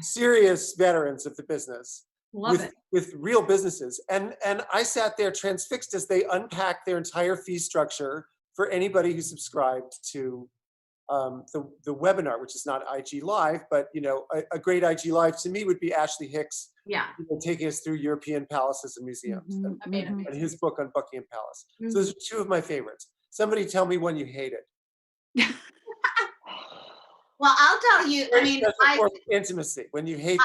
serious veterans of the business with real businesses. And I sat there transfixed as they unpacked their entire fee structure for anybody who subscribed to the webinar, which is not IG Live, but you know, a great IG Live to me would be Ashley Hicks, you know, taking us through European palaces and museums, and his book on Buckingham Palace. So those are two of my favorites. Somebody tell me one you hated. Well, I'll tell you. I mean, intimacy when you hate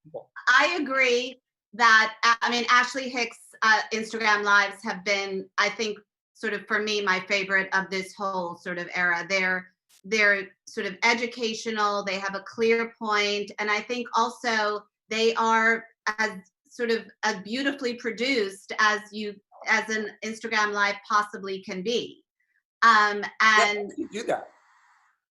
people. I agree that, I mean, Ashley Hicks' Instagram Lives have been, I think, sort of for me, my favorite of this whole sort of era. They're sort of educational. They have a clear point, and I think also they are as sort of as beautifully produced as an Instagram Live possibly can be. And you do that.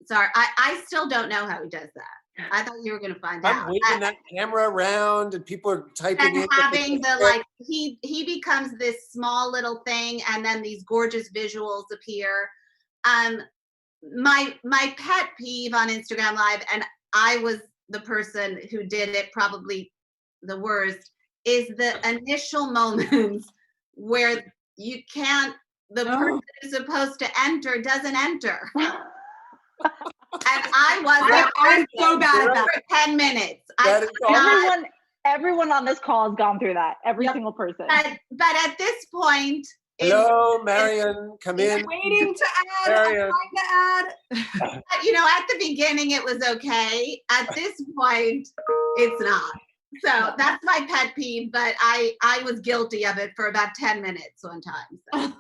Sorry, I still don't know how he does that. I thought you were going to find out. I'm waving that camera around, and people are typing in. And having the like, he becomes this small little thing, and then these gorgeous visuals appear. My pet peeve on Instagram Live, and I was the person who did it probably the worst, is the initial moments where you can't. The person who's supposed to enter doesn't enter. And I'm so bad at that. For 10 minutes. Everyone on this call has gone through that. Every single person. But at this point, Hello, Marion, come in. Waiting to add, Marion. I'm trying to add. You know, at the beginning it was okay. At this point, it's not. So that's my pet peeve, but I was guilty of it for about 10 minutes one time. So.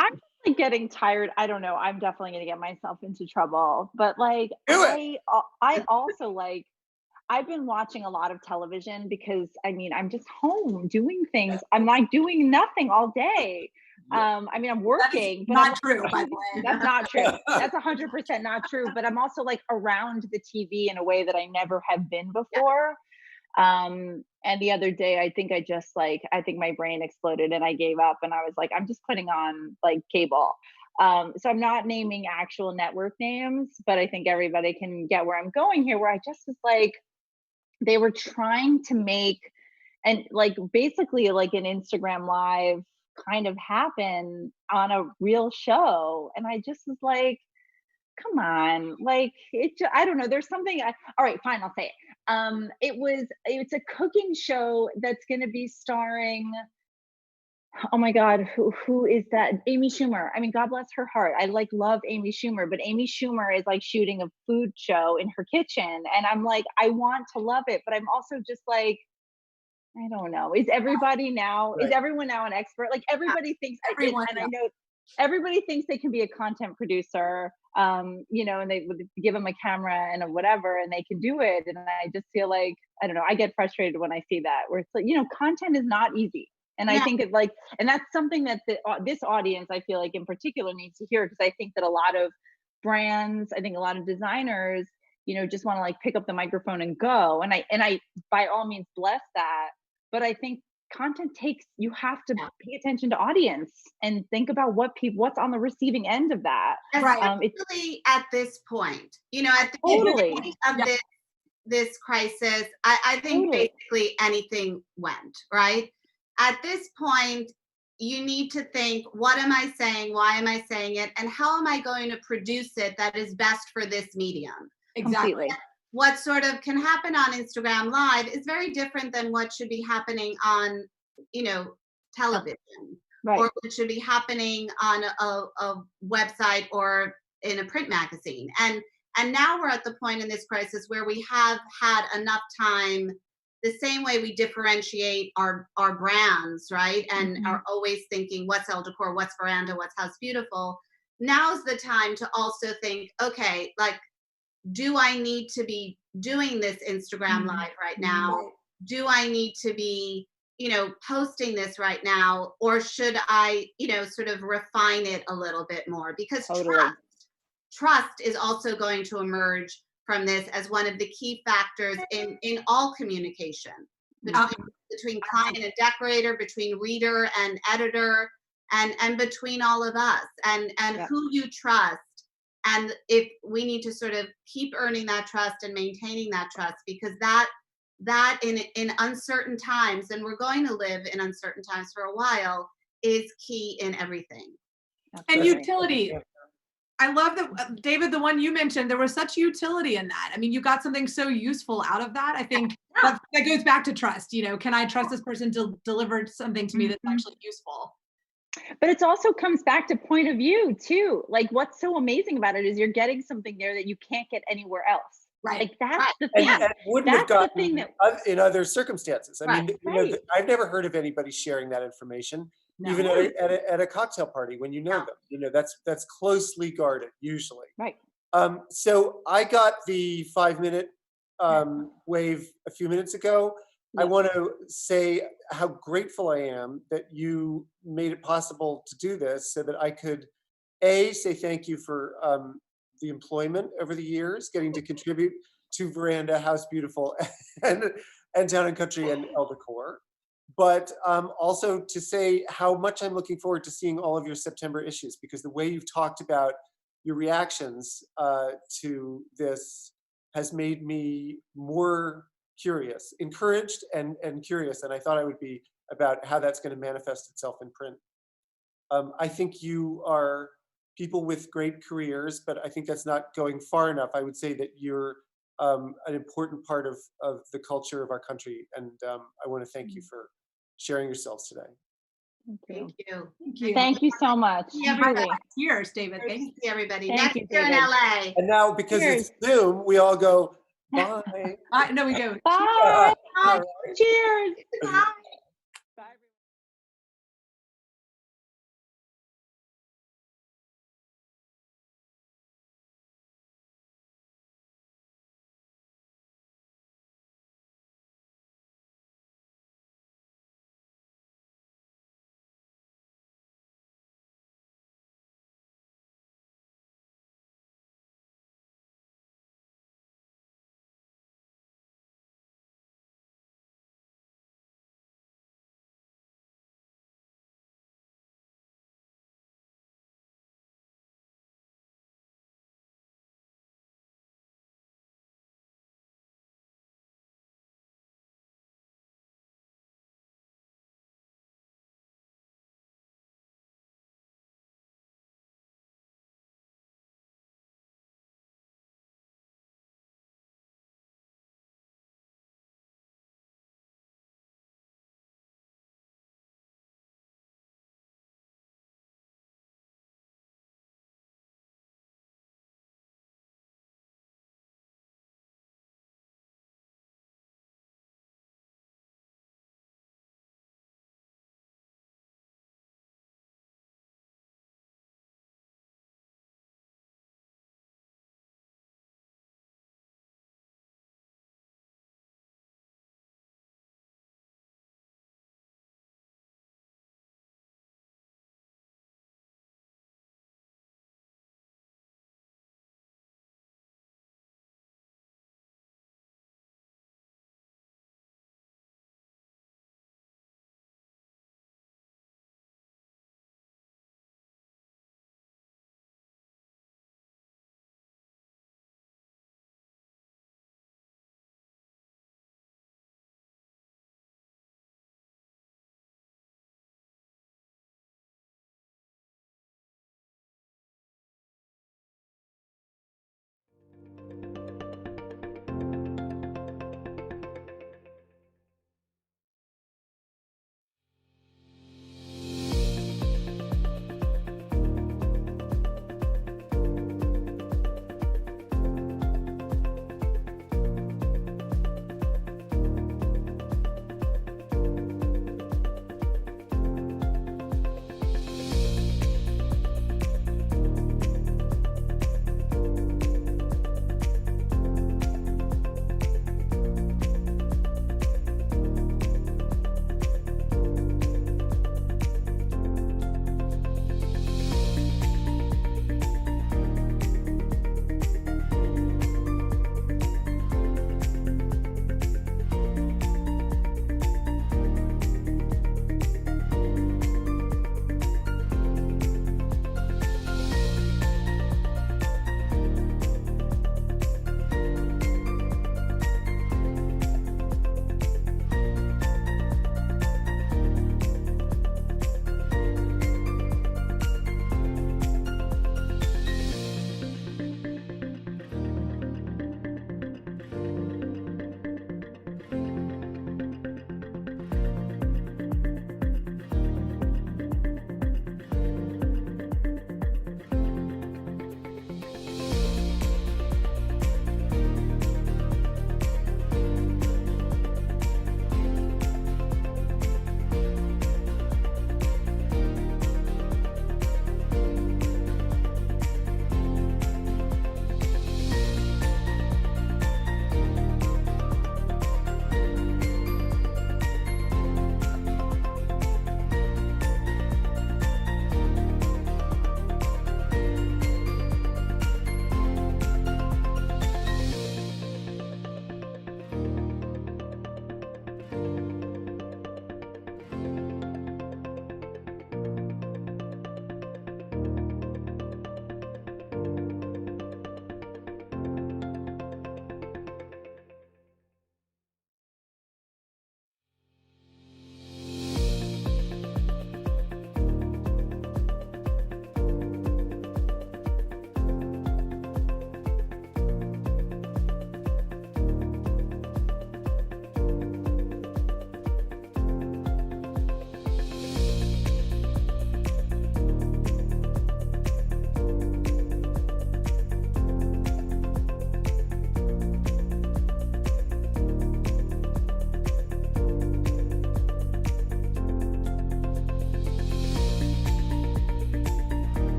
I'm just like getting tired. I don't know. I'm definitely gonna get myself into trouble. But like I also like I've been watching a lot of television because I mean I'm just home doing things. I'm like doing nothing all day. I mean I'm working, but not true, by the way. That's not true. That's 100% not true. But I'm also like around the TV in a way that I never have been before. And the other day I think I think my brain exploded and I gave up and I was like, I'm just putting on like cable. So I'm not naming actual network names, but I think everybody can get where I'm going here, where I just was like, they were trying to make and like basically like an Instagram live kind of happen on a real show. And I just was like, come on, like I don't know. There's something. All right, fine, I'll say it. It's a cooking show that's going to be starring. Oh my God, who is that? Amy Schumer. I mean, God bless her heart. I like love Amy Schumer, but Amy Schumer is like shooting a food show in her kitchen, and I'm like, I want to love it, but I'm also just like, I don't know. Is everybody now? Right. Is everyone now an expert? Like everybody thinks. Everyone, and I know everybody thinks they can be a content producer. You know, and they would give them a camera and a whatever, and they can do it. And I just feel like I don't know. I get frustrated when I see that, where it's like, you know, content is not easy. And I think it like, and that's something that this audience, I feel like in particular needs to hear, because I think that a lot of brands, I think a lot of designers, you know, just want to like pick up the microphone and go. And I by all means bless that. But I think content takes, you have to pay attention to audience and think about what's on the receiving end of that. Especially at this point, you know, at the beginning of this crisis, I think basically anything went, right? At this point, you need to think, what am I saying? Why am I saying it? And how am I going to produce it that is best for this medium? Exactly. What sort of can happen on Instagram Live is very different than what should be happening on, you know, television. Right. Or what should be happening on a website or in a print magazine. And now we're at the point in this crisis where we have had enough time, the same way we differentiate our brands, right? And are always thinking what's Elle Decor, what's Veranda, what's House Beautiful. Now's the time to also think, okay, like, do I need to be doing this Instagram Live right now? Do I need to be, you know, posting this right now? Or should I, you know, sort of refine it a little bit more? Because trust is also going to emerge from this as one of the key factors in all communication between client and decorator, between reader and editor, and between all of us, and who you trust. And if we need to sort of keep earning that trust and maintaining that trust, because that in uncertain times, and we're going to live in uncertain times for a while, is key in everything. And utility. I love that, David, the one you mentioned, there was such utility in that. I mean, you got something so useful out of that. I think that goes back to trust. You know, can I trust this person to deliver something to me that's actually useful? But it also comes back to point of view too. Like what's so amazing about it is you're getting something there that you can't get anywhere else. Right. Like that's the thing. And wouldn't have gotten in other circumstances. I mean, you know, I've never heard of anybody sharing that information. No. Even at a cocktail party when you know them, you know, that's closely guarded usually. Right. So I got the 5-minute wave a few minutes ago. I want to say how grateful I am that you made it possible to do this so that I could say thank you for the employment over the years, getting to contribute to Veranda, House Beautiful, and Town and Country and Elle Decor. But also to say how much I'm looking forward to seeing all of your September issues, because the way you've talked about your reactions to this has made me more curious, encouraged and curious than I thought I would be about how that's going to manifest itself in print. I think you are people with great careers, but I think that's not going far enough. I would say that you're an important part of the culture of our country, and I want to thank you for sharing yourselves today. Thank you. Thank you. Thank you so much. See everybody. Truly. Cheers, David. Great Thank to you. see everybody. Thank Next you, year in David. LA. And now, because it's Zoom, we all go, bye. No, we go. Bye. All right. Cheers. Bye.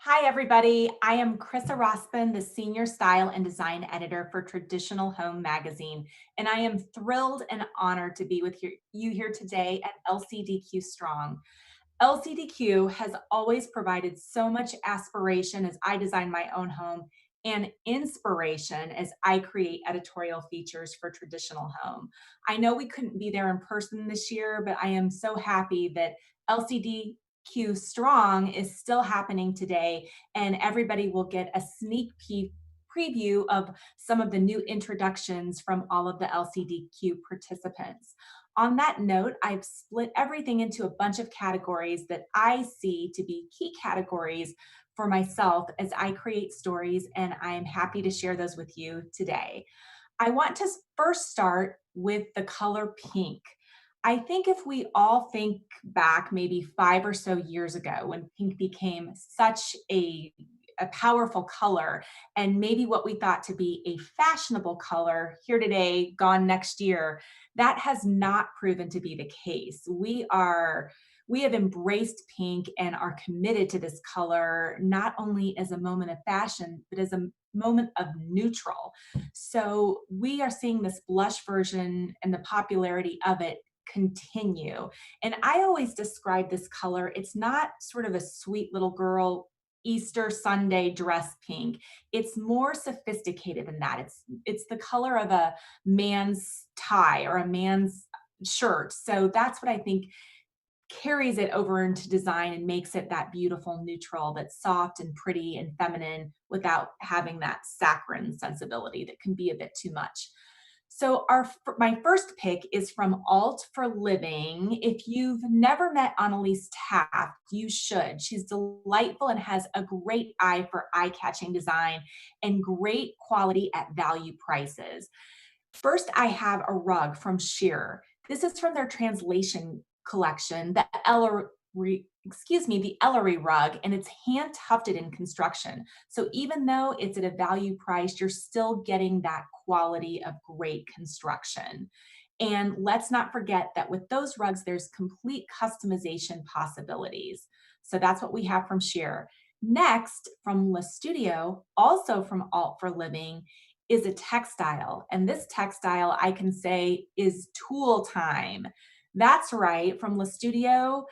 Hi, everybody. I am Krissa Rospin, the Senior Style and Design Editor for Traditional Home Magazine, and I am thrilled and honored to be with you here today at LCDQ Strong. LCDQ has always provided so much aspiration as I design my own home and inspiration as I create editorial features for traditional home. I know we couldn't be there in person this year, but I am so happy that LCDQ Strong is still happening today, and everybody will get a sneak preview of some of the new introductions from all of the LCDQ participants. On that note, I've split everything into a bunch of categories that I see to be key categories for myself as I create stories, and I'm happy to share those with you today. I want to first start with the color pink. I think if we all think back maybe 5 or so years ago when pink became such a powerful color, and maybe what we thought to be a fashionable color here today, gone next year, that has not proven to be the case. We have embraced pink and are committed to this color, not only as a moment of fashion, but as a moment of neutral. So we are seeing this blush version and the popularity of it continue. And I always describe this color, it's not sort of a sweet little girl Easter Sunday dress pink. It's more sophisticated than that. It's the color of a man's tie or a man's shirt. So that's what I think carries it over into design and makes it that beautiful neutral that's soft and pretty and feminine without having that saccharine sensibility that can be a bit too much. So my first pick is from Alt for Living. If you've never met Annalise Taft, you should. She's delightful and has a great eye for eye-catching design and great quality at value prices. First, I have a rug from Sheer. This is from their translation collection, the Ellery rug, and it's hand tufted in construction. So even though it's at a value price, you're still getting that quality of great construction. And let's not forget that with those rugs, there's complete customization possibilities. So that's what we have from Sheer. Next, from Le Studio, also from Alt for Living, is a textile. And this textile, I can say, is tool time. That's right, from Le Studio,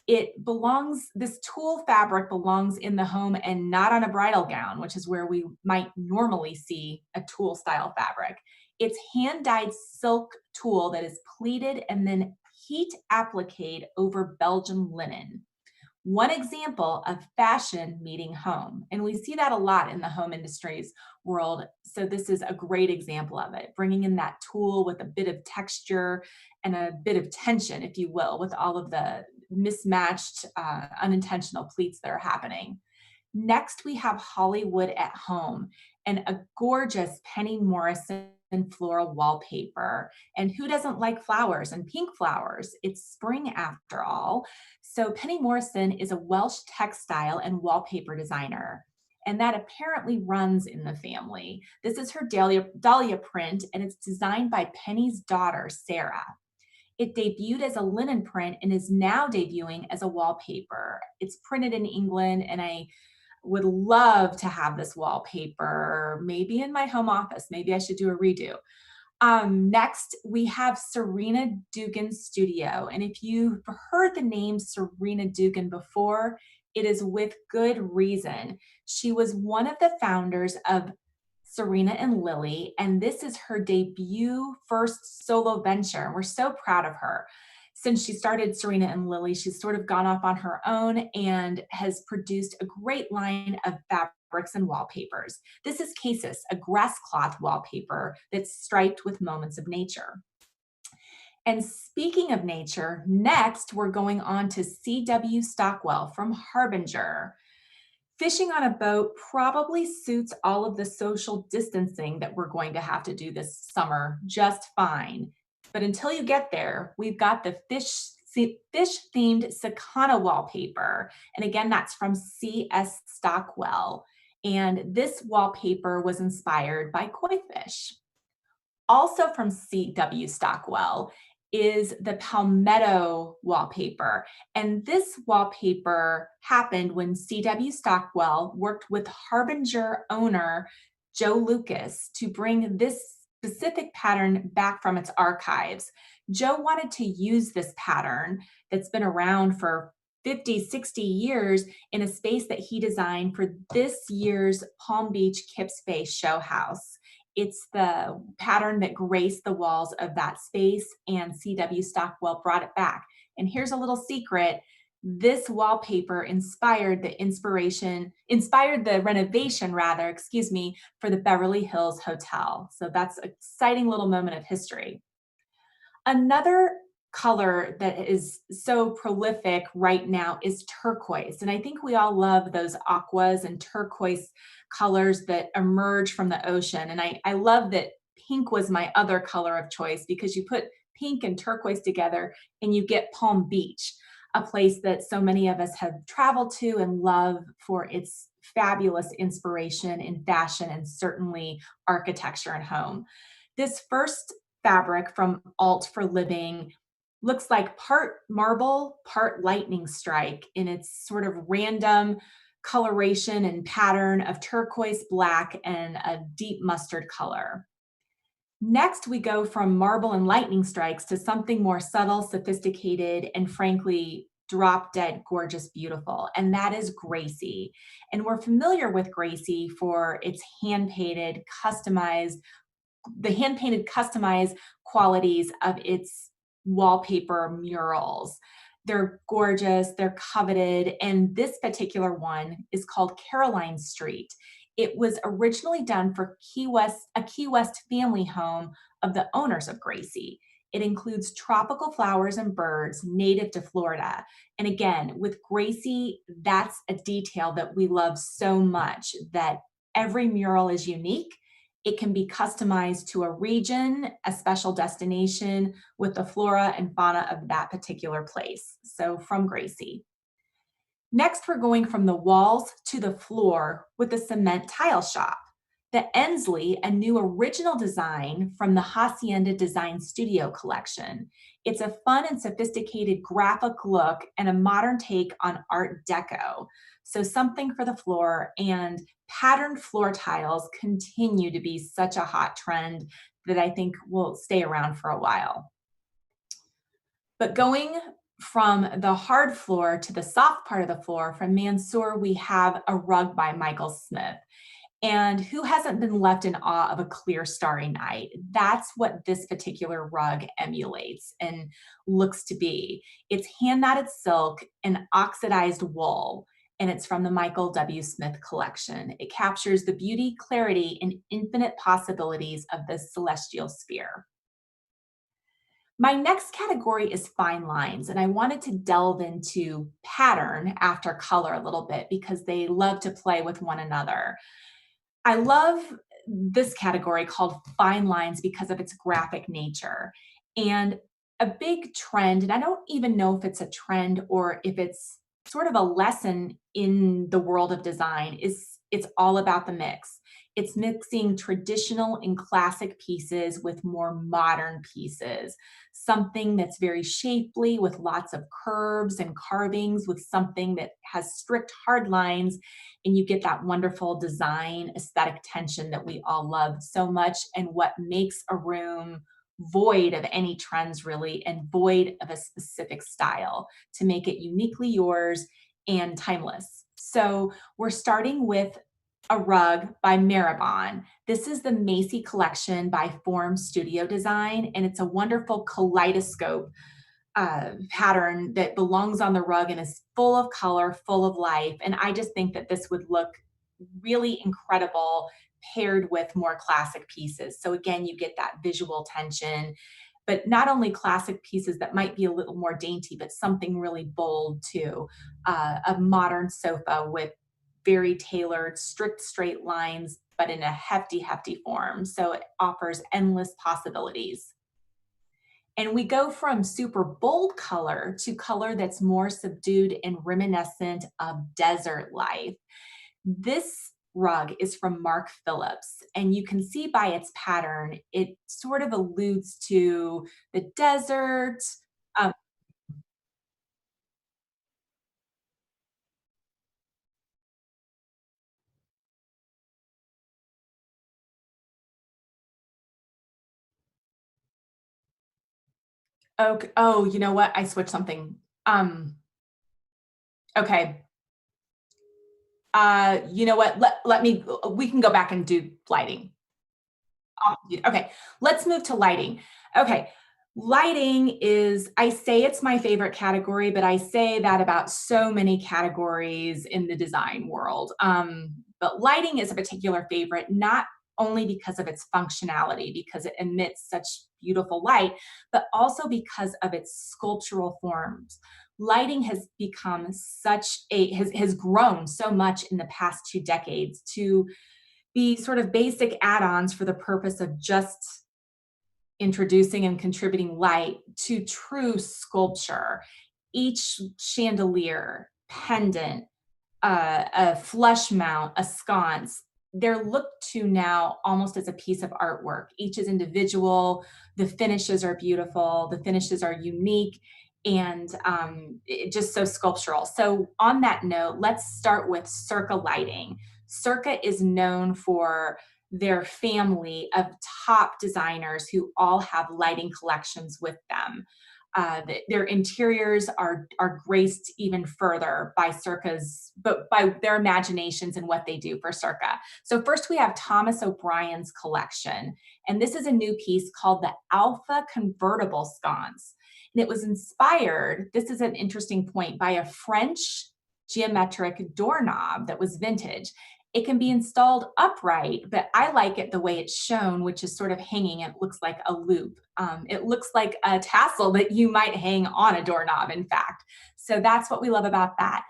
this tulle fabric belongs in the home and not on a bridal gown, which is where we might normally see a tulle style fabric. It's hand-dyed silk tulle that is pleated and then heat appliqued over Belgian linen. One example of fashion meeting home. And we see that a lot in the home industries world. So this is a great example of it, bringing in that tulle with a bit of texture and a bit of tension, if you will, with all of the mismatched, unintentional pleats that are happening. Next, we have Hollywood at Home and a gorgeous Penny Morrison floral wallpaper. And who doesn't like flowers and pink flowers? It's spring after all. So Penny Morrison is a Welsh textile and wallpaper designer, and that apparently runs in the family. This is her Dahlia print, and it's designed by Penny's daughter, Sarah. It debuted as a linen print and is now debuting as a wallpaper. It's printed in England, and I would love to have this wallpaper, maybe in my home office. Maybe I should do a redo. Next, we have Serena Dugan Studio. And if you've heard the name Serena Dugan before, it is with good reason. She was one of the founders of Serena and Lily, and this is her debut first solo venture. And we're so proud of her. Since she started Serena and Lily, she's sort of gone off on her own and has produced a great line of fabrics and wallpapers. This is Casus, a grass cloth wallpaper that's striped with moments of nature. And speaking of nature, next we're going on to C.W. Stockwell from Harbinger. Fishing on a boat probably suits all of the social distancing that we're going to have to do this summer just fine. But until you get there, we've got the fish-themed Sakana wallpaper. And again, that's from C.S. Stockwell. And this wallpaper was inspired by koi fish. Also from C.W. Stockwell is the Palmetto wallpaper. And this wallpaper happened when C.W. Stockwell worked with Harbinger owner Joe Lucas to bring this specific pattern back from its archives. Joe wanted to use this pattern that's been around for 50, 60 years in a space that he designed for this year's Palm Beach Kips Bay show house. It's the pattern that graced the walls of that space, and C.W. Stockwell brought it back. And here's a little secret. This wallpaper inspired the renovation for the Beverly Hills Hotel. So that's an exciting little moment of history. Another color that is so prolific right now is turquoise. And I think we all love those aquas and turquoise colors that emerge from the ocean. And I love that pink was my other color of choice, because you put pink and turquoise together and you get Palm Beach, a place that so many of us have traveled to and love for its fabulous inspiration in fashion and certainly architecture and home. This first fabric from Alt for Living looks like part marble, part lightning strike in its sort of random coloration and pattern of turquoise, black, and a deep mustard color. Next, we go from marble and lightning strikes to something more subtle, sophisticated, and frankly, drop dead gorgeous, beautiful, and that is Gracie. And we're familiar with Gracie for its hand-painted, customized qualities of its wallpaper murals. They're gorgeous, they're coveted, and this particular one is called Caroline Street. It was originally done for a Key West family home of the owners of Gracie. It includes tropical flowers and birds native to Florida. And again, with Gracie, that's a detail that we love so much, that every mural is unique. It can be customized to a region, a special destination with the flora and fauna of that particular place. So from Gracie. Next, we're going from the walls to the floor with the cement tile shop. The Ensley, a new original design from the Hacienda Design Studio collection. It's a fun and sophisticated graphic look and a modern take on Art Deco. So something for the floor, and patterned floor tiles continue to be such a hot trend that I think will stay around for a while. But going from the hard floor to the soft part of the floor, from Mansour, we have a rug by Michael Smith. And who hasn't been left in awe of a clear starry night? That's what this particular rug emulates and looks to be. It's hand-knotted silk and oxidized wool, and it's from the Michael W. Smith collection. It captures the beauty, clarity, and infinite possibilities of the celestial sphere. My next category is fine lines, and I wanted to delve into pattern after color a little bit because they love to play with one another. I love this category called fine lines because of its graphic nature. And a big trend, and I don't even know if it's a trend or if it's sort of a lesson in the world of design, is it's all about the mix. It's mixing traditional and classic pieces with more modern pieces. Something that's very shapely with lots of curves and carvings, with something that has strict hard lines, and you get that wonderful design aesthetic tension that we all love so much, and what makes a room void of any trends really, and void of a specific style to make it uniquely yours and timeless. So we're starting with a rug by Maribon. This is the Macy collection by Form Studio Design, and it's a wonderful kaleidoscope pattern that belongs on the rug and is full of color, full of life. And I just think that this would look really incredible paired with more classic pieces. So again, you get that visual tension, but not only classic pieces that might be a little more dainty, but something really bold too. A modern sofa with very tailored, strict straight lines, but in a hefty, hefty form. So it offers endless possibilities. And we go from super bold color to color that's more subdued and reminiscent of desert life. This rug is from Mark Phillips. And you can see by its pattern, it sort of alludes to the desert. Um, okay. Oh, you know what? I switched something. Okay. You know what? Let me, we can go back and do lighting. Okay, let's move to lighting. Okay, lighting is, I say it's my favorite category, but I say that about so many categories in the design world. But lighting is a particular favorite, not only because of its functionality, because it emits such beautiful light, but also because of its sculptural forms. Lighting has become has grown so much in the past 2 decades to be sort of basic add-ons for the purpose of just introducing and contributing light to true sculpture. Each chandelier, pendant, a flush mount, a sconce, they're looked to now almost as a piece of artwork. Each is individual. The finishes are beautiful. The finishes are unique and just so sculptural. So on that note, let's start with Circa Lighting. Circa is known for their family of top designers who all have lighting collections with them. Their interiors are graced even further by but by their imaginations and what they do for Circa. So first we have Thomas O'Brien's collection, and this is a new piece called the Alpha Convertible Sconce. And it was inspired, this is an interesting point, by a French geometric doorknob that was vintage. It can be installed upright, but I like it the way it's shown, which is sort of hanging. It looks like a loop. It looks like a tassel that you might hang on a doorknob, in fact. So that's what we love about that.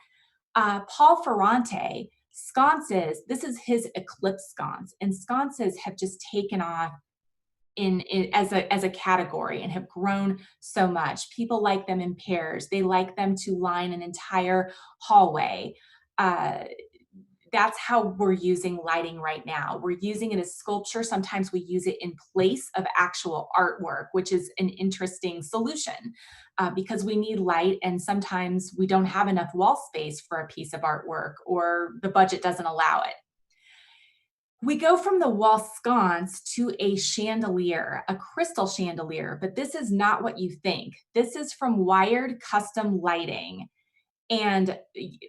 Paul Ferrante, sconces, this is his Eclipse sconce, and sconces have just taken off as a category and have grown so much. People like them in pairs. They like them to line an entire hallway. That's how we're using lighting right now. We're using it as sculpture. Sometimes we use it in place of actual artwork, which is an interesting solution because we need light and sometimes we don't have enough wall space for a piece of artwork or the budget doesn't allow it. We go from the wall sconce to a chandelier, a crystal chandelier, but this is not what you think. This is from Wired Custom Lighting. And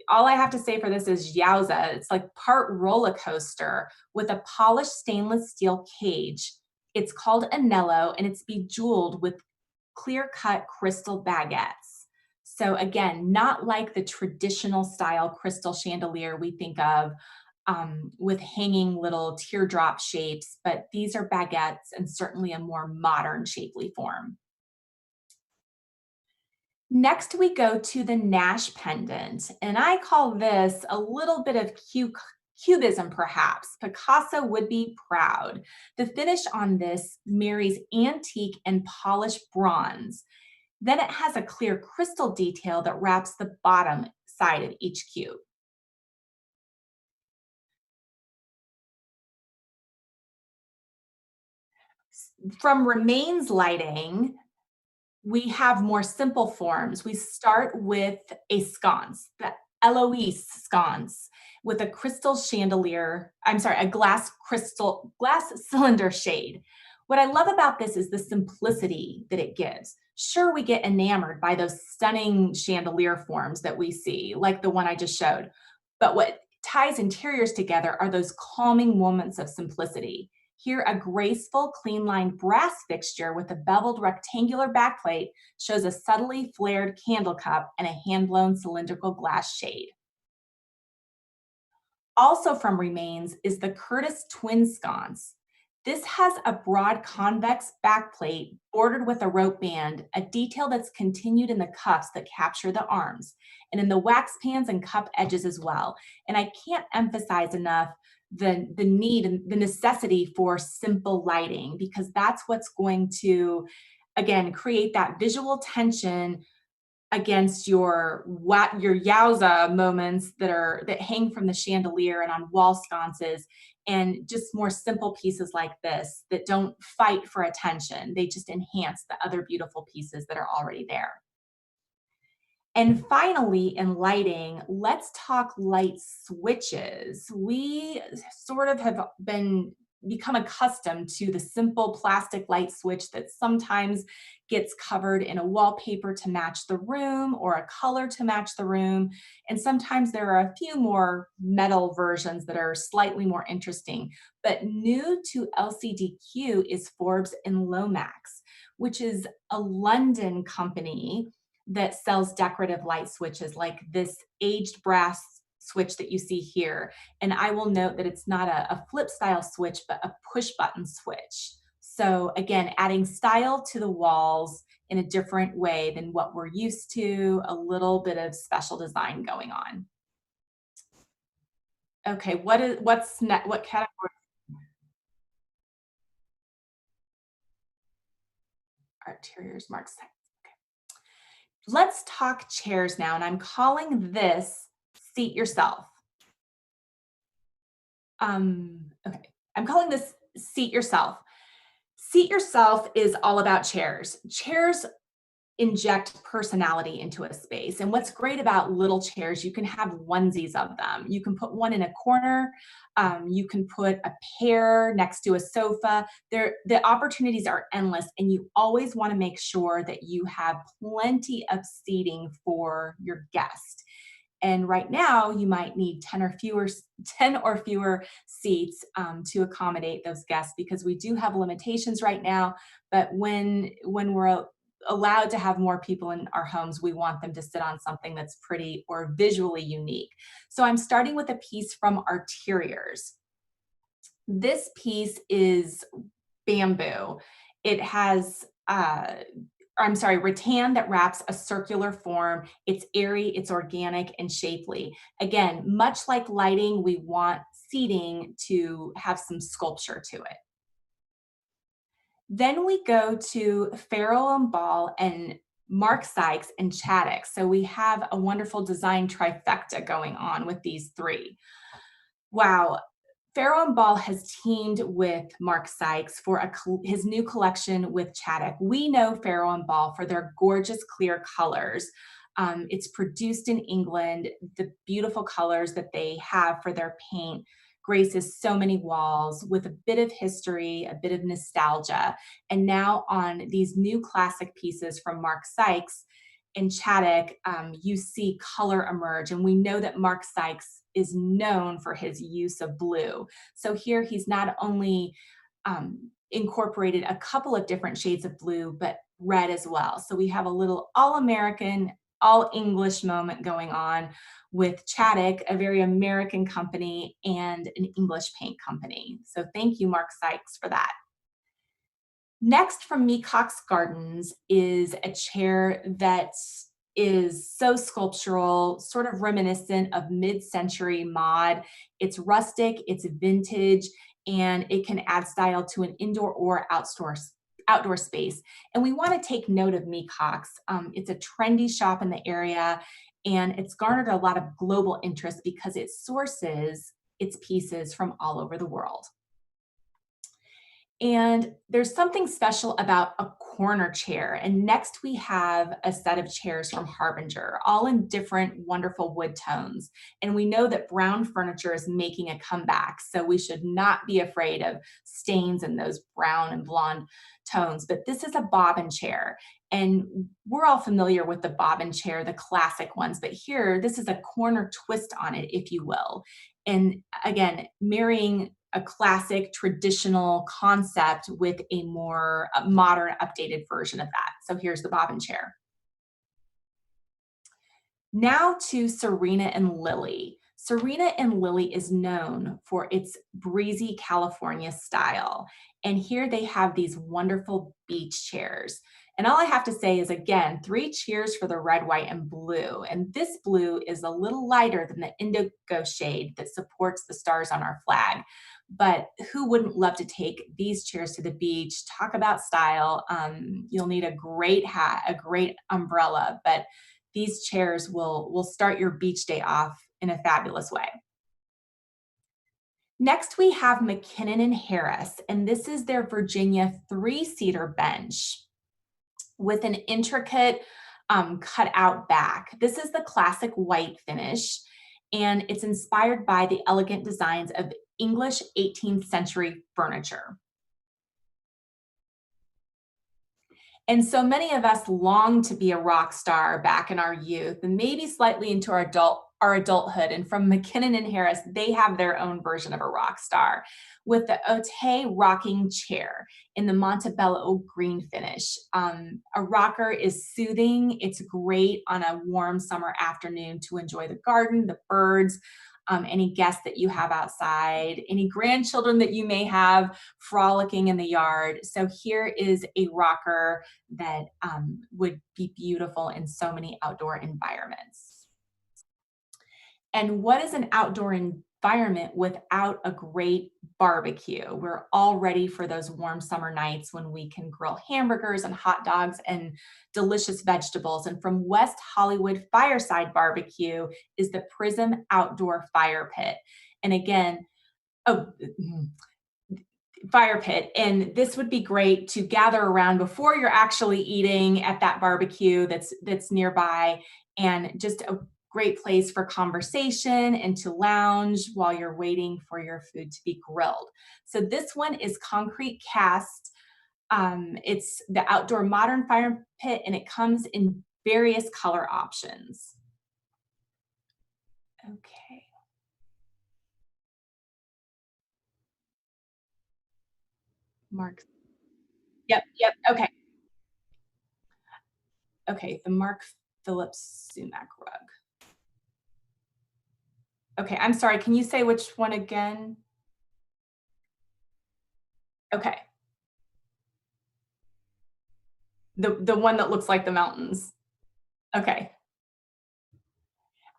all I have to say for this is yowza. It's like part roller coaster with a polished stainless steel cage. It's called Anello and it's bejeweled with clear-cut crystal baguettes. So again, not like the traditional style crystal chandelier we think of with hanging little teardrop shapes, but these are baguettes and certainly a more modern shapely form. Next, we go to the Nash pendant, and I call this a little bit of cubism, perhaps. Picasso would be proud. The finish on this marries antique and polished bronze. Then it has a clear crystal detail that wraps the bottom side of each cube. From Remains Lighting, we have more simple forms. We start with a sconce, the Eloise sconce, with a crystal chandelier, a glass cylinder shade. What I love about this is the simplicity that it gives. Sure, we get enamored by those stunning chandelier forms that we see, like the one I just showed. But what ties interiors together are those calming moments of simplicity. Here, a graceful, clean-lined brass fixture with a beveled rectangular backplate shows a subtly flared candle cup and a hand-blown cylindrical glass shade. Also from Remains is the Curtis Twin Sconce. This has a broad convex backplate bordered with a rope band, a detail that's continued in the cups that capture the arms, and in the wax pans and cup edges as well. And I can't emphasize enough the need and the necessity for simple lighting, because that's what's going to, again, create that visual tension against your yowza moments that hang from the chandelier and on wall sconces, and just more simple pieces like this that don't fight for attention. They just enhance the other beautiful pieces that are already there. And finally, in lighting, let's talk light switches. We sort of have become accustomed to the simple plastic light switch that sometimes gets covered in a wallpaper to match the room or a color to match the room. And sometimes there are a few more metal versions that are slightly more interesting. But new to LCDQ is Forbes and Lomax, which is a London company that sells decorative light switches like this aged brass switch that you see here. And I will note that it's not a flip style switch, but a push button switch. So again, adding style to the walls in a different way than what we're used to, a little bit of special design going on. Okay, what category? Interiors, Mark Sykes. Let's talk chairs now, and I'm calling this Seat Yourself. Okay, I'm calling this Seat Yourself. Seat Yourself is all about chairs. Chairs inject personality into a space. And what's great about little chairs, you can have onesies of them. You can put one in a corner. You can put a pair next to a sofa. The opportunities are endless, and you always want to make sure that you have plenty of seating for your guest. And right now, you might need 10 or fewer seats to accommodate those guests, because we do have limitations right now. But when we're allowed to have more people in our homes, we want them to sit on something that's pretty or visually unique. So I'm starting with a piece from Arteriors. This piece is bamboo. It has rattan that wraps a circular form. It's airy, it's organic, and shapely. Again, much like lighting, we want seating to have some sculpture to it. Then we go to Farrow and Ball and Mark Sykes and Chaddock. So we have a wonderful design trifecta going on with these three. Wow. Farrow and Ball has teamed with Mark Sykes for his new collection with Chaddock. We know Farrow and Ball for their gorgeous clear colors. It's produced in England. The beautiful colors that they have for their paint graces so many walls with a bit of history, a bit of nostalgia. And now on these new classic pieces from Mark Sykes and Chaddock, you see color emerge. And we know that Mark Sykes is known for his use of blue. So here he's not only incorporated a couple of different shades of blue, but red as well. So we have a little all-American, all-English moment going on with Chaddock, a very American company, and an English paint company. So thank you, Mark Sykes, for that. Next from Mecox Gardens is a chair that is so sculptural, sort of reminiscent of mid-century mod. It's rustic, it's vintage, and it can add style to an indoor or outdoor space. And we want to take note of Mecox. It's a trendy shop in the area, and it's garnered a lot of global interest because it sources its pieces from all over the world. And there's something special about a corner chair. And next we have a set of chairs from Harbinger, all in different wonderful wood tones. And we know that brown furniture is making a comeback, so we should not be afraid of stains in those brown and blonde tones. But this is a bobbin chair. And we're all familiar with the bobbin chair, the classic ones, but here, this is a corner twist on it, if you will. And again, marrying a classic traditional concept with a more modern, updated version of that. So here's the bobbin chair. Now to Serena and Lily. Serena and Lily is known for its breezy California style. And here they have these wonderful beach chairs. And all I have to say is, again, 3 cheers for the red, white, and blue. And this blue is a little lighter than the indigo shade that supports the stars on our flag. But who wouldn't love to take these chairs to the beach? Talk about style. You'll need a great hat, a great umbrella, but these chairs will start your beach day off in a fabulous way. Next, we have McKinnon and Harris, and this is their Virginia 3-seater bench with an intricate cut out back. This is the classic white finish, and it's inspired by the elegant designs of English 18th century furniture. And so many of us long to be a rock star back in our youth and maybe slightly into our adulthood. And from McKinnon and Harris, they have their own version of a rock star with the Ote rocking chair in the Montebello green finish. A rocker is soothing. It's great on a warm summer afternoon to enjoy the garden, the birds, any guests that you have outside, any grandchildren that you may have frolicking in the yard. So here is a rocker that would be beautiful in so many outdoor environments. And what is an outdoor environment without a great barbecue? We're all ready for those warm summer nights when we can grill hamburgers and hot dogs and delicious vegetables. And from West Hollywood Fireside Barbecue is the Prism Outdoor Fire Pit. And again, fire pit. And this would be great to gather around before you're actually eating at that barbecue that's nearby, and just a great place for conversation and to lounge while you're waiting for your food to be grilled. So this one is concrete cast. It's the outdoor modern fire pit, and it comes in various color options. Okay. Mark. Yep. Okay. Okay, the Mark Phillips sumac rug. Okay, I'm sorry, can you say which one again? Okay. The one that looks like the mountains. Okay.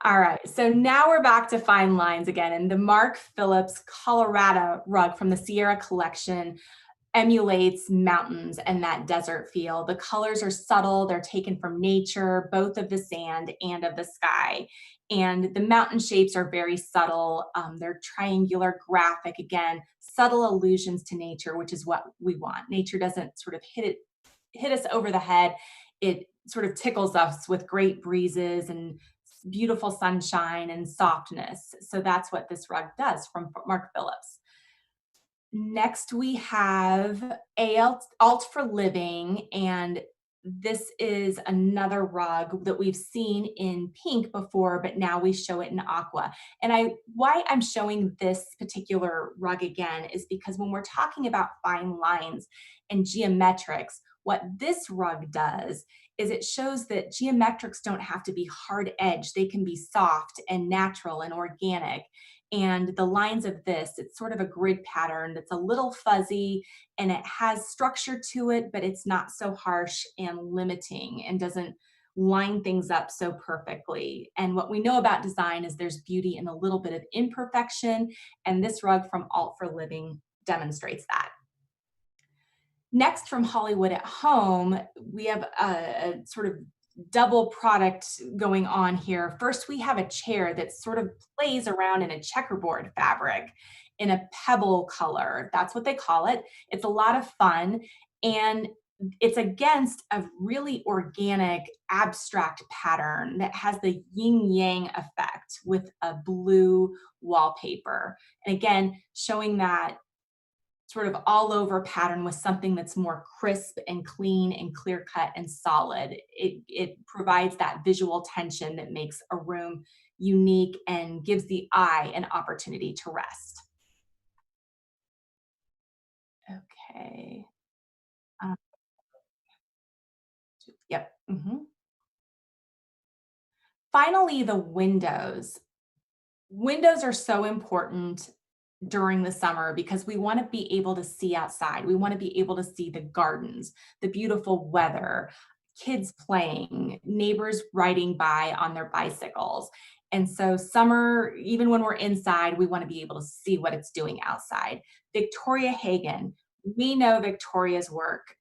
All right, so now we're back to fine lines again, and the Mark Phillips Colorado rug from the Sierra collection emulates mountains and that desert feel. The colors are subtle, they're taken from nature, both of the sand and of the sky. And the mountain shapes are very subtle. They're triangular, graphic, again, subtle allusions to nature, which is what we want. Nature doesn't sort of hit us over the head. It sort of tickles us with great breezes and beautiful sunshine and softness. So that's what this rug does from Mark Phillips. Next, we have Alt for Living, and this is another rug that we've seen in pink before, but now we show it in aqua. And why I'm showing this particular rug again is because when we're talking about fine lines and geometrics, what this rug does is it shows that geometrics don't have to be hard edged. They can be soft and natural and organic. And the lines of this, it's sort of a grid pattern that's a little fuzzy and it has structure to it, but it's not so harsh and limiting and doesn't line things up so perfectly. And what we know about design is there's beauty in a little bit of imperfection, and this rug from Alt for Living demonstrates that. Next, from Hollywood at Home, we have a sort of double product going on here. First, we have a chair that sort of plays around in a checkerboard fabric in a pebble color. That's what they call it. It's a lot of fun, and it's against a really organic, abstract pattern that has the yin-yang effect with a blue wallpaper. And again, showing that sort of all over pattern with something that's more crisp and clean and clear cut and solid. It provides that visual tension that makes a room unique and gives the eye an opportunity to rest. Okay. Yep. Finally, the windows. Windows are so important during the summer because we want to be able to see outside. We want to be able to see the gardens, the beautiful weather, kids playing, neighbors riding by on their bicycles. And so summer, even when we're inside, we want to be able to see what it's doing outside. Victoria Hagen, we know Victoria's work.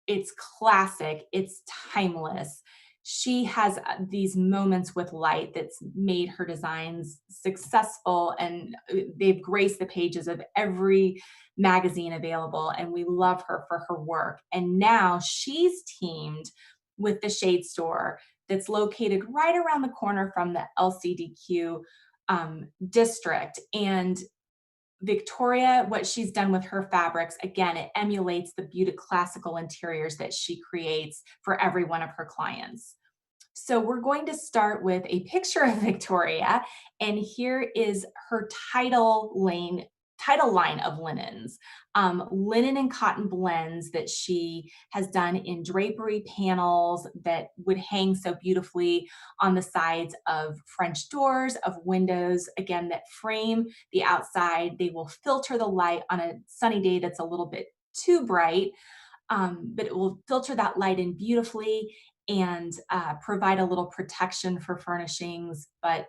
It's classic, it's timeless. she has these moments with light that's made her designs successful, and they've graced the pages of every magazine available, and we love her for her work. And now she's teamed with the Shade Store that's located right around the corner from the LCDQ district. And Victoria, what she's done with her fabrics, again, it emulates the beautiful classical interiors that she creates for every one of her clients. So we're going to start with a picture of Victoria, and here is her title line of linens, linen and cotton blends that she has done in drapery panels that would hang so beautifully on the sides of French doors, of windows, again, that frame the outside. They will filter the light on a sunny day that's a little bit too bright, but it will filter that light in beautifully and provide a little protection for furnishings, but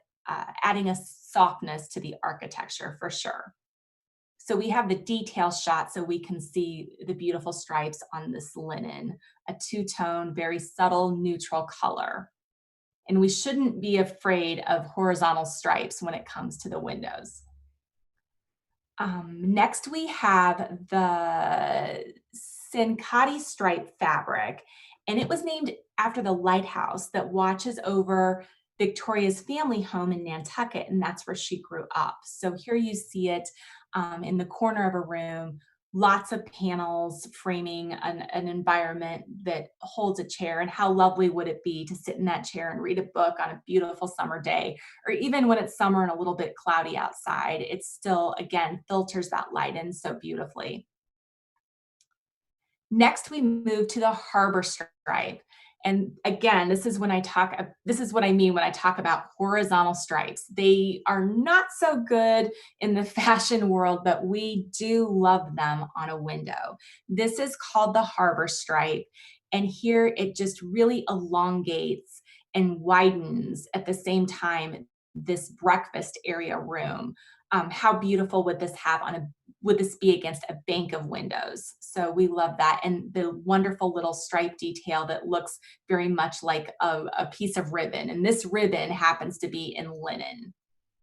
adding a softness to the architecture for sure. So we have the detail shot so we can see the beautiful stripes on this linen, a two-tone, very subtle, neutral color. And we shouldn't be afraid of horizontal stripes when it comes to the windows. Next, we have the Cienega stripe fabric, and it was named after the lighthouse that watches over Victoria's family home in Nantucket, and that's where she grew up. So here you see it in the corner of a room, lots of panels framing an environment that holds a chair. And how lovely would it be to sit in that chair and read a book on a beautiful summer day, or even when it's summer and a little bit cloudy outside, it still, again, filters that light in so beautifully. Next, we move to the harbor stripe. And again, this is what I mean when I talk about horizontal stripes. They are not so good in the fashion world, but we do love them on a window. This is called the harbor stripe. And here it just really elongates and widens at the same time this breakfast area room. How beautiful would this be against a bank of windows? So we love that. And the wonderful little stripe detail that looks very much like a piece of ribbon. And this ribbon happens to be in linen.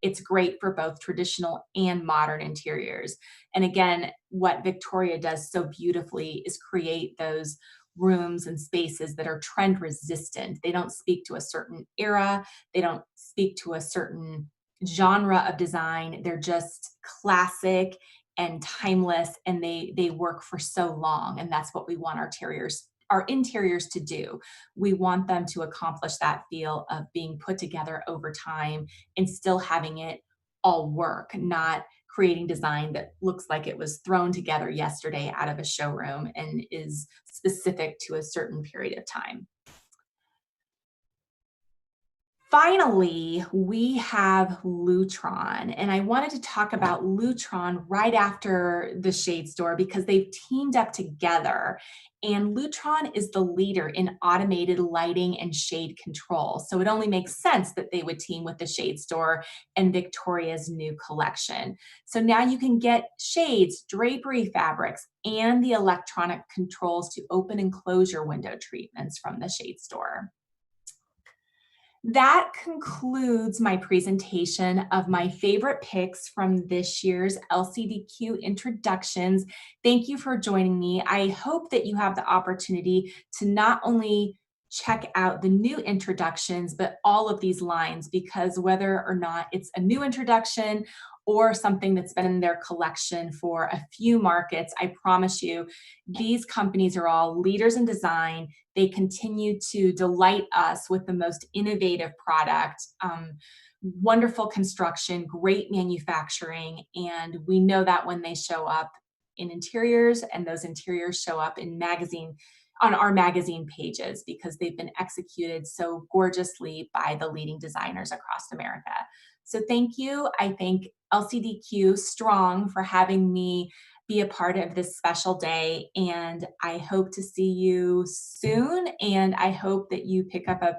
It's great for both traditional and modern interiors. And again, what Victoria does so beautifully is create those rooms and spaces that are trend resistant. They don't speak to a certain era. They don't speak to a certain genre of design. They're just classic and timeless, and they work for so long. And that's what we want our interiors to do. We want them to accomplish that feel of being put together over time and still having it all work, not creating design that looks like it was thrown together yesterday out of a showroom and is specific to a certain period of time. Finally, we have Lutron, and I wanted to talk about Lutron right after the Shade Store because they've teamed up together, and Lutron is the leader in automated lighting and shade control. So it only makes sense that they would team with the Shade Store and Victoria's new collection. So now you can get shades, drapery fabrics, and the electronic controls to open and close your window treatments from the Shade Store. That concludes my presentation of my favorite picks from this year's LCDQ introductions. Thank you for joining me. I hope that you have the opportunity to not only check out the new introductions, but all of these lines, because whether or not it's a new introduction or something that's been in their collection for a few markets, I promise you, these companies are all leaders in design. They continue to delight us with the most innovative product, wonderful construction, great manufacturing, and we know that when they show up in interiors, and those interiors show up on our magazine pages because they've been executed so gorgeously by the leading designers across America. So thank you. I thank LCDQ Strong for having me be a part of this special day, and I hope to see you soon, and I hope that you pick up a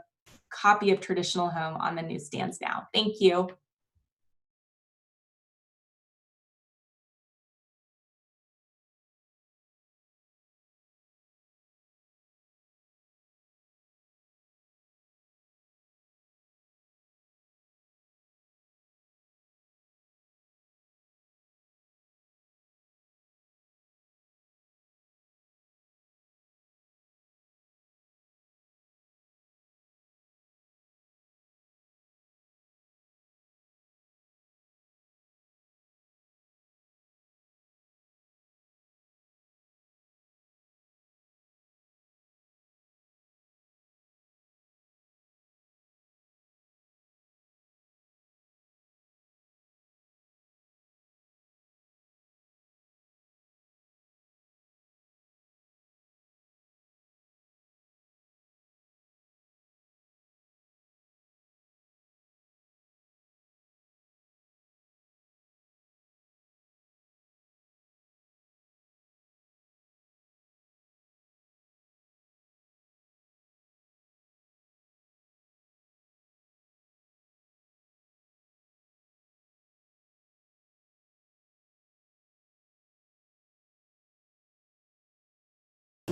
copy of Traditional Home on the newsstands now. Thank you.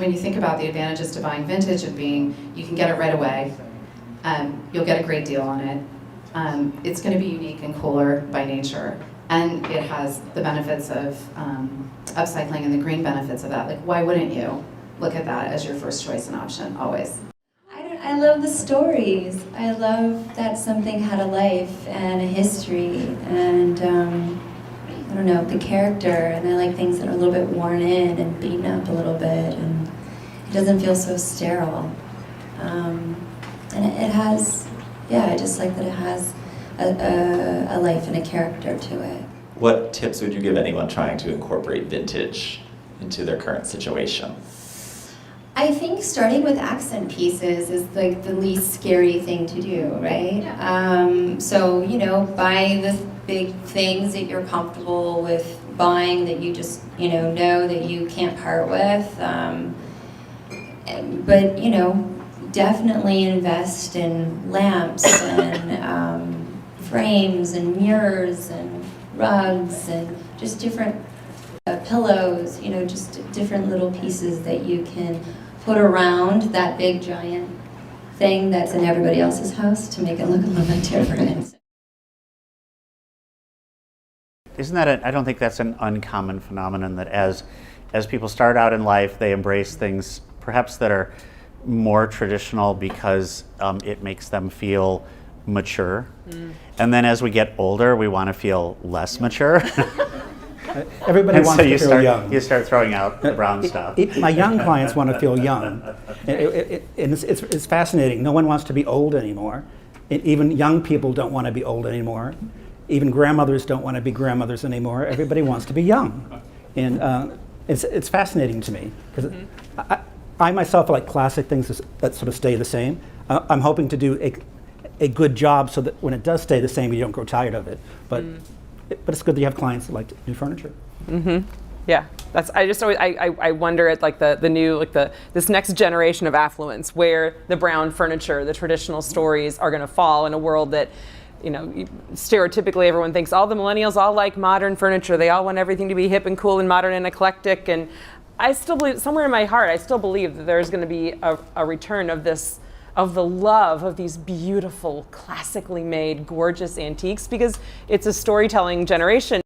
When you think about the advantages to buying vintage of being, you can get it right away. You'll get a great deal on it. It's going to be unique and cooler by nature, and it has the benefits of upcycling and the green benefits of that. Like, why wouldn't you look at that as your first choice and option always? I love the stories. I love that something had a life and a history, and I don't know, the character, and I like things that are a little bit worn in and beaten up a little bit, and it doesn't feel so sterile. And it has, yeah, I just like that it has a life and a character to it. What tips would you give anyone trying to incorporate vintage into their current situation? I think starting with accent pieces is like the least scary thing to do, right? So, you know, buy the big things that you're comfortable with buying, that you just, know that you can't part with. But, definitely invest in lamps and frames and mirrors and rugs and just different pillows, just different little pieces that you can put around that big giant thing that's in everybody else's house to make it look a little bit different. Isn't that I don't think that's an uncommon phenomenon, that as people start out in life, they embrace things perhaps that are more traditional because it makes them feel mature. And then as we get older, we want to feel less mature. Everybody wants to feel young. You start throwing out the brown stuff. My young clients want to feel young. And it's fascinating. No one wants to be old anymore. Even young people don't want to be old anymore. Even grandmothers don't want to be grandmothers anymore. Everybody wants to be young. And it's fascinating to me, because I myself like classic things that sort of stay the same. I'm hoping to do a good job so that when it does stay the same, you don't grow tired of it. But it's good that you have clients that like new furniture. Yeah, I wonder at like the new, like this next generation of affluence, where the brown furniture, the traditional stories are going to fall in a world that, stereotypically everyone thinks all the millennials all like modern furniture. They all want everything to be hip and cool and modern and eclectic. And I still believe, somewhere in my heart, I still believe that there's going to be a return of the love of these beautiful, classically made, gorgeous antiques, because it's a storytelling generation.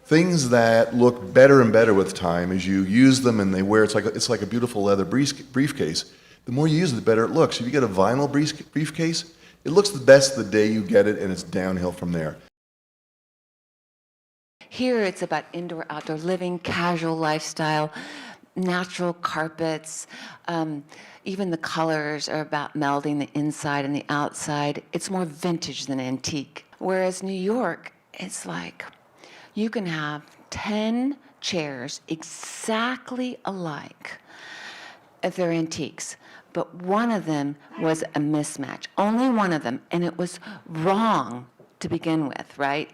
Things that look better and better with time as you use them and they wear, it's like a beautiful leather briefcase. The more you use it, the better it looks. If you get a vinyl briefcase, it looks the best the day you get it, and it's downhill from there. Here it's about indoor-outdoor living, casual lifestyle, natural carpets. Even the colors are about melding the inside and the outside. It's more vintage than antique. Whereas New York, it's like you can have 10 chairs exactly alike if they're antiques, but one of them was a mismatch. Only one of them, and it was wrong to begin with, right?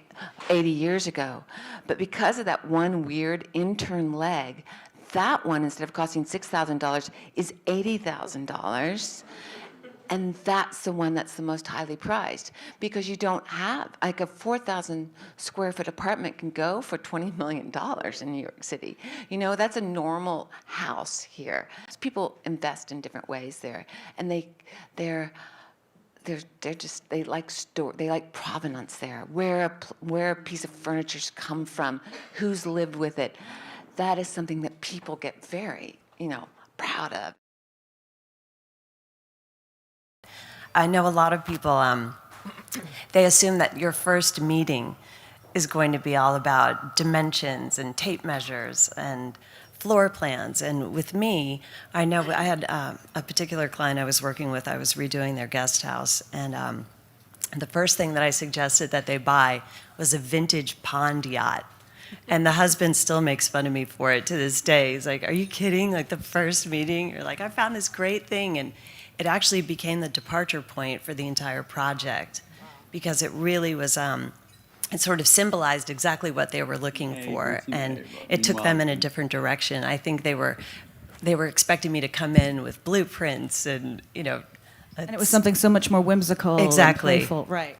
80 years ago. But because of that one weird intern leg, that one, instead of costing $6,000, is $80,000. And that's the one that's the most highly prized, because you don't have, like a 4,000 square foot apartment can go for $20 million in New York City. That's a normal house here. People invest in different ways there, and they like provenance there, where a piece of furniture's come from, who's lived with it. That is something that people get very, proud of. I know a lot of people, they assume that your first meeting is going to be all about dimensions and tape measures and floor plans. And with me, I know I had a particular client I was working with. I was redoing their guest house, and the first thing that I suggested that they buy was a vintage pond yacht. And the husband still makes fun of me for it to this day. He's like, "Are you kidding? Like, the first meeting, you're like, I found this great thing." And it actually became the departure point for the entire project, because it really was, it sort of symbolized exactly what they were looking for, and it took them in a different direction. I think they were expecting me to come in with blueprints and, and it was something so much more whimsical, exactly, and playful, right?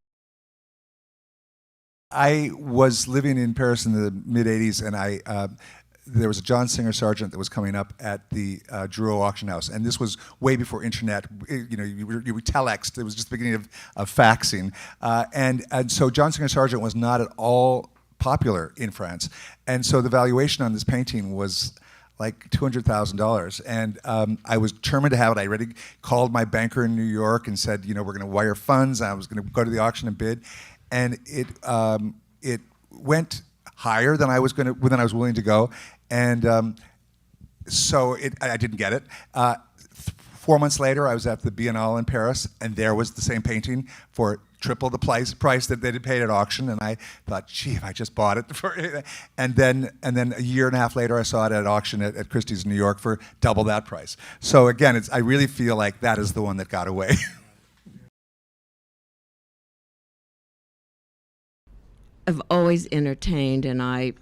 I was living in Paris in the mid '80s, and there was a John Singer Sargent that was coming up at the Drouot auction house, and this was way before internet. You know, you were telexed. It was just the beginning of faxing, and so John Singer Sargent was not at all popular in France, and so the valuation on this painting was like $200,000, and I was determined to have it. I already called my banker in New York and said, you know, we're going to wire funds. I was going to go to the auction and bid, and it went higher than I was willing to go, and so I didn't get it. 4 months later, I was at the Biennale in Paris, and there was the same painting for triple the price that they had paid at auction, and I thought, gee, if I just bought it for, and then a year and a half later, I saw it at auction at Christie's in New York for double that price. So again, I really feel like that is the one that got away. I've always entertained, and I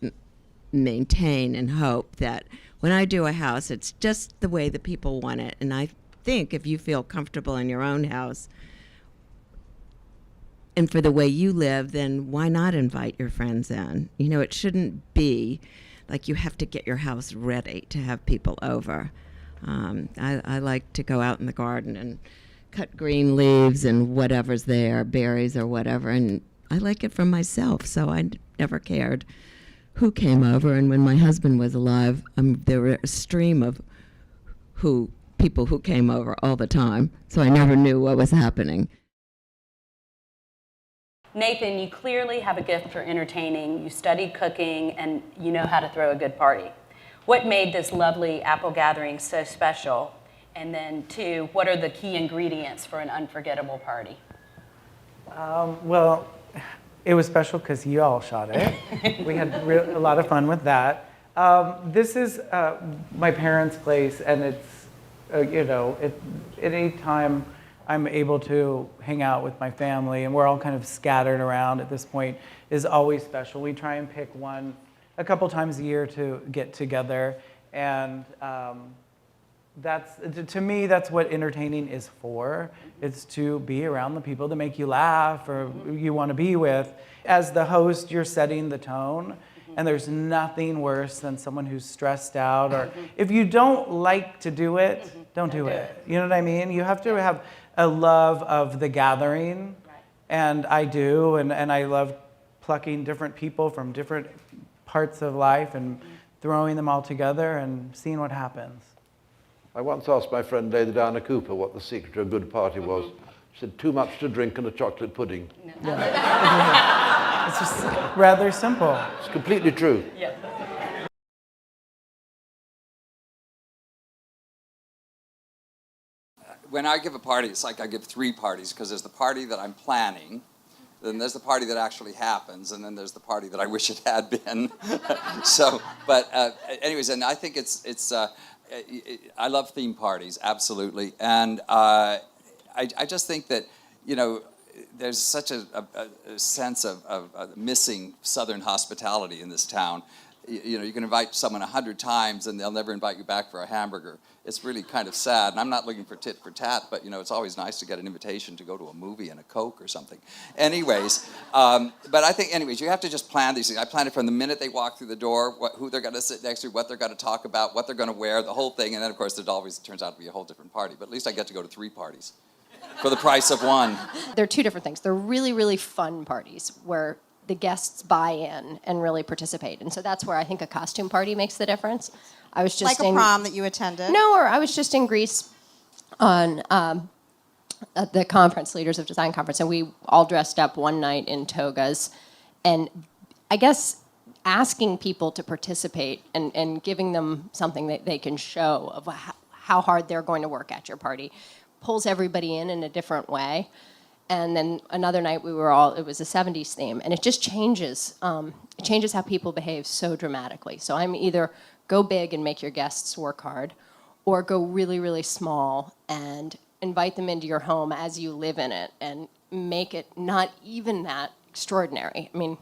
maintain and hope that when I do a house, it's just the way the people want it. And I think if you feel comfortable in your own house and for the way you live, then why not invite your friends in? You know, it shouldn't be like you have to get your house ready to have people over. I like to go out in the garden and cut green leaves and whatever's there, berries or whatever, and I like it for myself, so I never cared who came over. And when my husband was alive, there were a stream of people who came over all the time, so I never knew what was happening. Nathan, you clearly have a gift for entertaining. You studied cooking, and you know how to throw a good party. What made this lovely apple gathering so special? And then, two, what are the key ingredients for an unforgettable party? Well, it was special because you all shot it. We had a lot of fun with that. This is my parents' place, and it's, you know, at any time I'm able to hang out with my family, and we're all kind of scattered around at this point, is always special. We try and pick one a couple times a year to get together, and to me, that's what entertaining is for. It's to be around the people that make you laugh or you want to be with. As the host, you're setting the tone, and there's nothing worse than someone who's stressed out, or if you don't like to do it, don't do it. You know what I mean? You have to have a love of the gathering, and I do, and I love plucking different people from different parts of life and throwing them all together and seeing what happens. I once asked my friend Lady Diana Cooper what the secret to a good party was. She said, too much to drink and a chocolate pudding. Yeah. It's just rather simple. It's completely true. Yeah. When I give a party, it's like I give 3 parties, because there's the party that I'm planning, then there's the party that actually happens, and then there's the party that I wish it had been. Anyways, and I think I love theme parties, absolutely, and I just think that, you know, there's such a sense of missing Southern hospitality in this town. You know, you can invite someone 100 times and they'll never invite you back for a hamburger. It's really kind of sad, and I'm not looking for tit for tat, but, you know, it's always nice to get an invitation to go to a movie and a Coke or something. Anyways, but I think, you have to just plan these things. I plan it from the minute they walk through the door, who they're going to sit next to, what they're going to talk about, what they're going to wear, the whole thing, and then, of course, it always turns out to be a whole different party. But at least I get to go to 3 parties for the price of 1. They're 2 different things. They're really, really fun parties where the guests buy in and really participate. And so that's where I think a costume party makes the difference. I was just like a prom that you attended? No, or I was just in Greece on at the conference, Leaders of Design conference, and we all dressed up one night in togas. And I guess asking people to participate and giving them something that they can show of how hard they're going to work at your party pulls everybody in a different way. And then another night it was a 70s theme, and it just changes. It changes how people behave so dramatically. So I'm either go big and make your guests work hard, or go really, really small and invite them into your home as you live in it and make it not even that extraordinary. I mean,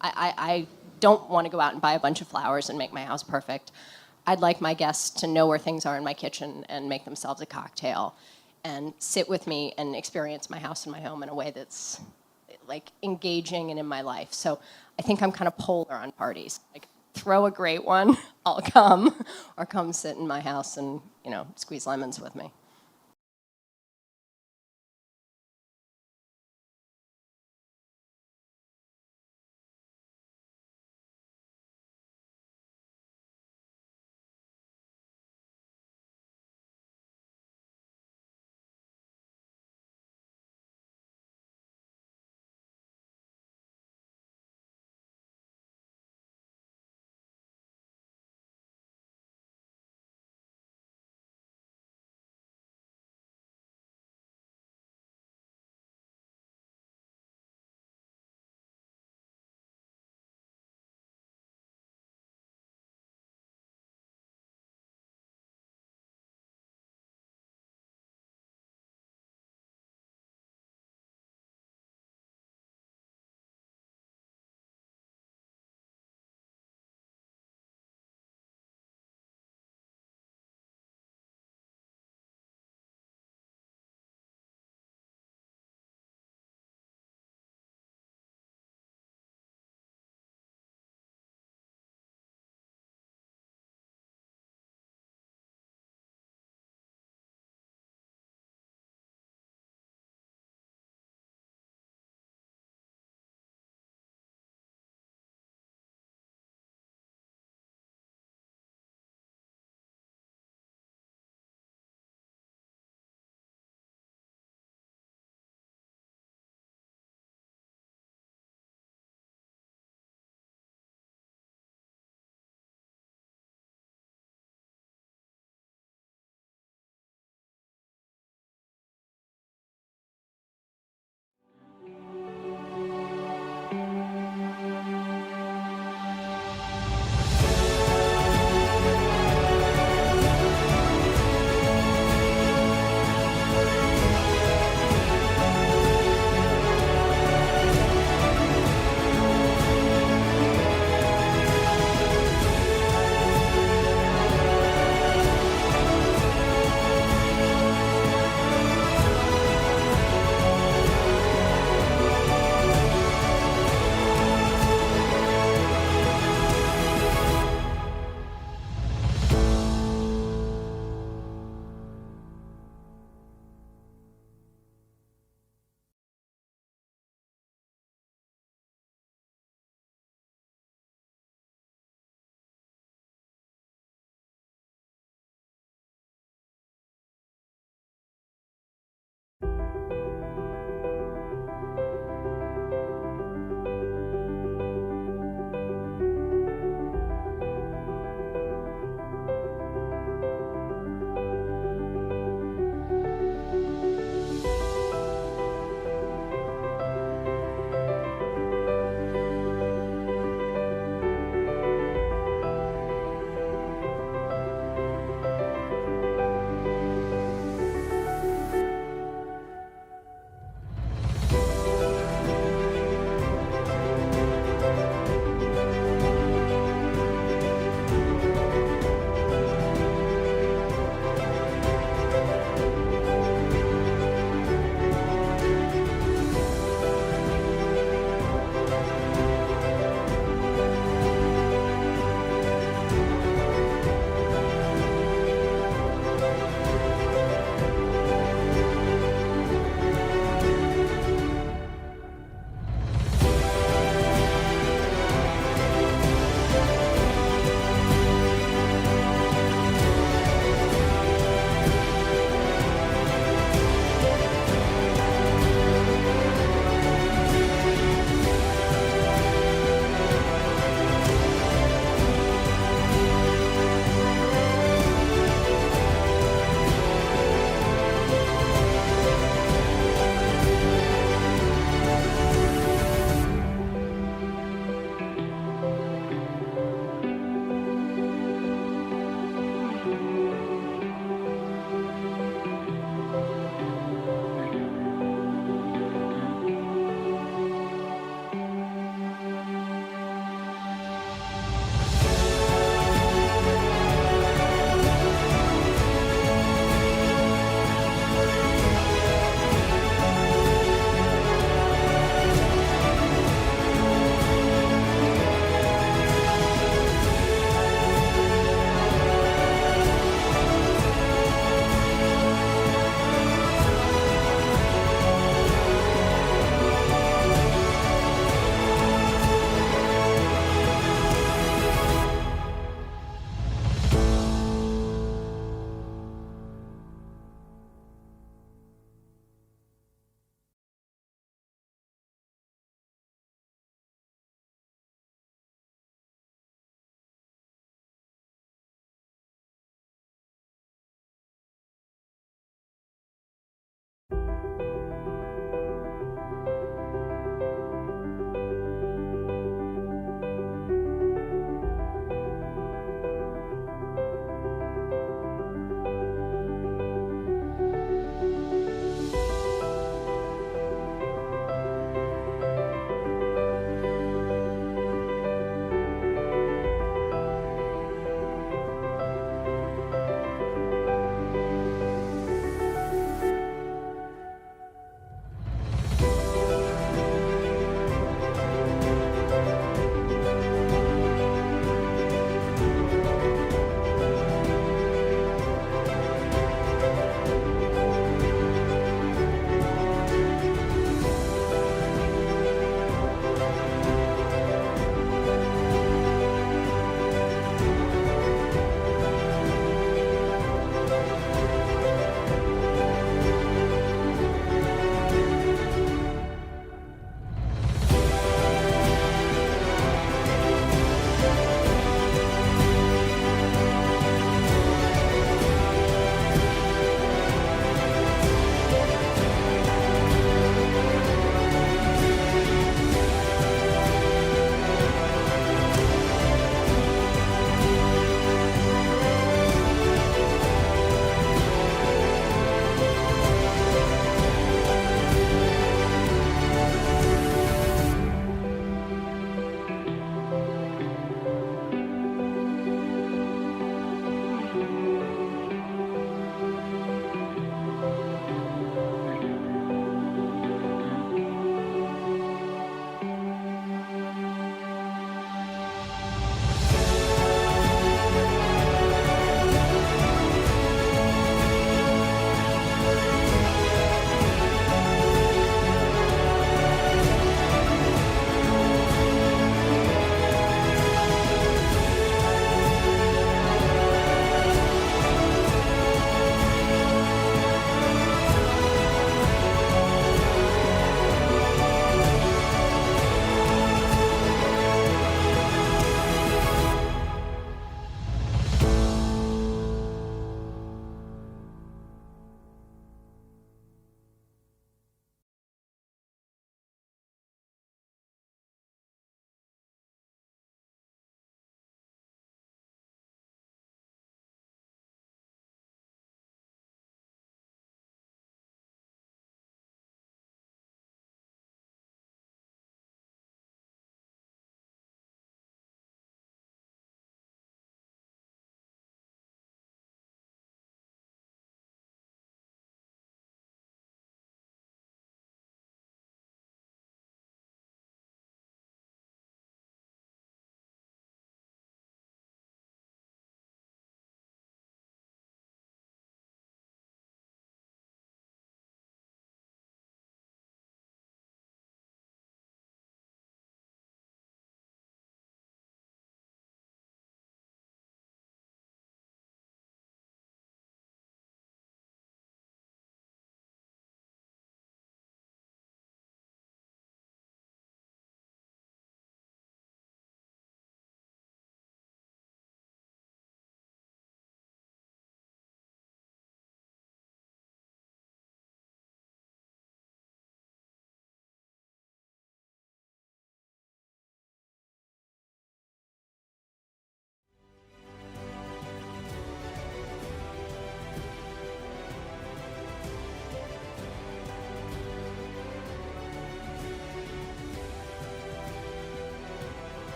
I don't want to go out and buy a bunch of flowers and make my house perfect. I'd like my guests to know where things are in my kitchen and make themselves a cocktail and sit with me and experience my house and my home in a way that's like engaging and in my life. So I think I'm kind of polar on parties. Like throw a great one, I'll come, or come sit in my house and, you know, squeeze lemons with me.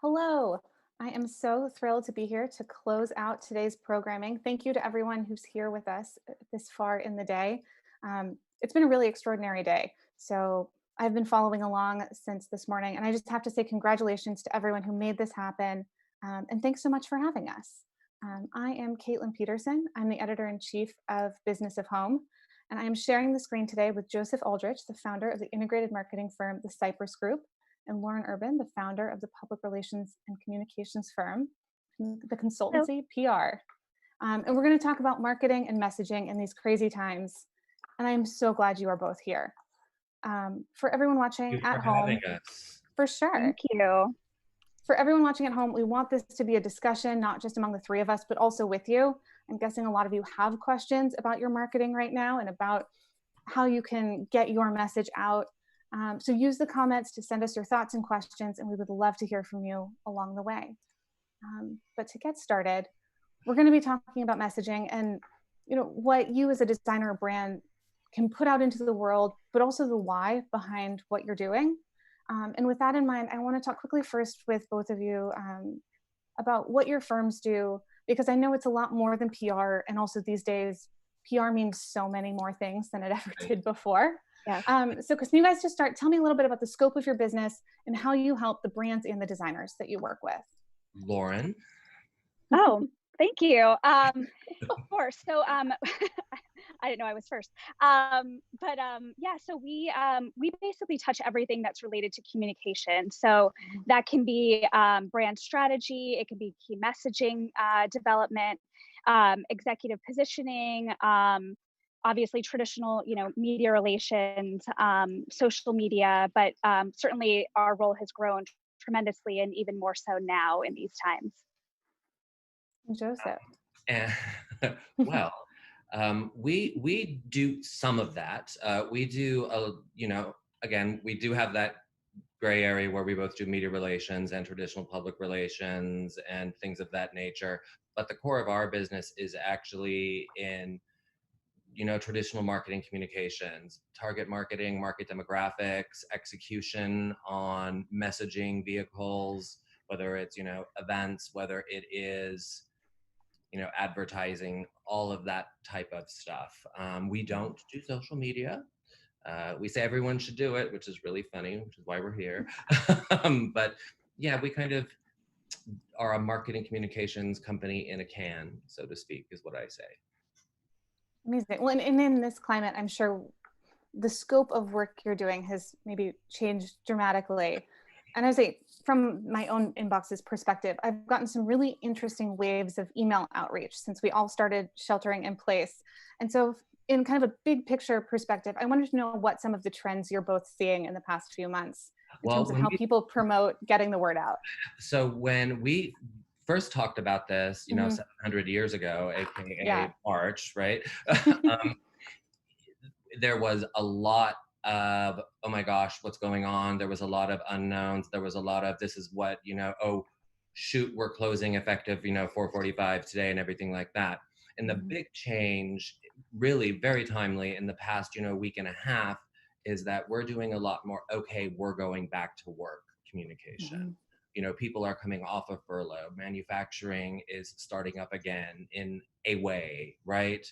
Hello. I am so thrilled to be here to close out today's programming. Thank you to everyone who's here with us this far in the day. It's been a really extraordinary day. So I've been following along since this morning, and I just have to say congratulations to everyone who made this happen. And thanks so much for having us. I am Caitlin Peterson. I'm the editor-in-chief of Business of Home, and I am sharing the screen today with Joseph Aldrich, the founder of the integrated marketing firm, the Cypress Group, and Lauren Urban, the founder of the public relations and communications firm, the consultancy PR. And we're going to talk about marketing and messaging in these crazy times. And I'm so glad you are both here. For everyone watching at home, for sure. Thank you. For everyone watching at home, we want this to be a discussion, not just among the three of us, but also with you. I'm guessing a lot of you have questions about your marketing right now and about how you can get your message out. So use the comments to send us your thoughts and questions, and we would love to hear from you along the way. But to get started, we're going to be talking about messaging and what you as a designer or brand can put out into the world, but also the why behind what you're doing. And with that in mind, I want to talk quickly first with both of you about what your firms do, because I know it's a lot more than PR, and also these days, PR means so many more things than it ever did before. Yeah. So can you guys just start, tell me a little bit about the scope of your business and how you help the brands and the designers that you work with. Lauren. Oh, thank you. Of course. So I didn't know I was first. Yeah, so we basically touch everything that's related to communication. So that can be brand strategy, it can be key messaging development, executive positioning, obviously traditional, media relations, social media, but certainly our role has grown tremendously, and even more so now in these times. Joseph. Well, we do some of that. We do, again, we do have that gray area where we both do media relations and traditional public relations and things of that nature. But the core of our business is actually in traditional marketing communications, target marketing, market demographics, execution on messaging vehicles, whether it's, events, whether it is, advertising, all of that type of stuff. We don't do social media. We say everyone should do it, which is really funny, which is why we're here. But yeah, we kind of are a marketing communications company in a can, so to speak, is what I say. Amazing. Well, and in this climate, I'm sure the scope of work you're doing has maybe changed dramatically. And I would say from my own inbox's perspective, I've gotten some really interesting waves of email outreach since we all started sheltering in place. And so in kind of a big picture perspective, I wanted to know what some of the trends you're both seeing in the past few months in terms of how people promote getting the word out. So when we first talked about this, 700 years ago, aka March, right? There was a lot of, oh my gosh, what's going on? There was a lot of unknowns. There was a lot of, this is what, oh, shoot, we're closing effective, 4:45 today and everything like that. And the big change, really very timely in the past, week and a half, is that we're doing a lot more, okay, we're going back to work communication. People are coming off of furlough. Manufacturing is starting up again in a way, right?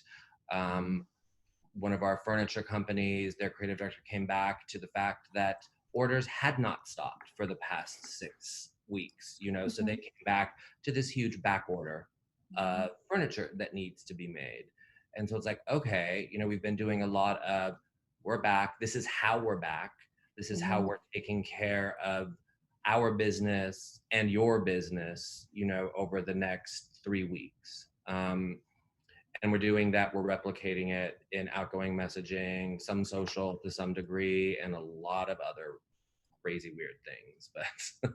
One of our furniture companies, their creative director came back to the fact that orders had not stopped for the past 6 weeks, so they came back to this huge back order of furniture that needs to be made. And so it's like, okay, we've been doing a lot of, we're back. This is how we're back. This is how we're taking care of our business and your business, over the next 3 weeks. And we're doing that, we're replicating it in outgoing messaging, some social to some degree, and a lot of other crazy, weird things. But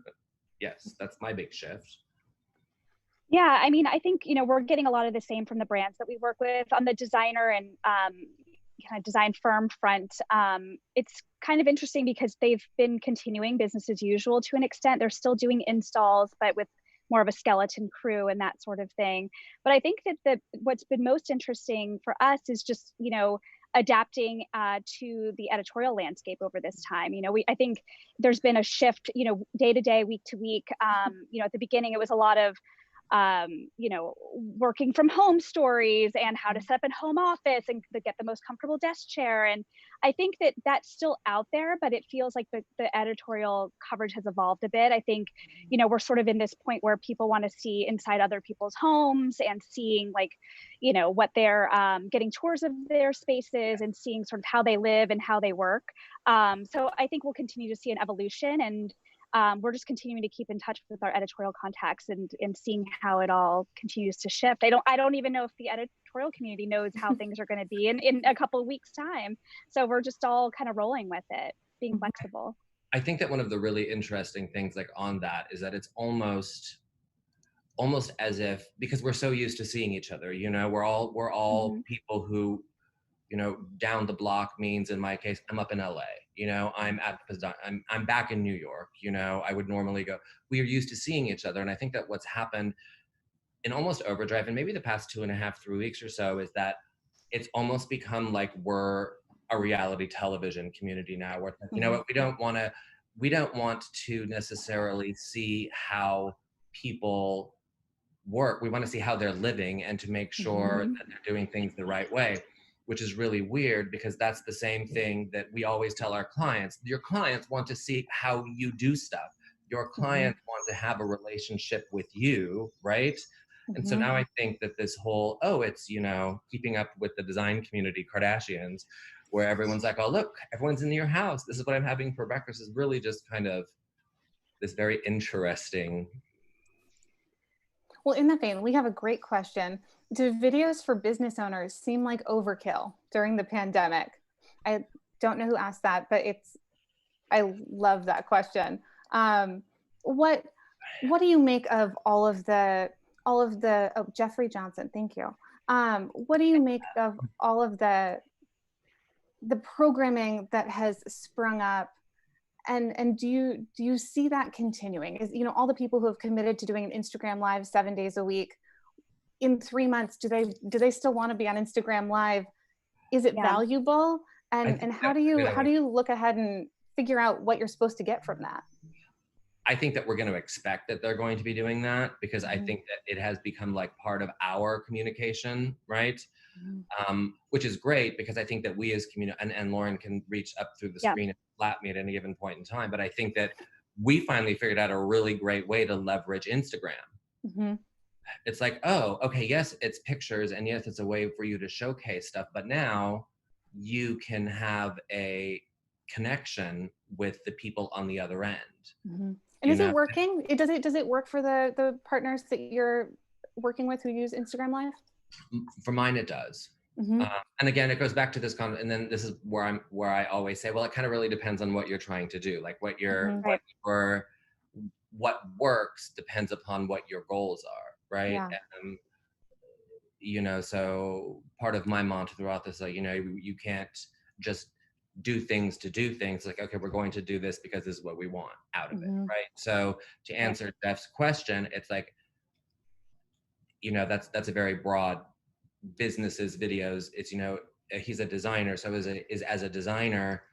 yes, that's my big shift. Yeah, I mean, I think, we're getting a lot of the same from the brands that we work with on the designer and kind of design firm front. It's kind of interesting because they've been continuing business as usual to an extent. They're still doing installs, but with more of a skeleton crew and that sort of thing. But I think that what's been most interesting for us is just, adapting to the editorial landscape over this time. I think there's been a shift, day to day, week to week. At the beginning, it was a lot of working from home stories and how to set up a home office and get the most comfortable desk chair. And I think that that's still out there, but it feels like the editorial coverage has evolved a bit. I think, we're sort of in this point where people want to see inside other people's homes and seeing what they're getting tours of their spaces and seeing sort of how they live and how they work. So I think we'll continue to see an evolution, and we're just continuing to keep in touch with our editorial contacts and seeing how it all continues to shift. I don't even know if the editorial community knows how things are going to be in a couple of weeks' time. So we're just all kind of rolling with it, being flexible. I think that one of the really interesting things on that is that it's almost as if, because we're so used to seeing each other, we're all people who, down the block means, in my case, I'm up in LA, I'm back in New York, I would normally go. We are used to seeing each other. And I think that what's happened in almost overdrive, and maybe the past 2.5, 3 weeks or so, is that it's almost become like we're a reality television community now, where, what, we don't want to necessarily see how people work. We want to see how they're living and to make sure that they're doing things the right way, which is really weird, because that's the same thing that we always tell our clients. Your clients want to see how you do stuff. Your clients want to have a relationship with you, right? And so now I think that this whole, it's, keeping up with the design community, Kardashians, where everyone's like, oh, look, everyone's in your house. This is what I'm having for breakfast, is really just kind of this very interesting. Well, in that vein, we have a great question. Do videos for business owners seem like overkill during the pandemic? I don't know who asked that, but I love that question. What do you make of all of the Jeffrey Johnson, thank you. What do you make of all of the programming that has sprung up? And do you see that continuing? Is, all the people who have committed to doing an Instagram Live 7 days a week, in 3 months, do they still want to be on Instagram Live? Is it valuable? And how do you look ahead and figure out what you're supposed to get from that? I think that we're going to expect that they're going to be doing that, because I think that it has become like part of our communication, right? Which is great, because I think that we as community, and Lauren can reach up through the screen and slap me at any given point in time, but I think that we finally figured out a really great way to leverage Instagram. It's like, oh, okay, yes, it's pictures, and yes, it's a way for you to showcase stuff, but now you can have a connection with the people on the other end. And is it working? Does it work for the partners that you're working with who use Instagram Live? For mine, it does. And again, it goes back to this and then this is where I always say, well, it kind of really depends on what you're trying to do. Like what works depends upon what your goals are, right? And, so part of my mantra throughout this, like, you can't just do things to do things. Like, okay, we're going to do this because this is what we want out of it, right? So to answer Jeff's question, it's like, that's a very broad businesses videos. It's, he's a designer, so as a designer,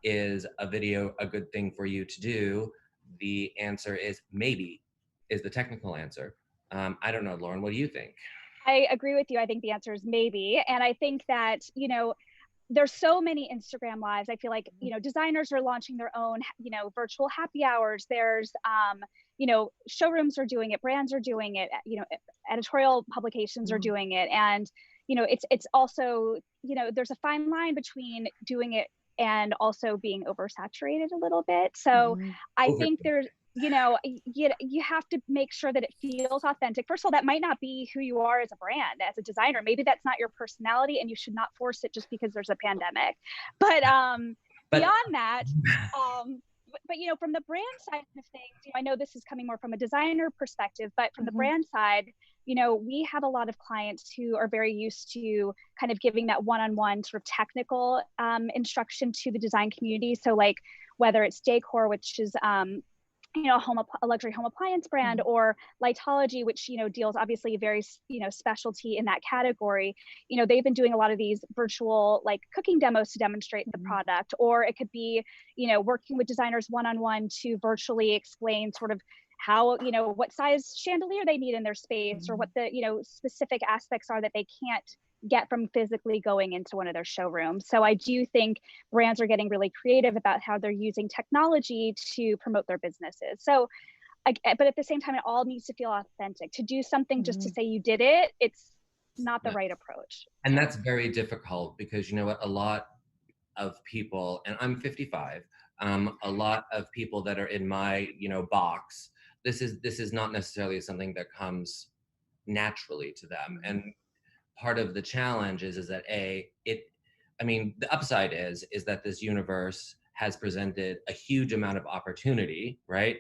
is a video a good thing for you to do? The answer is maybe, is the technical answer. I don't know, Lauren, what do you think? I agree with you. I think the answer is maybe. And I think that, there's so many Instagram Lives. I feel like, designers are launching their own, virtual happy hours. There's, showrooms are doing it, brands are doing it, editorial publications are doing it. And, it's also, there's a fine line between doing it and also being oversaturated a little bit. So I think there's, you have to make sure that it feels authentic. First of all, that might not be who you are as a brand, as a designer. Maybe that's not your personality, and you should not force it just because there's a pandemic. But beyond that, but from the brand side of things, I know this is coming more from a designer perspective, but from the brand side, we have a lot of clients who are very used to kind of giving that one-on-one sort of technical instruction to the design community. So like whether it's decor, which is a luxury home appliance brand, or Lightology, which, deals obviously very, specialty in that category. They've been doing a lot of these virtual like cooking demos to demonstrate the product, or it could be, working with designers one-on-one to virtually explain sort of how, what size chandelier they need in their space, or what the, specific aspects are that they can't get from physically going into one of their showrooms. So I do think brands are getting really creative about how they're using technology to promote their businesses. So, but at the same time, it all needs to feel authentic. To do something just to say you did it, it's not the right approach. And that's very difficult because you know what, a lot of people, and I'm 55, a lot of people that are in my, box, this is not necessarily something that comes naturally to them. And part of the challenge is that the upside is that this universe has presented a huge amount of opportunity, right?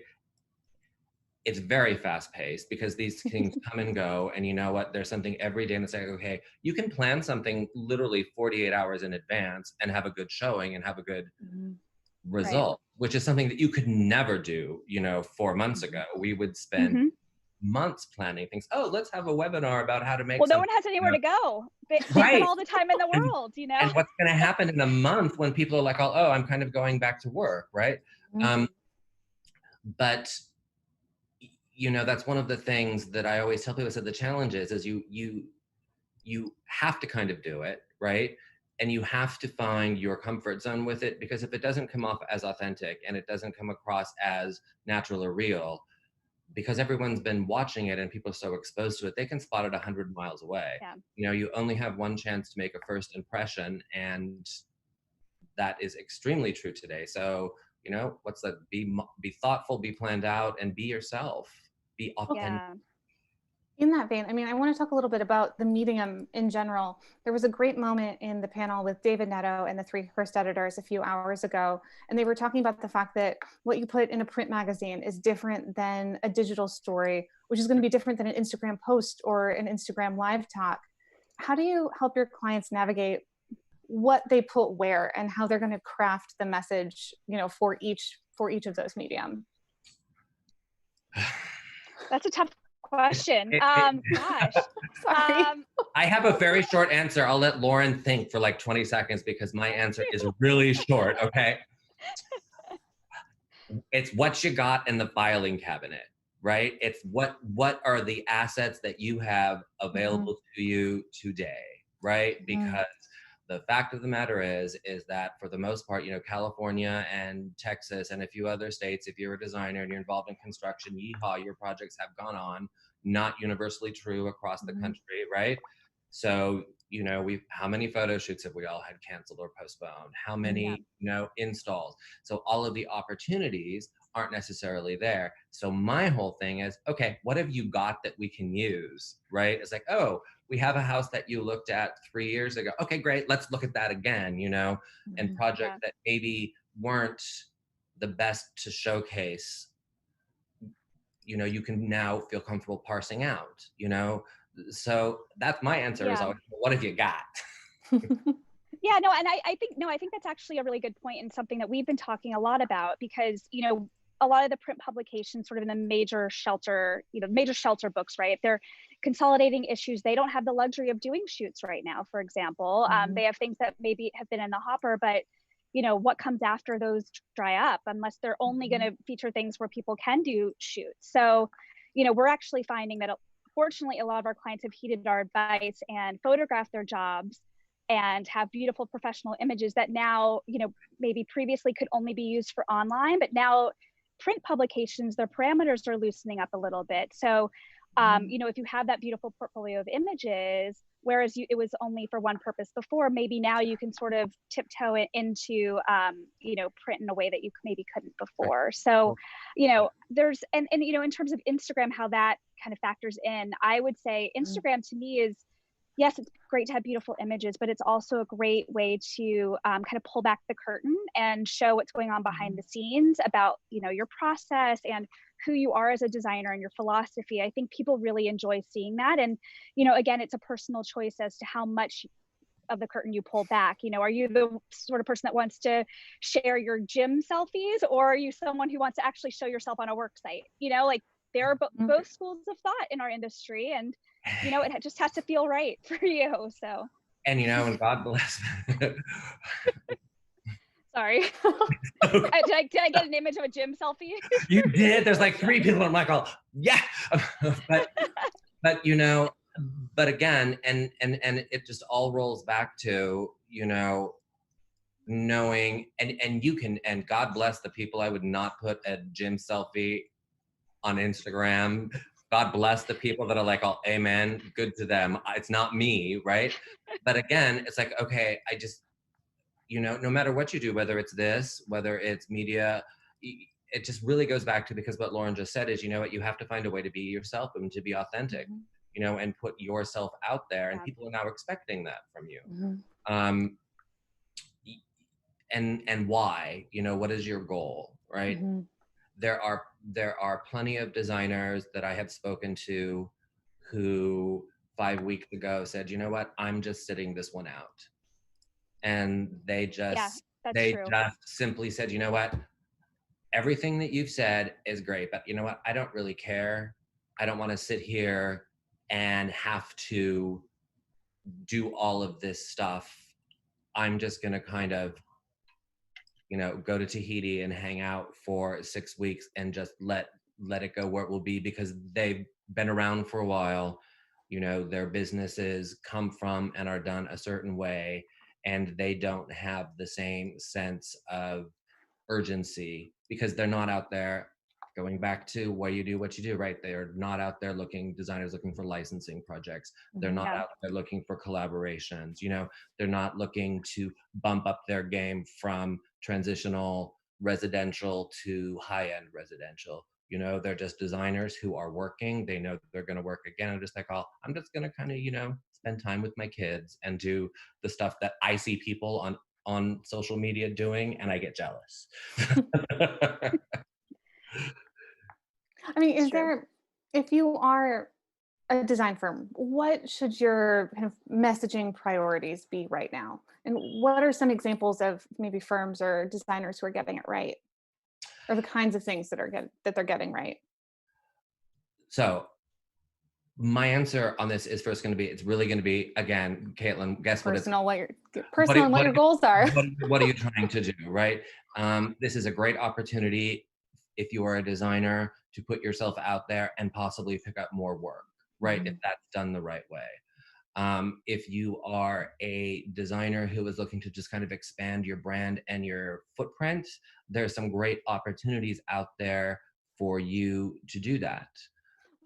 It's very fast paced because these things come and go, and you know what, there's something every day, and it's like, okay, you can plan something literally 48 hours in advance and have a good showing and have a good result, which is something that you could never do, 4 months ago. We would spend months planning things. Oh, let's have a webinar about how to make no one has anywhere to go. They have all the time in the world, And what's going to happen in a month when people are like, oh, I'm kind of going back to work, right? But that's one of the things that I always tell people. So the challenge is you have to kind of do it, right? And you have to find your comfort zone with it, because if it doesn't come off as authentic and it doesn't come across as natural or real, because everyone's been watching it and people are so exposed to it, they can spot it 100 miles away. Yeah. You only have one chance to make a first impression, and that is extremely true today. So, what's that? Be thoughtful, be planned out, and be yourself. Be authentic. Yeah. In that vein, I want to talk a little bit about the medium in general. There was a great moment in the panel with David Netto and the 3 Hearst editors a few hours ago, and they were talking about the fact that what you put in a print magazine is different than a digital story, which is going to be different than an Instagram post or an Instagram live talk. How do you help your clients navigate what they put where and how they're going to craft the message, for each of those medium? That's a tough question. Gosh. Sorry. I have a very short answer. I'll let Lauren think for like 20 seconds because my answer is really short, okay? It's what you got in the filing cabinet, right? It's what are the assets that you have available to you today, right? Because the fact of the matter is that for the most part, California and Texas and a few other states, if you're a designer and you're involved in construction, yeehaw, your projects have gone on. Not universally true across the country, right? So, how many photo shoots have we all had canceled or postponed? How many, installs? So all of the opportunities aren't necessarily there. So my whole thing is, okay, what have you got that we can use, right? It's like, oh, we have a house that you looked at 3 years ago. Okay, great. Let's look at that again, and projects that maybe weren't the best to showcase, you can now feel comfortable parsing out, So that's my answer is always, what have you got? Yeah, no, and I think that's actually a really good point and something that we've been talking a lot about, because, a lot of the print publications sort of in the major shelter books, right? They're consolidating issues. They don't have the luxury of doing shoots right now, for example. They have things that maybe have been in the hopper, but what comes after those dry up, unless they're only going to feature things where people can do shoots. So, we're actually finding that fortunately a lot of our clients have heeded our advice and photographed their jobs and have beautiful professional images that now, maybe previously could only be used for online, but now print publications, their parameters are loosening up a little bit. So, if you have that beautiful portfolio of images, whereas it was only for one purpose before, maybe now you can sort of tiptoe it into, print in a way that you maybe couldn't before. So, there's, and in terms of Instagram, how that kind of factors in, I would say Instagram to me is, yes, it's great to have beautiful images, but it's also a great way to kind of pull back the curtain and show what's going on behind the scenes about, your process and who you are as a designer and your philosophy. I think people really enjoy seeing that. And, again, it's a personal choice as to how much of the curtain you pull back? You know, are you the sort of person that wants to share your gym selfies, or are you someone who wants to actually show yourself on a work site? You know, like there are both schools of thought in our industry, and you know, it just has to feel right for you. So, And you know, and God bless. sorry. Did I get an image of a gym selfie? You did. There's like 3 people. I'm like, oh, yeah. but you know, but again, and it just all rolls back to, you know, knowing, and you can, and God bless the people. I would not put a gym selfie on Instagram. God bless the people that are like, oh, amen, good to them. It's not me, right? But again, it's like, okay, I just, you know, no matter what you do, whether it's this, whether it's media, it just really goes back to, because what Lauren just said is, you know what, you have to find a way to be yourself and to be authentic, you know, and put yourself out there, and people are now expecting that from you. And why, you know, what is your goal, right? There are plenty of designers that I have spoken to who 5 weeks ago said, you know what, I'm just sitting this one out. And they just simply said, you know what, everything that you've said is great, but you know what, I don't really care. I don't want to sit here and have to do all of this stuff. I'm just going to kind of, you know, go to Tahiti and hang out for 6 weeks and just let it go where it will be, because they've been around for a while. You know, their businesses come from and are done a certain way, and they don't have the same sense of urgency because they're not out there, going back to why you do what you do, right? They're not out there designers looking for licensing projects. They're not out there looking for collaborations. You know, they're not looking to bump up their game from transitional residential to high-end residential. You know, they're just designers who are working. They know they're going to work again. I'm just like, oh, I'm just going to kind of, you know, spend time with my kids and do the stuff that I see people on social media doing, and I get jealous. I mean, if you are a design firm, what should your kind of messaging priorities be right now? And what are some examples of maybe firms or designers who are getting it right? Or the kinds of things that they're getting right? So my answer on this is first going to be, it's really going to be, again, Caitlin, guess what your goals are. What are you trying to do, right? This is a great opportunity if you are a designer to put yourself out there and possibly pick up more work, right? If that's done the right way. If you are a designer who is looking to just kind of expand your brand and your footprint, there's some great opportunities out there for you to do that.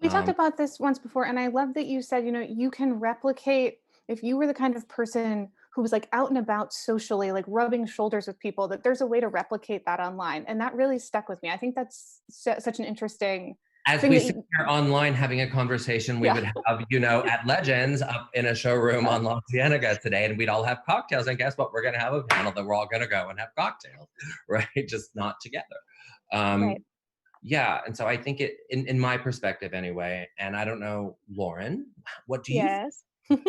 We talked about this once before, and I love that you said, you know, you can replicate, if you were the kind of person who was like out and about socially, like rubbing shoulders with people, that there's a way to replicate that online. And that really stuck with me. I think that's such an interesting As thing we that sit here online having a conversation, we would have, you know, at Legends up in a showroom on La Cienega today, and we'd all have cocktails. And guess what? We're going to have a panel that we're all going to go and have cocktails, right? Just not together. Yeah, and so I think it, in my perspective anyway, and I don't know, Lauren, what do you think?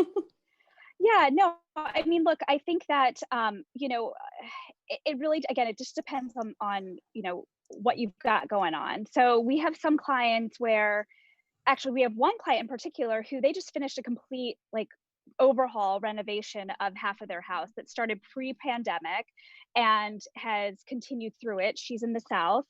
Yeah, no, I mean, look, I think that, you know, it really, again, it just depends on, you know, what you've got going on. So we have some clients where, actually we have one client in particular who they just finished a complete like overhaul renovation of half of their house that started pre-pandemic and has continued through it. She's in the South.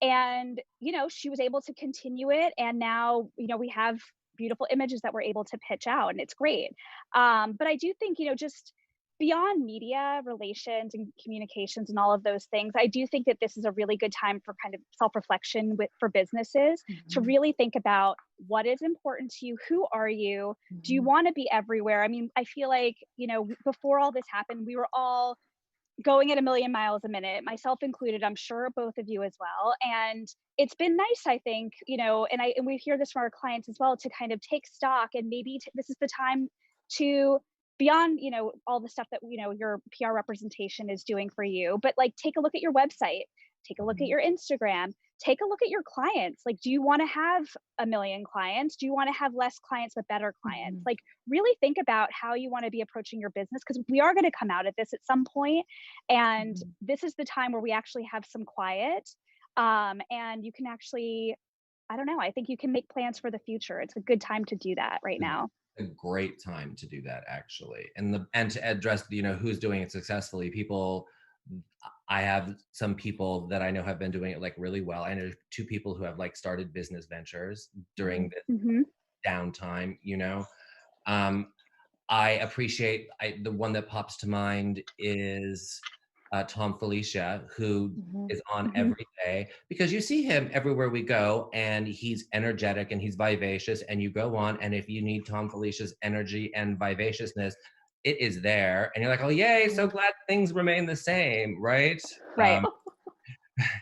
And, you know, she was able to continue it. And now, you know, we have beautiful images that we're able to pitch out, and it's great. But I do think, you know, just beyond media relations and communications and all of those things, I do think that this is a really good time for kind of self-reflection for businesses to really think about what is important to you. Who are you? Do you want to be everywhere? I mean, I feel like, you know, before all this happened, we were all going at a million miles a minute, myself included, I'm sure both of you as well. And it's been nice, I think, you know, and we hear this from our clients as well, to kind of take stock, and maybe this is the time to, beyond, you know, all the stuff that, you know, your PR representation is doing for you, but like take a look at your website. take a look at your Instagram, take a look at your clients. Like, do you want to have 1 million clients? Do you want to have less clients but better clients? Like, really think about how you want to be approaching your business, because we are going to come out of this at some point, and this is the time where we actually have some quiet, and you can actually, I don't know, I think you can make plans for the future. It's a good time to do that right now. A great time to do that, actually, and to address, who's doing it successfully. I have some people that I know have been doing it like really well. I know 2 people who have like started business ventures during this downtime. I appreciate, the one that pops to mind is Tom Felicia, who is on every day, because you see him everywhere we go, and he's energetic and he's vivacious, and you go on, and if you need Tom Felicia's energy and vivaciousness, it is there, and you're like, oh yay, so glad things remain the same, right? Right.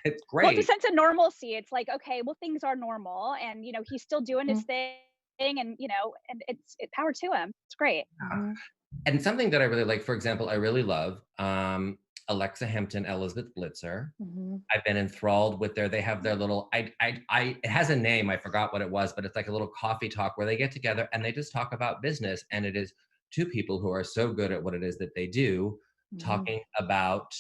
It's Well, it's a great. sense of normalcy. It's like, okay, well, things are normal, and he's still doing his thing, and and it's power to him. It's great. And something that I really like, for example, I really love Alexa Hampton, Elizabeth Blitzer. I've been enthralled with they have their little, it has a name, I forgot what it was, but it's like a little coffee talk where they get together and they just talk about business. And it is 2 people who are so good at what it is that they do, talking about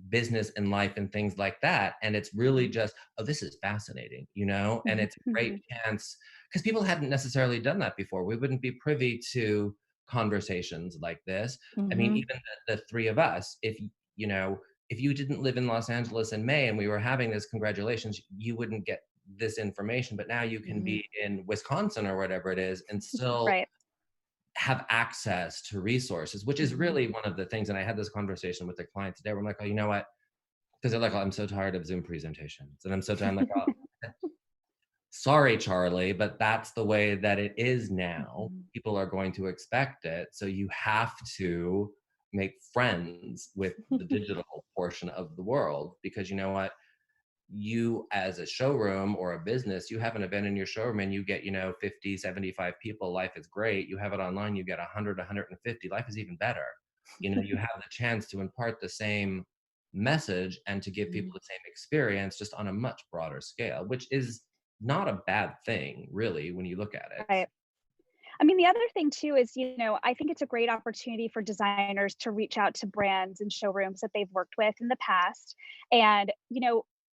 business and life and things like that. And it's really just, oh, this is fascinating, and it's a great chance, because people hadn't necessarily done that before. We wouldn't be privy to conversations like this. I mean, even the 3 of us, if you didn't live in Los Angeles in May and we were having this, congratulations, you wouldn't get this information. But now you can be in Wisconsin or whatever it is and still have access to resources, which is really one of the things. And I had this conversation with the client today where I'm like, oh, you know what? Because they're like, oh, I'm so tired of Zoom presentations. And I'm so tired. I'm like, oh, sorry, Charlie, but that's the way that it is now. People are going to expect it. So you have to make friends with the digital portion of the world, because you know what? You as a showroom or a business, you have an event in your showroom and you get, 50, 75 people. Life is great. You have it online, you get 100, 150. Life is even better. You have the chance to impart the same message and to give people the same experience, just on a much broader scale, which is not a bad thing, really, when you look at it. Right. I mean, the other thing too is, I think it's a great opportunity for designers to reach out to brands and showrooms that they've worked with in the past, and,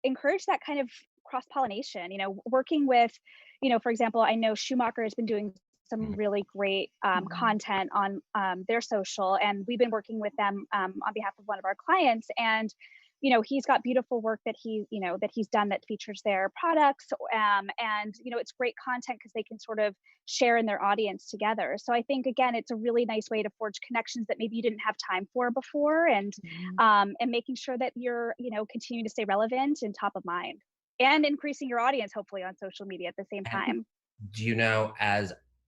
encourage that kind of cross-pollination, working with, for example, I know Schumacher has been doing some really great content on their social, and we've been working with them on behalf of one of our clients, and he's got beautiful work that he's done that features their products, and it's great content because they can sort of share in their audience together. So I think, again, it's a really nice way to forge connections that maybe you didn't have time for before, and making sure that you're continuing to stay relevant and top of mind, and increasing your audience hopefully on social media at the same time. Do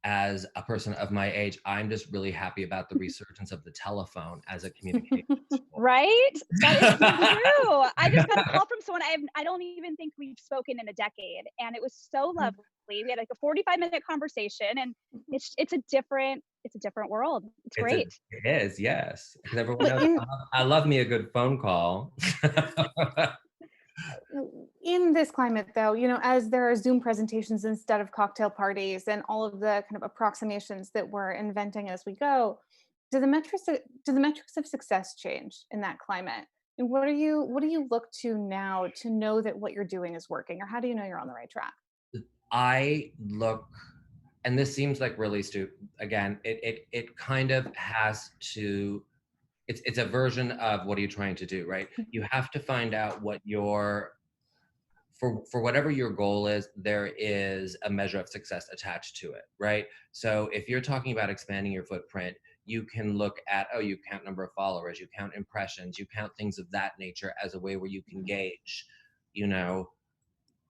as a person of my age, I'm just really happy about the resurgence of the telephone as a communication tool. Right? That is true. I just got a call from someone I don't even think we've spoken in a decade, and it was so lovely. We had like a 45-minute conversation, and it's a different world. It's great. It is, yes. Because everyone knows I love me a good phone call. In this climate, though, as there are Zoom presentations instead of cocktail parties and all of the kind of approximations that we're inventing as we go, do the metrics of success change in that climate? And what do you look to now to know that what you're doing is working, or how do you know you're on the right track? I look, and this seems like really stupid. Again, it kind of has to. It's a version of, what are you trying to do, right? You have to find out what for whatever your goal is, there is a measure of success attached to it, right? So if you're talking about expanding your footprint, you can look at, you count number of followers, you count impressions, you count things of that nature as a way where you can gauge,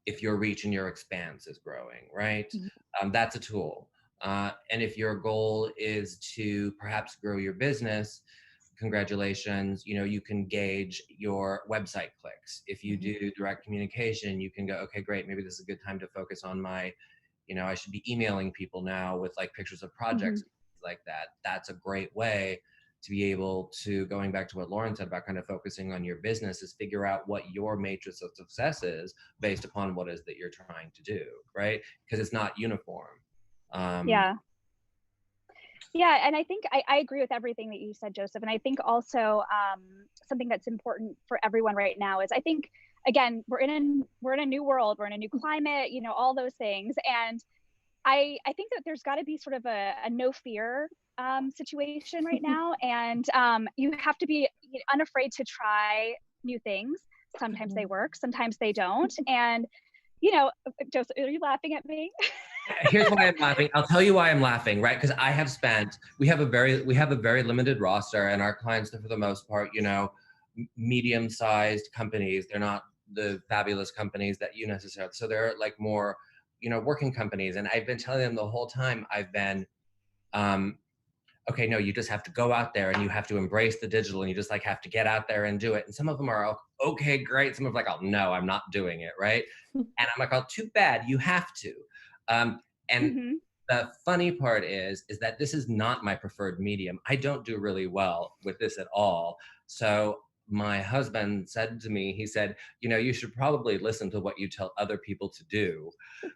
if your reach and your expanse is growing, right? That's a tool. And if your goal is to perhaps grow your business, congratulations, you can gauge your website clicks. If you do direct communication, you can go, okay, great, maybe this is a good time to focus on my, I should be emailing people now with like pictures of projects, like that. That's a great way to be able to, going back to what Lauren said about kind of focusing on your business, is figure out what your matrix of success is based upon what is that you're trying to do, right? Because it's not uniform. Yeah. Yeah, and I think I agree with everything that you said, Joseph. And I think also something that's important for everyone right now is, I think, again, we're in a new world, we're in a new climate, you know, all those things. And I think that there's got to be sort of a no fear situation right now. And you have to be unafraid to try new things. Sometimes they work, sometimes they don't. And, you know, Joseph, are you laughing at me? Here's why I'm laughing. I'll tell you why I'm laughing, right? Because we have a very limited roster, and our clients are, for the most part, you know, medium-sized companies. They're not the fabulous companies that you necessarily. So they're like more, you know, working companies. And I've been telling them the whole time, I've been, okay, no, you just have to go out there and you have to embrace the digital, and you just like have to get out there and do it. And some of them are okay, great. Some of them are like, oh no, I'm not doing it, right? And I'm like, oh, too bad, you have to. And the funny part is that this is not my preferred medium. I don't do really well with this at all. So my husband said to me, he said, you know, you should probably listen to what you tell other people to do.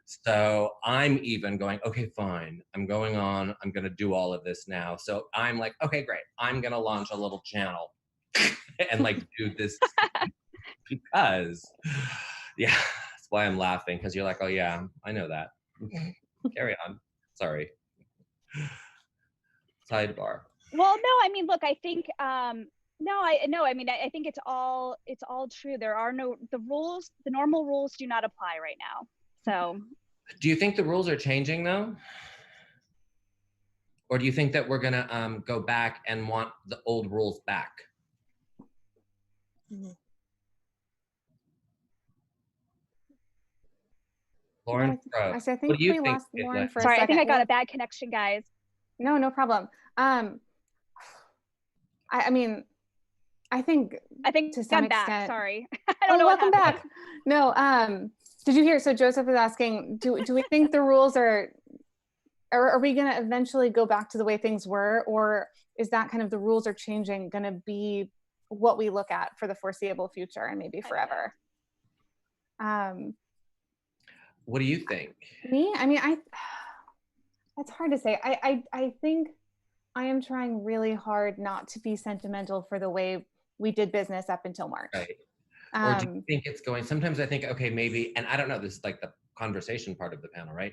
So I'm even going, okay, fine. I'm going on. I'm going to do all of this now. So I'm like, okay, great. I'm going to launch a little channel and like do this because, yeah, that's why I'm laughing. Because you're like, oh yeah, I know that. Carry on. Sorry. Sidebar. Well, no, I mean, look, I think I mean, I think it's all true. There are the normal rules do not apply right now. So do you think the rules are changing though? Or do you think that we're gonna go back and want the old rules back? Lauren, I think what do you we think? lost Lauren for a sorry, second. I think I got a bad connection, guys. No problem. I mean, I think to some I'm extent. back. Sorry, I don't know. Welcome back. No, did you hear? So Joseph is asking, do we think the rules are we going to eventually go back to the way things were, or is that kind of the rules are changing going to be what we look at for the foreseeable future and maybe forever? What do you think? Me? I mean, it's hard to say. I think I am trying really hard not to be sentimental for the way we did business up until March. Right. Or do you think it's going, sometimes I think, okay, maybe, and I don't know, this is like the conversation part of the panel, right?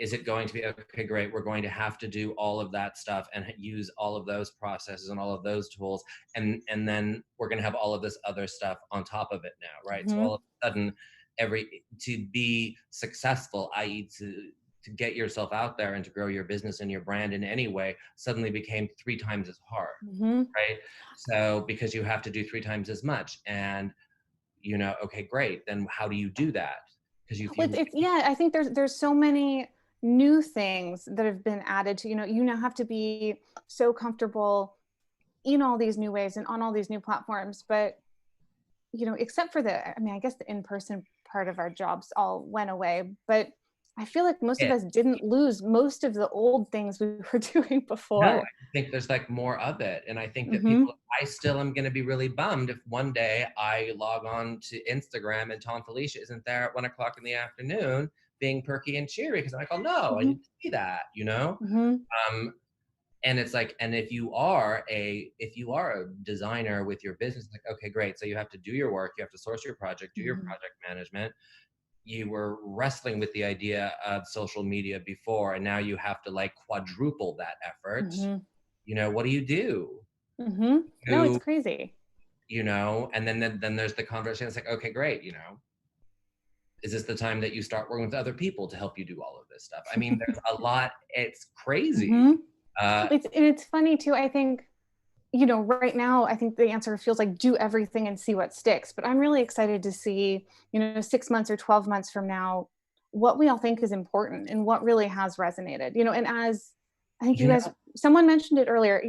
Is it going to be, okay, great, we're going to have to do all of that stuff and use all of those processes and all of those tools, and then we're going to have all of this other stuff on top of it now, right? So all of a sudden, to be successful, i.e. to get yourself out there and to grow your business and your brand in any way, suddenly became 3 times as hard, right? So because you have to do 3 times as much, and you know, okay, great, then how do you do that? Because I think there's so many new things that have been added to, you now have to be so comfortable in all these new ways and on all these new platforms, but except for I guess the in-person part of our jobs all went away, but I feel like most of us didn't lose most of the old things we were doing before. No, I think there's like more of it. And I think that I still am going to be really bummed if one day I log on to Instagram and Tom Felicia isn't there at 1:00 in the afternoon being perky and cheery, because I'm like, oh no, I need to see that, and it's like, and if you are a designer with your business, like, okay, great. So you have to do your work, you have to source your project, do your project management. You were wrestling with the idea of social media before, and now you have to like quadruple that effort. What do you do? No, it's crazy. And then there's the conversation. It's like, okay, great. Is this the time that you start working with other people to help you do all of this stuff? I mean, there's a lot. It's crazy. It's funny too. I think, right now, I think the answer feels like do everything and see what sticks. But I'm really excited to see, 6 months or 12 months from now, what we all think is important and what really has resonated. And as I think someone mentioned it earlier,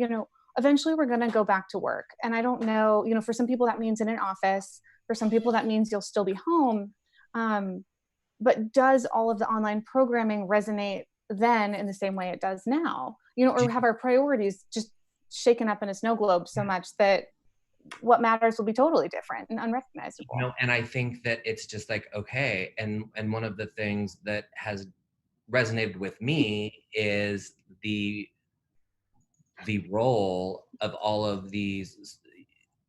eventually we're going to go back to work. And I don't know, for some people that means in an office, for some people that means you'll still be home. But does all of the online programming resonate then in the same way it does now? Or have our priorities just shaken up in a snow globe so much that what matters will be totally different and unrecognizable. And I think that it's just like, okay. And one of the things that has resonated with me is the role of all of these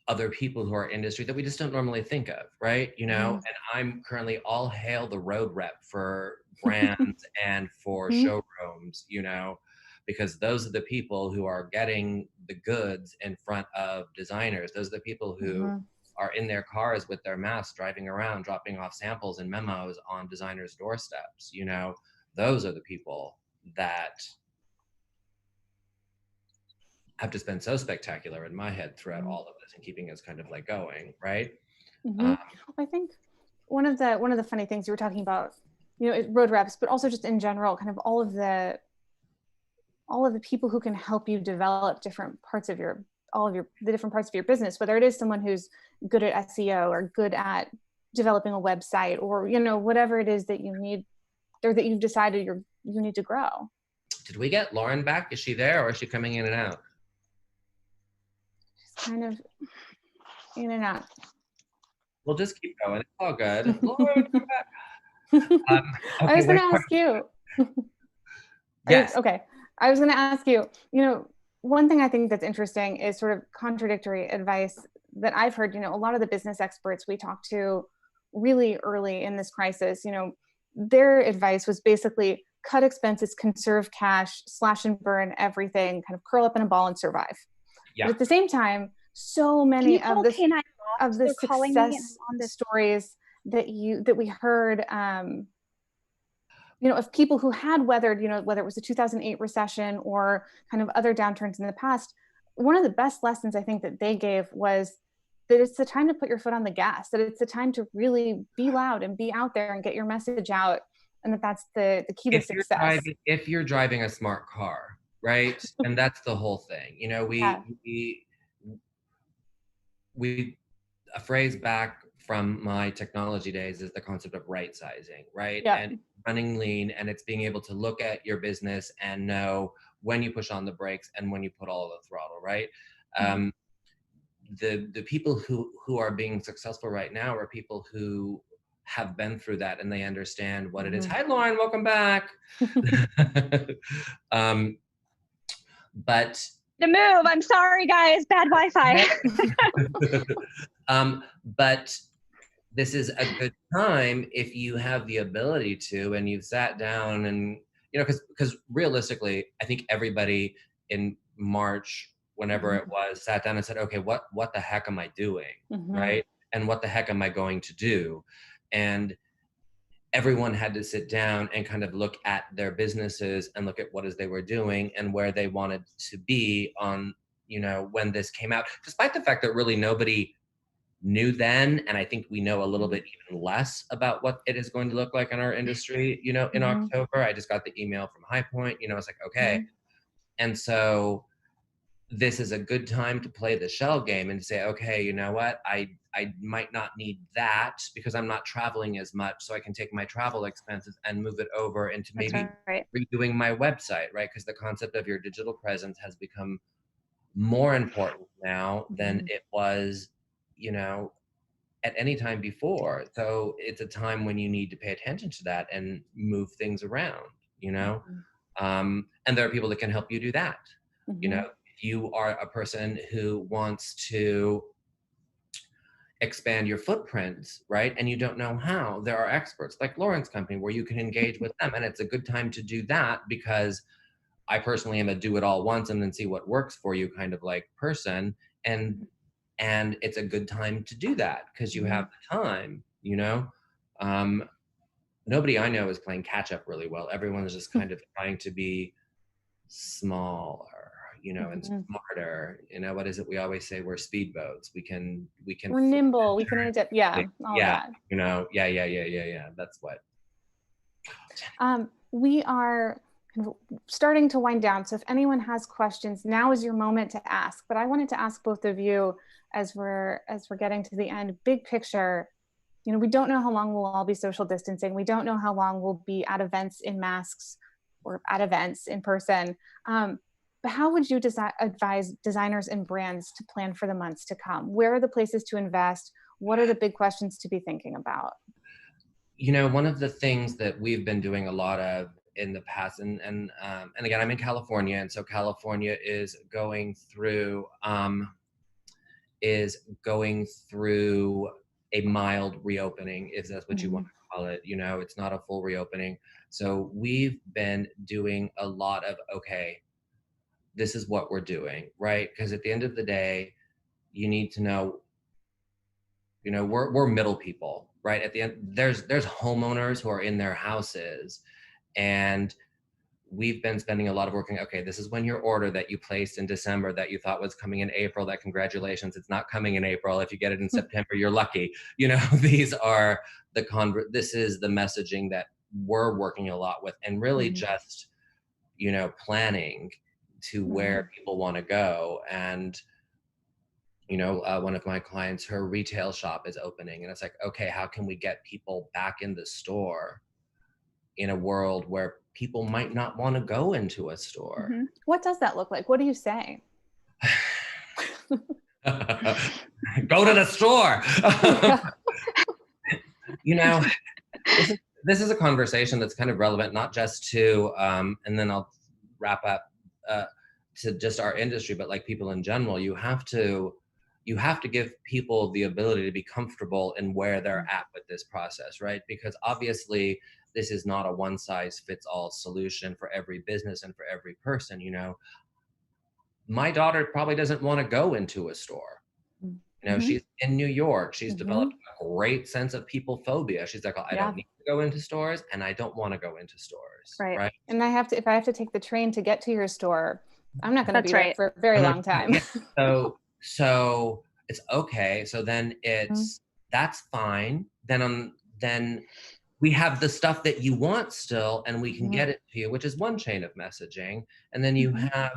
other people who are industry that we just don't normally think of, right? And I'm currently all hail the road rep for brands and for showrooms, because those are the people who are getting the goods in front of designers. Those are the people who are in their cars with their masks driving around, dropping off samples and memos on designers' doorsteps. Those are the people that have just been so spectacular in my head throughout all of this and keeping us kind of like going, right? I think one of the funny things you were talking about, road reps, but also just in general, kind of all of the people who can help you develop different parts of the different parts of your business, whether it is someone who's good at SEO or good at developing a website, or whatever it is that you need or that you've decided you need to grow. Did we get Lauren back? Is she there, or is she coming in and out? Kind of in and out. We'll just keep going. It's all good. Lauren, come back. I was going to ask you. Yes. Okay. I was going to ask you, one thing I think that's interesting is sort of contradictory advice that I've heard. A lot of the business experts we talked to really early in this crisis, their advice was basically cut expenses, conserve cash, slash and burn everything, kind of curl up in a ball and survive. Yeah. But at the same time, so many of the success stories that we heard, of people who had weathered, whether it was the 2008 recession or kind of other downturns in the past, one of the best lessons I think that they gave was that it's the time to put your foot on the gas, that it's the time to really be loud and be out there and get your message out, and that's the key to success. If you're driving a smart car, right? And that's the whole thing. A phrase back from my technology days is the concept of right sizing, right? Yeah. And running lean, and it's being able to look at your business and know when you push on the brakes and when you put all of the throttle, right? The people who are being successful right now are people who have been through that and they understand what it is. Hi, Lauren, welcome back. But the move. I'm sorry, guys. Bad Wi-Fi. But this is a good time if you have the ability to, and you've sat down and, because realistically, I think everybody in March, whenever it was, sat down and said, okay, what the heck am I doing, right? And what the heck am I going to do? And everyone had to sit down and kind of look at their businesses and look at what is they were doing and where they wanted to be on, when this came out, despite the fact that really nobody knew then. And I think we know a little bit even less about what it is going to look like in our industry, in October. I just got the email from High Point, it's like, okay. And so this is a good time to play the shell game and say, okay, you know what? I might not need that because I'm not traveling as much. So I can take my travel expenses and move it over into maybe redoing my website, right? Because the concept of your digital presence has become more important now than it was, at any time before. So it's a time when you need to pay attention to that and move things around, and there are people that can help you do that. If you are a person who wants to expand your footprint, right? And you don't know how, there are experts like Lauren's company where you can engage with them. And it's a good time to do that because I personally am a do it all once and then see what works for you kind of like person. And it's a good time to do that because you have the time, nobody I know is playing catch up really well. Everyone's just kind of trying to be smaller, and smarter. What is it we always say? We're speedboats. We're nimble. We can adapt. Yeah. All yeah. that. Yeah. That's what. We are starting to wind down. So if anyone has questions, now is your moment to ask. But I wanted to ask both of you as we're getting to the end, big picture, we don't know how long we'll all be social distancing. We don't know how long we'll be at events in masks or at events in person. But how would you advise designers and brands to plan for the months to come? Where are the places to invest? What are the big questions to be thinking about? You know, one of the things that we've been doing a lot of in the past, and again, I'm in California, and so California is going through a mild reopening, if that's what you want to call it. You know, it's not a full reopening. So we've been doing a lot of, okay, this is what we're doing, right? Because at the end of the day, you need to know, you know, we're middle people, right? At the end, there's homeowners who are in their houses, and we've been spending a lot of working. Okay, this is when your order that you placed in December that you thought was coming in April, that congratulations, it's not coming in April. If you get it in September, you're lucky. You know, these are this is the messaging that we're working a lot with, and really just, you know, planning to where people want to go. And you know, one of my clients, her retail shop is opening, and it's like, okay, how can we get people back in the store in a world where people might not want to go into a store? What does that look like? What do you say? Go to the store. You know, this is a conversation that's kind of relevant, not just to, and then I'll wrap up, to just our industry, but like people in general. You have to give people the ability to be comfortable in where they're at with this process, right? Because obviously this is not a one size fits all solution for every business and for every person. You know, my daughter probably doesn't want to go into a store. You know, she's in New York. She's developed a great sense of people phobia. She's like, oh, I don't need to go into stores, and I don't want to go into stores. Right. And if I have to take the train to get to your store, I'm not going to be there for a very long time. So it's okay. So then that's fine. Then we have the stuff that you want still, and we can get it to you, which is one chain of messaging. And then you have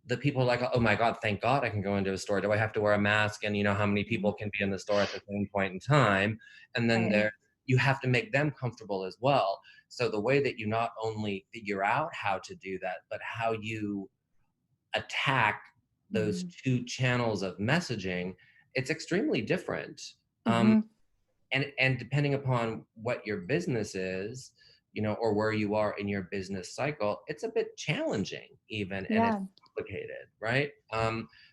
the people like, oh my God, thank God I can go into a store. Do I have to wear a mask? And you know how many people can be in the store at the same point in time? And then you have to make them comfortable as well. So the way that you not only figure out how to do that, but how you attack those two channels of messaging, it's extremely different. And depending upon what your business is, you know, or where you are in your business cycle, it's a bit challenging even, and it's complicated, right?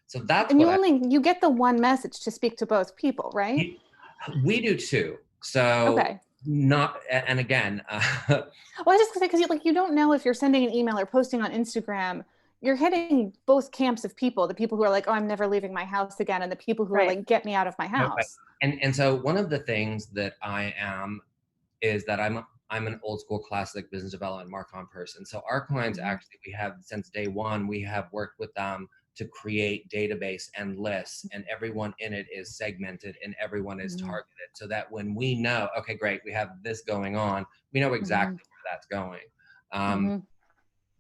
So that's and you get the one message to speak to both people, right? We do too. So and again, well, I just say, because you don't know if you're sending an email or posting on Instagram, you're hitting both camps of people, the people who are like, oh, I'm never leaving my house again, and the people who are like, get me out of my house. And so one of the things that I am is that I'm an old school classic business development marcom person. So our clients actually, we have since day one, we have worked with them to create database and lists, and everyone in it is segmented and everyone is targeted, so that when we know, okay, great, we have this going on, we know exactly where that's going.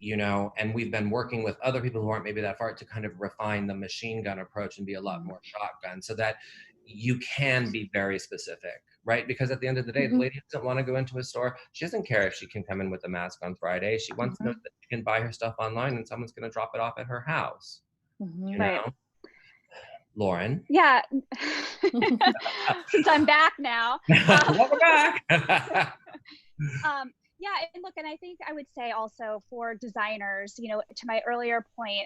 You know, and we've been working with other people who aren't maybe that far to kind of refine the machine gun approach and be a lot more shotgun, so that you can be very specific, right? Because at the end of the day, the lady doesn't want to go into a store. She doesn't care if she can come in with a mask on Friday. She wants to know that she can buy her stuff online and someone's going to drop it off at her house. You know? Lauren? Yeah. Since I'm back now. Welcome back. Yeah, and look, and I think I would say also for designers, you know, to my earlier point,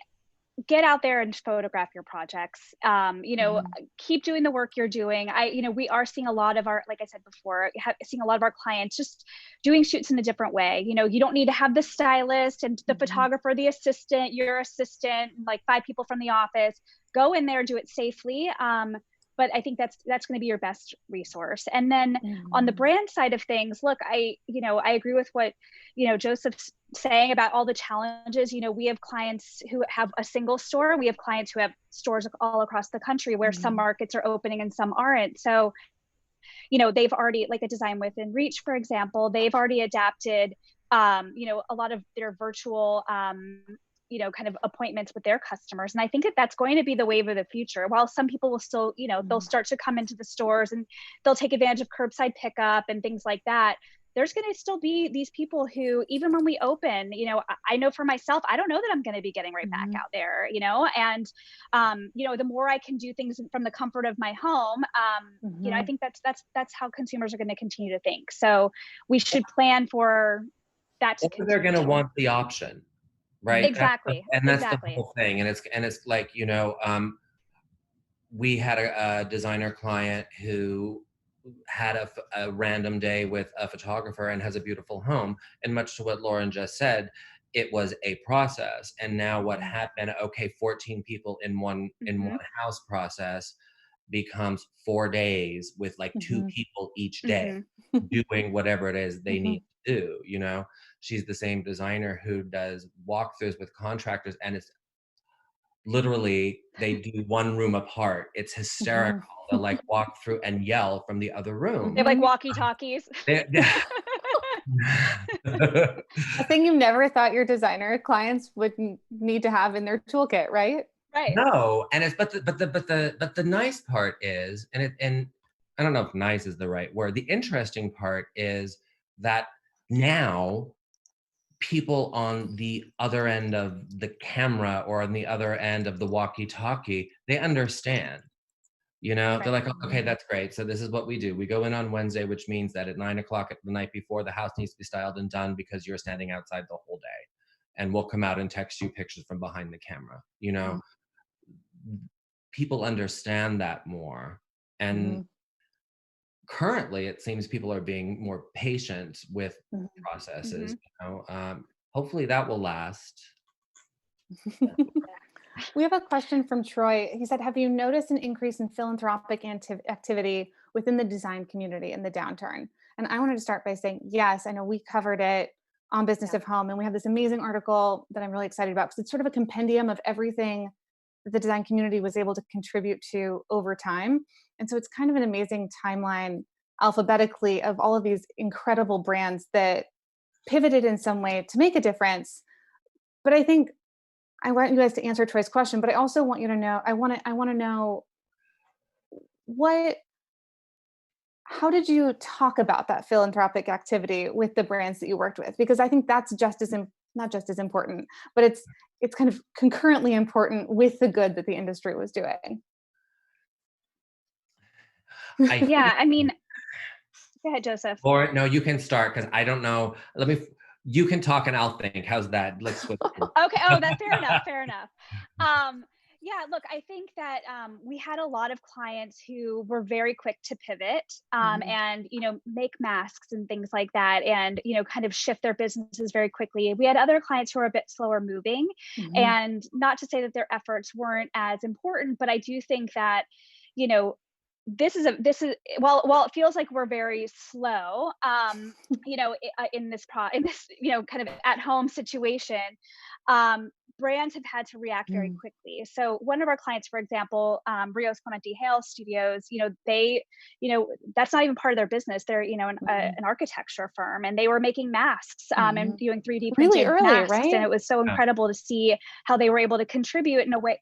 get out there and photograph your projects. You know, keep doing the work you're doing. We are seeing a lot of our, like I said before, seeing a lot of our clients just doing shoots in a different way. You know, you don't need to have the stylist and the photographer, the assistant, your assistant, like 5 people from the office. Go in there, do it safely. But I think that's going to be your best resource. And then on the brand side of things, look, I agree with what, Joseph's saying about all the challenges. You know, we have clients who have a single store. We have clients who have stores all across the country where some markets are opening and some aren't. So, you know, they've already, like a Design Within Reach, for example, they've already adapted, a lot of their virtual, kind of appointments with their customers. And I think that that's going to be the wave of the future. While some people will still, they'll start to come into the stores and they'll take advantage of curbside pickup and things like that. there's going to still be these people who, even when we open, I know for myself, I don't know that I'm going to be getting right back out there, and, the more I can do things from the comfort of my home, I think that's how consumers are going to continue to think. So we should plan for that to Or they're going to continue. want the option, right? Exactly. And that's the Exactly. whole thing. And it's like, we had a designer client who had a random day with a photographer and has a beautiful home. And much to what Lauren just said, it was a process. And now what happened, okay, 14 people in one house process becomes 4 days with like 2 people each day doing whatever it is they need to do. She's the same designer who does walkthroughs with contractors, and it's literally they do one room apart. It's hysterical. They'll like walk through and yell from the other room. They have like walkie-talkies. A thing you never thought your designer clients would need to have in their toolkit, right? Right. No, and it's but the nice part is, and I don't know if nice is the right word. The interesting part is that now people on the other end of the camera or on the other end of the walkie-talkie, they understand. They're like, okay, that's great. So this is what we do. We go in on Wednesday, which means that at 9 o'clock the night before, the house needs to be styled and done because you're standing outside the whole day. And we'll come out and text you pictures from behind the camera. People understand that more. And currently, it seems people are being more patient with processes. Hopefully that will last. We have a question from Troy. He said, have you noticed an increase in philanthropic activity within the design community in the downturn? And I wanted to start by saying, yes, I know we covered it on Business of Home, and we have this amazing article that I'm really excited about because it's sort of a compendium of everything that the design community was able to contribute to over time. And so it's kind of an amazing timeline alphabetically of all of these incredible brands that pivoted in some way to make a difference. But I think I want you guys to answer Troy's question, but I also want you to know, I want to know how did you talk about that philanthropic activity with the brands that you worked with? Because I think that's not just as important, but it's kind of concurrently important with the good that the industry was doing. Yeah, I mean, go ahead, Joseph. Or no, you can start because I don't know. You can talk and I'll think. How's that? Let's switch. Okay. Oh, that's fair enough. Fair enough. Yeah, look, I think that we had a lot of clients who were very quick to pivot and, make masks and things like that and, kind of shift their businesses very quickly. We had other clients who were a bit slower moving and not to say that their efforts weren't as important, but I do think that, this is while it feels like we're very slow, in this kind of at home situation, brands have had to react very quickly. So one of our clients, for example, Rios Clemente Hale Studios, they, that's not even part of their business. They're, an architecture firm, and they were making masks and doing 3D printed really early, masks. right? And it was so incredible to see how they were able to contribute in a way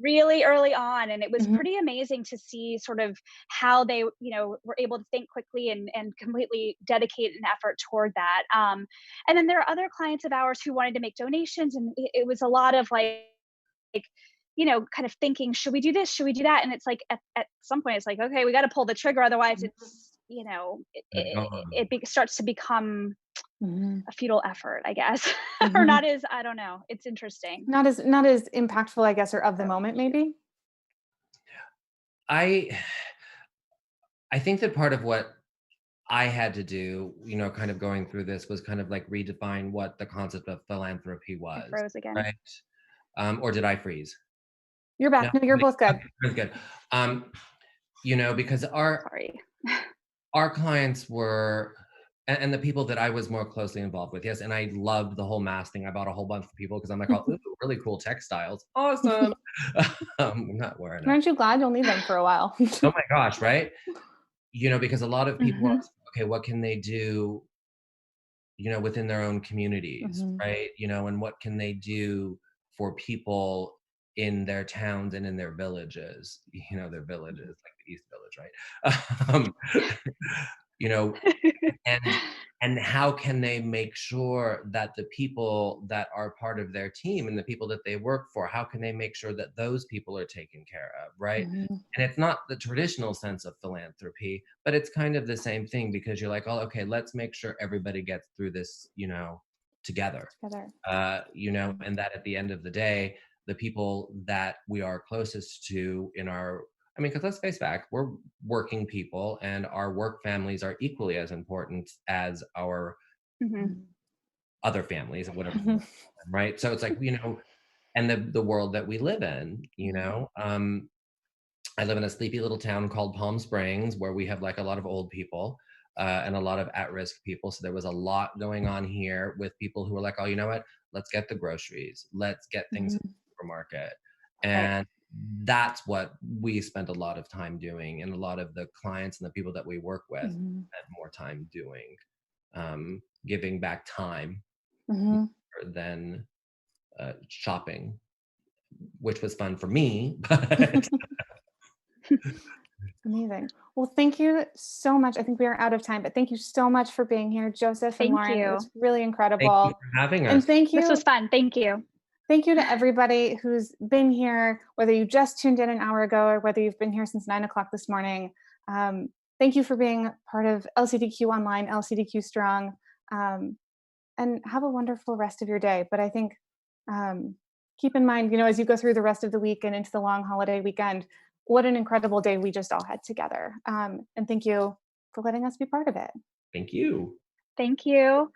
really early on. And it was pretty amazing to see sort of how they, were able to think quickly and completely dedicate an effort toward that. And then there are other clients of ours who wanted to make donations, and it was a lot of like, kind of thinking, should we do this? Should we do that? And it's like, at some point it's like, okay, we got to pull the trigger. Otherwise it's, it starts to become a futile effort, I guess, or not as, I don't know. It's interesting. Not as impactful, I guess, or of the moment, maybe. I think that part of what I had to do, kind of going through this was kind of like redefine what the concept of philanthropy was. I froze again. Right? Or did I freeze? You're back. No, you're both good. Good. Because our clients were, and the people that I was more closely involved with, yes, and I loved the whole mask thing. I bought a whole bunch of people because I'm like, oh, ooh, really cool textiles. Awesome. I'm not wearing them. Aren't you glad you'll need them for a while? Oh my gosh, right? Because a lot of people are, okay, what can they do, within their own communities, right? And what can they do for people in their towns and in their villages, their villages, like the East Village, right? And how can they make sure that the people that are part of their team and the people that they work for, how can they make sure that those people are taken care of, right? Mhm. And it's not the traditional sense of philanthropy, but it's kind of the same thing, because you're like, oh, okay, let's make sure everybody gets through this, together. Together. And that at the end of the day, the people that we are closest to because let's face fact, we're working people, and our work families are equally as important as our Mhm. other families and whatever, right? So it's like, and the world that we live in, I live in a sleepy little town called Palm Springs, where we have like a lot of old people and a lot of at-risk people. So there was a lot going on here with people who were like, oh, you know what? Let's get the groceries. Let's get things in the supermarket. And that's what we spend a lot of time doing. And a lot of the clients and the people that we work with spend more time doing, giving back time Mhm. rather than shopping, which was fun for me. But Amazing. Well, thank you so much. I think we are out of time, but thank you so much for being here, Joseph and Thank Lauren. It you. was really thank you incredible. for having And us. thank This was you. fun. Thank you. Thank you to everybody who's been here, whether you just tuned in an hour ago or whether you've been here since 9 o'clock this morning. Thank you for being part of LCDQ Online, LCDQ Strong, and have a wonderful rest of your day. But I think keep in mind, as you go through the rest of the week and into the long holiday weekend, what an incredible day we just all had together. And thank you for letting us be part of it. Thank you. Thank you.